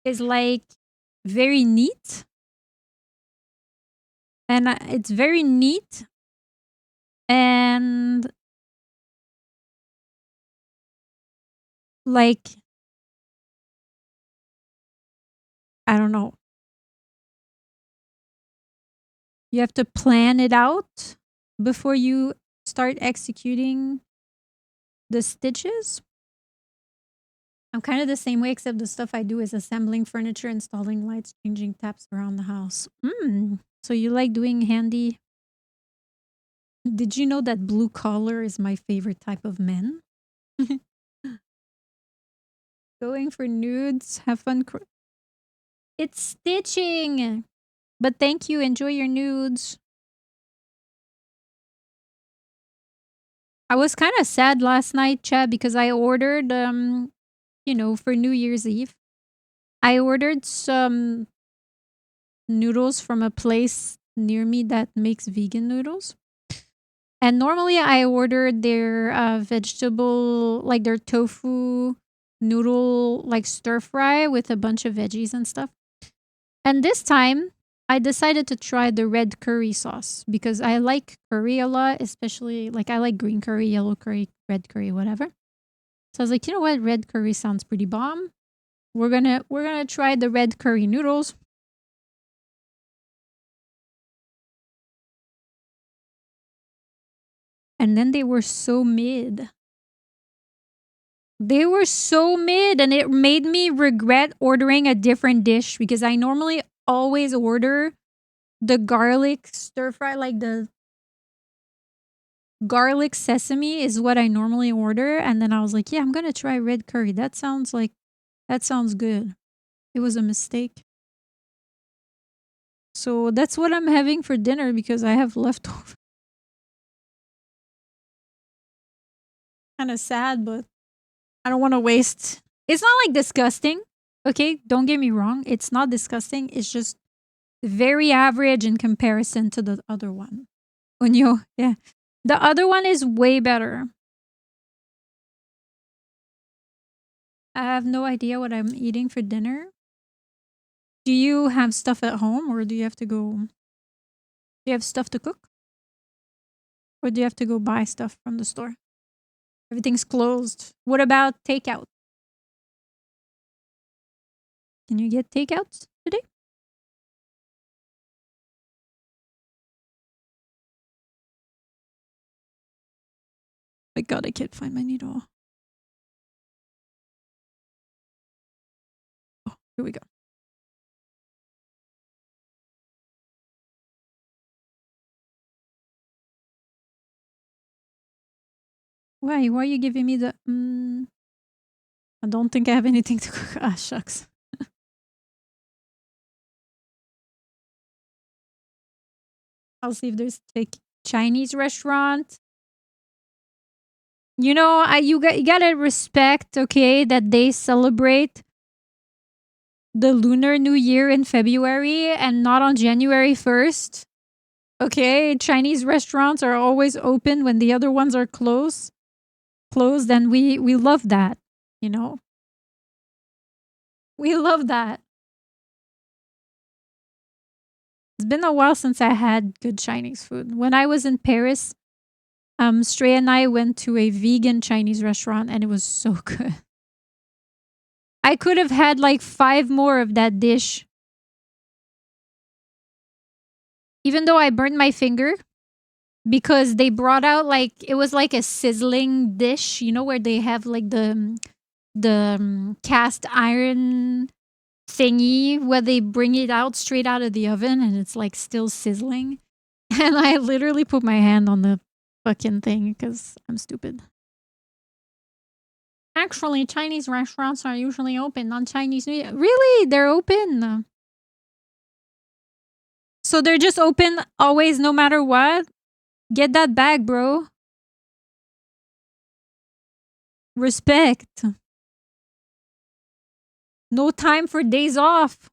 is like very neat. And it's very neat. And like, I don't know. You have to plan it out before you start executing the stitches. I'm kind of the same way, except the stuff I do is assembling furniture, installing lights, changing taps around the house. So you like doing handy? Did you know that blue collar is my favorite type of men? Going for nudes, have fun. It's stitching. But thank you. Enjoy your nudes. I was kind of sad last night, Chad, because I ordered, for New Year's Eve. I ordered some noodles from a place near me that makes vegan noodles. And normally I ordered their vegetable, like their tofu noodle, like stir fry with a bunch of veggies and stuff. And this time I decided to try the red curry sauce because I like curry a lot, especially like I like green curry, yellow curry, red curry, whatever. So I was like, you know what? Red curry sounds pretty bomb. We're gonna try the red curry noodles. And then they were so mid. They were so mid, and it made me regret ordering a different dish because I normally always order the garlic stir fry, like the garlic sesame is what I normally order. And then I was like, yeah, I'm gonna try red curry. That sounds good. It was a mistake. So that's what I'm having for dinner because I have leftover. Kind of sad, but I don't want to waste. It's not like disgusting. Okay, don't get me wrong. It's not disgusting. It's just very average in comparison to the other one. Yeah. The other one is way better. I have no idea what I'm eating for dinner. Do you have stuff at home or do you have to go? Do you have stuff to cook? Or do you have to go buy stuff from the store? Everything's closed. What about takeout? Can you get takeouts today? My God, I can't find my needle. Oh, here we go. Why? Why are you giving me the... I don't think I have anything to cook. Ah, shucks. I'll see if there's a Chinese restaurant. You know, you gotta respect, okay, that they celebrate the Lunar New Year in February and not on January 1st. Okay, Chinese restaurants are always open when the other ones are closed, and we love that, you know. We love that. It's been a while since I had good Chinese food. When I was in Paris, Stray and I went to a vegan Chinese restaurant and it was so good. I could have had like 5 more of that dish. Even though I burned my finger because they brought out like it was like a sizzling dish, you know, where they have like the cast iron thingy where they bring it out straight out of the oven and it's like still sizzling. And I literally put my hand on the fucking thing because I'm stupid. Actually, Chinese restaurants are usually open on Chinese New Year. Really? They're open. So they're just open always no matter what? Get that bag, bro. Respect. No time for days off.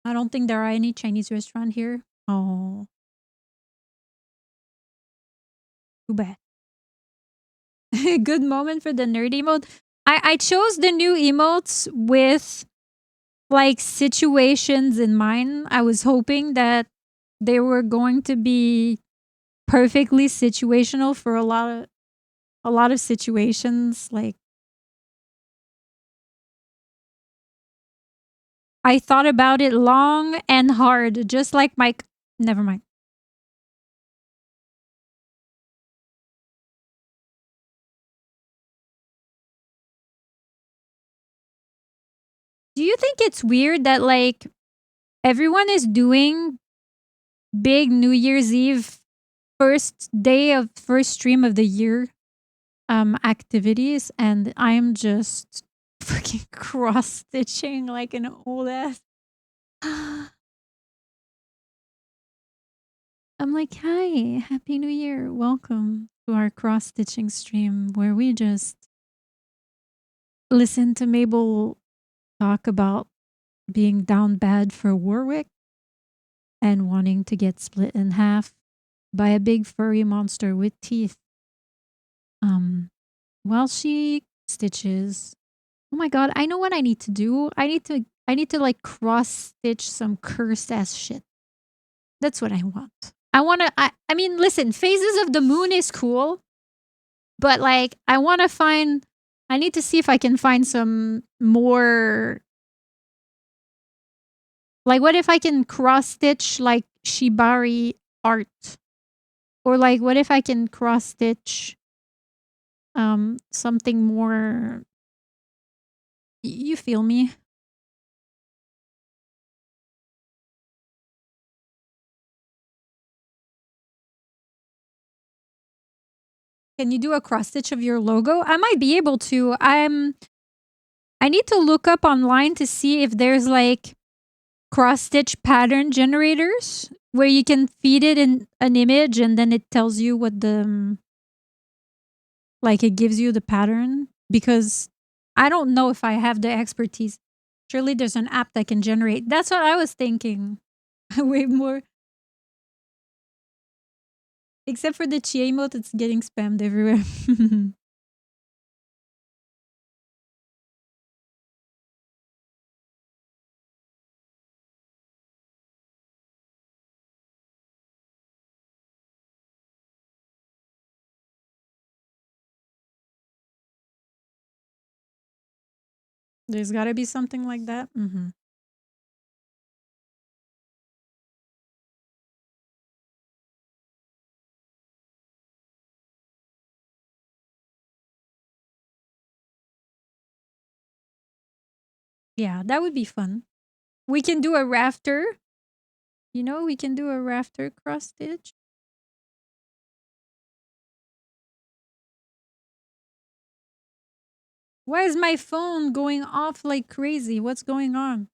I don't think there are any Chinese restaurant here. Oh. Too bad. Good moment for the nerd emote. I chose the new emotes with like situations in mind. I was hoping that they were going to be perfectly situational for a lot of situations. Like I thought about it long and hard, just like Mike. Never mind. Do you think it's weird that like everyone is doing big New Year's Eve first stream of the year activities and I'm just fucking cross stitching like an old ass. I'm like, hi, happy new year. Welcome to our cross stitching stream where we just listen to Mabel talk about being down bad for Warwick and wanting to get split in half by a big furry monster with teeth. While she stitches. Oh my God, I know what I need to do. I need to like cross stitch some cursed ass shit. That's what I want. I mean, listen, phases of the moon is cool, but like I need to see if I can find some more. Like, what if I can cross stitch like shibari art? Or like, what if I can cross stitch something more. You feel me? Can you do a cross stitch of your logo? I might be able to. I need to look up online to see if there's like cross stitch pattern generators where you can feed it in an image and then it tells you what the like it gives you the pattern, because I don't know if I have the expertise. Surely there's an app that can generate. That's what I was thinking. Way more. Except for the Chia emote, it's getting spammed everywhere. There's gotta be something like that. Yeah, that would be fun. We can do a rafter. You know, we can do a rafter cross stitch. Why is my phone going off like crazy? What's going on?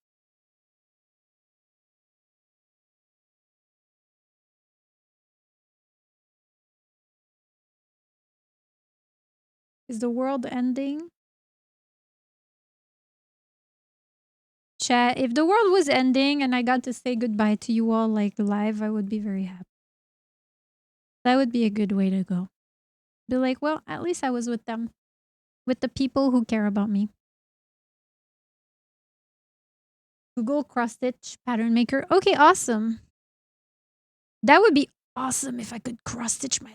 Is the world ending? Chat, if the world was ending and I got to say goodbye to you all like live, I would be very happy. That would be a good way to go. Be like, well, at least I was with them. With the people who care about me. Google cross stitch pattern maker. Okay, awesome. That would be awesome if I could cross stitch my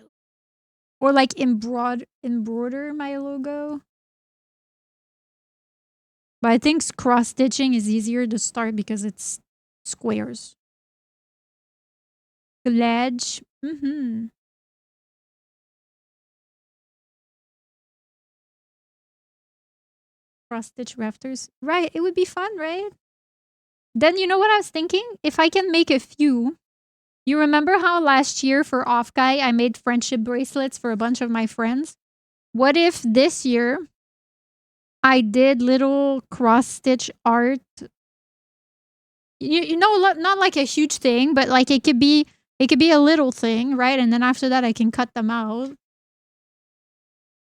or like embroider my logo. But I think cross stitching is easier to start because it's squares. Collage. Cross stitch rafters. Right, it would be fun, right? Then you know what I was thinking? If I can make a few. You remember how last year for Off Guy I made friendship bracelets for a bunch of my friends? What if this year I did little cross stitch art? You know, not like a huge thing, but like it could be a little thing, right? And then after that I can cut them out.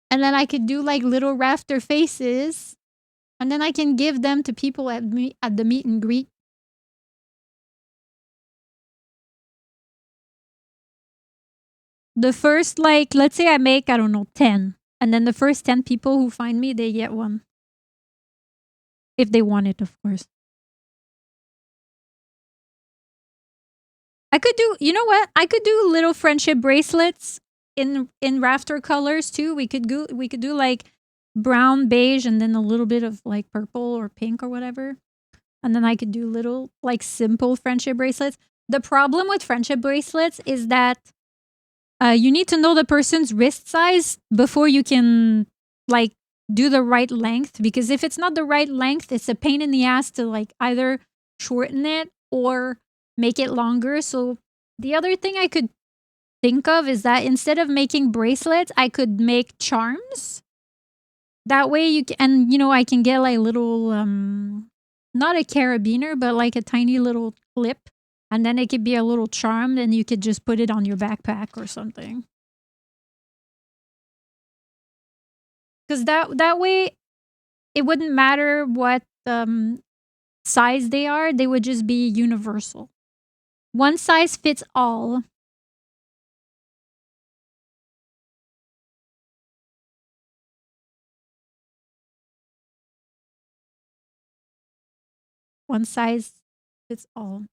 And then I could do like little rafter faces. And then I can give them to people at the meet and greet. The first, like, let's say I make, I don't know, 10. And then the first 10 people who find me, they get one. If they want it, of course. I could do, you know what? I could do little friendship bracelets in rafter colors too. We could do like brown, beige, and then a little bit of like purple or pink or whatever. And then I could do little like simple friendship bracelets. The problem with friendship bracelets is that you need to know the person's wrist size before you can like do the right length, because if it's not the right length, it's a pain in the ass to like either shorten it or make it longer. So the other thing I could think of is that instead of making bracelets, I could make charms. That way you can, and you know, I can get like little not a carabiner, but like a tiny little clip, and then it could be a little charm, and you could just put it on your backpack or something. Because that way it wouldn't matter what size they are, they would just be universal. One size fits all. One size fits all.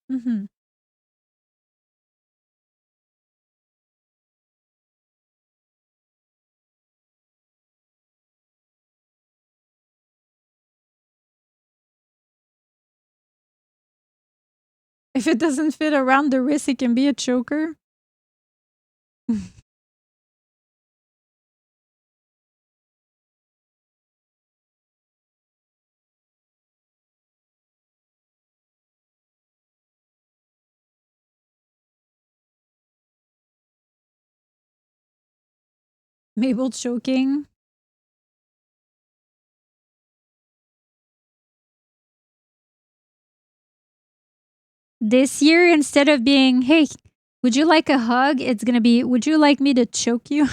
If it doesn't fit around the wrist, it can be a choker. Mabel choking. This year, instead of being, hey, would you like a hug? It's gonna be, would you like me to choke you?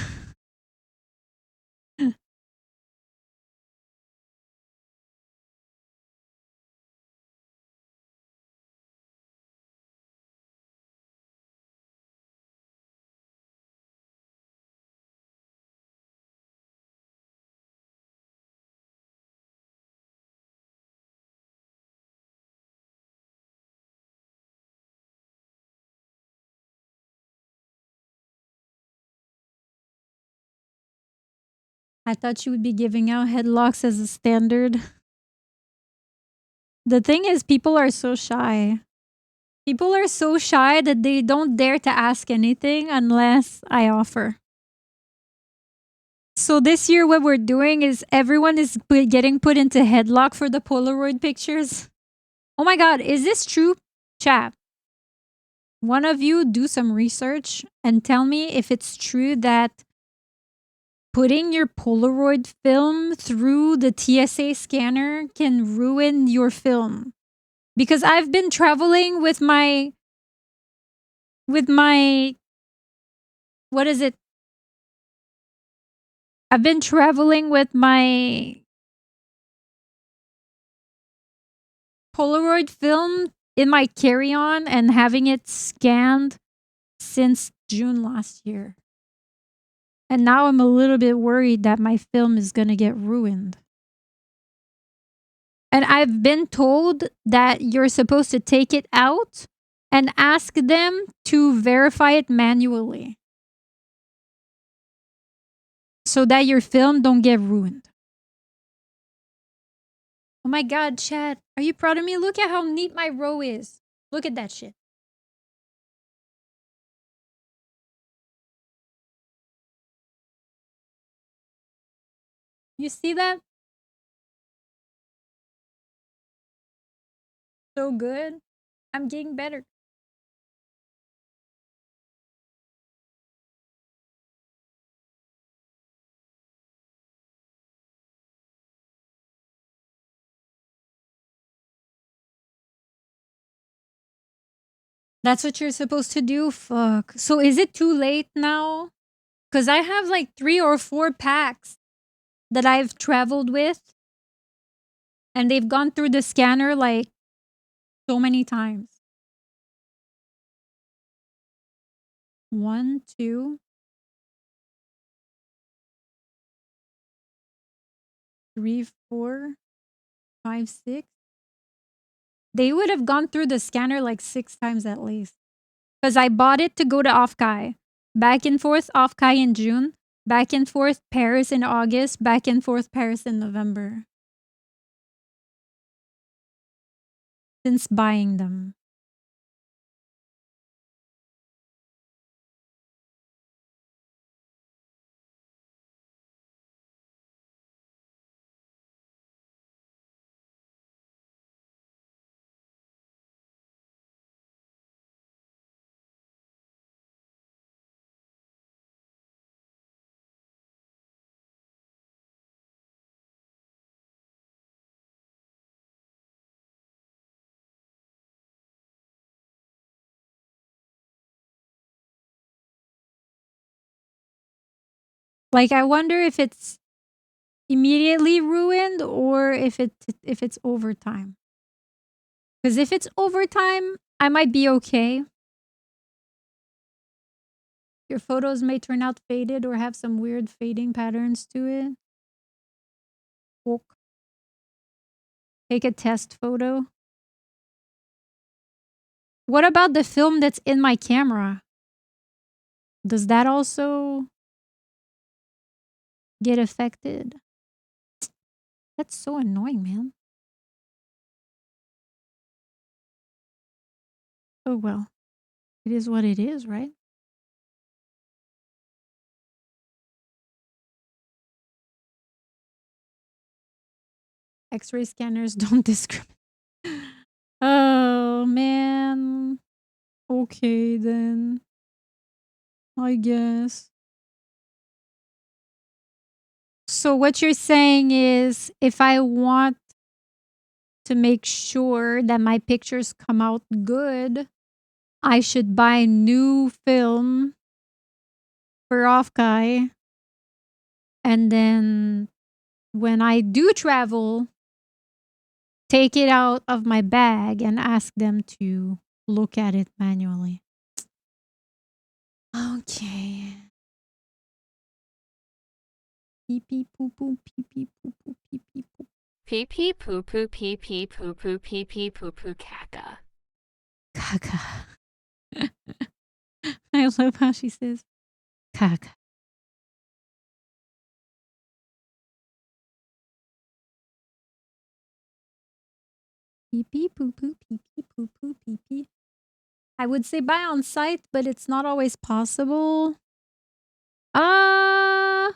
I thought you would be giving out headlocks as a standard. The thing is, people are so shy. People are so shy that they don't dare to ask anything unless I offer. So this year, what we're doing is everyone is getting put into headlock for the Polaroid pictures. Oh my God, is this true? Chat. One of you do some research and tell me if it's true that putting your Polaroid film through the TSA scanner can ruin your film. Because I've been traveling with my what is it? I've been traveling with my Polaroid film in my carry-on and having it scanned since June last year. And now I'm a little bit worried that my film is going to get ruined. And I've been told that you're supposed to take it out and ask them to verify it manually so that your film don't get ruined. Oh my God, chat. Are you proud of me? Look at how neat my row is. Look at that shit. You see that? So good. I'm getting better. That's what you're supposed to do? Fuck. So is it too late now? Because I have like 3 or 4 packs that I've traveled with. And they've gone through the scanner like so many times. 1, 2, 3, 4, 5, 6. They would have gone through the scanner like 6 times at least. Because I bought it to go to Off-Kai. Back and forth Off-Kai in June. Back and forth Paris in August. Back and forth Paris in November. Since buying them. Like I wonder if it's immediately ruined or if it's overtime. Because if it's overtime, I might be okay. Your photos may turn out faded or have some weird fading patterns to it. Take a test photo. What about the film that's in my camera? Does that also get affected? That's so annoying, man. Oh well. It is what it is, right? X-ray scanners don't discriminate. Oh man. Okay then. I guess. So what you're saying is if I want to make sure that my pictures come out good, I should buy new film for off guy. And then when I do travel, take it out of my bag and ask them to look at it manually. Okay. Pee pee poo poo pee pee poo poo pee pee poo. Pee pee poo poo pee pee poo poo pee pee poo poo caca. Caca. I love how she says caca. Pee pee poo poo pee pee poo poo pee pee. I would say buy on site, but it's not always possible. I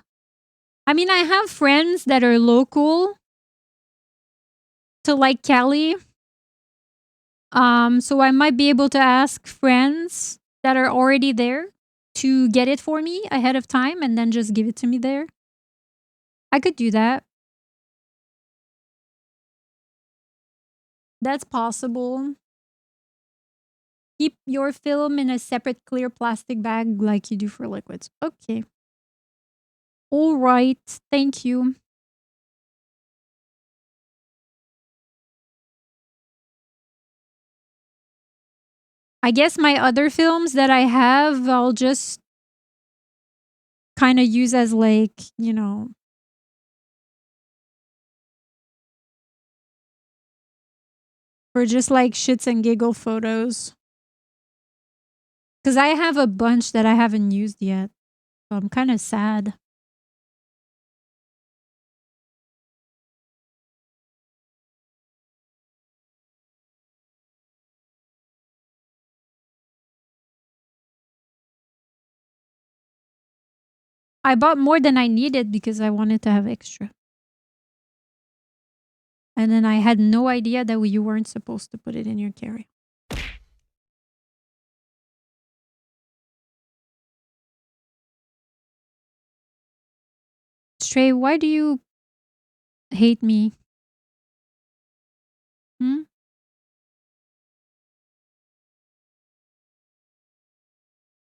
mean, I have friends that are local to like Cali. So I might be able to ask friends that are already there to get it for me ahead of time and then just give it to me there. I could do that. That's possible. Keep your film in a separate clear plastic bag like you do for liquids. Okay. All right. Thank you. I guess my other films that I have, I'll just kind of use as like, you know, for just like shits and giggle photos. Because I have a bunch that I haven't used yet. So I'm kind of sad. I bought more than I needed because I wanted to have extra. And then I had no idea that you weren't supposed to put it in your carry. Stray, why do you hate me? Hmm?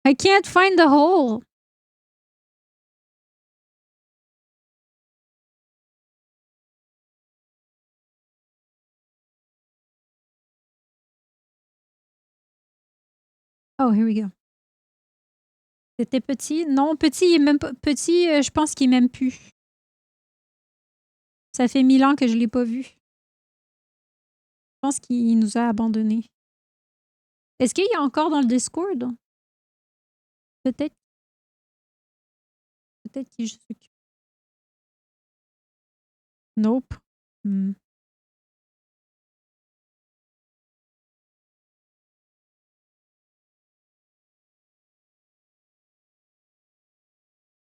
I can't find the hole. Oh, here we go. C'était petit? Non, petit, il est même pas... Petit, je pense qu'il m'aime plus. Ça fait 1000 ans que je l'ai pas vu. Je pense qu'il nous a abandonnés. Est-ce qu'il est encore dans le Discord? Peut-être. Peut-être qu'il s'occupe. Nope. Hmm.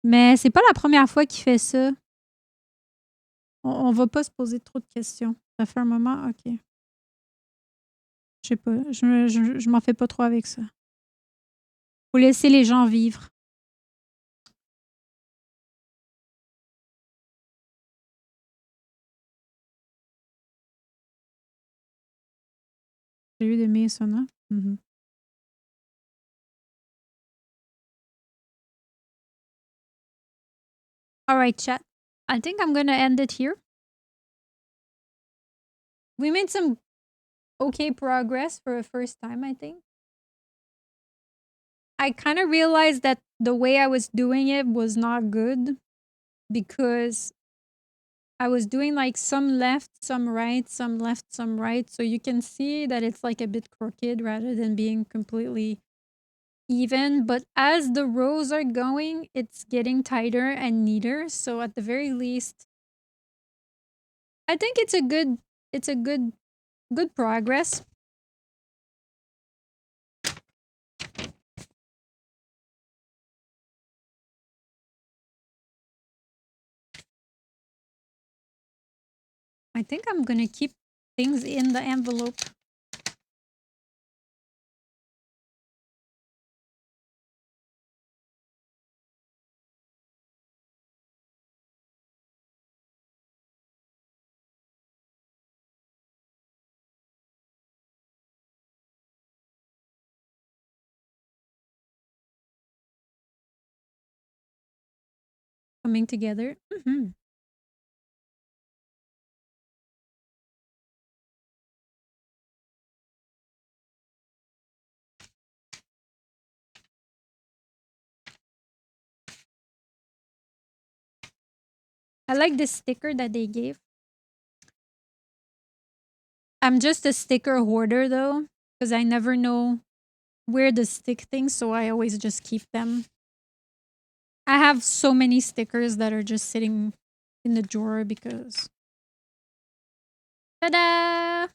Mais c'est pas la première fois qu'il fait ça. On va pas se poser trop de questions. Ça fait un moment, ok. Je sais pas, je m'en fais pas trop avec ça. Faut laisser les gens vivre. J'ai eu des mails sonnants. All right, chat. I think I'm gonna end it here. We made some okay progress for a first time, I think. I kind of realized that the way I was doing it was not good because I was doing like some left, some right, some left, some right. So you can see that it's like a bit crooked rather than being completely even. But as the rows are going, it's getting tighter and neater. So at the very least, I think it's a good progress. I think I'm gonna keep things in the envelope. Coming together. I like this sticker that they gave. I'm just a sticker hoarder though, because I never know where to stick things, so I always just keep them. I have so many stickers that are just sitting in the drawer because... Ta-da!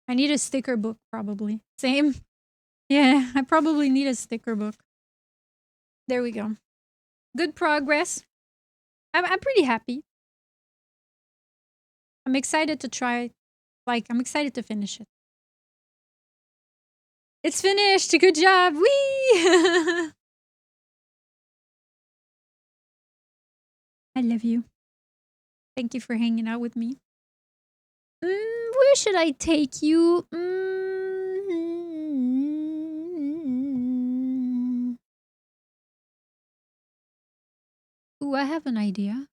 I need a sticker book, probably. Same. Yeah, I probably need a sticker book. There we go. Good progress. I'm pretty happy. I'm excited to try. Like, I'm excited to finish it. It's finished! Good job! Whee! I love you. Thank you for hanging out with me. Where should I take you? Ooh, I have an idea.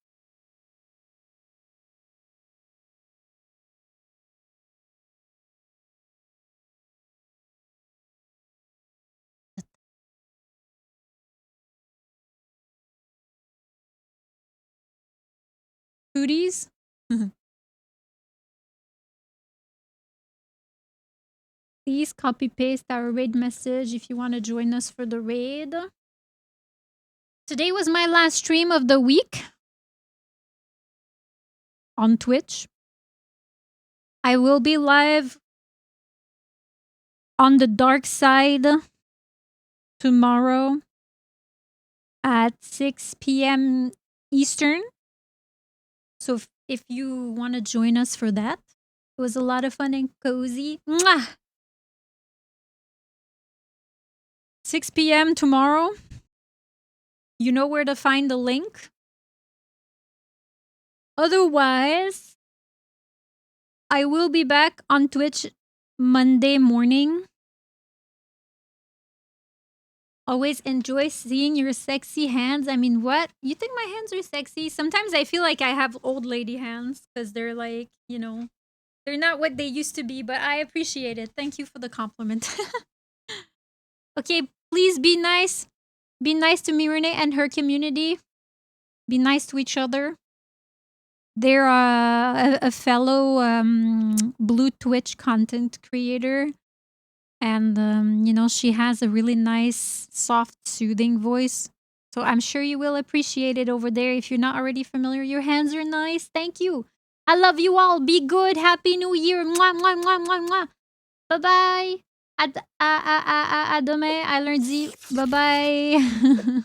Foodies? Please copy paste our raid message if you want to join us for the raid. Today was my last stream of the week on Twitch. I will be live on the dark side tomorrow at 6 p.m. Eastern. So if you want to join us for that, it was a lot of fun and cozy. Mwah! 6 p.m. tomorrow. You know where to find the link. Otherwise, I will be back on Twitch Monday morning. Always enjoy seeing your sexy hands. I mean, what? You think my hands are sexy? Sometimes I feel like I have old lady hands because they're like, you know, they're not what they used to be, but I appreciate it. Thank you for the compliment. Okay, please be nice. Be nice to Mirene and her community. Be nice to each other. They're a fellow Blue Twitch content creator. And, you know, she has a really nice, soft, soothing voice. So I'm sure you will appreciate it over there. If you're not already familiar, your hands are nice. Thank you. I love you all. Be good. Happy New Year. Mwah, mwah, mwah, mwah, mwah. Bye-bye. À demain, à lundi. Bye-bye.